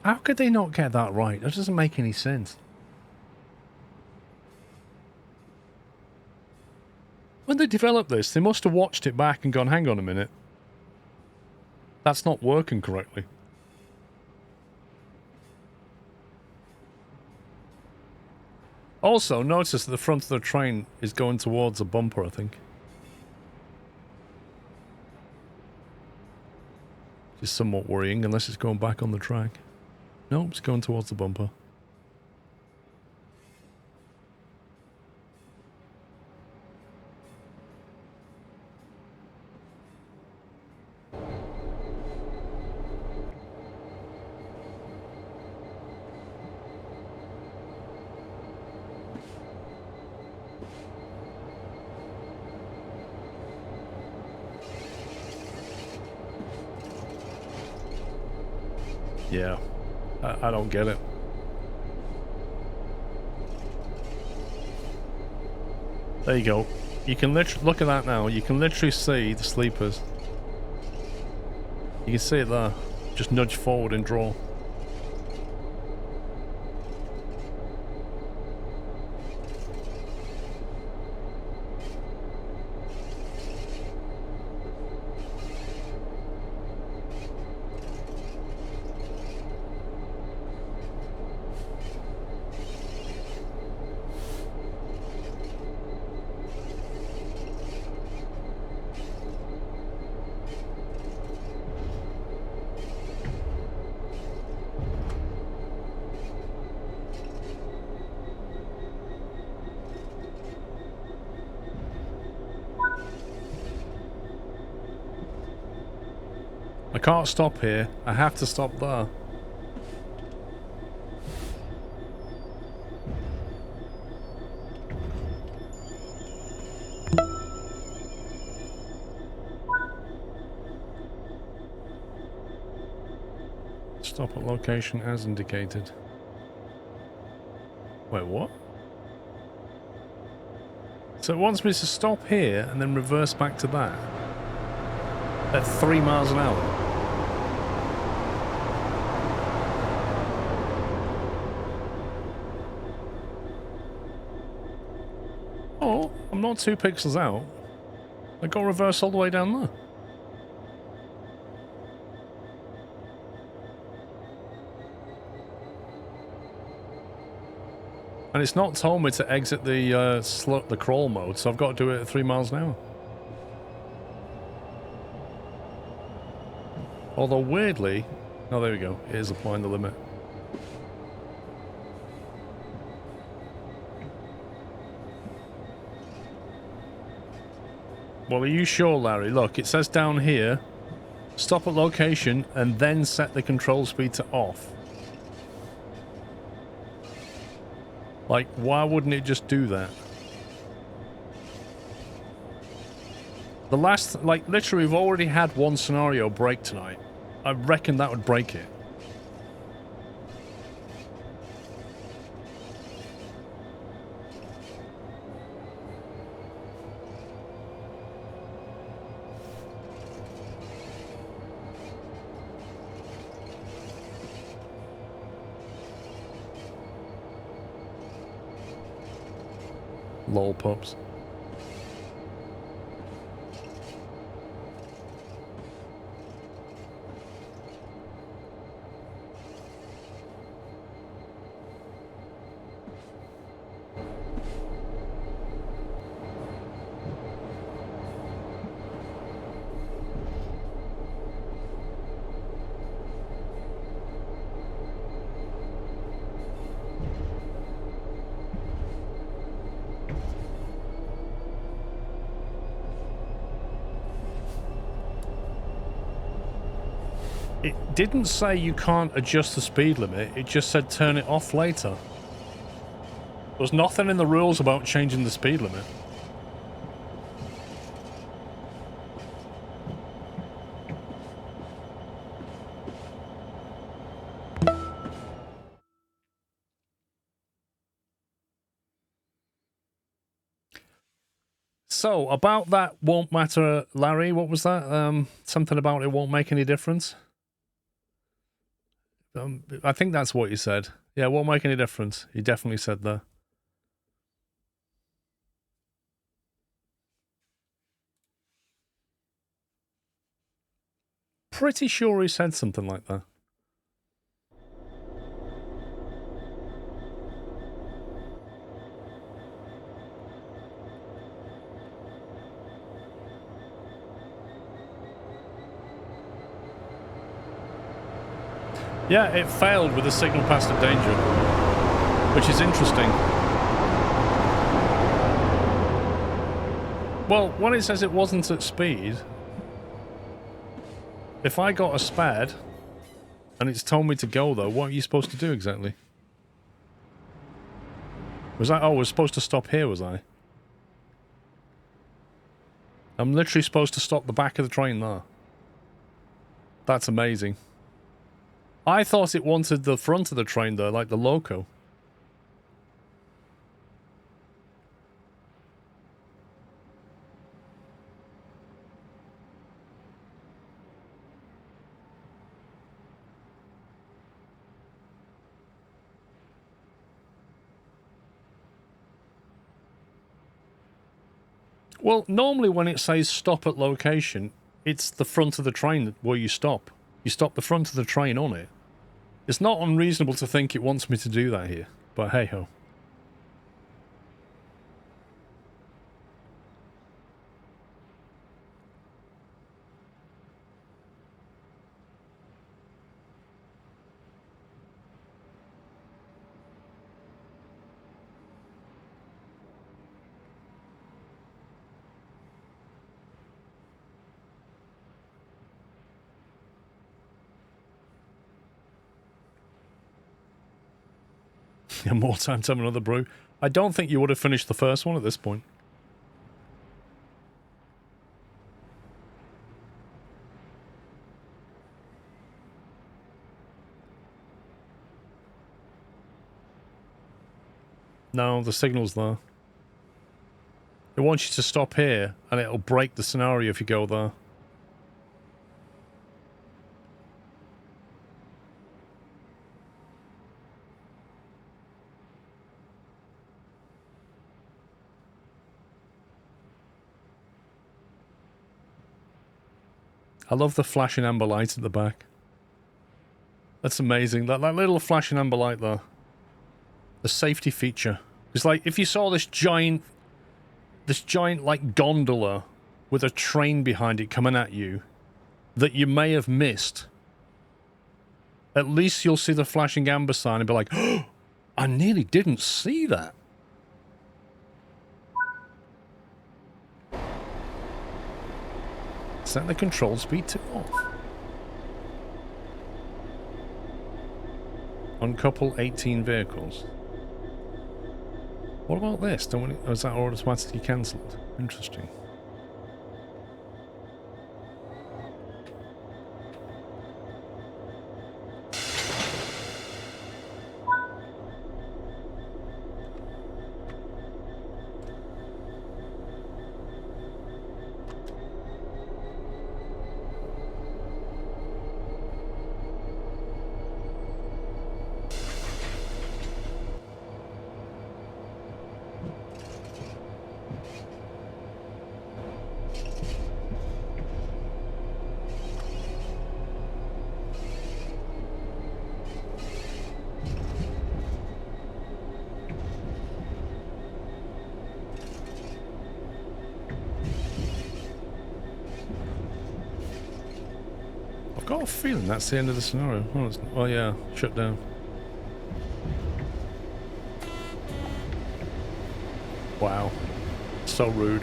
How could they not get that right? That doesn't make any sense. When they developed this, they must have watched it back and gone, hang on a minute. That's not working correctly. Also, notice that the front of the train is going towards a bumper, I think. Which is somewhat worrying, unless it's going back on the track. Nope, it's going towards the bumper. Yeah. I don't get it. There you go. You can literally... Look at that now. You can literally see the sleepers. You can see it there. Just nudge forward and draw. I can't stop here. I have to stop there. Stop at location as indicated. Wait, what? So it wants me to stop here and then reverse back to that. At 3 miles an hour. Oh, I'm not 2 pixels out. I got reverse all the way down there. And it's not told me to exit the crawl mode, so I've got to do it at 3 miles an hour. Although weirdly, oh there we go, it is applying the limit. Well, are you sure, Larry? Look, it says down here, stop at location and then set the control speed to off. Like, why wouldn't it just do that? The last, like, literally we've already had one scenario break tonight. I reckon that would break it. Lol pups. It didn't say you can't adjust the speed limit, it just said turn it off later. There's nothing in the rules about changing the speed limit. So, about that won't matter, Larry, what was that? Something about it won't make any difference? I think that's what you said. Yeah, it won't make any difference. You definitely said that. Pretty sure he said something like that. Yeah, it failed with the signal past of danger, which is interesting. Well, when it says it wasn't at speed, if I got a SPAD and it's told me to go though, what are you supposed to do exactly? Was I? Oh, I was supposed to stop here, was I? I'm literally supposed to stop the back of the train there. That's amazing. I thought it wanted the front of the train though, like the loco. Well, normally when it says stop at location, it's the front of the train where you stop. You stop the front of the train on it. It's not unreasonable to think it wants me to do that here, but hey-ho. Yeah, more time to have another brew. I don't think you would have finished the first one at this point. No, the signal's there. It wants you to stop here, and it'll break the scenario if you go there. I love the flashing amber light at the back. That's amazing. That little flashing amber light there. The safety feature. It's like if you saw this giant like gondola with a train behind it coming at you that you may have missed. At least you'll see the flashing amber sign and be like, oh, I nearly didn't see that. Set the control speed to off. Uncouple 18 vehicles. What about this? Don't we, or is that automatically cancelled? Interesting. I've got a feeling that's the end of the scenario. Oh yeah, shut down. Wow. So rude.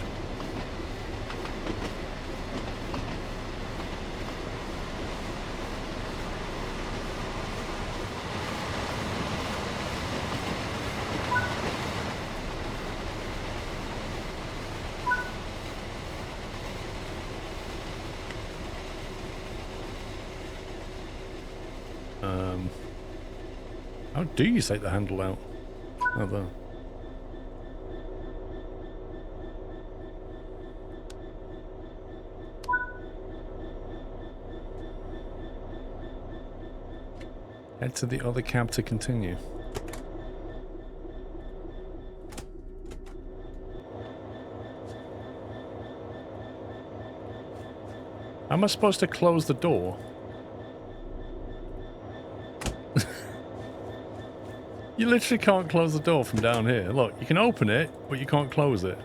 How do you take the handle out? Oh, there. Head to the other cab to continue. Am I supposed to close the door? You literally can't close the door from down here. Look, you can open it, but you can't close it.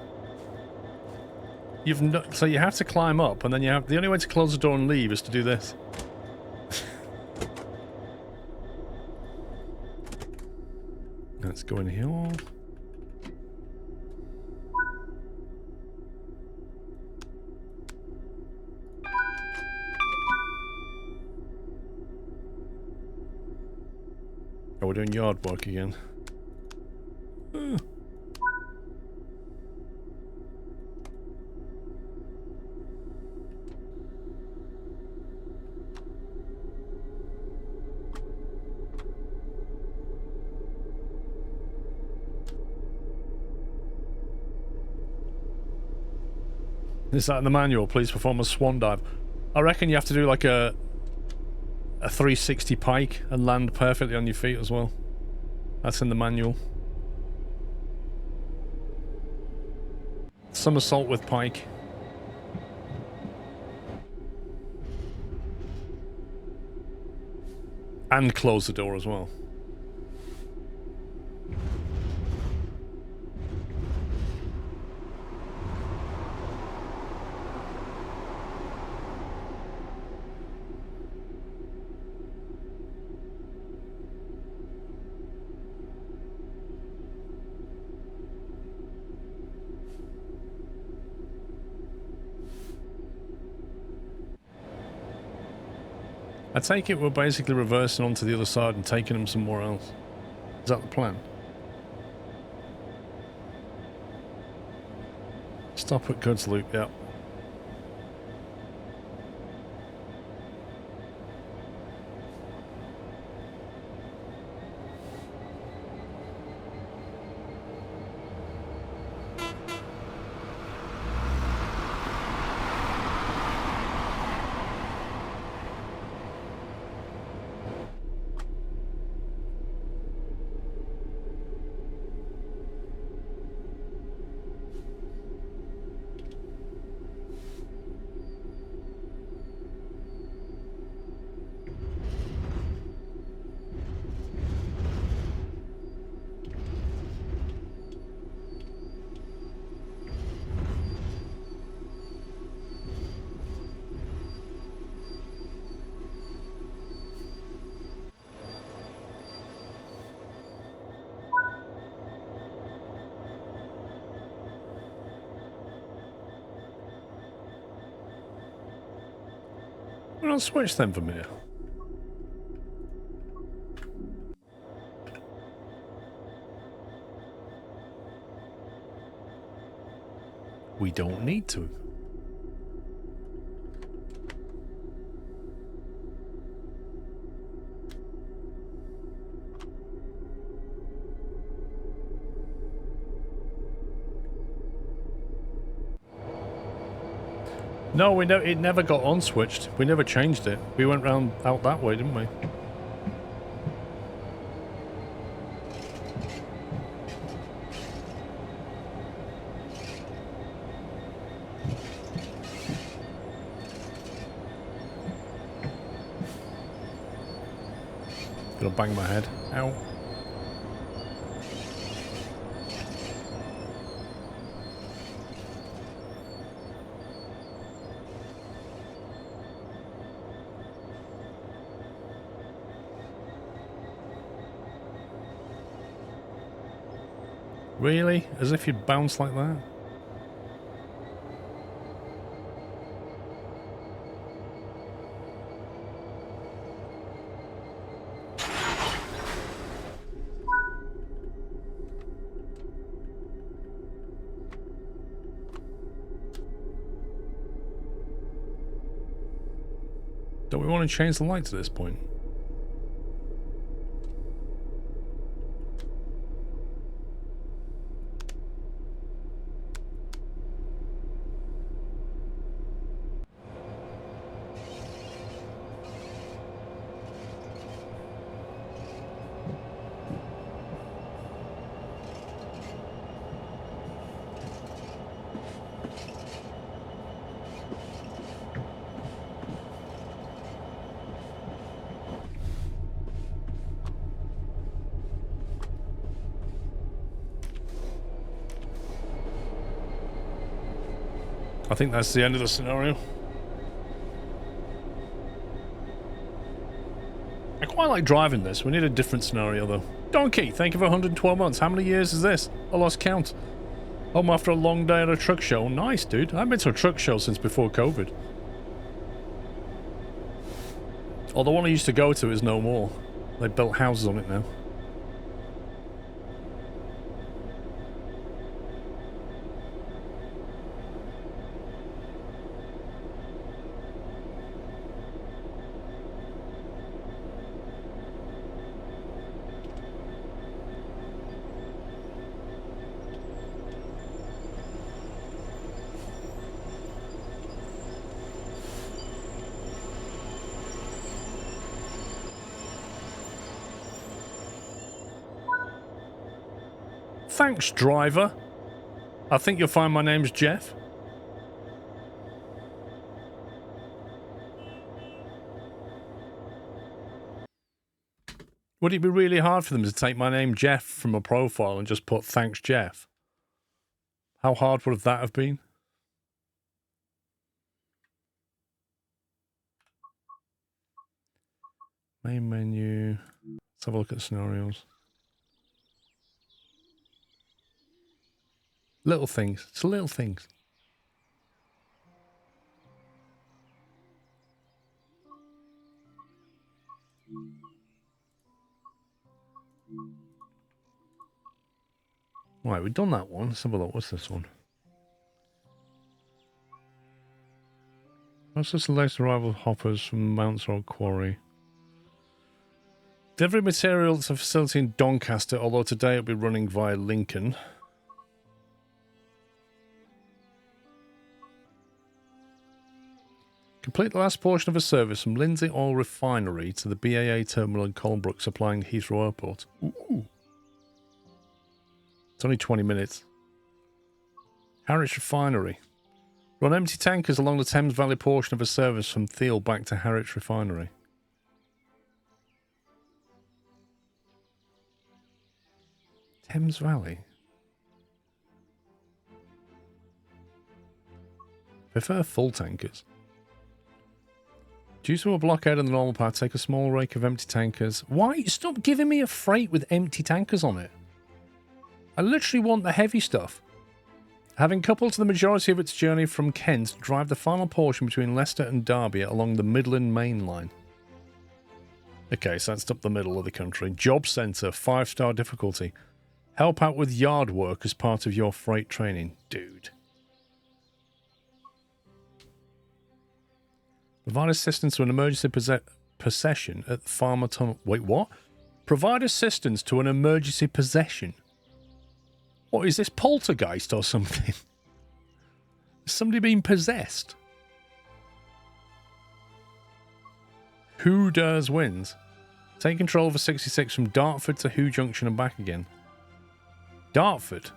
So you have to climb up, and then you have the only way to close the door and leave is to do this. Let's go in here. Oh, we're doing yard work again. Is that in the manual? Please perform a swan dive. I reckon you have to do like a 360 pike and land perfectly on your feet as well. That's in the manual. Somersault with pike. And close the door as well. I take it we're basically reversing onto the other side and taking them somewhere else. Is that the plan? Stop at Goods Loop, yeah. Well, I'll switch them from here. We don't need to. No, it never got on switched. We never changed it. We went round out that way, didn't we? Gonna bang my head. Ow. Really? As if you'd bounce like that? Don't we want to change the lights at this point? I think that's the end of the scenario. I quite like driving this. We need a different scenario though. Donkey, thank you for 112 months. How many years is this? I lost count. Home after a long day at a truck show. Nice, dude. I haven't been to a truck show since before COVID. Oh, the one I used to go to is no more. They built houses on it now. Thanks, driver. I think you'll find my name's Jeff. Would it be really hard for them to take my name Jeff from a profile and just put thanks, Jeff? How hard would that have been? Main menu. Let's have a look at scenarios. Little things. It's little things. Right, we've done that one. Let's have a look. What's this one? What's this latest arrival of hoppers from Mount Road Quarry? Delivery materials to a facility in Doncaster, although today it'll be running via Lincoln. Complete the last portion of a service from Lindsay Oil Refinery to the BAA terminal in Colnbrook, supplying Heathrow Airport. Ooh. It's only 20 minutes. Harwich Refinery. Run empty tankers along the Thames Valley portion of a service from Thiel back to Harwich Refinery. Thames Valley? Prefer full tankers. Due to a blockade on the normal path, take a small rake of empty tankers. Why? Stop giving me a freight with empty tankers on it. I literally want the heavy stuff. Having coupled to the majority of its journey from Kent, drive the final portion between Leicester and Derby along the Midland Main Line. Okay, so that's up the middle of the country. Job Centre, 5-star difficulty. Help out with yard work as part of your freight training. Dude. Provide assistance to an emergency possession at the Farmer Tunnel. Wait, what? Provide assistance to an emergency possession. What, is this poltergeist or something? Has somebody been possessed? Who Dares wins. Take control of a 66 from Dartford to Who Junction and back again. Dartford?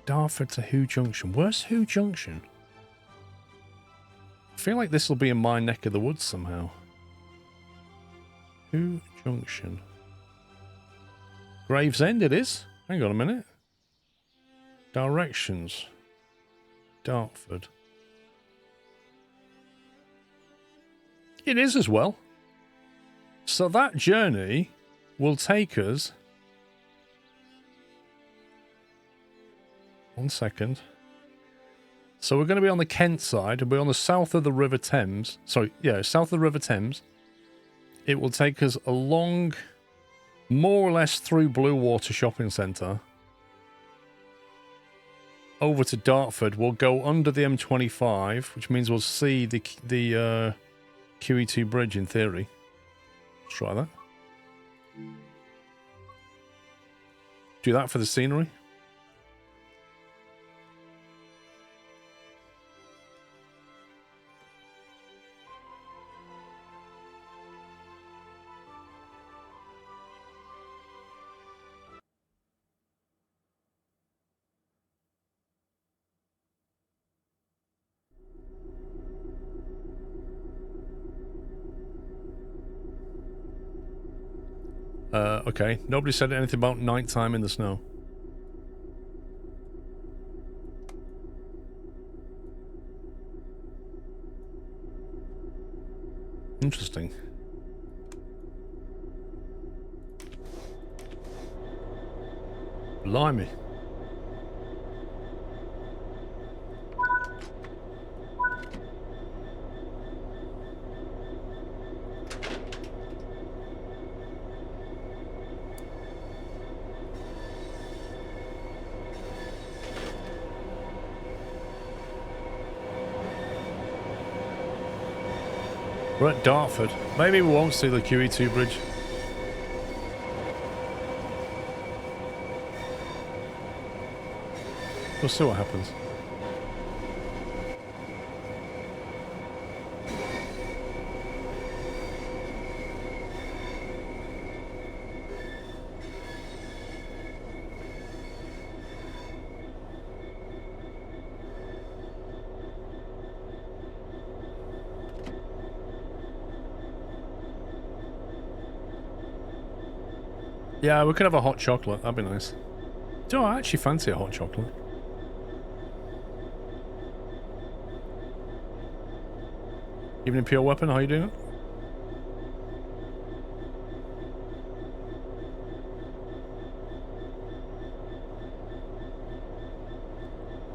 Dartford to Who Junction. Where's Who Junction? I feel like this will be in my neck of the woods somehow. Who Junction. Gravesend it is. Hang on a minute. Directions. Dartford. It is as well. So that journey will take us... One second. So we're going to be on the Kent side, and we're on the south of the River Thames. Sorry, yeah, south of the River Thames. It will take us along, more or less through Bluewater Shopping Centre, over to Dartford. We'll go under the M25, which means we'll see the QE2 bridge in theory. Let's try that. Do that for the scenery. Okay. Nobody said anything about nighttime in the snow. Interesting. Blimey. We're at Dartford. Maybe we won't see the QE2 bridge. We'll see what happens. Yeah, we could have a hot chocolate. That'd be nice. Do I actually fancy a hot chocolate? Evening Pure Weapon, how you doing?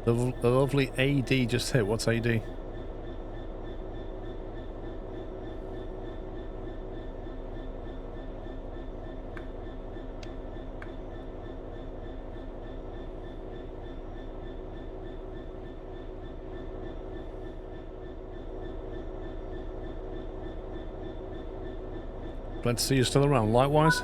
The lovely AD just hit. What's AD? Glad to see you still around. Likewise.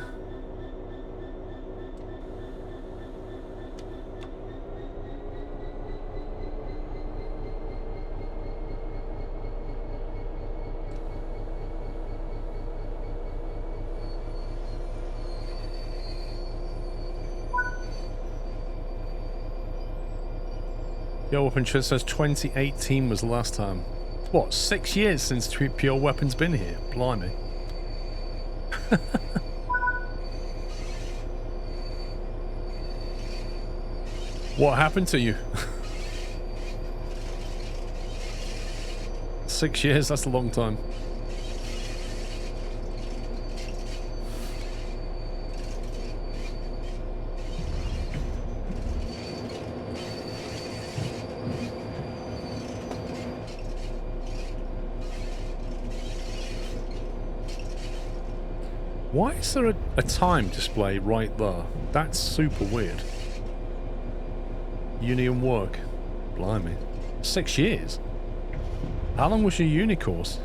Pure Weapon Chat says 2018 was the last time. What, 6 years since Pure Weapon's been here? Blimey. What happened to you? 6 years, that's a long time. Why is there a time display right there? That's super weird. Uni and work. Blimey. 6 years? How long was your uni course?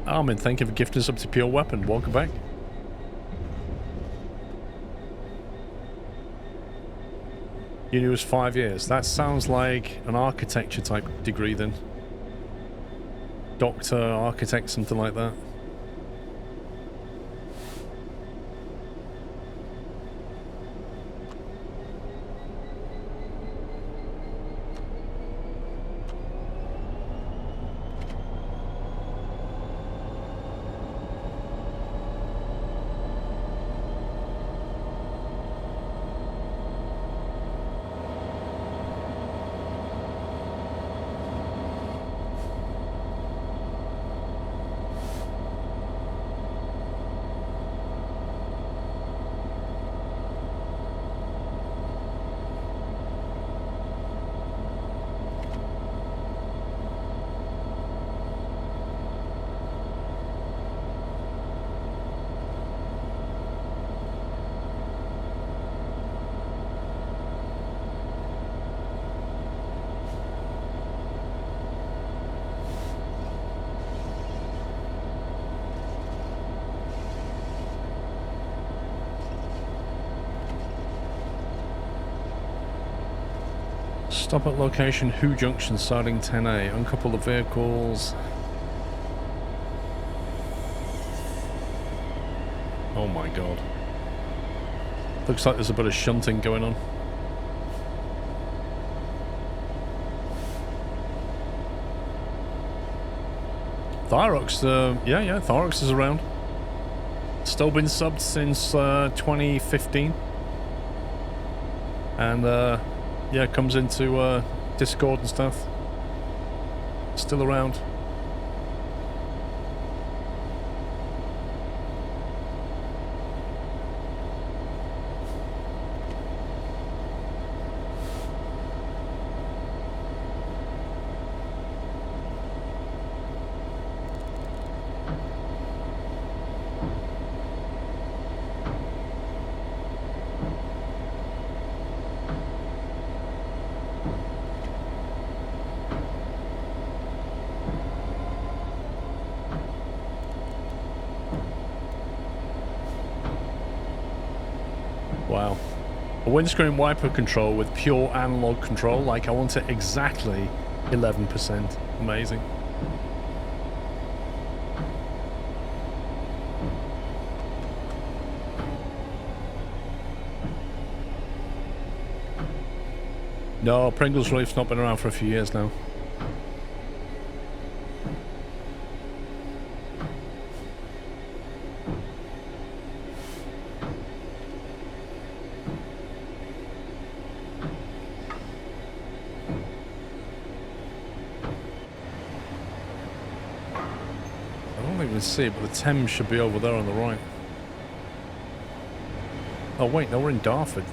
Armin, thank you for gifting us up to Pure Weapon. Welcome back. Uni was 5 years. That sounds like an architecture type degree then. Doctor, architect, something like that. Stop at location Who Junction, siding 10A. Uncouple the vehicles. Oh my god. Looks like there's a bit of shunting going on. Thyrox, yeah, Thyrox is around. Still been subbed since 2015. And yeah, comes into Discord and stuff. Still around. Wow. A windscreen wiper control with pure analog control, like I want it exactly 11%. Amazing. No, Pringles Reef's not been around for a few years now. I don't even see it, but the Thames should be over there on the right. Oh wait, no, we're in Dartford.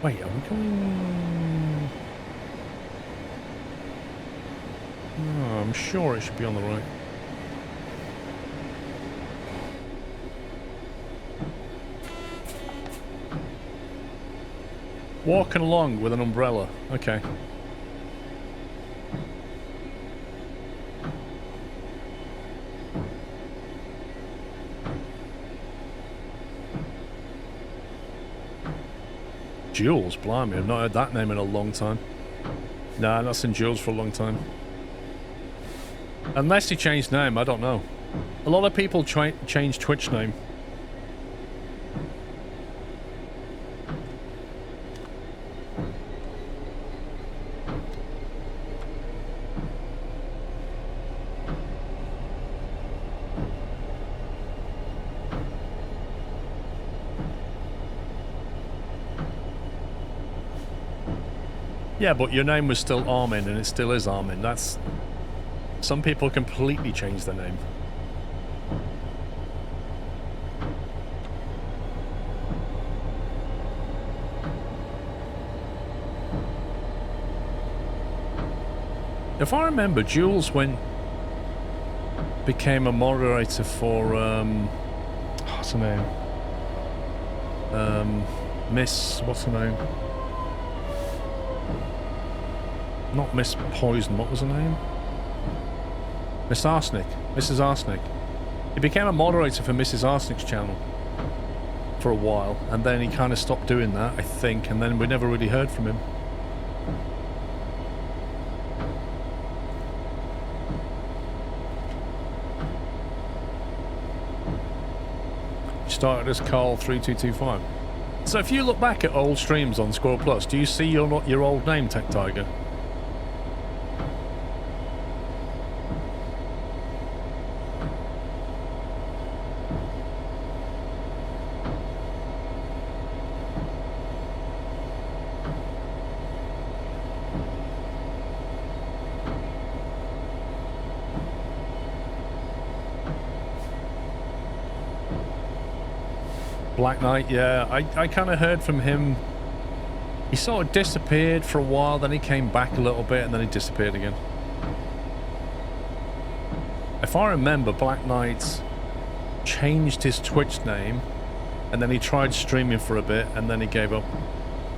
Wait, are we going... Oh, I'm sure it should be on the right. Walking along with an umbrella. Okay. Jules, blimey, I've not heard that name in a long time. Nah, not seen Jules for a long time. Unless he changed name, I don't know. A lot of people change Twitch name. Yeah, but your name was still Armin, and it still is Armin. That's... Some people completely change their name. If I remember, Jules became a moderator for, what's her name? What's her name? Not Miss Poison, what was her name? Miss Arsenic. Mrs. Arsenic. He became a moderator for Mrs. Arsenic's channel for a while, and then he kind of stopped doing that, I think, and then we never really heard from him. He started as Carl3225. So if you look back at old streams on SquirrelPlus, do you see your old name, Tech Tiger? Black Knight, yeah. I kind of heard from him. He sort of disappeared for a while, then he came back a little bit, and then he disappeared again. If I remember, Black Knight changed his Twitch name, and then he tried streaming for a bit, and then he gave up,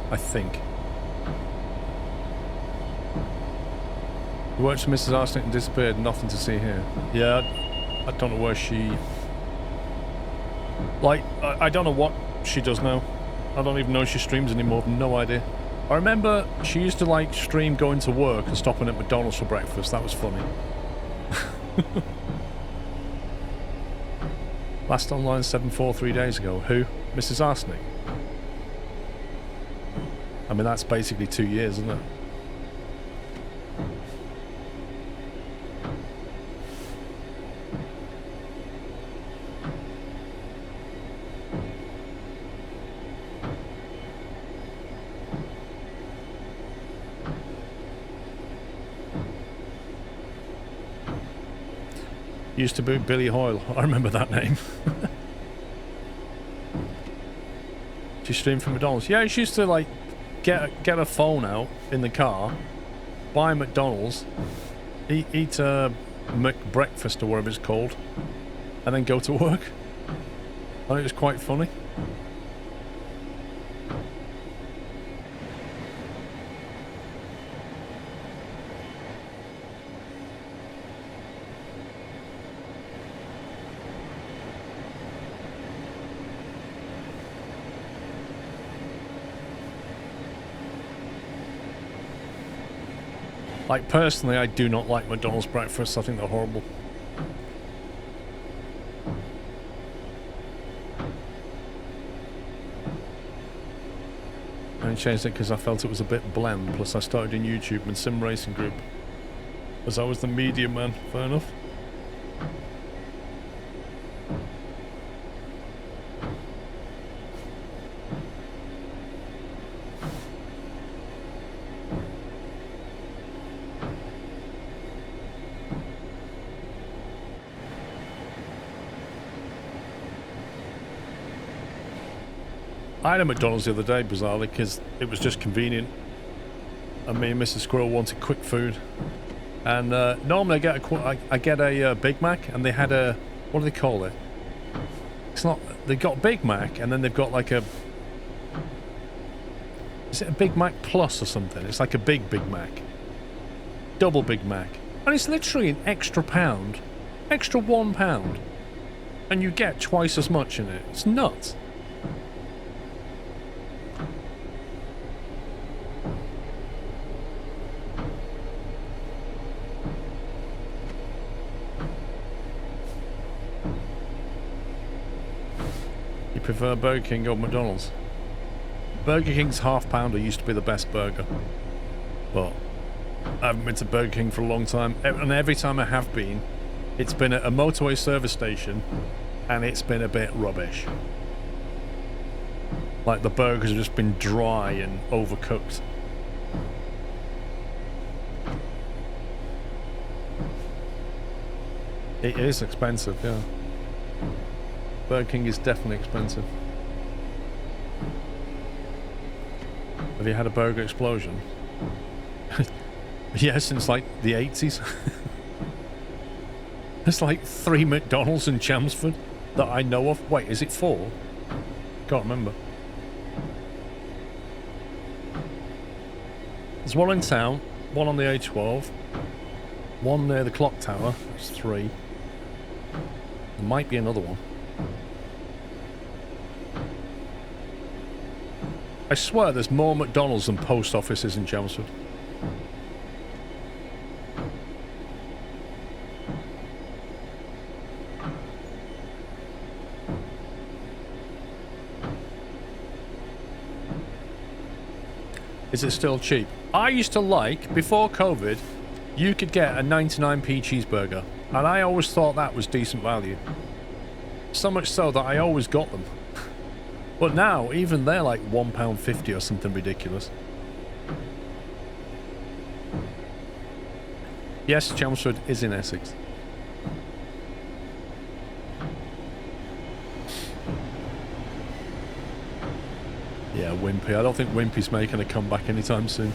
I think. He worked for Mrs. Arsenic and disappeared, nothing to see here. Yeah, I don't know where she... Like, I don't know what she does now. I don't even know if she streams anymore. No idea. I remember she used to, like, stream going to work and stopping at McDonald's for breakfast. That was funny. Last online 7-4 3 days ago. Who? Mrs. Arsenic? I mean, that's basically 2 years, isn't it? Used to be Billy Hoyle. I remember that name. She streamed from McDonald's. Yeah, she used to like get a phone out in the car, buy McDonald's, eat a McBreakfast or whatever it's called, and then go to work. I think it was quite funny. Like, personally, I do not like McDonald's breakfast. I think they're horrible. And changed it because I felt it was a bit bland. Plus, I started in YouTube and sim racing group, as I was the media man. Fair enough. I had a McDonald's the other day, bizarrely, because it was just convenient. And me and Mrs. Squirrel wanted quick food. And normally I get a Big Mac, and they had a... What do they call it? It's not... They've got Big Mac, and then they've got like a... Is it a Big Mac Plus or something? It's like a Big Mac. Double Big Mac. And it's literally an extra pound. Extra £1. And you get twice as much in it. It's nuts. Prefer Burger King or McDonald's? Burger King's half pounder used to be the best burger, but I haven't been to Burger King for a long time, and every time I have been, it's been at a motorway service station, and it's been a bit rubbish. Like the burgers have just been dry and overcooked. It is expensive, yeah. Burger King is definitely expensive. Have you had a burger explosion? Yeah, since like the 80s. There's like 3 McDonald's in Chelmsford that I know of. Wait, is it 4? Can't remember. There's one in town, one on the A12, one near the clock tower. That's 3. There might be another one. I swear there's more McDonald's than post offices in Chelmsford. Is it still cheap? I used to like, before COVID, you could get a 99p cheeseburger, and I always thought that was decent value. So much so that I always got them. But now, even they're like £1.50 or something ridiculous. Yes, Chelmsford is in Essex. Yeah, Wimpy. I don't think Wimpy's making a comeback anytime soon.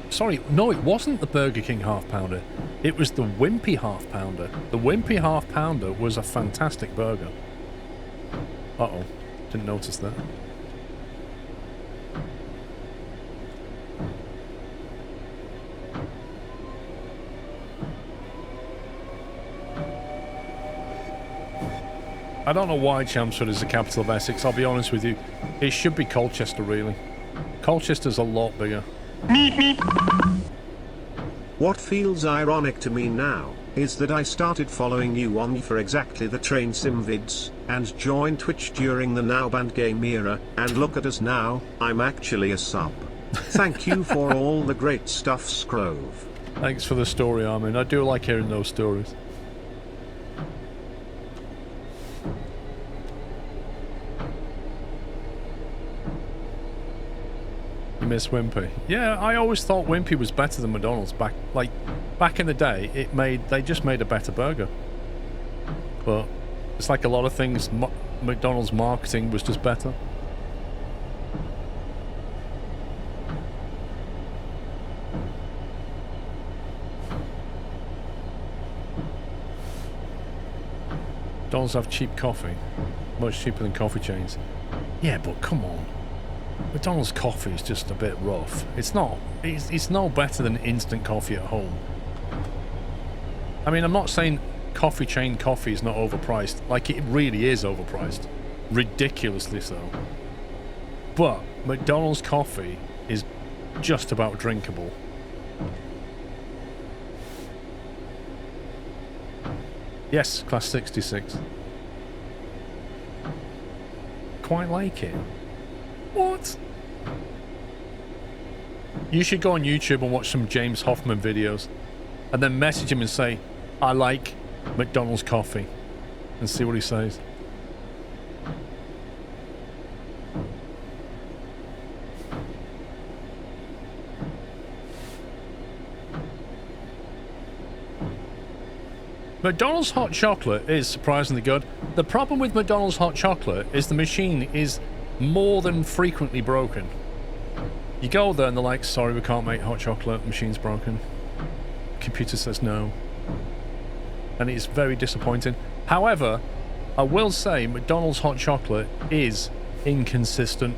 Sorry, no, it wasn't the Burger King half pounder. It was the Wimpy half pounder. The Wimpy half pounder was a fantastic burger. Uh-oh. Didn't notice that. I don't know why Chelmsford is the capital of Essex, I'll be honest with you. It should be Colchester, really. Colchester's a lot bigger. What feels ironic to me now is that I started following you on for exactly the train sim vids, and joined Twitch during the now banned game era, and look at us now, I'm actually a sub. Thank you for all the great stuff, Scrove. Thanks for the story, Armin. I do like hearing those stories. You miss Wimpy? Yeah, I always thought Wimpy was better than McDonald's back in the day. They just made a better burger. But it's like a lot of things, McDonald's marketing was just better. McDonald's have cheap coffee. Much cheaper than coffee chains. Yeah, but come on. McDonald's coffee is just a bit rough. It's not. It's no better than instant coffee at home. I mean, I'm not saying coffee chain coffee is not overpriced. Like, it really is overpriced. Ridiculously so. But McDonald's coffee is just about drinkable. Yes, class 66. quite like it. What? You should go on YouTube and watch some James Hoffman videos and then message him and say, I like McDonald's coffee, and see what he says. McDonald's hot chocolate is surprisingly good. The problem with McDonald's hot chocolate is the machine is more than frequently broken. You go there and they're like, sorry, we can't make hot chocolate, machine's broken. Computer says no. And it's very disappointing. However, I will say McDonald's hot chocolate is inconsistent.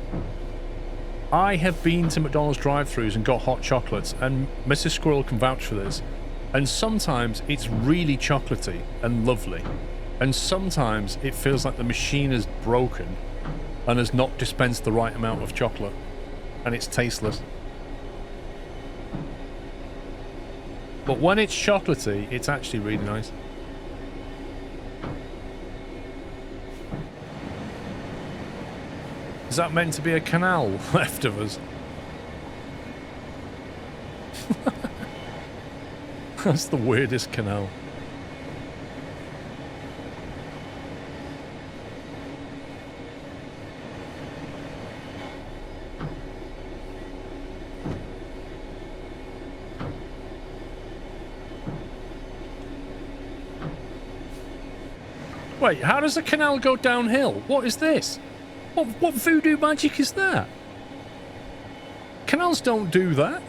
I have been to McDonald's drive-thrus and got hot chocolates, and Mrs. Squirrel can vouch for this. And sometimes it's really chocolatey and lovely. And sometimes it feels like the machine is broken and has not dispensed the right amount of chocolate. And it's tasteless. But when it's chocolatey, it's actually really nice. Is that meant to be a canal left of us? That's the weirdest canal. Wait, how does the canal go downhill? What is this? What voodoo magic is that? Canals don't do that.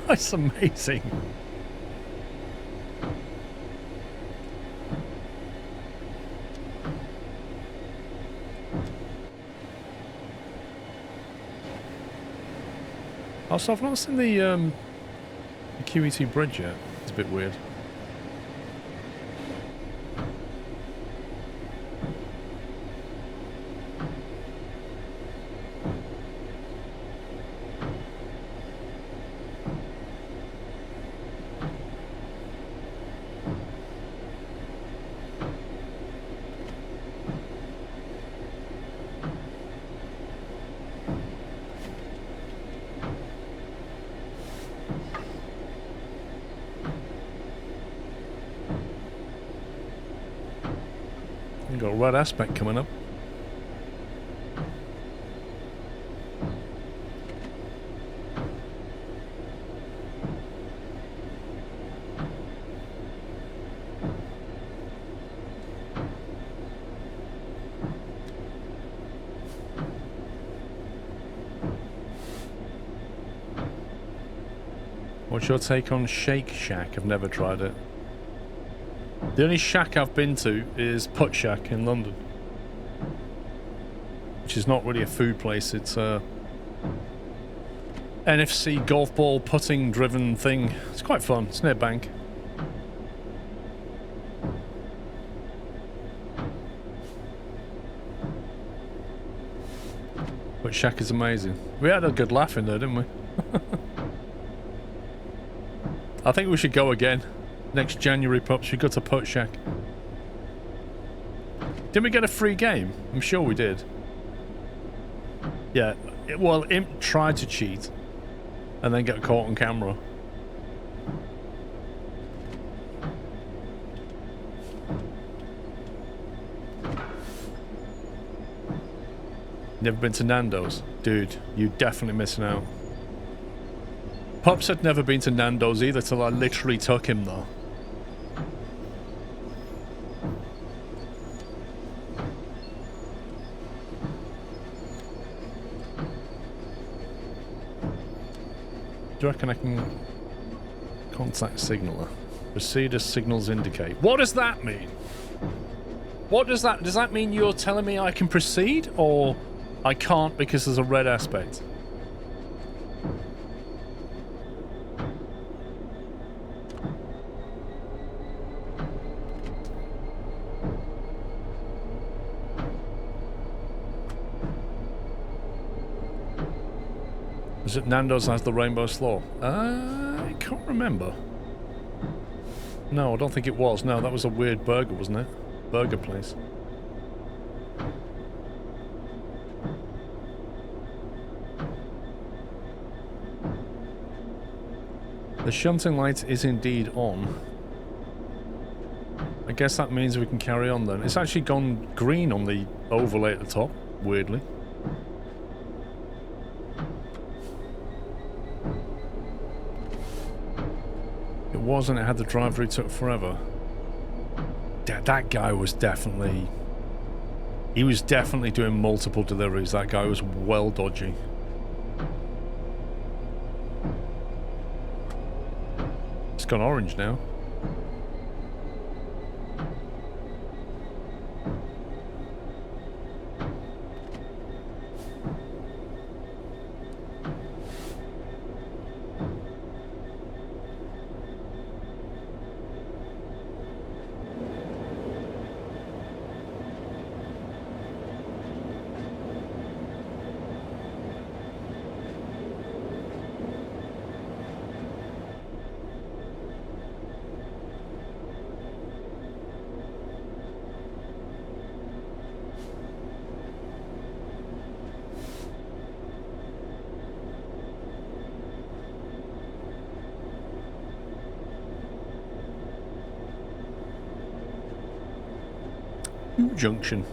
That's amazing. Also, I've not seen the QET bridge yet. It's a bit weird. Got a red aspect coming up. What's your take on Shake Shack? I've never tried it. The only shack I've been to is Putt Shack in London, which is not really a food place. It's a NFC golf ball putting driven thing. It's quite fun. It's near Bank. Putt Shack is amazing. We had a good laugh in there, didn't we? I think we should go again. Next January, pups, we go to Putt Shack. Didn't we get a free game? I'm sure we did. Yeah, well, Imp tried to cheat and then got caught on camera. Never been to Nando's? Dude, you're definitely missing out. Pops had never been to Nando's either till I literally took him though. Do you reckon I can contact signaler? Proceed as signals indicate. What does that mean? What does that mean you're telling me I can proceed or I can't because there's a red aspect? Is it Nando's has the rainbow slaw? I can't remember. No, I don't think it was. No, that was a weird burger, wasn't it? burger place. The shunting light is indeed on. I guess that means we can carry on then. It's actually gone green on the overlay at the top, weirdly. It wasn't, it had the drive-through, took forever. That guy was definitely... He was definitely doing multiple deliveries. That guy was well dodgy. It's gone orange now. Junction.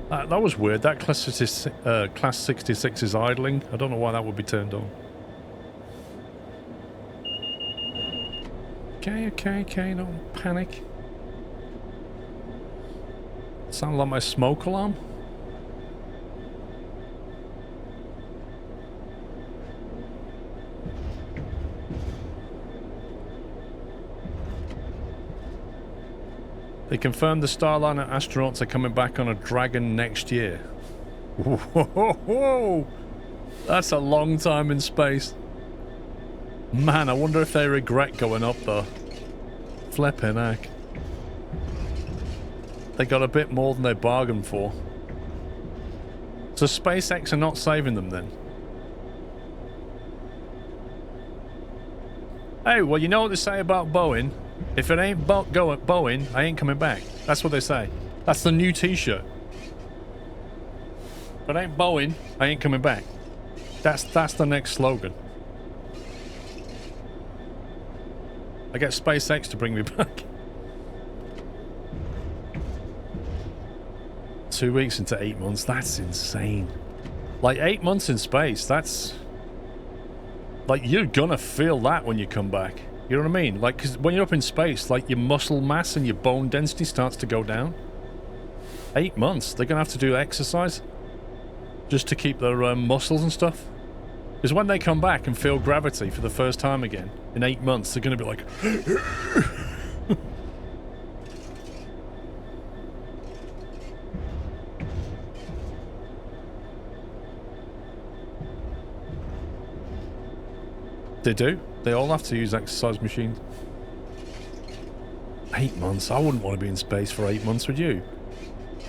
That was weird. That class 66 is idling. I don't know why that would be turned on. Okay, don't panic. Sound like my smoke alarm? They confirmed the Starliner astronauts are coming back on a Dragon next year. Whoa! That's a long time in space. Man, I wonder if they regret going up though. Flippin' heck. They got a bit more than they bargained for. So SpaceX are not saving them then? Hey, well, you know what they say about Boeing? If it ain't Boeing, I ain't coming back. That's what they say. That's the new t-shirt. If it ain't Boeing, I ain't coming back. That's the next slogan. I get SpaceX to bring me back. 2 weeks into 8 months, that's insane. Like 8 months in space, that's... Like, you're gonna feel that when you come back. You know what I mean? Like, because when you're up in space, like, your muscle mass and your bone density starts to go down. 8 months. They're going to have to do exercise just to keep their muscles and stuff. Because when they come back and feel gravity for the first time again, in 8 months, they're going to be like... They do. They all have to use exercise machines. 8 months? I wouldn't want to be in space for 8 months, would you?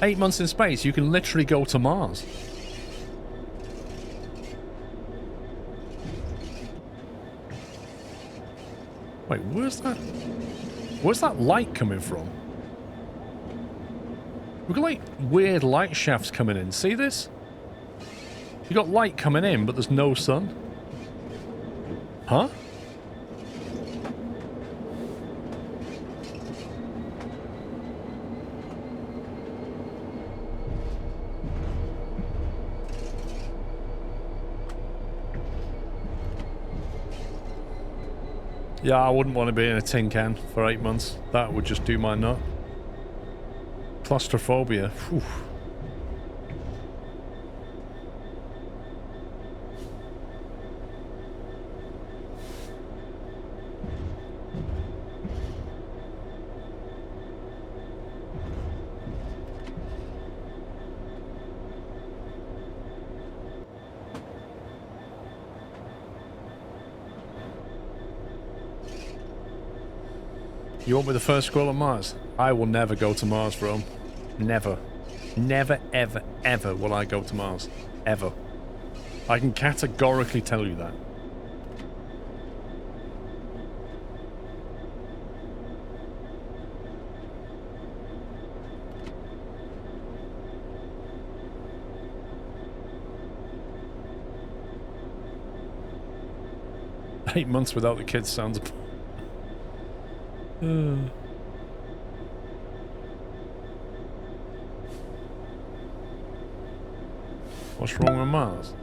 8 months in space, you can literally go to Mars. Wait, where's that light coming from? We've got like weird light shafts coming in. See this? You got light coming in, but there's no sun. Huh? Yeah, I wouldn't want to be in a tin can for 8 months. That would just do my nut. Claustrophobia. Whew. You want me the first squirrel on Mars? I will never go to Mars, Rome. Never. Never, ever, ever will I go to Mars. Ever. I can categorically tell you that. Eight months without the kids sounds... What's wrong with Mars?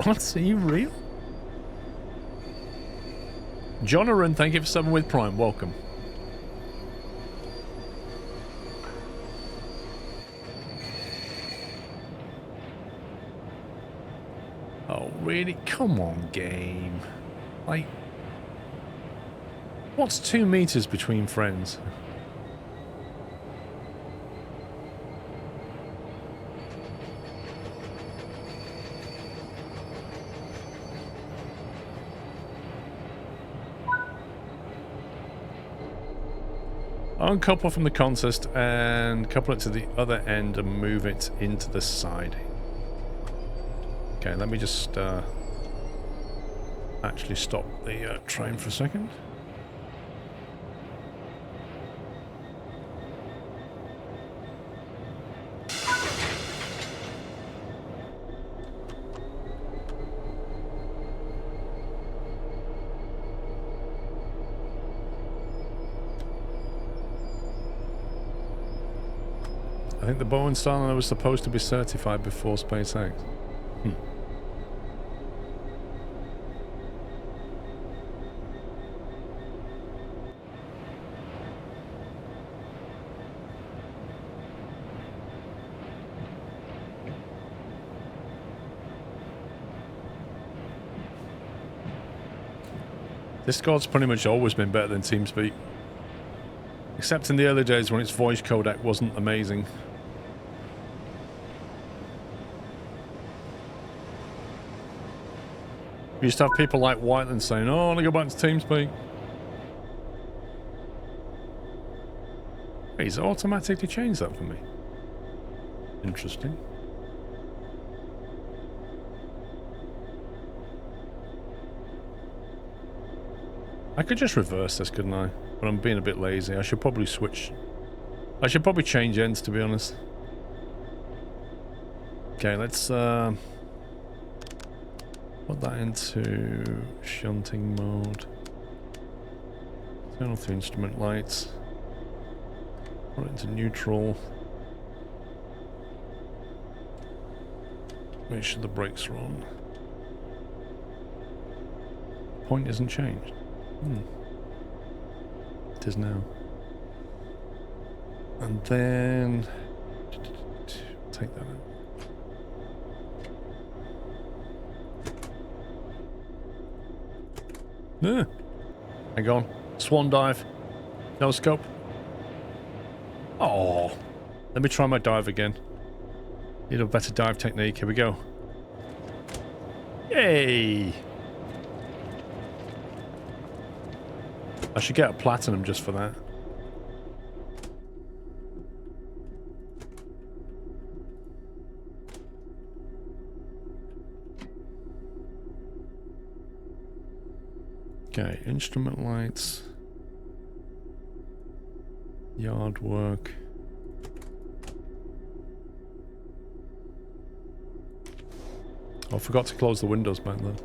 What? Are you real? Jonaran, thank you for 7 with Prime. Welcome. Oh, really? Come on, game. Like... What's 2 meters between friends? Uncouple from the contest and couple it to the other end and move it into the side. Okay, let me just actually stop the train for a second. I think the Bowen Starliner was supposed to be certified before SpaceX. Discord's pretty much always been better than TeamSpeak. Except in the early days when its voice codec wasn't amazing. We used to have people like Whiteland saying, oh, I want to go back to TeamSpeak. Hey, he's automatically changed that for me. Interesting. I could just reverse this, couldn't I? But I'm being a bit lazy. I should probably switch. I should probably change ends, to be honest. Okay, let's put that into shunting mode. Turn off the instrument lights. Put it into neutral. Make sure the brakes are on. Point isn't changed. It is now. And then take that out. Hang on. Swan dive. No scope. Oh. Let me try my dive again. Need a better dive technique. Here we go. Yay! I should get a platinum just for that. Okay, instrument lights. Yard work. Oh, I forgot to close the windows back then.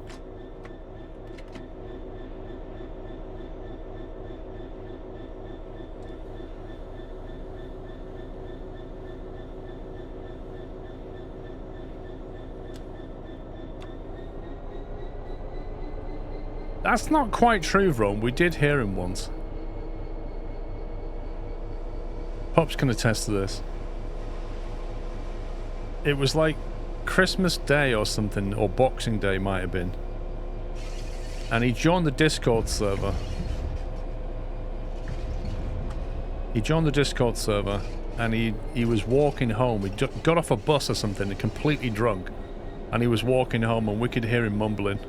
That's not quite true, Rome. We did hear him once. Pop's can attest to this. It was like Christmas Day or something, or Boxing Day might have been. And he joined the Discord server. And he was walking home. He got off a bus or something, completely drunk. And he was walking home and we could hear him mumbling.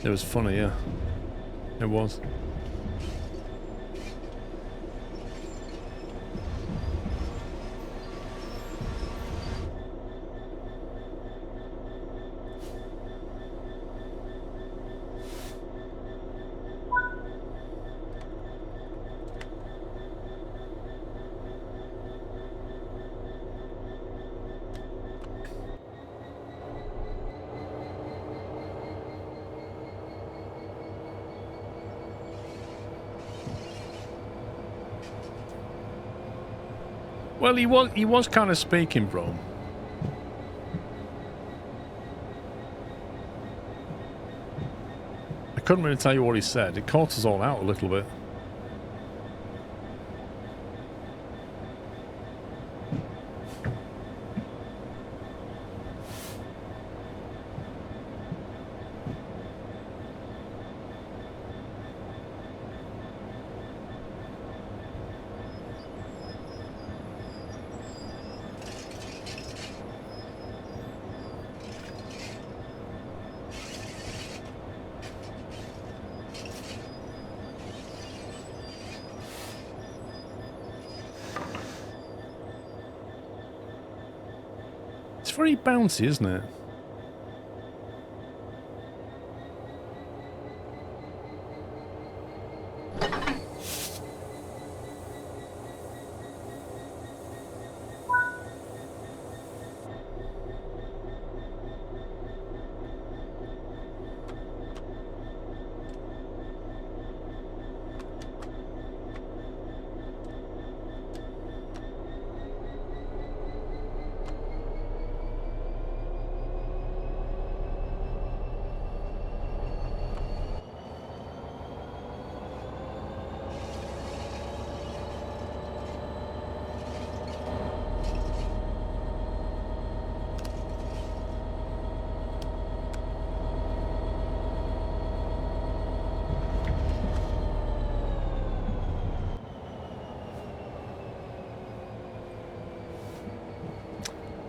It was funny, yeah. It was. Well, he was kind of speaking, bro. I couldn't really tell you what he said. It caught us all out a little bit. It's very bouncy, isn't it?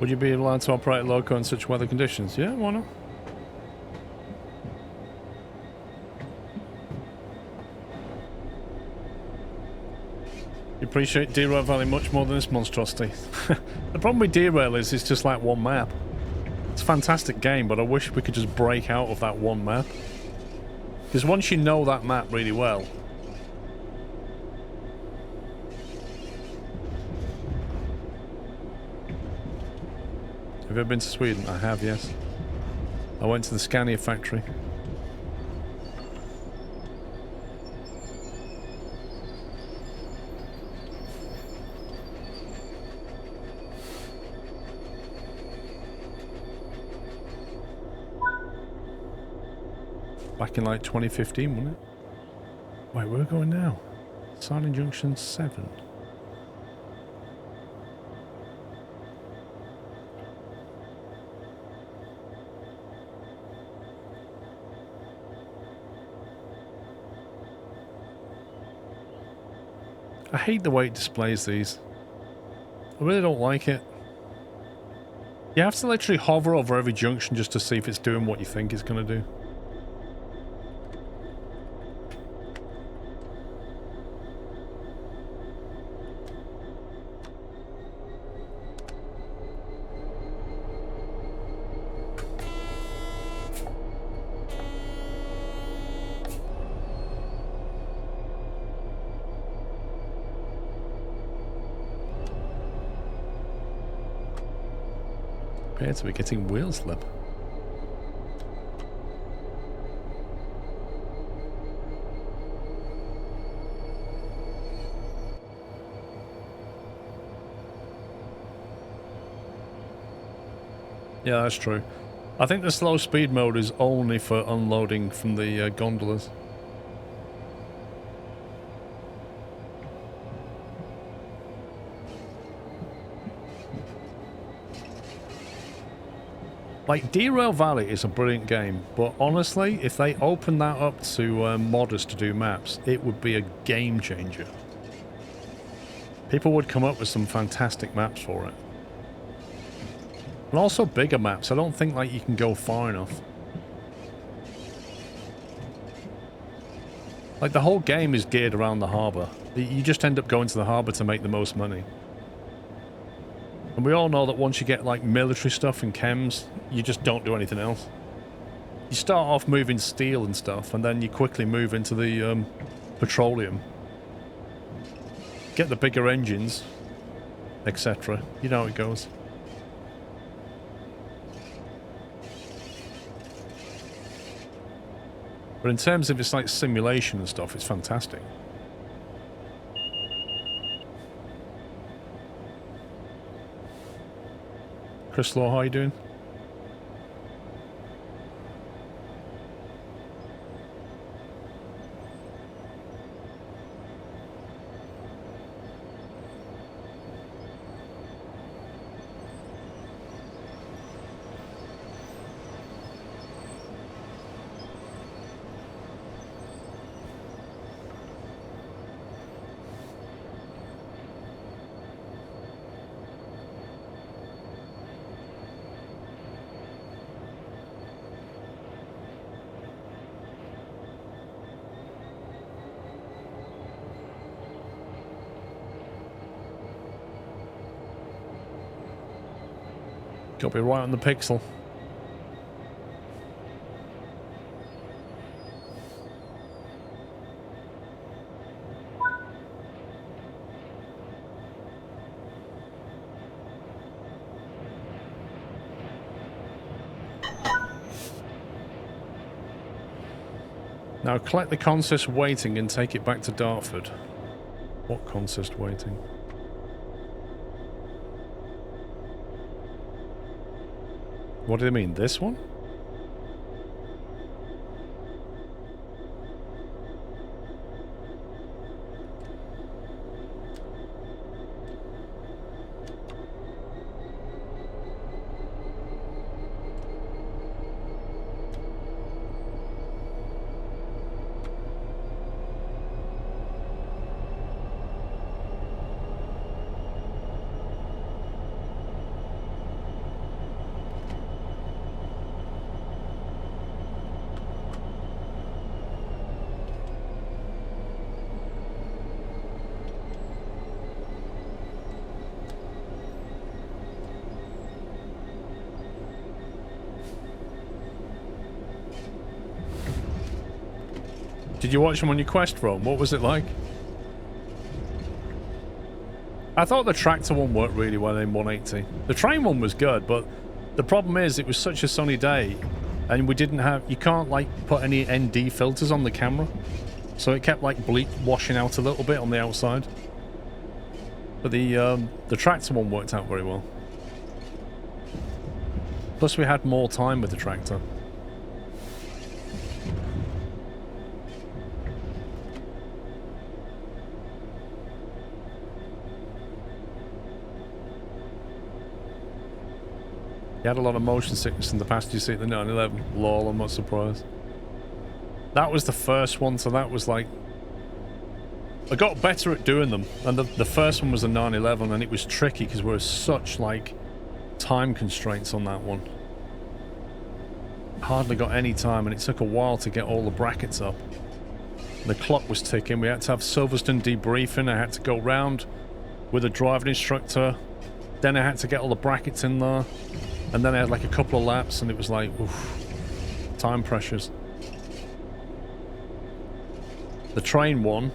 Would you be allowed to operate loco in such weather conditions? Yeah, why not? You appreciate Derail Valley much more than this monstrosity. The problem with Derail is it's just like one map. It's a fantastic game, but I wish we could just break out of that one map. Because once you know that map really well... Have you ever been to Sweden? I have, yes. I went to the Scania factory. Back in like 2015, wasn't it? Wait, where are we going now? Silent Junction 7. I hate the way it displays these. I really don't like it. You have to literally hover over every junction just to see if it's doing what you think it's going to do. Appears to be getting wheel slip. Yeah, that's true. I think the slow speed mode is only for unloading from the gondolas. Like, Derail Valley is a brilliant game, but honestly, if they open that up to modders to do maps, it would be a game changer. People would come up with some fantastic maps for it. And also bigger maps. I don't think like you can go far enough. Like, the whole game is geared around the harbour. You just end up going to the harbour to make the most money. And we all know that once you get, like, military stuff and chems, you just don't do anything else. You start off moving steel and stuff, and then you quickly move into the petroleum. Get the bigger engines, etc. You know how it goes. But in terms of its like simulation and stuff, it's fantastic. Chris Law, how you doing? Got to be right on the pixel. Now collect the consist waiting and take it back to Dartford. What consist waiting? What do they mean? This one? Did you watch them on your Quest Roam? What was it like? I thought the tractor one worked really well in 180. The train one was good, but the problem is it was such a sunny day and we didn't have... You can't, like, put any ND filters on the camera. So it kept, like, washing out a little bit on the outside. But the tractor one worked out very well. Plus we had more time with the tractor. You had a lot of motion sickness in the passenger seat, the 911. Lol, I'm not surprised. That was the first one, so that was like... I got better at doing them. And the first one was the 911, and it was tricky because we were such, like, time constraints on that one. Hardly got any time, and it took a while to get all the brackets up. The clock was ticking. We had to have Silverstone debriefing. I had to go round with a driving instructor. Then I had to get all the brackets in there. And then I had like a couple of laps, and it was like, oof, time pressures. The train one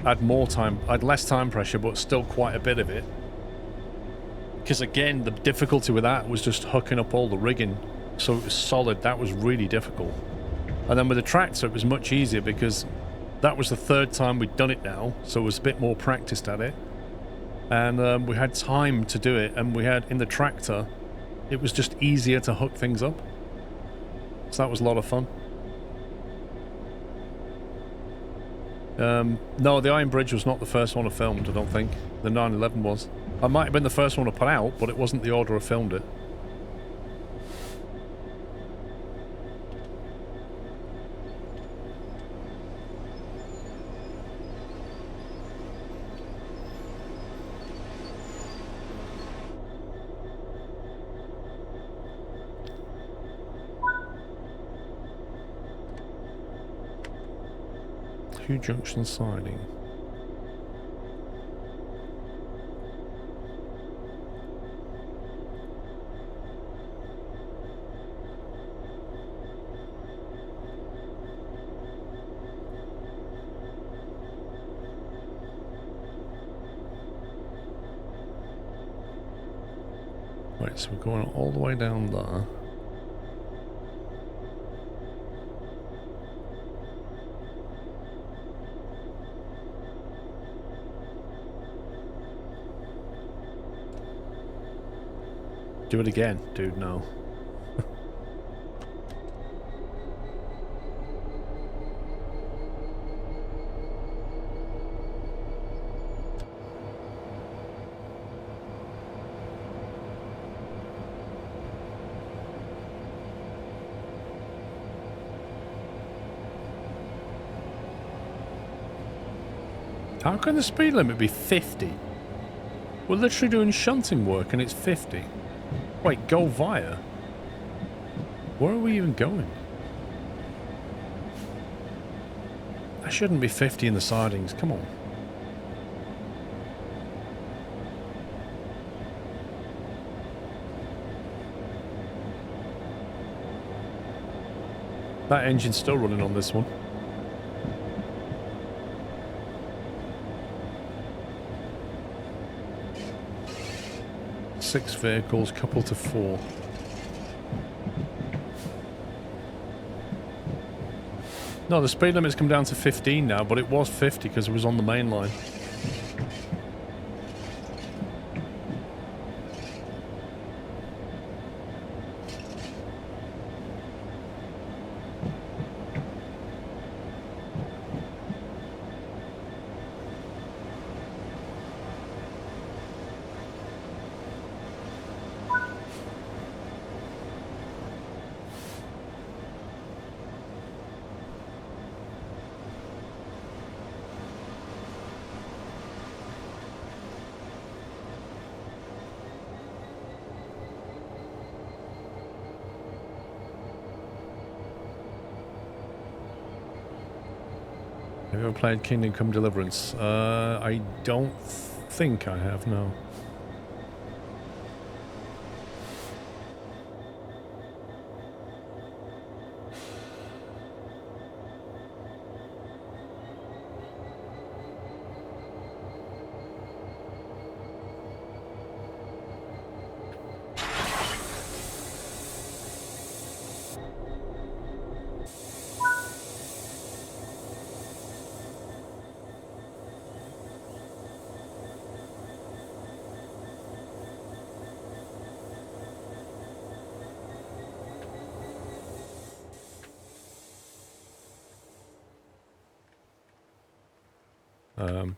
had more time, I had less time pressure, but still quite a bit of it. Because again, the difficulty with that was just hooking up all the rigging so it was solid. That was really difficult. And then with the tractor, it was much easier because that was the third time we'd done it now, so it was a bit more practiced at it. And we had time to do it, and we had, in the tractor, it was just easier to hook things up. So that was a lot of fun. No, the Iron Bridge was not the first one I filmed, I don't think. The 911 was. I might have been the first one I put out, but it wasn't the order I filmed it. Two junction siding. Right, so we're going all the way down there. Do it again, dude, no. How can the speed limit be 50? We're literally doing shunting work and it's 50. Wait, go via? Where are we even going? That shouldn't be 50 in the sidings, come on. That engine's still running on this one. Six vehicles, coupled to 4. No, the speed limit's come down to 15 now, but it was 50 because it was on the main line. Have you ever played Kingdom Come Deliverance? I don't think I have, no.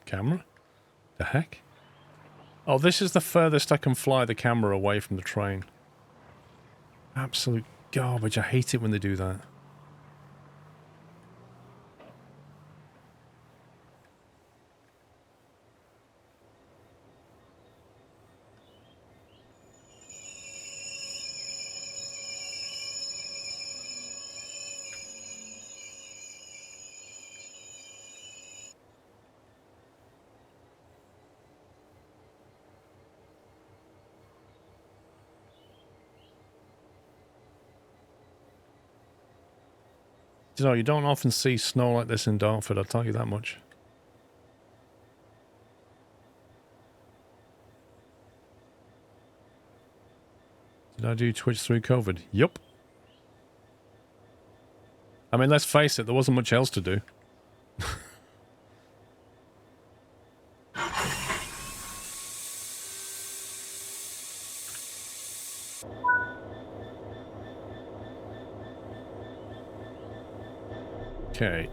Camera? The heck? Oh, this is the furthest I can fly the camera away from the train. Absolute garbage. I hate it when they do that. You know, you don't often see snow like this in Dartford, I'll tell you that much. Did I do Twitch through COVID? Yup. I mean, let's face it, there wasn't much else to do. Okay.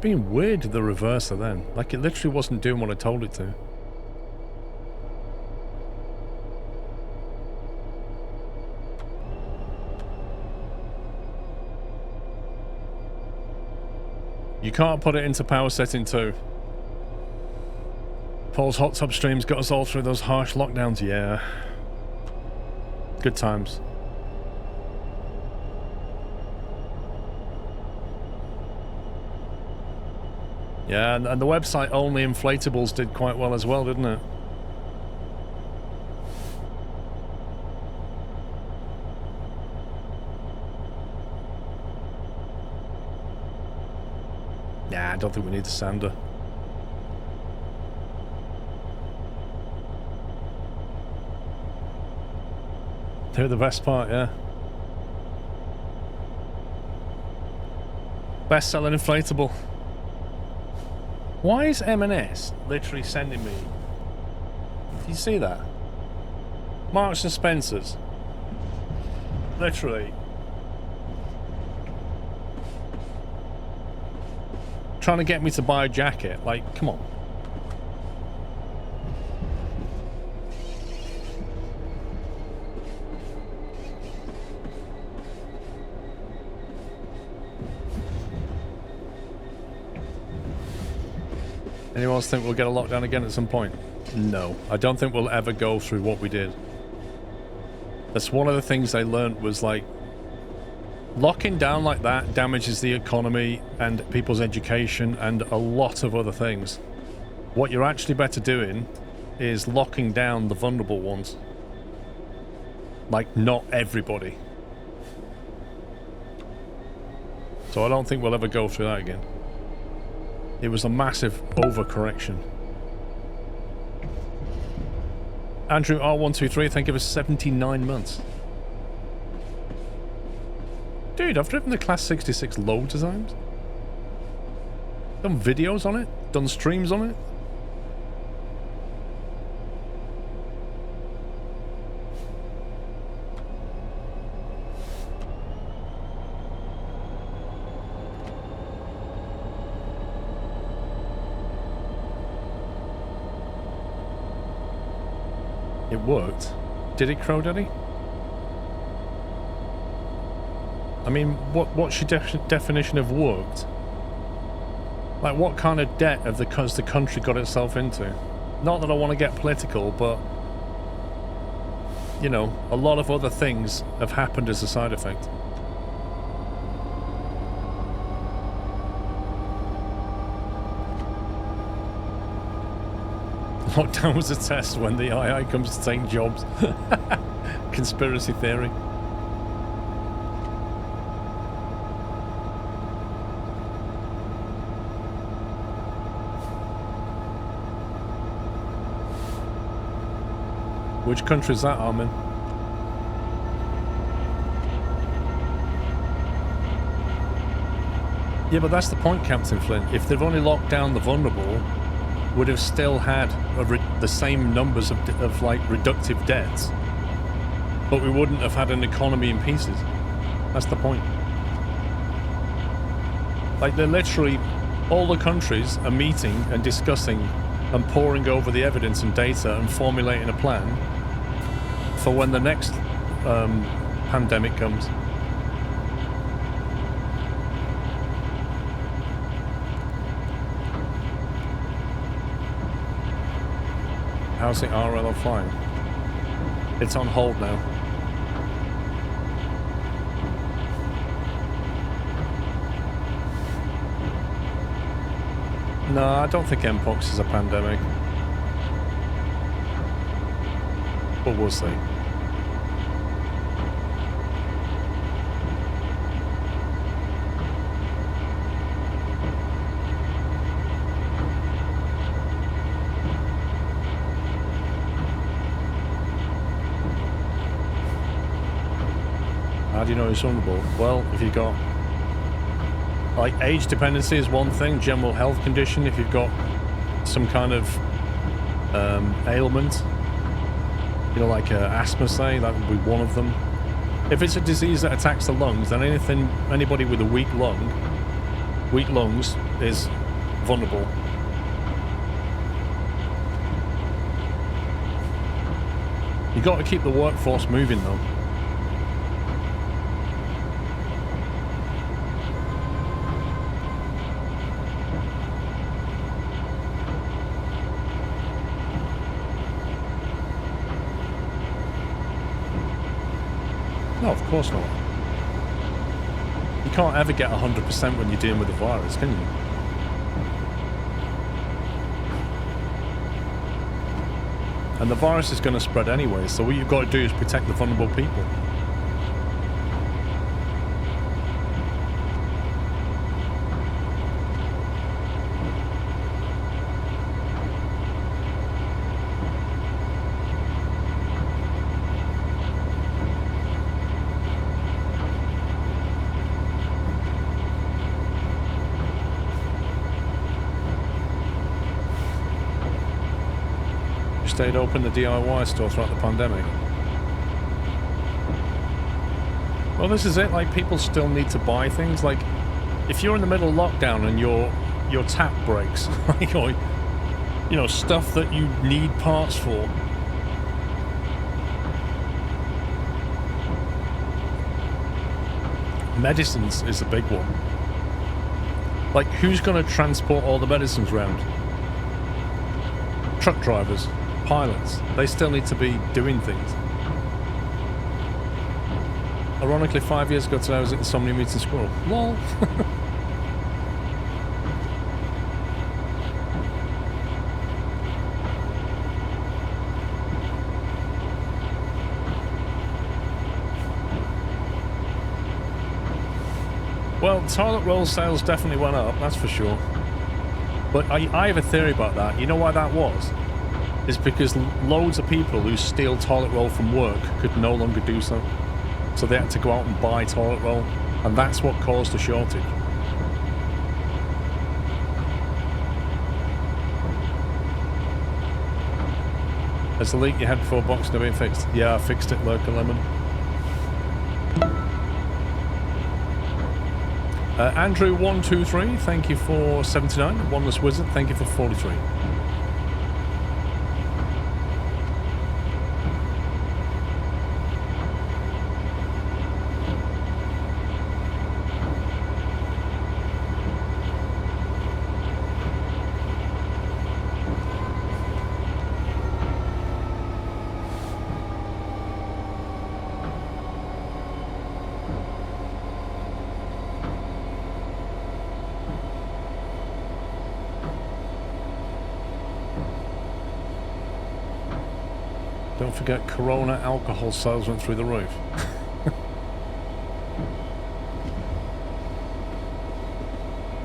being weird, the reverser then. Like, it literally wasn't doing what I told it to. You can't put it into power setting 2. Paul's hot tub streams got us all through those harsh lockdowns, yeah. Good times. Yeah, and the website Only Inflatables did quite well as well, didn't it? Nah, I don't think we need a sander. They're the best part, yeah. Best-selling inflatable. Why is M&S literally sending me... Do you see that? Marks and Spencer's. Literally. Trying to get me to buy a jacket. Like, come on. Anyone else think we'll get a lockdown again at some point? No. I don't think we'll ever go through what we did. That's one of the things I learned was, like, locking down like that damages the economy and people's education and a lot of other things. What you're actually better doing is locking down the vulnerable ones. Like, not everybody. So I don't think we'll ever go through that again. It was a massive overcorrection. Andrew R123, thank you for 79 months. Dude, I've driven the Class 66 loads of times. Done videos on it, done streams on it. It worked. Did it, Crow Daddy? I mean, what's your definition of worked? Like, what kind of debt has the country got itself into? Not that I want to get political, but, you know, a lot of other things have happened as a side effect. Lockdown was a test when the II comes to take jobs. Conspiracy theory. Which country is that, Armin? Yeah, but that's the point, Captain Flint. If they've only locked down the vulnerable, would have still had the same numbers of like reductive debts, but we wouldn't have had an economy in pieces. That's the point. Like, they're literally, all the countries are meeting and discussing and poring over the evidence and data and formulating a plan for when the next pandemic comes. How's the RLO flying? It's on hold now. No, I don't think Mpox is a pandemic. But we'll see. How do you know it's vulnerable? Well, if you've got, like, age dependency is one thing, general health condition, if you've got some kind of ailment, you know, like asthma, say, that would be one of them. If it's a disease that attacks the lungs, then anybody with a weak lung weak lungs is vulnerable. You got to keep the workforce moving though. No, of course not. You can't ever get 100% when you're dealing with a virus, can you? And the virus is going to spread anyway, so what you've got to do is protect the vulnerable people. Stayed open the DIY store throughout the pandemic. Well, this is it. Like, people still need to buy things. Like, if you're in the middle of lockdown and your tap breaks, or, you know, stuff that you need parts for. Medicines is a big one. Like, who's going to transport all the medicines around? Truck drivers. Pilots, they still need to be doing things. Ironically, 5 years ago today I was at the Somni meeting Squirrel. Lol. Well, toilet roll sales definitely went up, that's for sure. But I have a theory about that. You know why that was? Is because loads of people who steal toilet roll from work could no longer do so. So they had to go out and buy toilet roll, and that's what caused the shortage. Has the leak you had before box now been fixed? Yeah, I fixed it, Lurker Lemon. Andrew123, thank you for 79. Oneless Wizard, thank you for 43. Don't forget Corona alcohol sales went through the roof.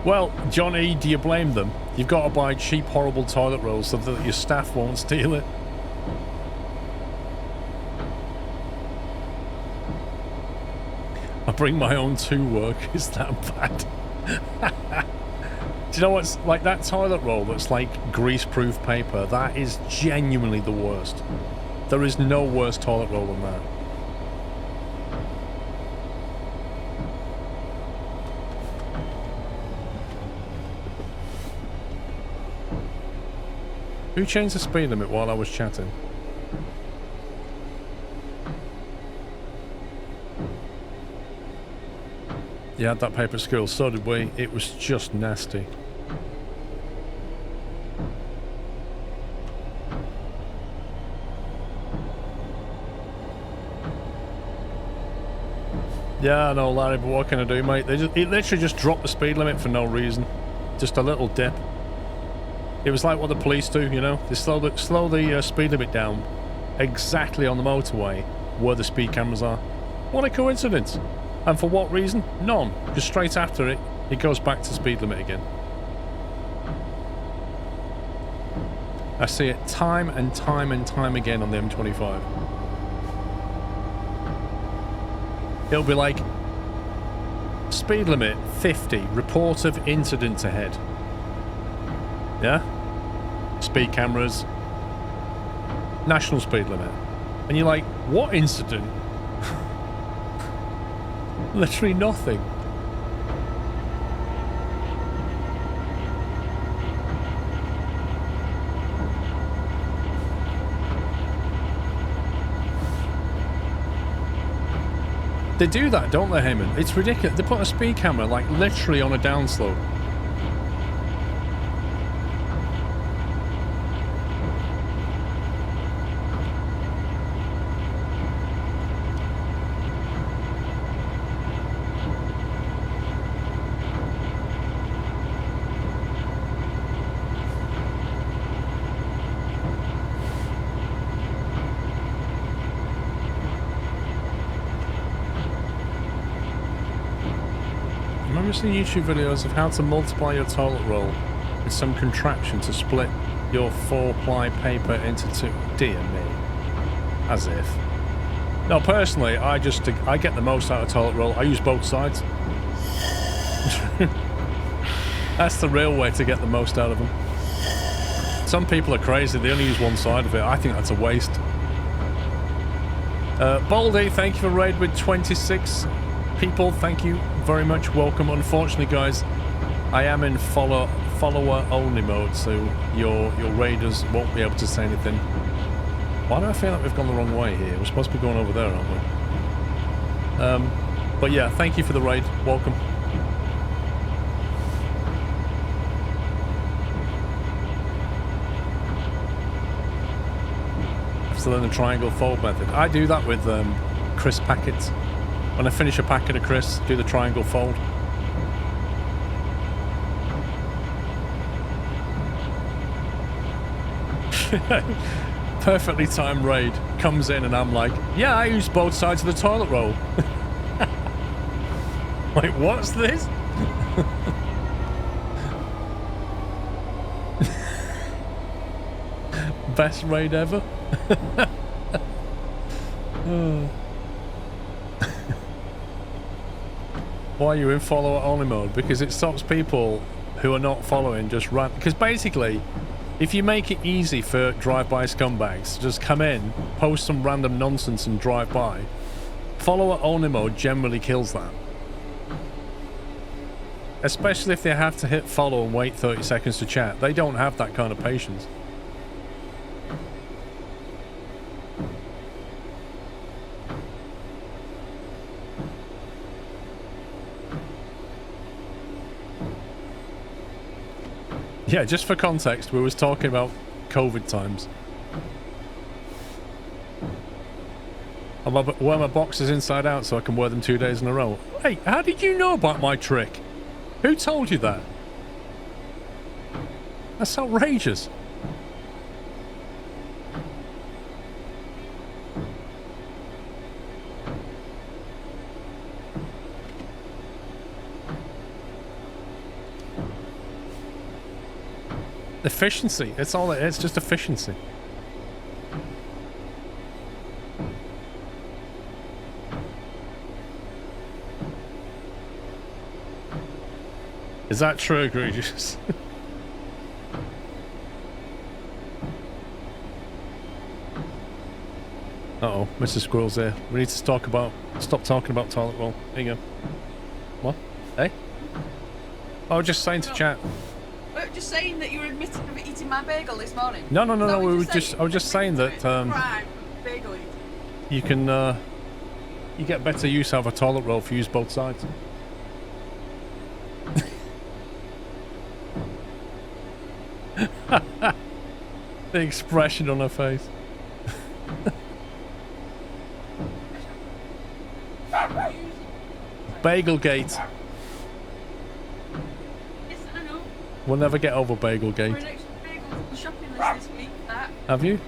Well, Johnny, do you blame them? You've got to buy cheap, horrible toilet rolls so that your staff won't steal it. I bring my own to work. Is that bad? Do you know what's like that toilet roll that's like grease-proof paper? That is genuinely the worst. There is no worse toilet roll than that. Who changed the speed limit while I was chatting? Yeah, that paper at school, so did we. It was just nasty. Yeah, I know, Larry, but what can I do, mate? It literally just dropped the speed limit for no reason. Just a little dip. It was like what the police do, you know? They slow the speed limit down exactly on the motorway where the speed cameras are. What a coincidence. And for what reason? None. Just straight after it, it goes back to speed limit again. I see it time and time and time again on the M25. It'll be like, speed limit 50, report of incident ahead. Yeah? Speed cameras. National speed limit. And you're like, what incident? Literally nothing. They do that, don't they, Heyman? It's ridiculous. They put a speed camera, like, literally on a downslope. I've seen YouTube videos of how to multiply your toilet roll with some contraption to split your 4-ply paper into 2. Dear me. As if. No, personally, I get the most out of toilet roll. I use both sides. That's the real way to get the most out of them. Some people are crazy. They only use one side of it. I think that's a waste. Baldy, thank you for raid with 26 people. Thank you very much. Welcome. Unfortunately, guys, I am in follower only mode, so your raiders won't be able to say anything. Why do I feel like we've gone the wrong way here? We're supposed to be going over there, aren't we? But yeah, thank you for the raid. Welcome. I have to learn the triangle fold method. I do that with crisp packets. When I finish a packet of crisps, do the triangle fold. Perfectly timed raid comes in and I'm like, yeah, I use both sides of the toilet roll. Like, what's this? Best raid ever. Why are you in follower only mode? Because it stops people who are not following just run. Because basically, if you make it easy for drive-by scumbags to just come in, post some random nonsense and drive by, follower only mode generally kills that. Especially if they have to hit follow and wait 30 seconds to chat. They don't have that kind of patience. Yeah, just for context, we was talking about COVID times. I wear my boxers inside out so I can wear them 2 days in a row. Hey, how did you know about my trick? Who told you that? That's outrageous. Efficiency. It's all it is, just efficiency. Is that true, egregious? Uh-oh, Mr. Squirrel's here. We need to stop talking about toilet roll. There you go. What? Hey? I was just saying to chat. Just saying that you were admitting of eating my bagel this morning. No. I was just saying that bagel eating. You can you get better use out of a toilet roll if you use both sides. The expression on her face. Bagelgate. Yes, I know. We'll never get over Bagelgate. We're an extra bagel on the shopping list this week. That. Have you?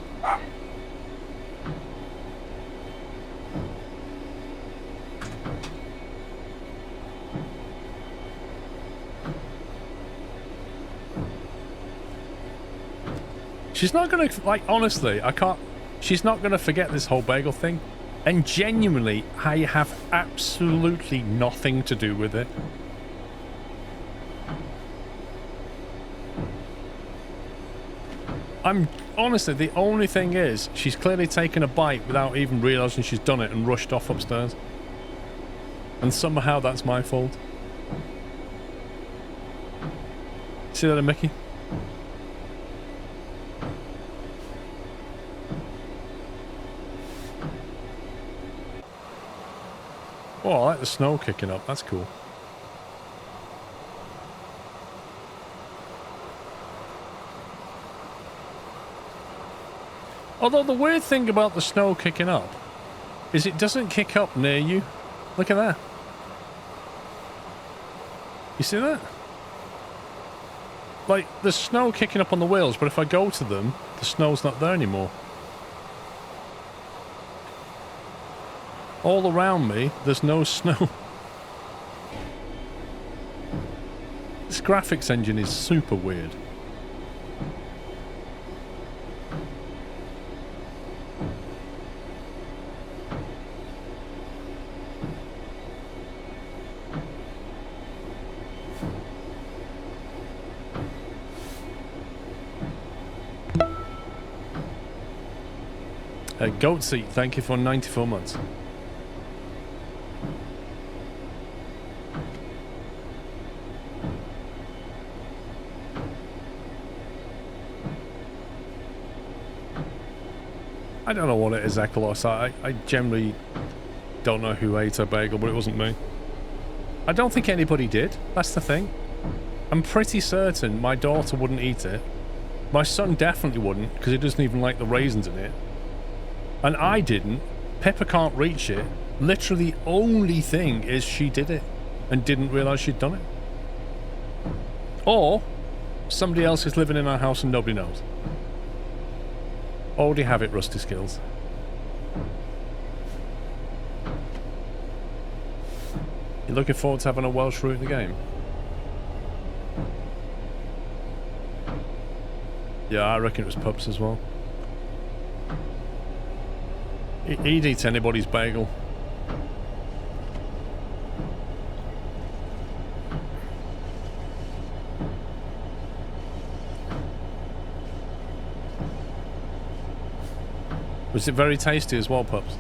She's not gonna, like, honestly, I can't, she's not gonna forget this whole bagel thing. And genuinely, I have absolutely nothing to do with it. Honestly, the only thing is, she's clearly taken a bite without even realising she's done it and rushed off upstairs. And somehow that's my fault. See that, Mickey? Oh, I like the snow kicking up. That's cool. Although the weird thing about the snow kicking up is it doesn't kick up near you. Look at that. You see that? Like, there's snow kicking up on the wheels, but if I go to them, the snow's not there anymore. All around me, there's no snow. This graphics engine is super weird. Goat Seat, thank you for 94 months. I don't know what it is, Echolos. I generally don't know who ate a bagel, but it wasn't me. I don't think anybody did. That's the thing. I'm pretty certain my daughter wouldn't eat it. My son definitely wouldn't, because he doesn't even like the raisins in it. And I didn't. Pippa can't reach it. Literally, only thing is she did it and didn't realise she'd done it. Or somebody else is living in our house and nobody knows. Already have it, Rusty Skills. You looking forward to having a Welsh route in the game? Yeah, I reckon it was pups as well. He'd eat anybody's bagel. Was it very tasty as well, pups?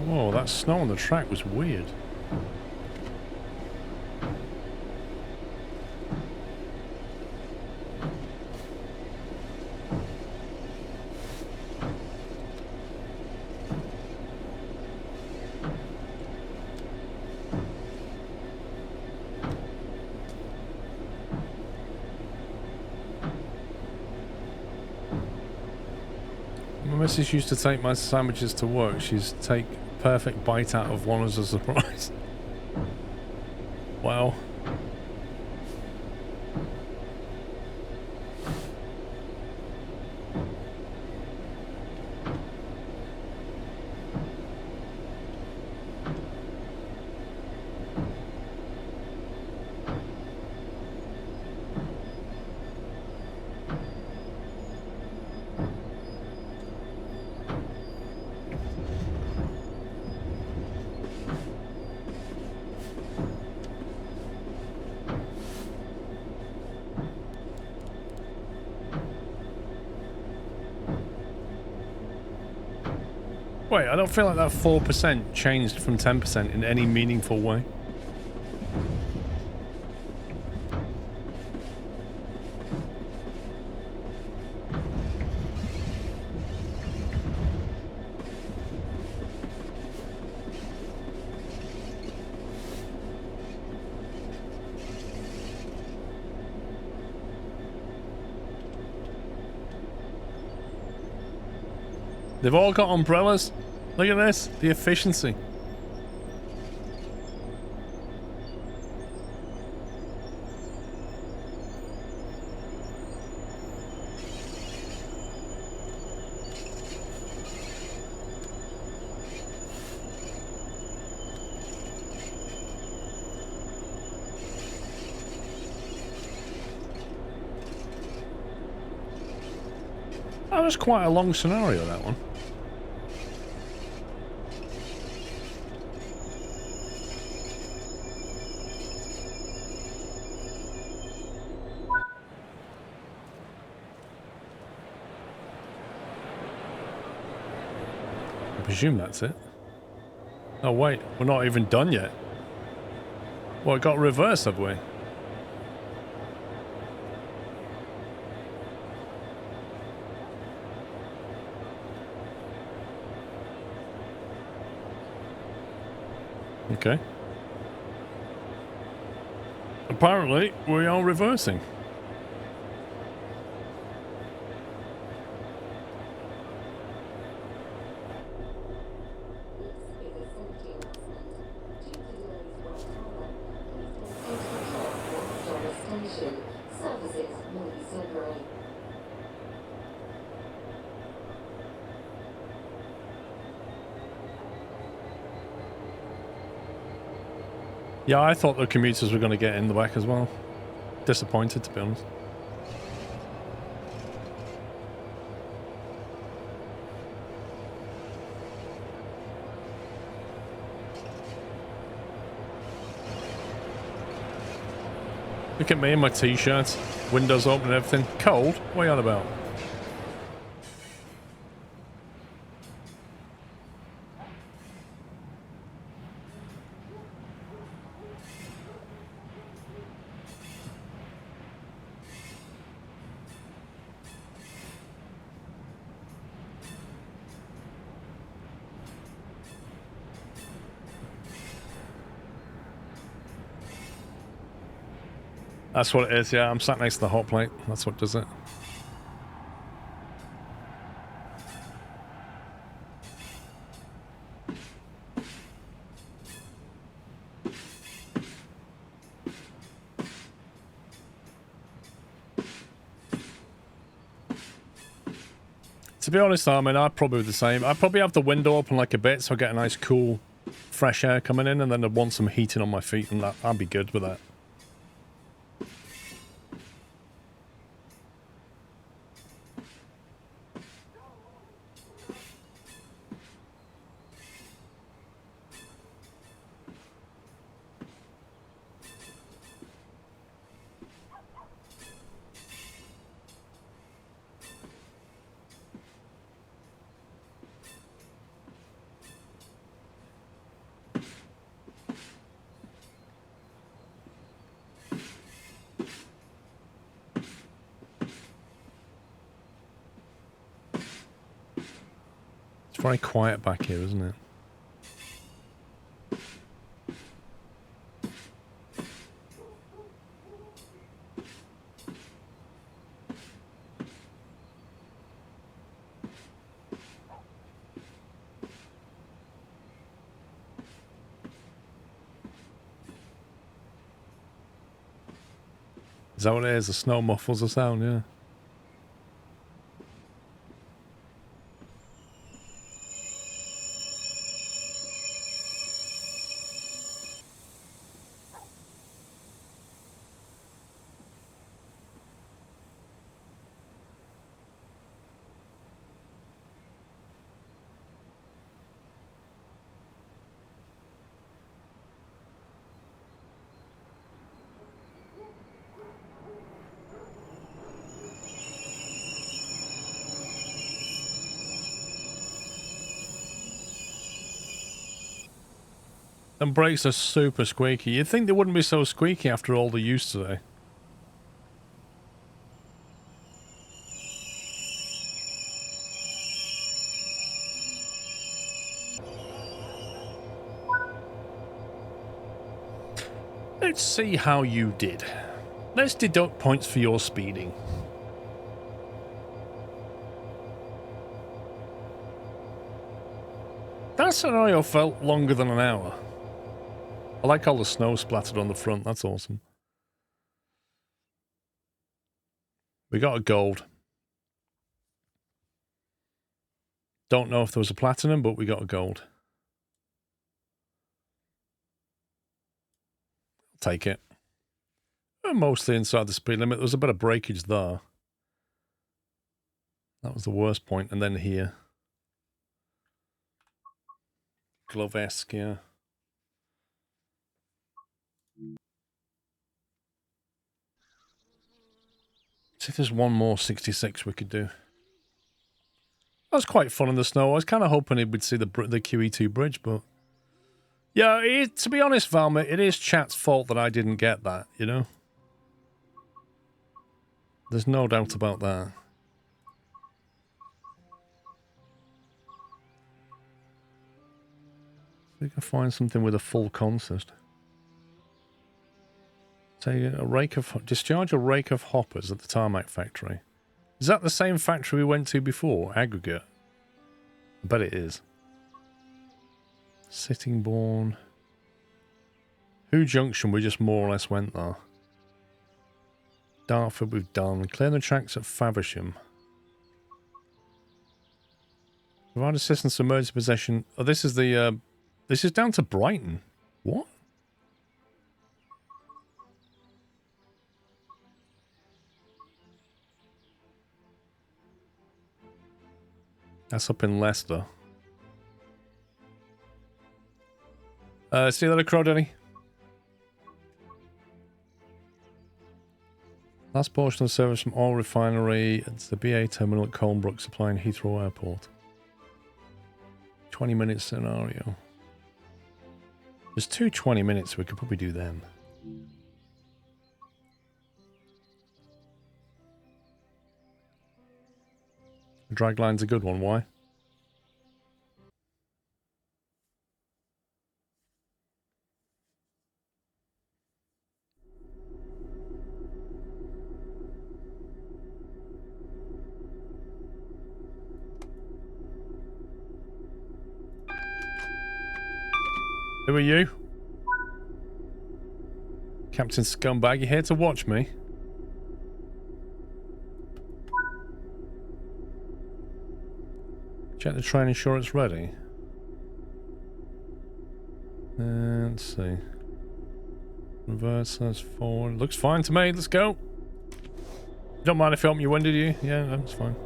Whoa, that snow on the track was weird. My missus used to take my sandwiches to work. She's take perfect bite out of one as a surprise. Wow. Wait, I don't feel like that 4% changed from 10% in any meaningful way. They've all got umbrellas. Look at this, the efficiency. That was quite a long scenario, that one. I presume that's it. Oh wait, we're not even done yet. Well, it got reversed, have we? Okay. Apparently, we are reversing. Yeah, I thought the commuters were going to get in the back as well. Disappointed, to be honest. Look at me in my t-shirt, windows open and everything. Cold? What are you on about? That's what it is, yeah. I'm sat next to the hot plate. That's what does it. To be honest, I mean, I'd probably do the same. I'd probably have the window open like a bit so I get a nice cool, fresh air coming in, and then I'd want some heating on my feet, and I'd be good with that. It's very quiet back here, isn't it? Is that what it is? The snow muffles the sound, yeah. Them brakes are super squeaky. You'd think they wouldn't be so squeaky after all the use today. Let's see how you did. Let's deduct points for your speeding. That scenario felt longer than an hour. I like all the snow splattered on the front. That's awesome. We got a gold. Don't know if there was a platinum, but we got a gold. I'll take it. We're mostly inside the speed limit. There was a bit of breakage there. That was the worst point. And then here. Glove-esque, yeah. See if there's one more 66 we could do. That was quite fun in the snow. I was kind of hoping it would see the QE2 bridge, but... Yeah, to be honest, Valma, it is chat's fault that I didn't get that, you know? There's no doubt about that. We can find something with a full consist. Say discharge a rake of hoppers at the tarmac factory. Is that the same factory we went to before? Aggregate. I bet it is. Sittingbourne. Who Junction, we just more or less went there. Dartford we've done. Clear the tracks at Faversham. Provide assistance to emergency possession. Oh, this is the, this is down to Brighton. What? That's up in Leicester. See you later, Crow Denny. Last portion of service from oil refinery. It's the BA terminal at Colnbrook supplying Heathrow Airport. 20 minute scenario. There's 2 20 minutes, we could probably do them. The dragline's a good one, why? Who are you? Captain Scumbag, you here to watch me? Check the train insurance ready. Let's see. Reverse, that's forward. Looks fine to me, let's go. Don't mind if I help you when, did you? Yeah, that's fine.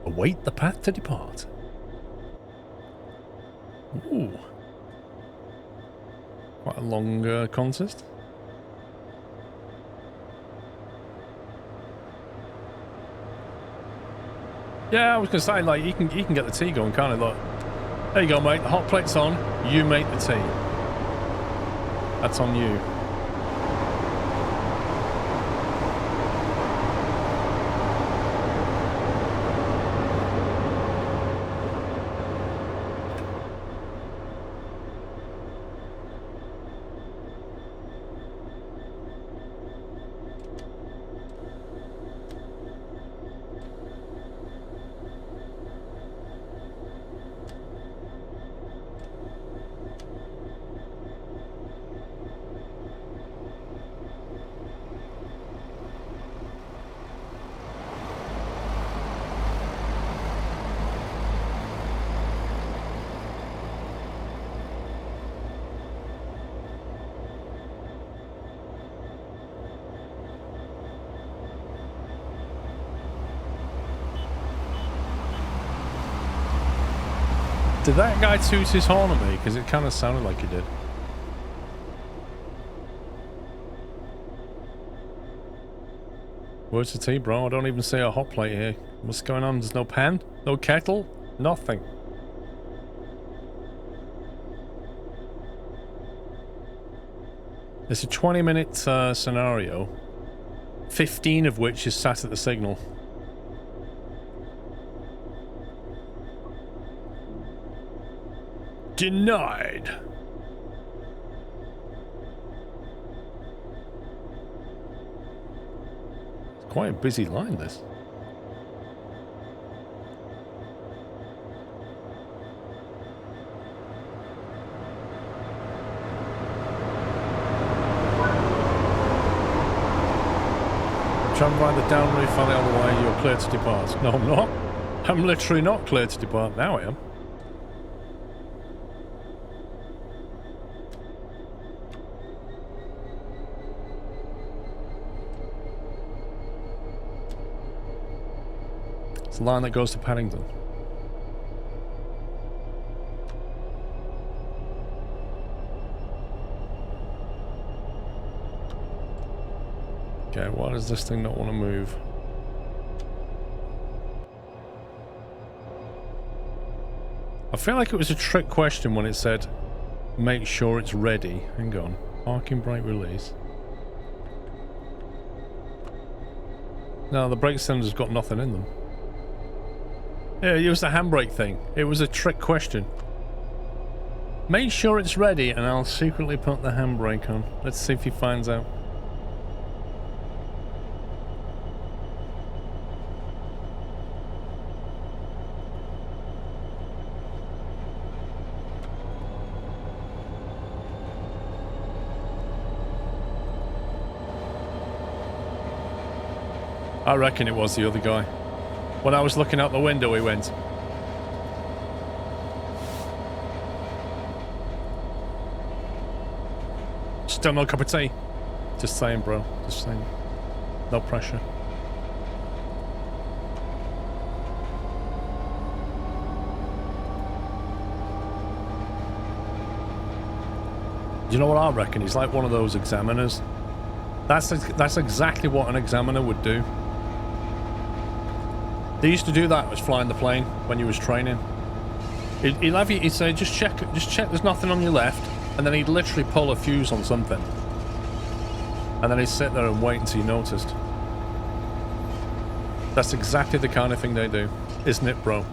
Await the path to depart. Ooh. Quite a long consist. Yeah, I was gonna say, like, you can get the tea going, can't it? Look, there you go, mate. The hot plate's on. You make the tea. That's on you. Did that guy toot his horn at me? Because it kind of sounded like he did. Where's the tea, bro? I don't even see a hot plate here. What's going on? There's no pan? No kettle? Nothing. It's a 20-minute scenario. 15 of which is sat at the signal. Denied. It's quite a busy line, this. Trying to find the down reef on the other way, you're clear to depart. No, I'm not. I'm literally not clear to depart. Now I am. It's the line that goes to Paddington. Okay, why does this thing not want to move? I feel like it was a trick question when it said, make sure it's ready. Hang on. Parking brake release. No, the brake cylinder's got nothing in them. Yeah, it was the handbrake thing. It was a trick question. Make sure it's ready and I'll secretly put the handbrake on. Let's see if he finds out. I reckon it was the other guy. When I was looking out the window, he went. Still no cup of tea? Just saying, bro. Just saying. No pressure. You know what I reckon? He's like one of those examiners. That's exactly what an examiner would do. They used to do that, was flying the plane when you was training. He'd have you, he'd say, just check there's nothing on your left, and then he'd literally pull a fuse on something. And then he'd sit there and wait until you noticed. That's exactly the kind of thing they do, isn't it, bro?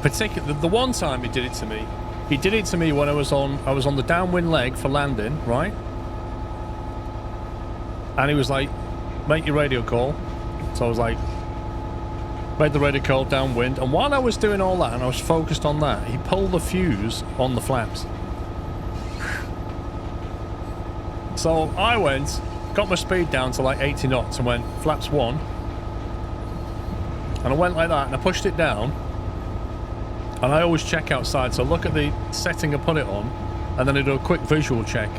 Particularly, the one time he did it to me when I was on the downwind leg for landing, right? And he was like, make your radio call. So I was like, made the radio call downwind, and while I was doing all that and I was focused on that, he pulled the fuse on the flaps. So I went, got my speed down to like 80 knots and went flaps 1, and I went like that and I pushed it down, and I always check outside, so look at the setting I put it on and then I do a quick visual check,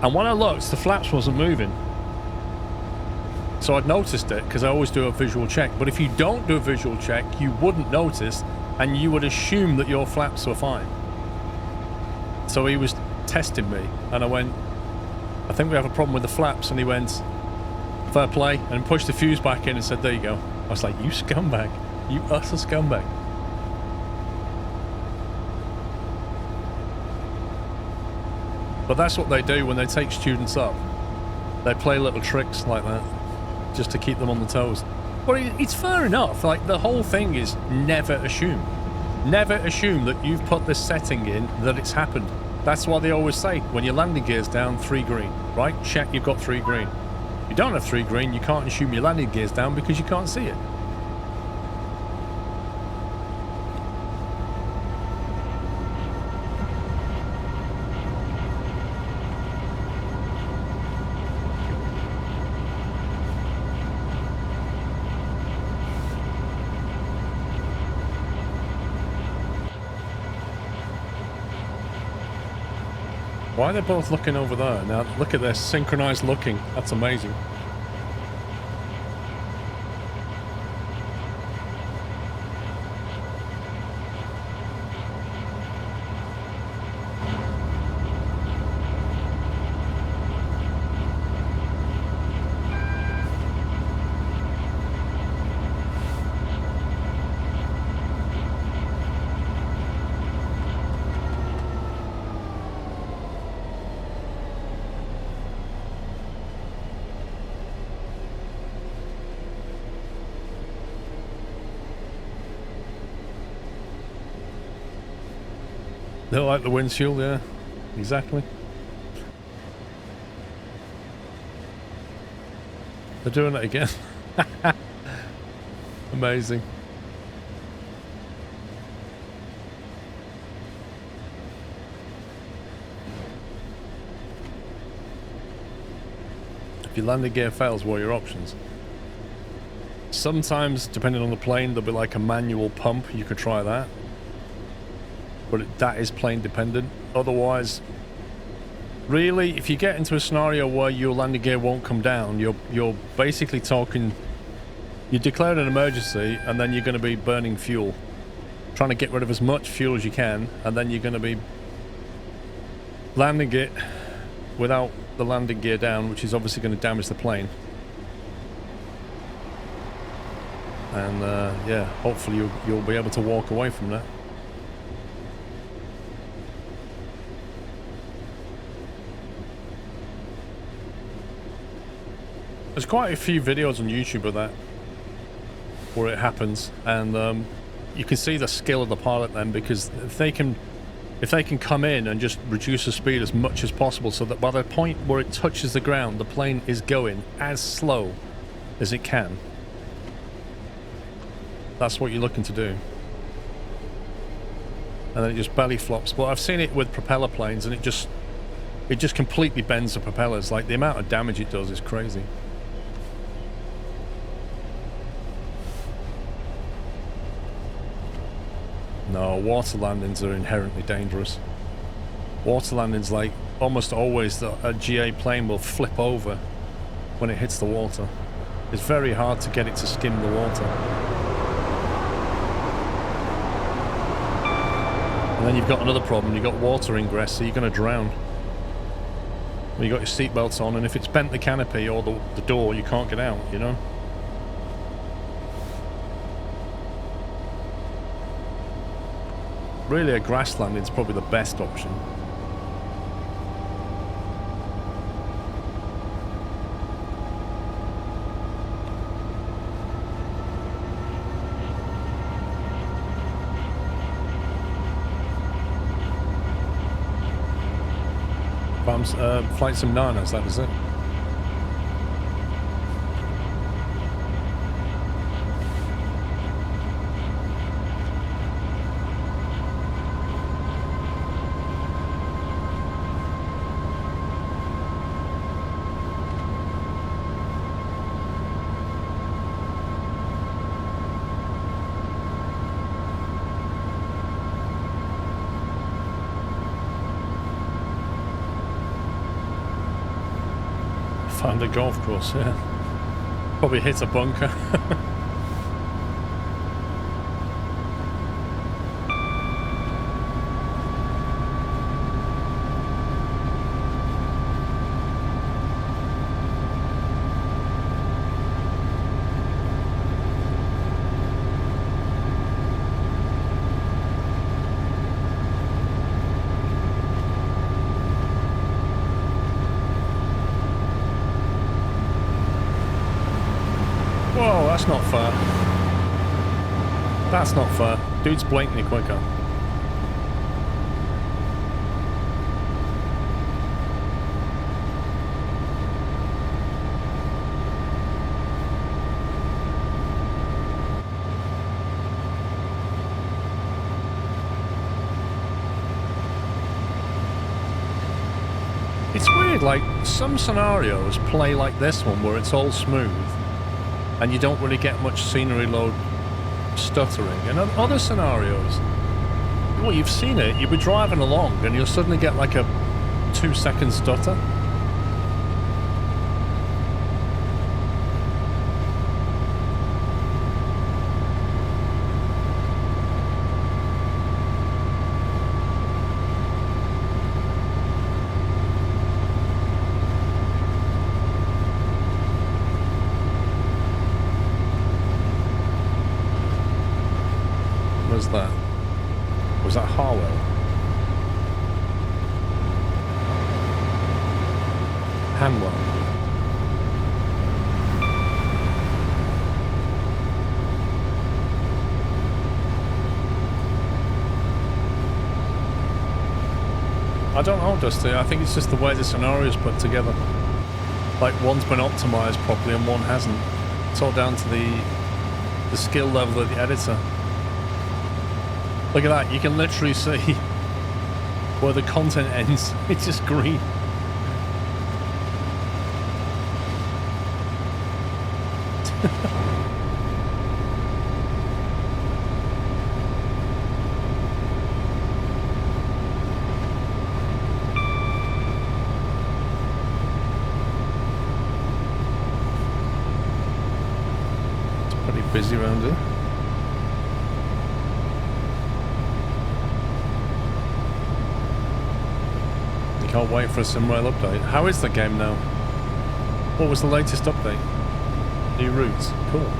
and when I looked, the flaps wasn't moving. So I'd noticed it because I always do a visual check. But if you don't do a visual check, you wouldn't notice and you would assume that your flaps were fine. So he was testing me and I went, I think we have a problem with the flaps. And he went, fair play, and pushed the fuse back in and said, there you go. I was like, you scumbag. You utter scumbag. But that's what they do when they take students up. They play little tricks like that, just to keep them on the toes. Well, it's fair enough. Like, the whole thing is never assume. Never assume that you've put this setting in, that it's happened. That's why they always say, when your landing gear's down, 3 green, right? Check you've got 3 green. If you don't have 3 green, you can't assume your landing gear's down because you can't see it. Why are they both looking over there? Now, look at this, synchronized looking. That's amazing. They like the windshield, yeah, exactly. They're doing it again. Amazing. If your landing gear fails, what are your options? Sometimes, depending on the plane, there'll be like a manual pump. You could try that. But that is plane dependent. Otherwise, Really, if you get into a scenario where your landing gear won't come down, you're basically talking... You declare an emergency, and then you're going to be burning fuel. Trying to get rid of as much fuel as you can, and then you're going to be landing it without the landing gear down, which is obviously going to damage the plane. And yeah, hopefully you'll be able to walk away from that. There's quite a few videos on YouTube of that, where it happens, and you can see the skill of the pilot then, because if they can come in and just reduce the speed as much as possible, so that by the point where it touches the ground, the plane is going as slow as it can. That's what you're looking to do. And then it just belly flops. But I've seen it with propeller planes, and it just completely bends the propellers. Like, the amount of damage it does is crazy. No, water landings are inherently dangerous. Water landings, like, almost always a GA plane will flip over when it hits the water. It's very hard to get it to skim the water. And then you've got another problem. You've got water ingress, so you're going to drown. When you've got your seatbelts on, and if it's bent the canopy or the door, you can't get out, you know? Really, a grass landing is probably the best option. Flight Sim 9, that is it. Found a golf course, yeah. Probably hit a bunker. Whoa, that's not fair. That's not fair. Dude's blatantly quicker. It's weird, like, some scenarios play like this one where it's all smooth and you don't really get much scenery load stuttering. And other scenarios, well, you've seen it, you'll be driving along and you'll suddenly get like a 2-second stutter. Was that? Was that Harwell? Hanwell. I don't know, Dusty. I think it's just the way the scenario is put together. Like, one's been optimized properly and one hasn't. It's all down to the skill level of the editor. Look at that, you can literally see where the content ends. It's just green. busy around here. You can't wait for a SimRail update. How is the game now? What was the latest update? New routes. Cool.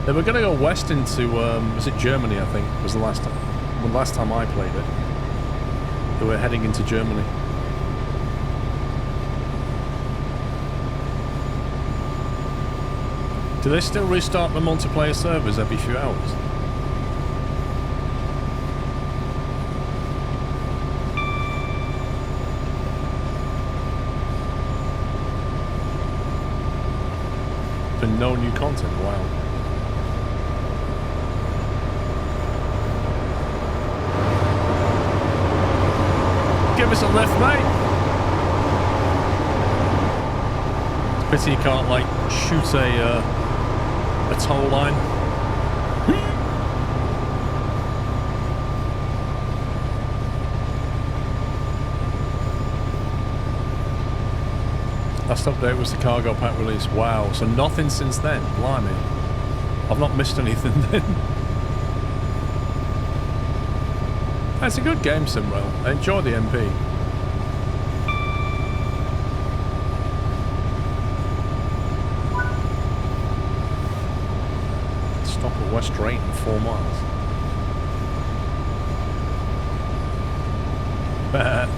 They were going to go west into, was it Germany, I think, was the last time. Well, last time I played it. They were heading into Germany. Do they still restart the multiplayer servers every few hours? For no new content, wow. Give us a lift, mate. It's a pity you can't, like, shoot a tow line. Last update was the cargo pack release. Wow, so nothing since then. Blimey. I've not missed anything then. It's a good game, SimRail. I enjoy the MP. Stop at West Drayton, 4 miles.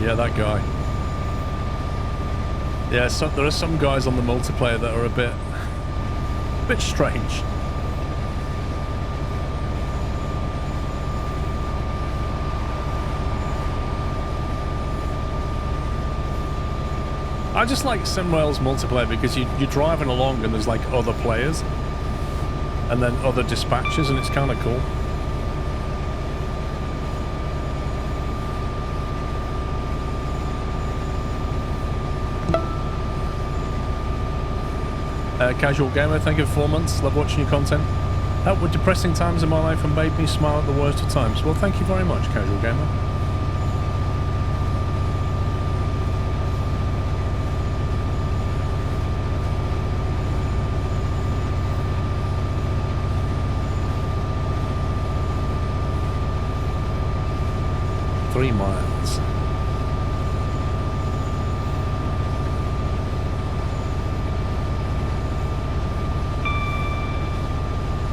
Yeah, that guy. Yeah, so there are some guys on the multiplayer that are a bit strange. I just like SimRail's multiplayer because you're driving along and there's like other players and then other dispatchers and it's kind of cool. Casual Gamer, thank you for 4 months. Love watching your content. Helped with depressing times in my life and made me smile at the worst of times. Well, thank you very much, Casual Gamer. Three miles.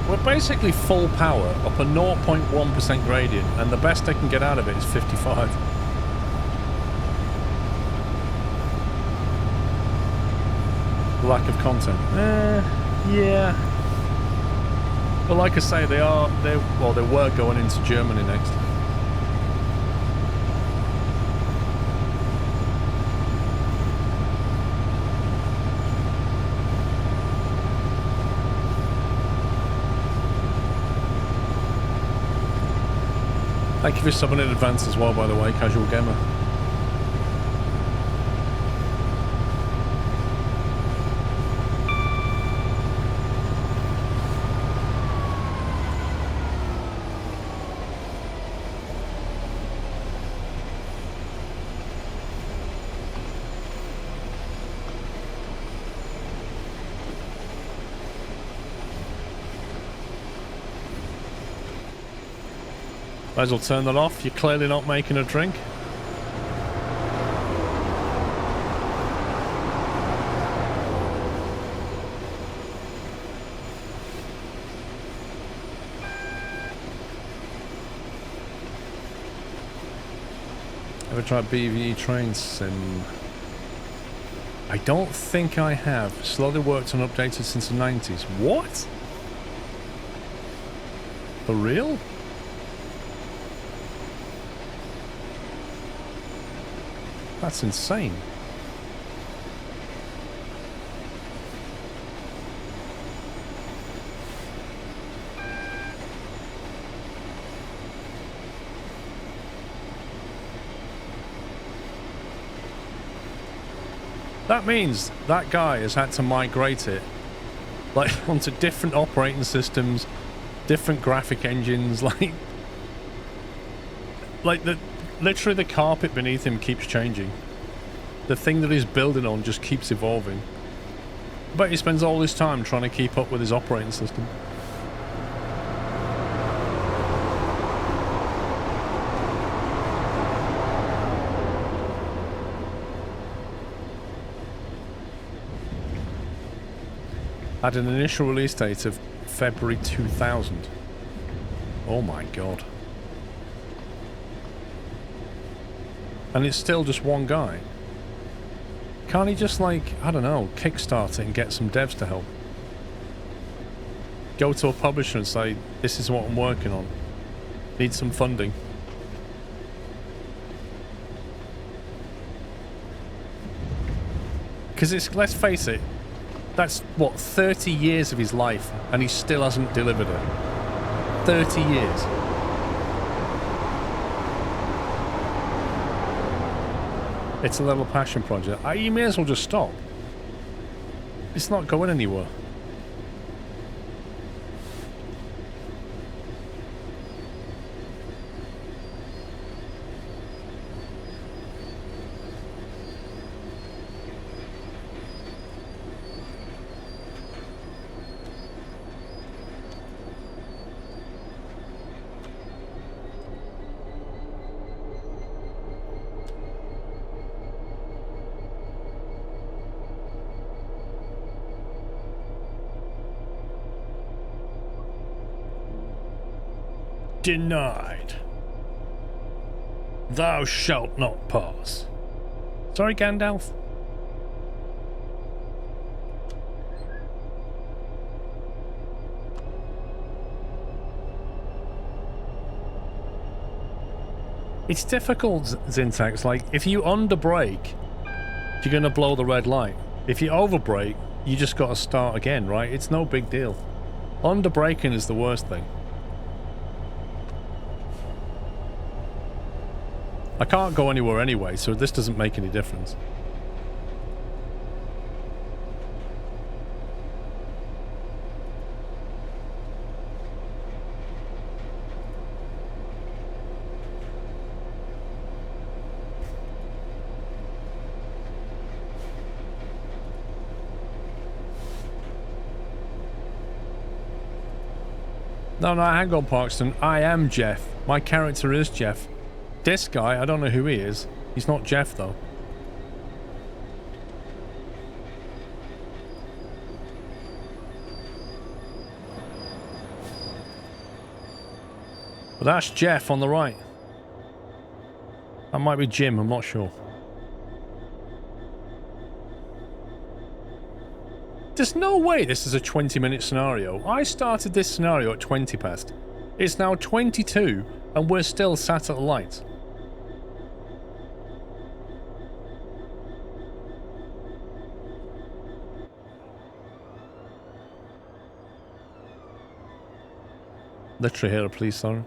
We're basically full power up a 0.1% gradient, and the best I can get out of it is 55. Lack of content. Yeah. But like I say, they were going into Germany next. Thank you for subbing in advance as well, by the way, Casual Gamer. Might as well turn that off. You're clearly not making a drink. Ever tried BVE train sim? I don't think I have. Slowly worked and updated since the 90s. What? For real? That's insane. That means that guy has had to migrate it like onto different operating systems, different graphic engines, like literally the carpet beneath him keeps changing. The thing that he's building on just keeps evolving. Bet he spends all his time trying to keep up with his operating system. Had an initial release date of February 2000. Oh my god. And it's still just one guy. Can't he just, like, I don't know, kickstart it and get some devs to help? Go to a publisher and say, this is what I'm working on. Need some funding. Because it's, let's face it, that's, what, 30 years of his life, and he still hasn't delivered it. 30 years. It's a little passion project. You may as well just stop. It's not going anywhere. Denied. Thou shalt not pass. Sorry, Gandalf. It's difficult, Zintax. Like, if you underbrake, you're gonna blow the red light. If you overbrake, you just gotta start again, right? It's no big deal. Underbraking is the worst thing. I can't go anywhere anyway, so this doesn't make any difference. No, hang on, Parkston. I am Jeff. My character is Jeff. This guy, I don't know who he is. He's not Jeff, though. But that's Jeff on the right. That might be Jim, I'm not sure. There's no way this is a 20-minute scenario. I started this scenario at 20 past. It's now 22, and we're still sat at the lights. Literally hear a police siren.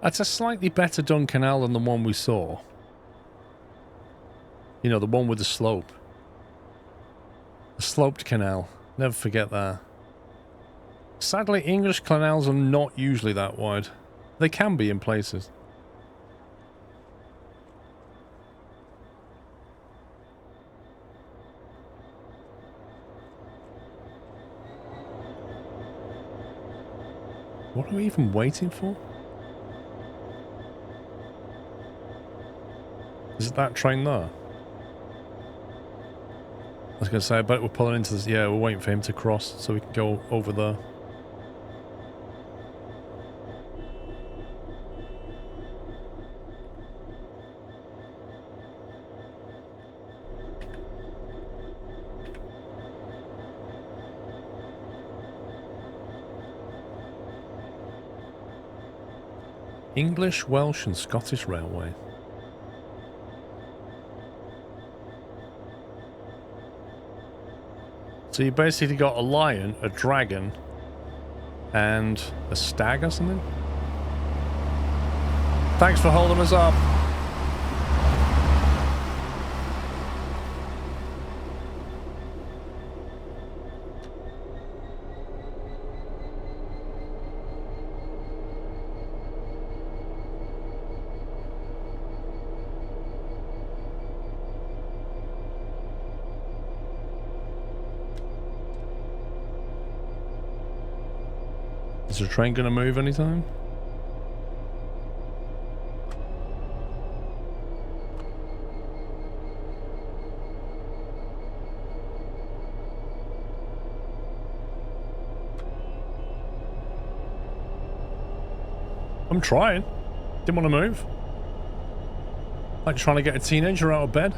That's a slightly better done canal than the one we saw. You know, the one with the slope. The sloped canal. Never forget that. Sadly, English canals are not usually that wide. They can be in places. What are we even waiting for? Is it that train there? I was going to say, I bet we're pulling into this. Yeah, we're waiting for him to cross so we can go over there. English, Welsh and Scottish Railway. So you basically got a lion, a dragon, and a stag or something? Thanks for holding us up. Is the train gonna move anytime? I'm trying. Didn't want to move. Like trying to get a teenager out of bed.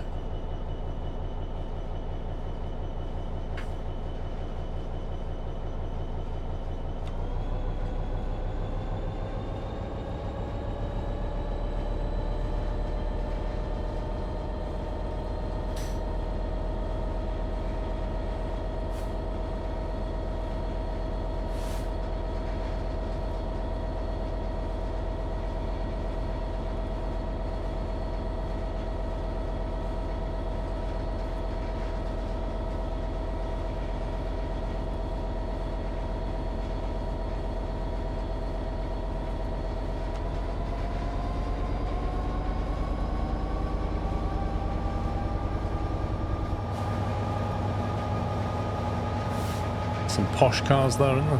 Some posh cars there, aren't there?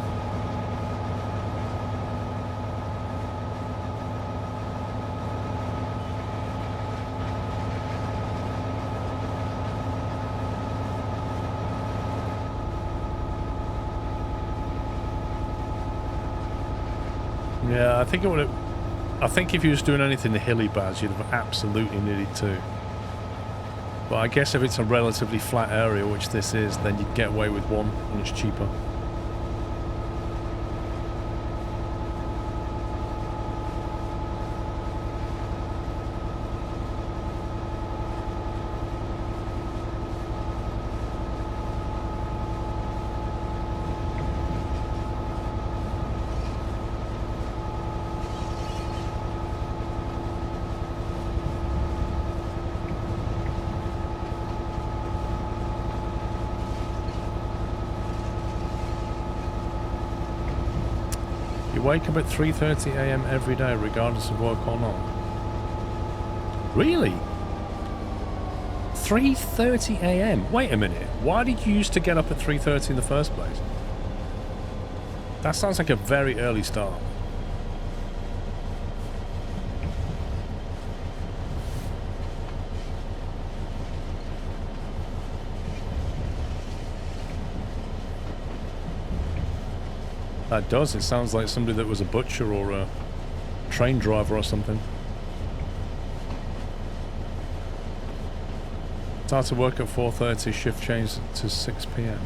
Yeah, I think it would have. I think if you was doing anything the hilly bars, you'd have absolutely needed to. But I guess if it's a relatively flat area, which this is, then you'd get away with one, and it's cheaper. You wake up at 3:30 AM every day, regardless of work or not. Really? 3:30 AM? Wait a minute. Why did you used to get up at 3:30 in the first place? That sounds like a very early start. That does. It sounds like somebody that was a butcher or a train driver or something. Start to work at 4:30, shift change to 6 PM.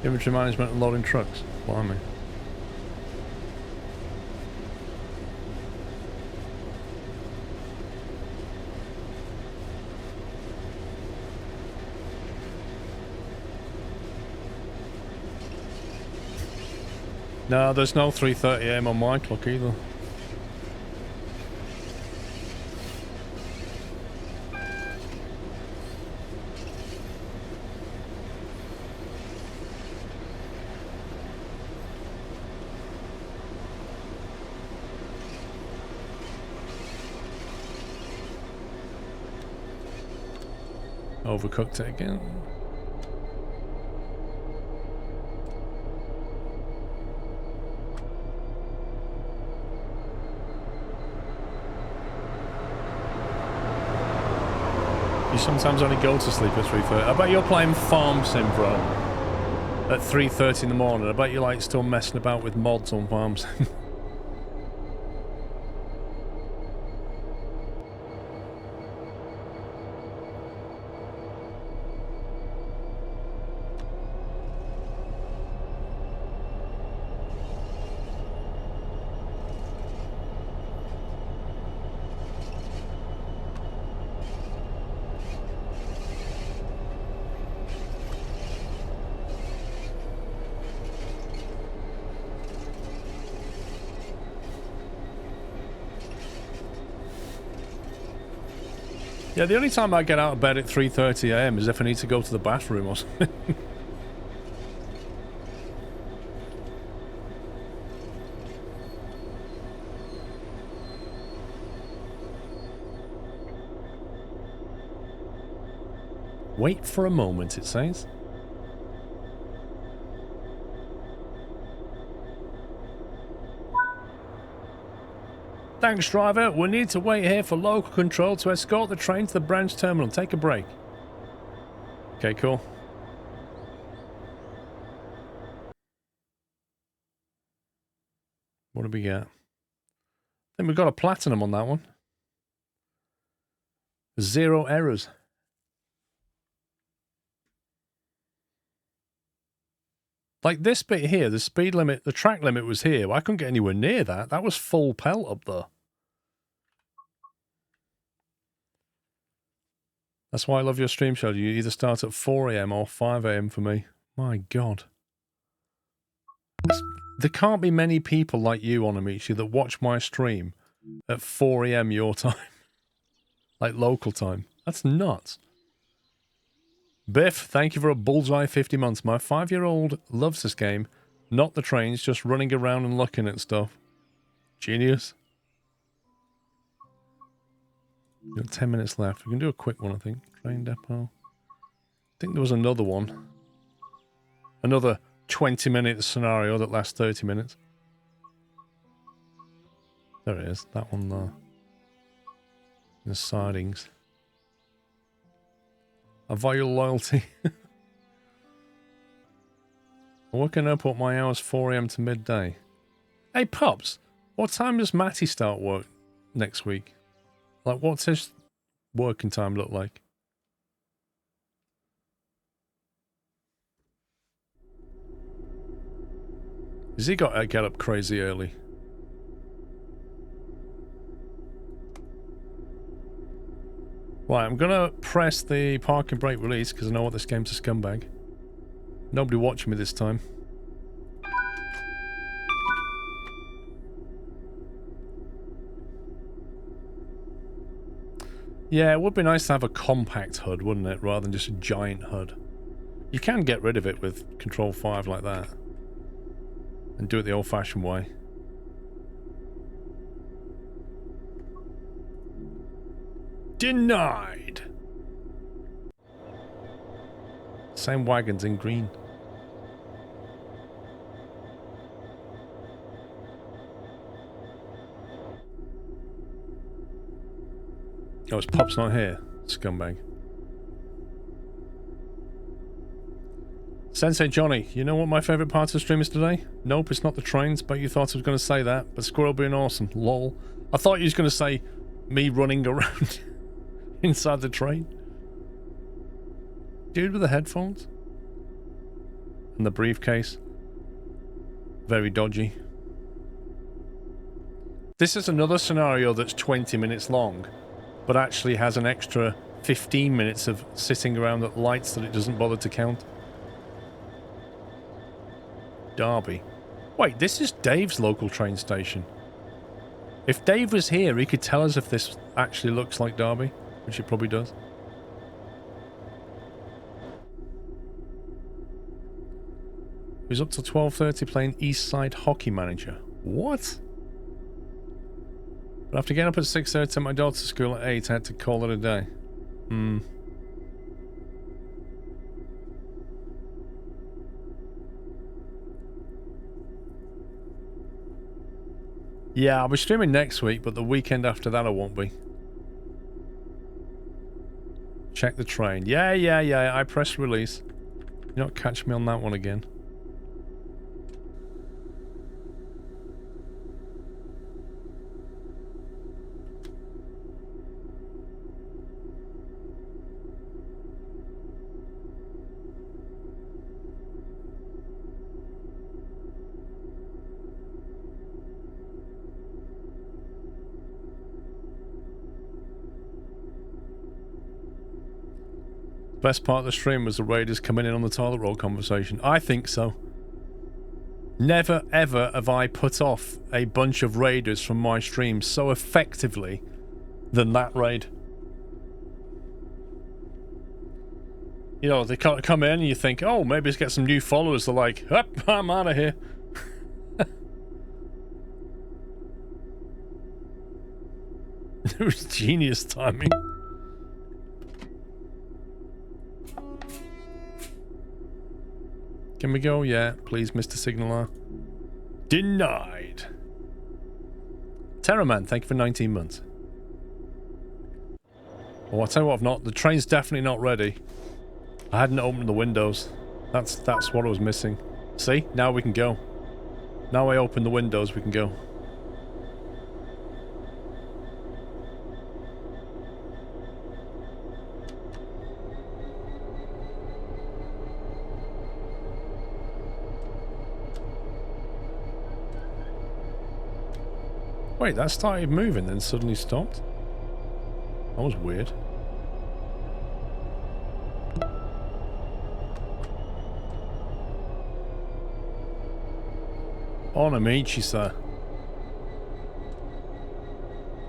Inventory management and loading trucks. Blimey. No, there's no 3:30 AM on my clock either. Overcooked it again. You sometimes only go to sleep at 3:30. I bet you're playing Farm Sim, bro. At 3:30 in the morning. I bet you're like still messing about with mods on Farm Sim. Yeah, the only time I get out of bed at 3:30 AM is if I need to go to the bathroom or something. Wait for a moment, it says. Thanks, driver. We need to wait here for local control to escort the train to the branch terminal. Take a break. Okay, cool. What do we get? I think we got a platinum on that one. 0 errors. Like this bit here, the speed limit, the track limit was here. I couldn't get anywhere near that. That was full pelt up there. That's why I love your stream show. You either start at 4 AM or 5 AM for me. My God. There can't be many people like you, Onamichi, that watch my stream at 4 AM your time. Like local time. That's nuts. Biff, thank you for a bullseye 50 months. My 5-year-old loves this game. Not the trains, just running around and looking at stuff. Genius. We've got 10 minutes left. We can do a quick one, I think. Train depot. I think there was another one. Another 20-minute scenario that lasts 30 minutes. There it is. That one there. The sidings. I value loyalty. I'm working up at my hours 4 AM to midday. Hey, Pops, what time does Matty start work next week? Like, what's his working time look like? Has he got to get up crazy early? Right, I'm gonna press the parking brake release because I know what this game's a scumbag. Nobody watching me this time. Yeah, it would be nice to have a compact HUD, wouldn't it? Rather than just a giant HUD. You can get rid of it with Control 5 like that. And do it the old-fashioned way. Denied! Same wagons in green. Oh, his Pop's not here. Scumbag. Sensei Johnny, you know what my favourite part of the stream is today? Nope, it's not the trains, but you thought I was going to say that. But Squirrel being awesome. Lol. I thought you was going to say me running around inside the train. Dude with the headphones. And the briefcase. Very dodgy. This is another scenario that's 20 minutes long, but actually has an extra 15 minutes of sitting around at lights that it doesn't bother to count. Derby. Wait, this is Dave's local train station. If Dave was here, he could tell us if this actually looks like Derby, which it probably does. He was up till 12:30 playing East Side Hockey Manager. What? But after getting up at 6:30 at my daughter's school at 8, I had to call it a day. Yeah, I'll be streaming next week, but the weekend after that I won't be. Check the train. Yeah, I pressed release. You're not catching me on that one again. Best part of the stream was the raiders coming in on the toilet roll conversation. I think so. Never ever have I put off a bunch of raiders from my stream so effectively than that raid. You know, they come in and you think, oh, maybe let's get some new followers. They're like, up, I'm out of here. It was genius timing. Can we go? Yeah, please, Mr. Signaler. Denied. Terraman, thank you for 19 months. Oh, I'll tell you what, I've not. The train's definitely not ready. I hadn't opened the windows. That's what I was missing. See? Now we can go. Now I open the windows, we can go. Wait, that started moving, then suddenly stopped? That was weird. Onamichi, sir.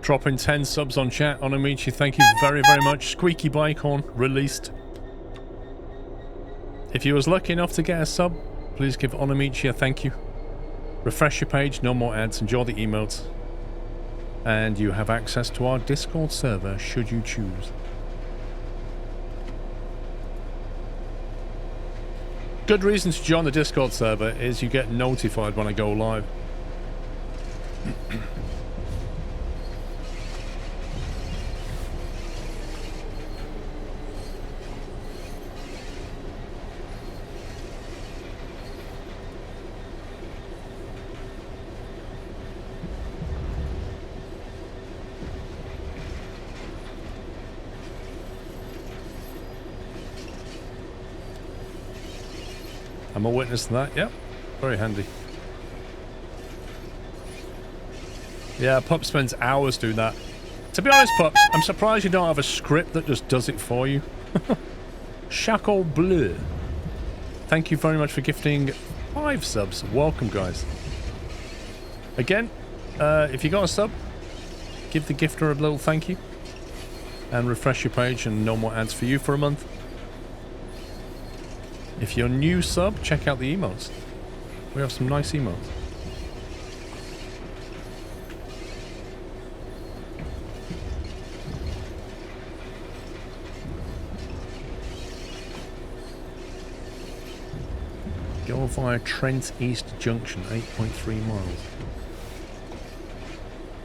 Dropping 10 subs on chat. Onamichi, thank you very, very much. Squeaky Bicorn, released. If you was lucky enough to get a sub, please give Onamichi a thank you. Refresh your page, no more ads, enjoy the emotes. And you have access to our Discord server, should you choose. Good reason to join the Discord server is you get notified when I go live. I'm a witness to that, yep. Very handy. Yeah, Pup spends hours doing that. To be honest, Pups, I'm surprised you don't have a script that just does it for you. Chaco Bleu. Thank you very much for gifting 5 subs. Welcome, guys. Again, if you got a sub, give the gifter a little thank you. And refresh your page and no more ads for you for a month. If you're new sub, check out the emotes. We have some nice emotes. Go via Trent East Junction, 8.3 miles.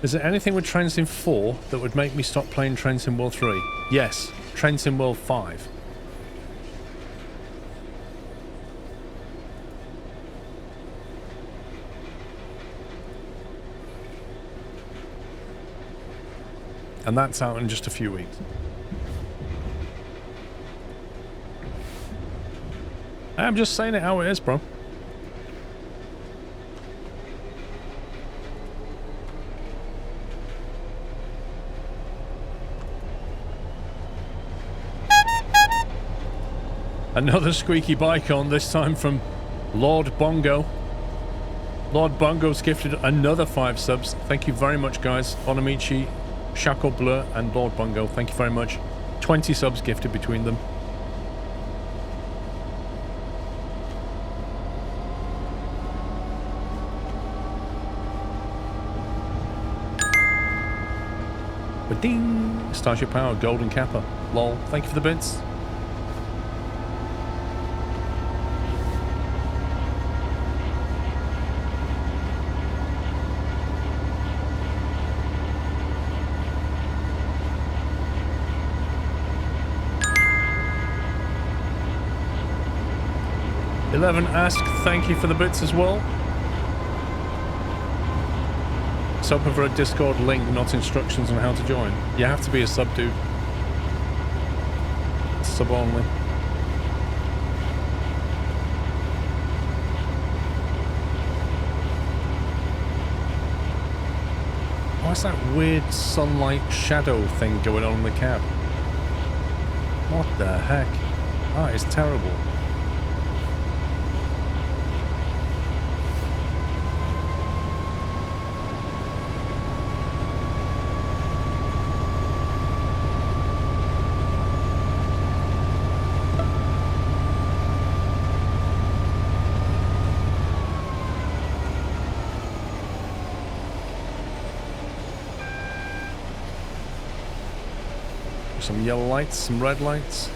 Is there anything with Trenton 4 that would make me stop playing Trenton World 3? Yes, Trenton World 5. And that's out in just a few weeks. I'm just saying it how it is, bro. Another squeaky bike on, this time from Lord Bongo. Lord Bongo's gifted another 5 subs. Thank you very much, guys. Onamichi, Chaco Bleu, and Lord Bongo. Thank you very much. 20 subs gifted between them. Ba-ding! Starship Power, Golden Kappa. Lol. Thank you for the bits. Eleven ask, thank you for the bits as well. It's open for a Discord link, not instructions on how to join. You have to be a sub dude. Sub only. What's that weird sunlight shadow thing going on in the cab? What the heck? That is terrible. Some yellow lights, some red lights.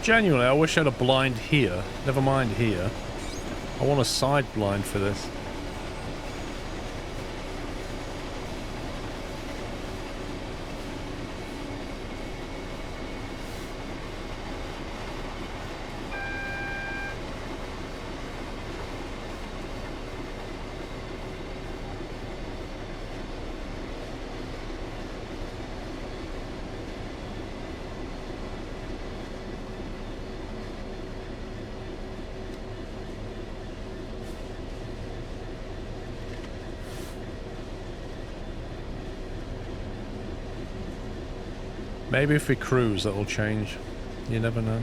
Genuinely, I wish I had a blind here. Never mind here. I want a side blind for this. Maybe if we cruise, that'll change. You never know.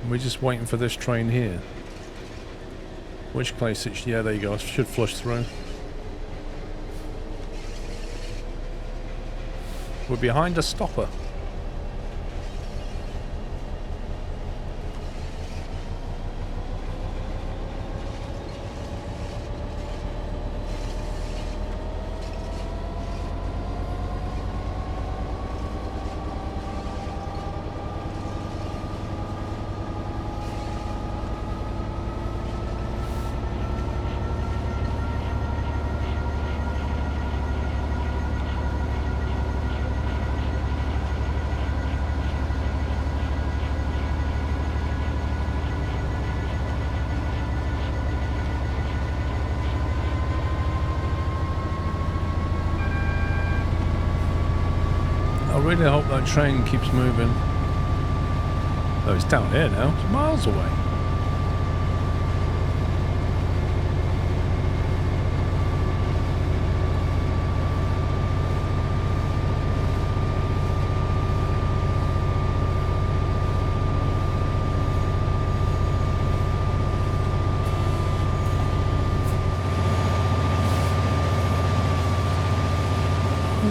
We're just waiting for this train here. Which place? Yeah, there you go. It should flush through. We're behind a stopper. I really hope that train keeps moving. Oh, it's down here now. It's miles away.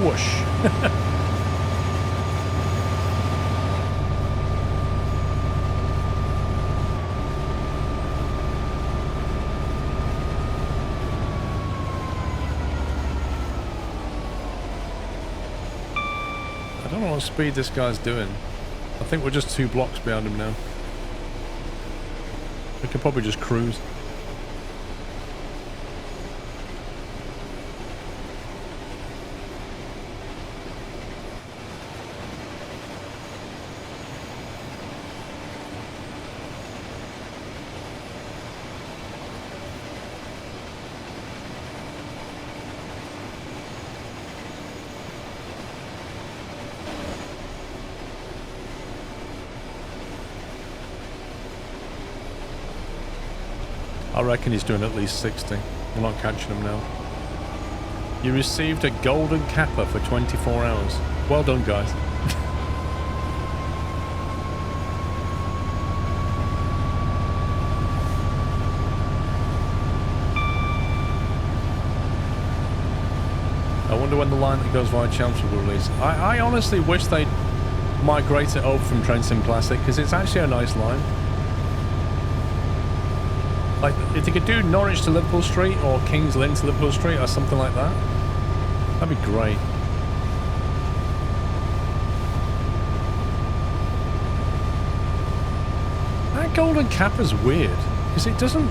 Whoosh. I don't know what speed this guy's doing. I think we're just 2 blocks behind him now. We could probably just cruise. I reckon he's doing at least 60. We're not catching him now. You received a golden kappa for 24 hours. Well done, guys. I wonder when the line that goes via Chelmsford will release. I honestly wish they'd migrate it over from Train Sim Classic, because it's actually a nice line. Like, if they could do Norwich to Liverpool Street or King's Lynn to Liverpool Street or something like that, that'd be great. That golden kappa's weird, because it doesn't...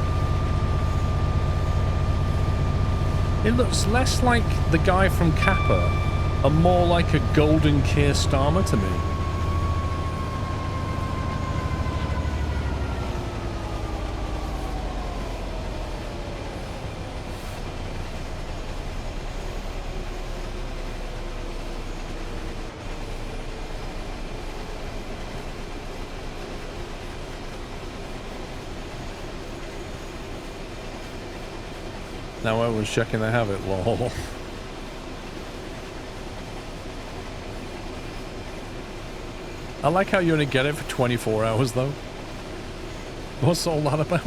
It looks less like the guy from Kappa and more like a golden Keir Starmer to me. Now everyone's checking they have it, lol. I like how you only get it for 24 hours though. What's all that about?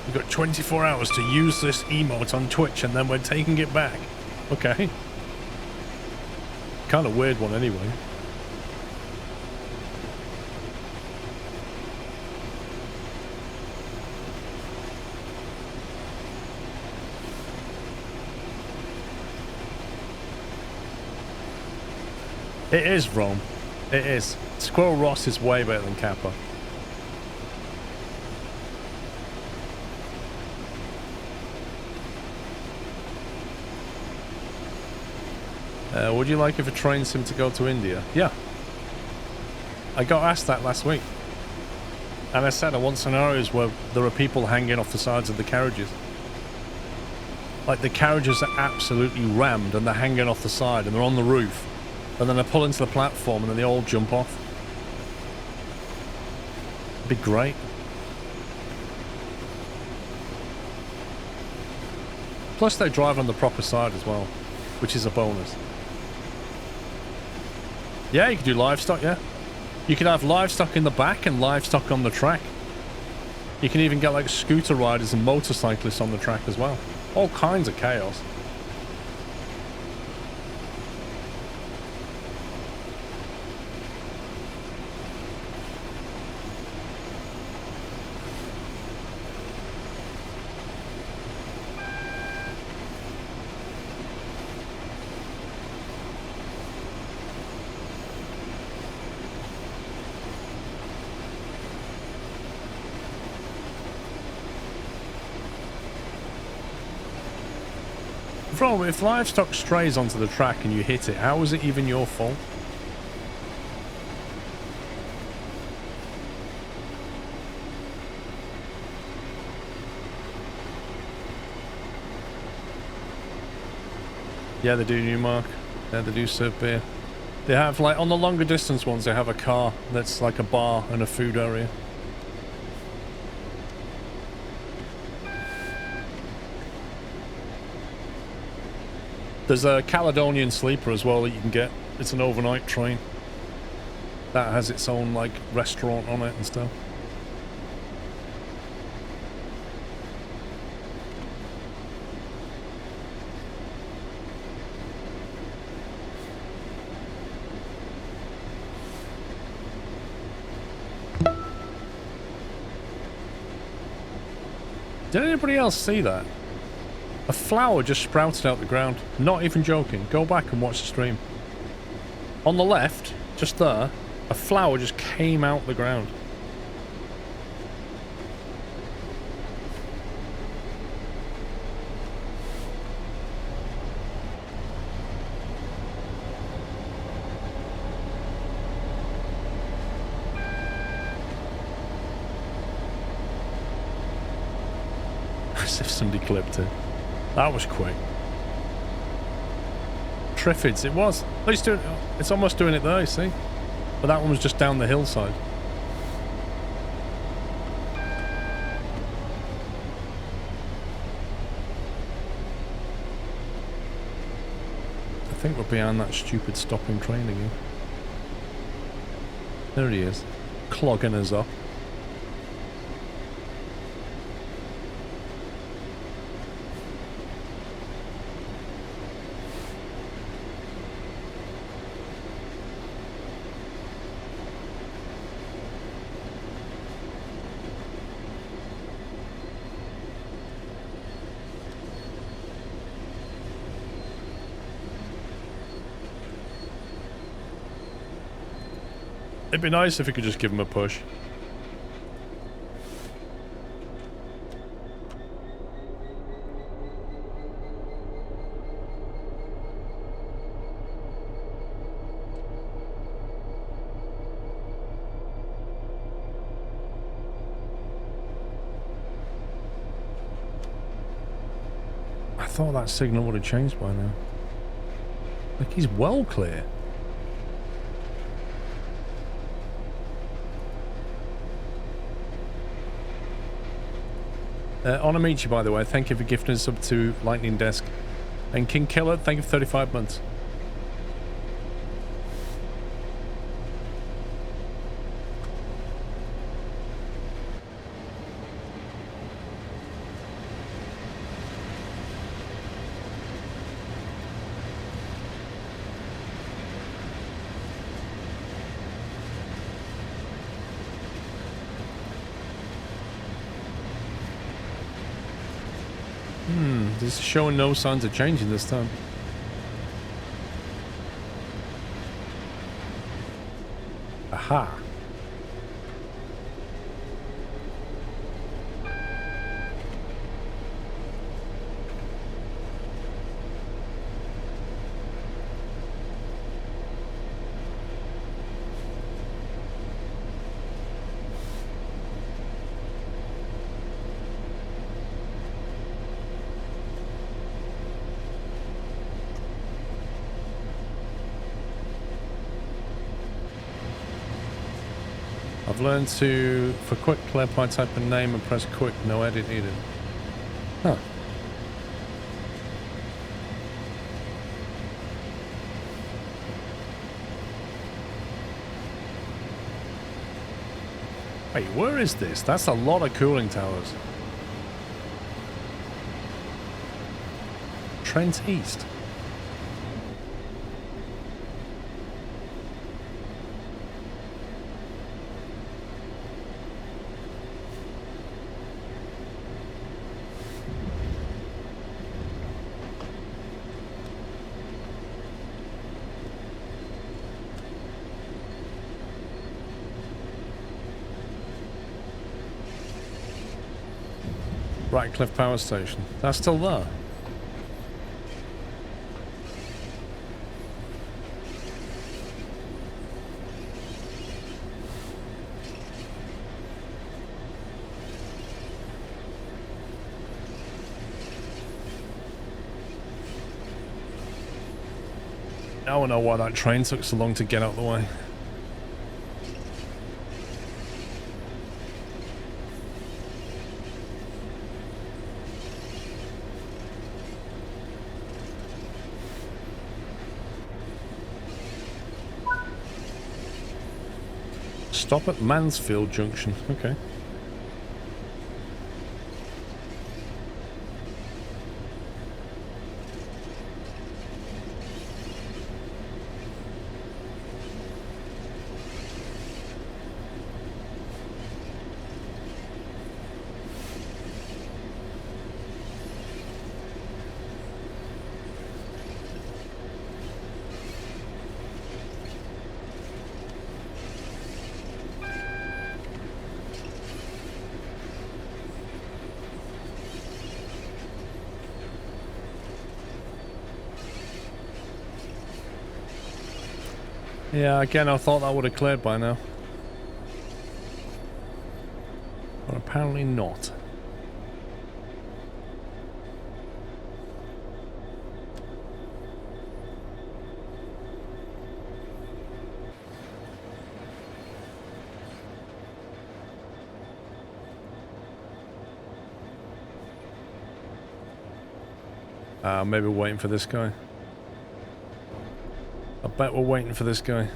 You've got 24 hours to use this emote on Twitch and then we're taking it back. Okay. Kind of weird one anyway. It is, Rome. It is. Squirrel Ross is way better than Kappa. Would you like if a train sim to go to India? Yeah. I got asked that last week. And I said I want scenarios where there are people hanging off the sides of the carriages. Like the carriages are absolutely rammed and they're hanging off the side and they're on the roof. And then they pull into the platform and then they all jump off. It'd be great. Plus they drive on the proper side as well, which is a bonus. Yeah, you could do livestock, yeah. You could have livestock in the back and livestock on the track. You can even get like scooter riders and motorcyclists on the track as well. All kinds of chaos. Bro, if livestock strays onto the track and you hit it, how is it even your fault? Yeah, they do, Newmark. Yeah, they do serve beer. They have, like, on the longer distance ones, they have a car that's like a bar and a food area. There's a Caledonian Sleeper as well that you can get. It's an overnight train. That has its own, like, restaurant on it and stuff. Did anybody else see that? A flower just sprouted out the ground. Not even joking. Go back and watch the stream. On the left, just there, a flower just came out the ground. As if somebody clipped it. That was quick. Triffids, it was. It's almost doing it there, you see? But that one was just down the hillside. I think we're behind that stupid stopping train again. There he is. Clogging us up. It'd be nice if we could just give him a push. I thought that signal would have changed by now. Like, he's well clear. Onamichi, by the way, thank you for gifting us up to Lightning Desk. And King Killer, thank you for 35 months. It's showing no signs of changing this time. Aha. I've learned to, for quick clip, I type a name and press quick, no edit needed. Huh. Wait, where is this? That's a lot of cooling towers. Trent East. Ratcliffe Power Station. That's still there. Now I know why that train took so long to get out of the way. Stop at Mansfield Junction. Okay. Yeah, again, I thought that would have cleared by now. But apparently not. Maybe we're waiting for this guy. I bet we're waiting for this guy.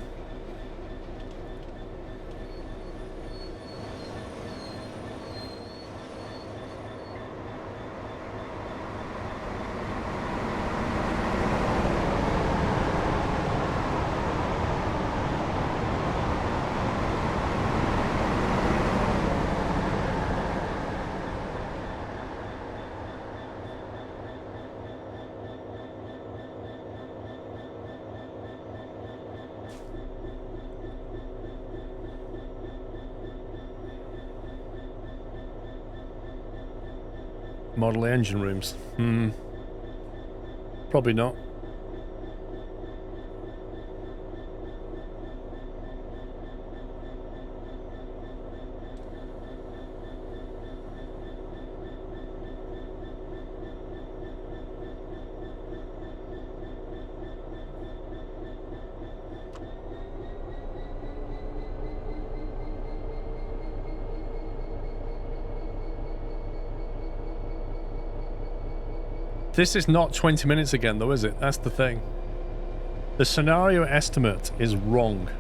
Model engine rooms. Probably not. This is not 20 minutes again, though, is it? That's the thing. The scenario estimate is wrong.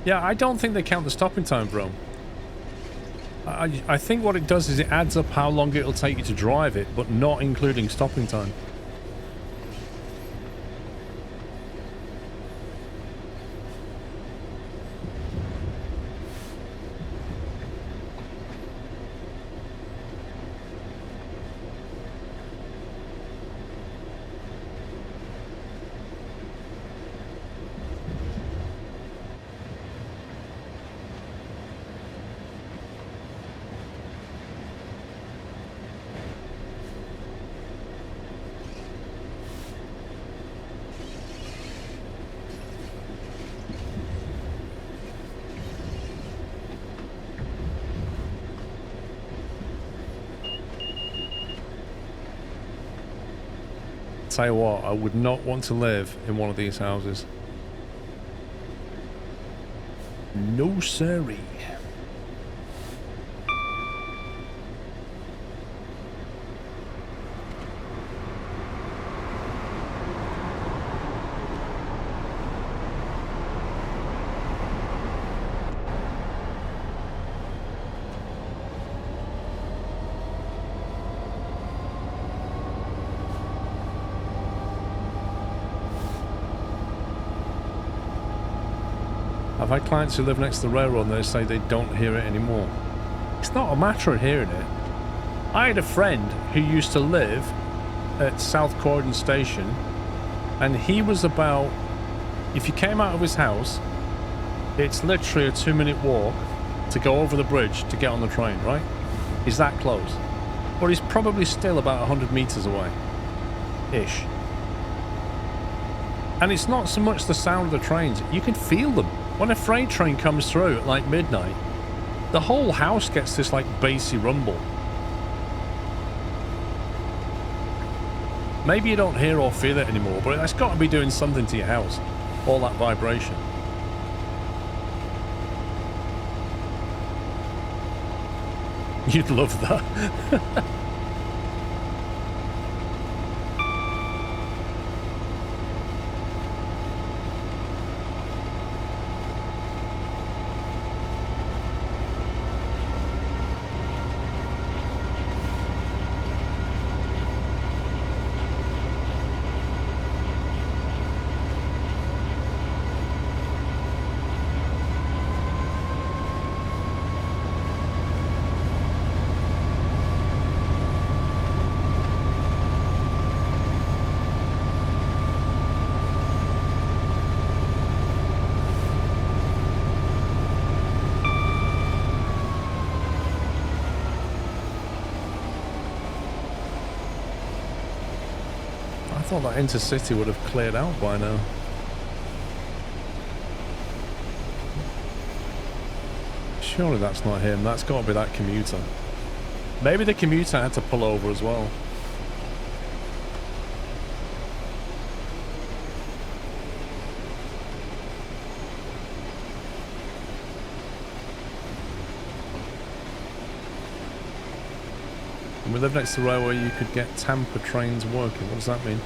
Yeah, I don't think they count the stopping time, bro. I think what it does is it adds up how long it'll take you to drive it, but not including stopping time. Tell you what, I would not want to live in one of these houses. No siree. I've had clients who live next to the railroad and they say they don't hear it anymore. It's not a matter of hearing it. I had a friend who used to live at South Croydon Station, and he was about, if you came out of his house, it's literally a 2-minute walk to go over the bridge to get on the train, right? He's that close. But he's probably still about 100 meters away. Ish. And it's not so much the sound of the trains, you can feel them. When a freight train comes through at like midnight, the whole house gets this like bassy rumble. Maybe you don't hear or feel it anymore, but it's got to be doing something to your house. All that vibration. You'd love that. I thought that intercity would have cleared out by now. Surely that's not him. That's got to be that commuter. Maybe the commuter had to pull over as well. And we live next to the railway, you could get Tampa trains working. What does that mean?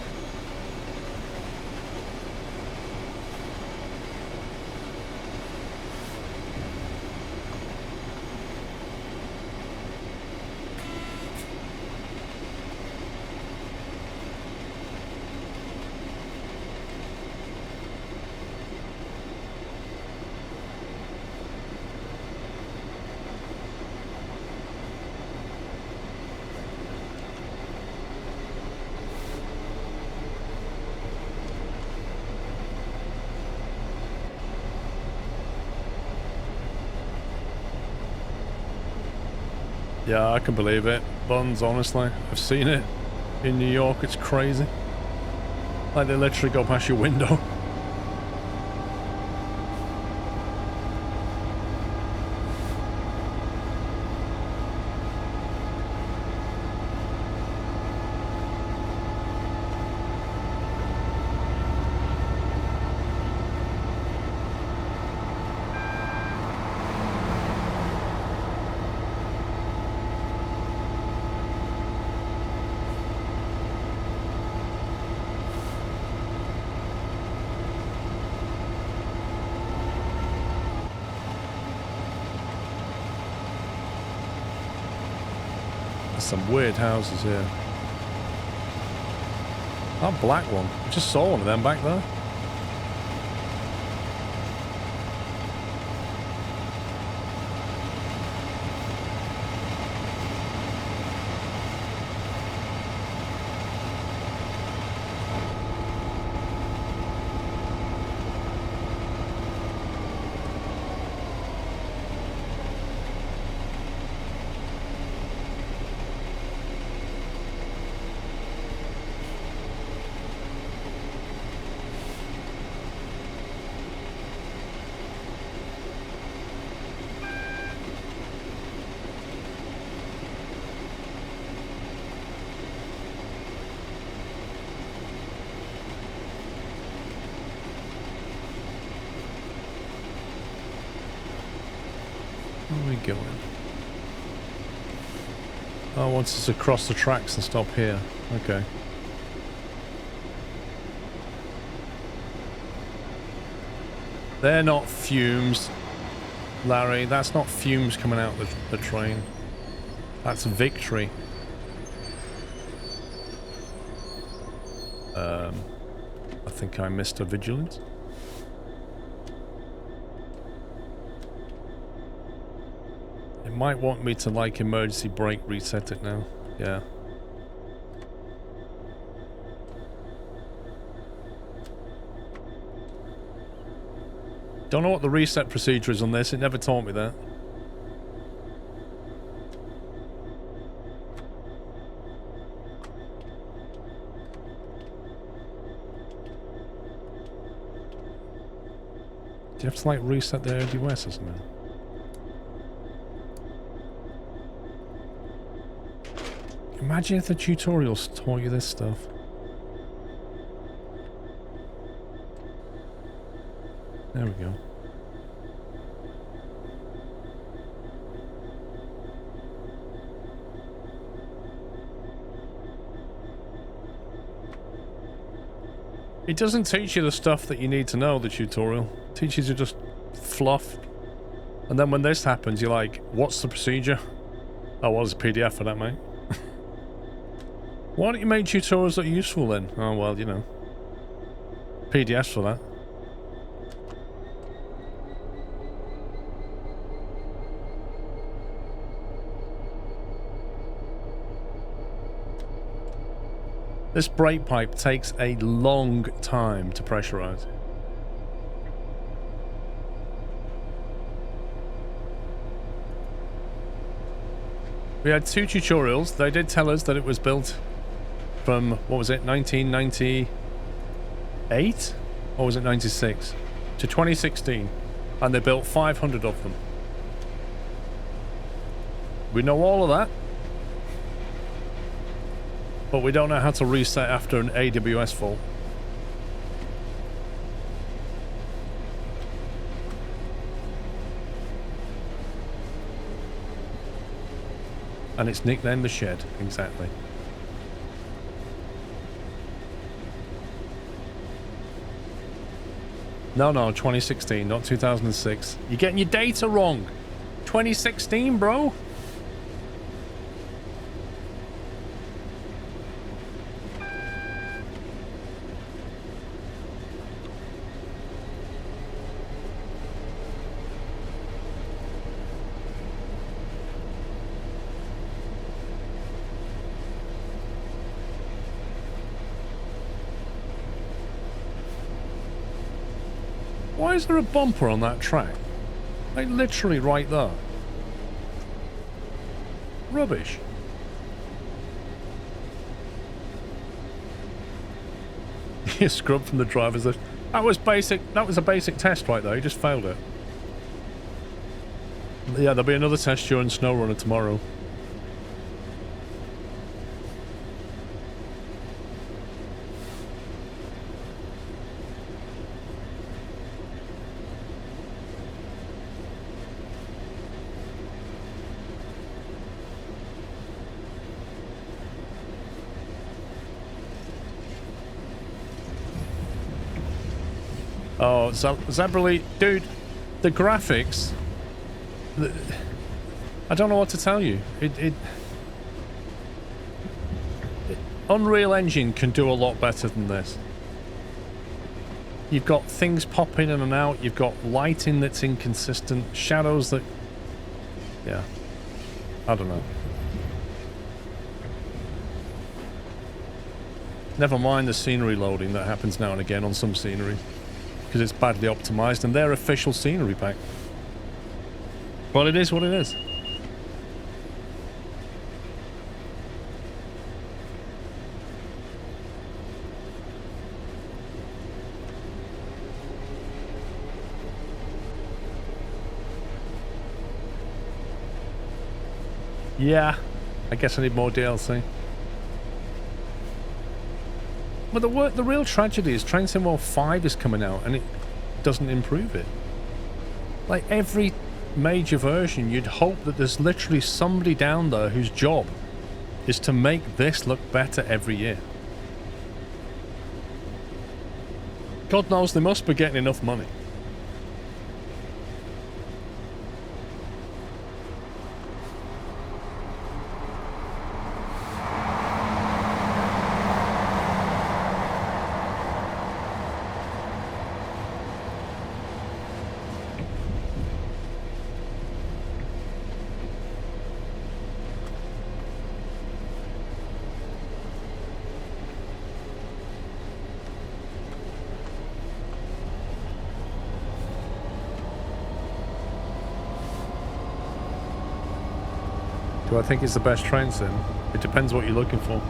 Yeah, I can believe it. Buns, honestly. I've seen it in New York. It's crazy. Like they literally go past your window. There's some weird houses here. That black one. I just saw one of them back there. Where are we going? Oh, once it's across the tracks and stop here. Okay. They're not fumes, Larry. That's not fumes coming out of the train. That's victory. I think I missed a vigilance. It might want me to, like, emergency brake reset it now. Yeah. Don't know what the reset procedure is on this. It never taught me that. Do you have to, like, reset the AWS or something? Imagine if the tutorials taught you this stuff. There we go. It doesn't teach you the stuff that you need to know, the tutorial. It teaches you just fluff. And then when this happens, you're like, what's the procedure? Oh, well, there's a PDF for that, mate. Why don't you make tutorials that are useful then? Oh, well, you know. PDFs for that. This brake pipe takes a long time to pressurize. We had 2 tutorials. They did tell us that it was built from, what was it, 1998? Or was it 96? To 2016. And they built 500 of them. We know all of that. But we don't know how to reset after an AWS fault. And it's nicknamed the Shed, exactly. No, 2016, not 2006. You're getting your data wrong. 2016, bro. Why is there a bumper on that track? Like literally right there. Rubbish. You scrubbed from the driver's list. That was basic. That was a basic test right there. You just failed it. Yeah, there'll be another test during SnowRunner tomorrow. Oh, Zabrali, dude, the graphics, I don't know what to tell you. Unreal Engine can do a lot better than this. You've got things popping in and out. You've got lighting that's inconsistent. Shadows that... Yeah. I don't know. Never mind the scenery loading that happens now and again on some scenery. Because it's badly optimized and they're official scenery pack. Well, it is what it is. Yeah, I guess I need more DLC. But the real tragedy is Train Sim World 5 is coming out and it doesn't improve it. Like every major version, you'd hope that there's literally somebody down there whose job is to make this look better every year. God knows they must be getting enough money. Do I think it's the best train sim? It depends what you're looking for.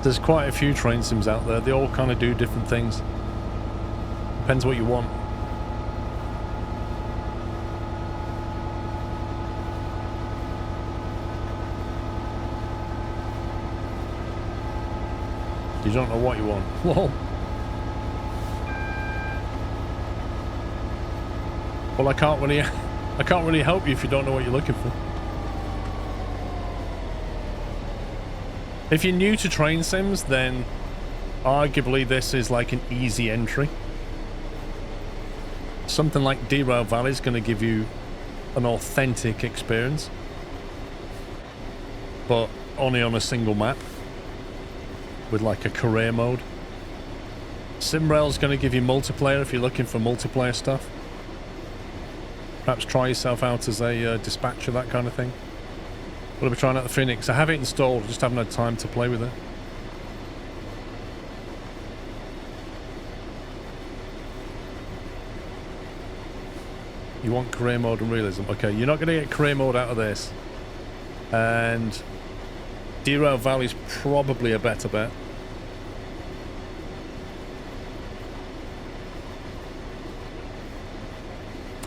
There's quite a few train sims out there. They all kind of do different things. Depends what you want. You don't know what you want. Lol. Well, I can't really help you if you don't know what you're looking for. If you're new to train sims, then arguably this is like an easy entry. Something like Derail Valley is going to give you an authentic experience, but only on a single map with like a career mode. SimRail is going to give you multiplayer if you're looking for multiplayer stuff. Perhaps try yourself out as a dispatcher, that kind of thing. What are we trying out the Phoenix? I have it installed, just haven't had time to play with it. You want career mode and realism. Okay, you're not going to get career mode out of this. And Derail Valley's probably a better bet.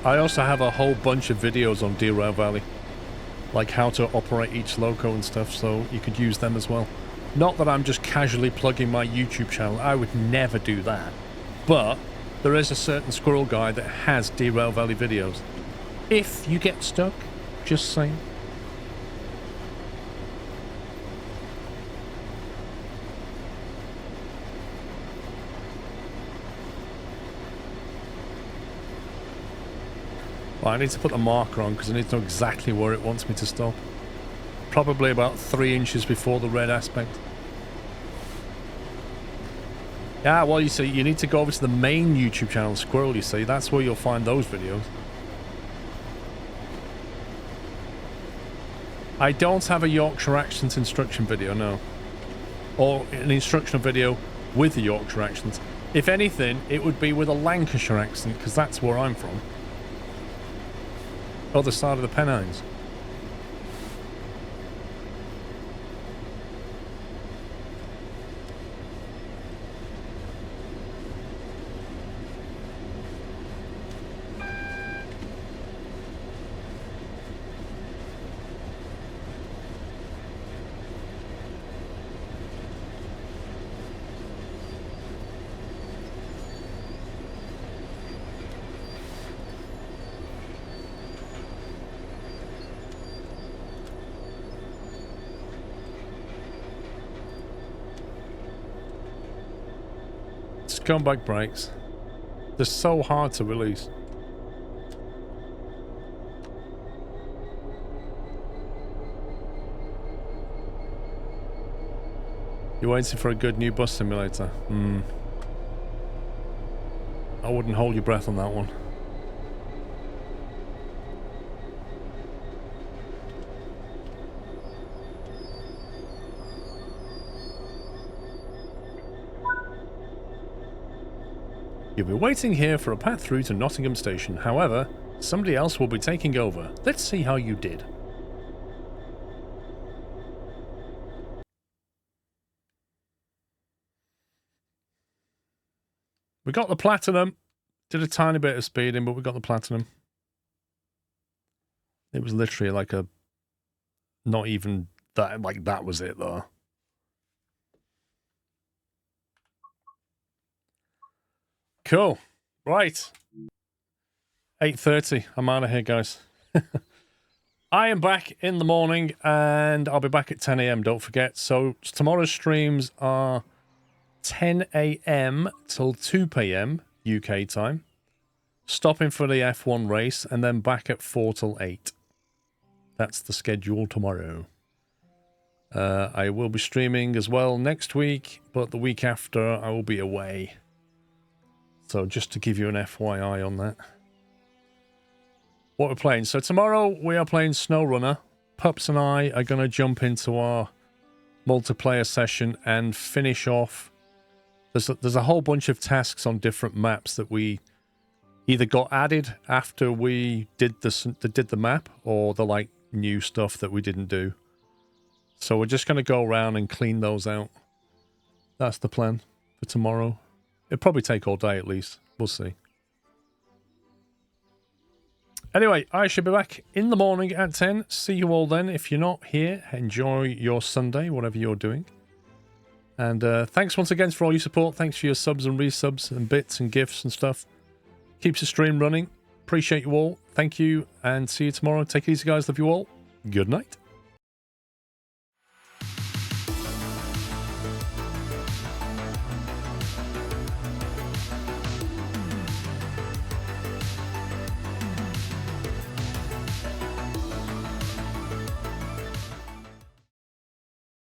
I also have a whole bunch of videos on Derail Valley. Like how to operate each loco and stuff, so you could use them as well. Not that I'm just casually plugging my YouTube channel. I would never do that. But there is a certain squirrel guy that has Derail Valley videos. If you get stuck, just saying. Well, I need to put the marker on because I need to know exactly where it wants me to stop. Probably about 3 inches before the red aspect. Yeah, well, you see, you need to go over to the main YouTube channel, Squirrel, you see. That's where you'll find those videos. I don't have a Yorkshire accent instruction video, no. Or an instructional video with the Yorkshire accent. If anything, it would be with a Lancashire accent, because that's where I'm from. Other side of the Pennines. Scumbag brakes. They're so hard to release. You're waiting for a good new bus simulator. I wouldn't hold your breath on that one. You'll be waiting here for a path through to Nottingham Station. However, somebody else will be taking over. Let's see how you did. We got the platinum. Did a tiny bit of speeding, but we got the platinum. It was literally like a... Not even that, like that was it though. Cool. Right. 8:30. I'm out of here, guys. I am back in the morning, and I'll be back at 10 a.m. Don't forget. So tomorrow's streams are 10 a.m. till 2 p.m. UK time. Stopping for the F1 race, and then back at 4 till 8. That's the schedule tomorrow. I will be streaming as well next week, but the week after I will be away. So just to give you an FYI on that. What we're playing. So tomorrow we are playing SnowRunner. Pups and I are going to jump into our multiplayer session and finish off. There's a whole bunch of tasks on different maps that we either got added after we did the map, or the like new stuff that we didn't do. So we're just going to go around and clean those out. That's the plan for tomorrow. It'll probably take all day at least. We'll see. Anyway, I should be back in the morning at 10. See you all then. If you're not here, enjoy your Sunday, whatever you're doing. And thanks once again for all your support. Thanks for your subs and resubs and bits and gifts and stuff. Keeps the stream running. Appreciate you all. Thank you, and see you tomorrow. Take it easy, guys. Love you all. Good night.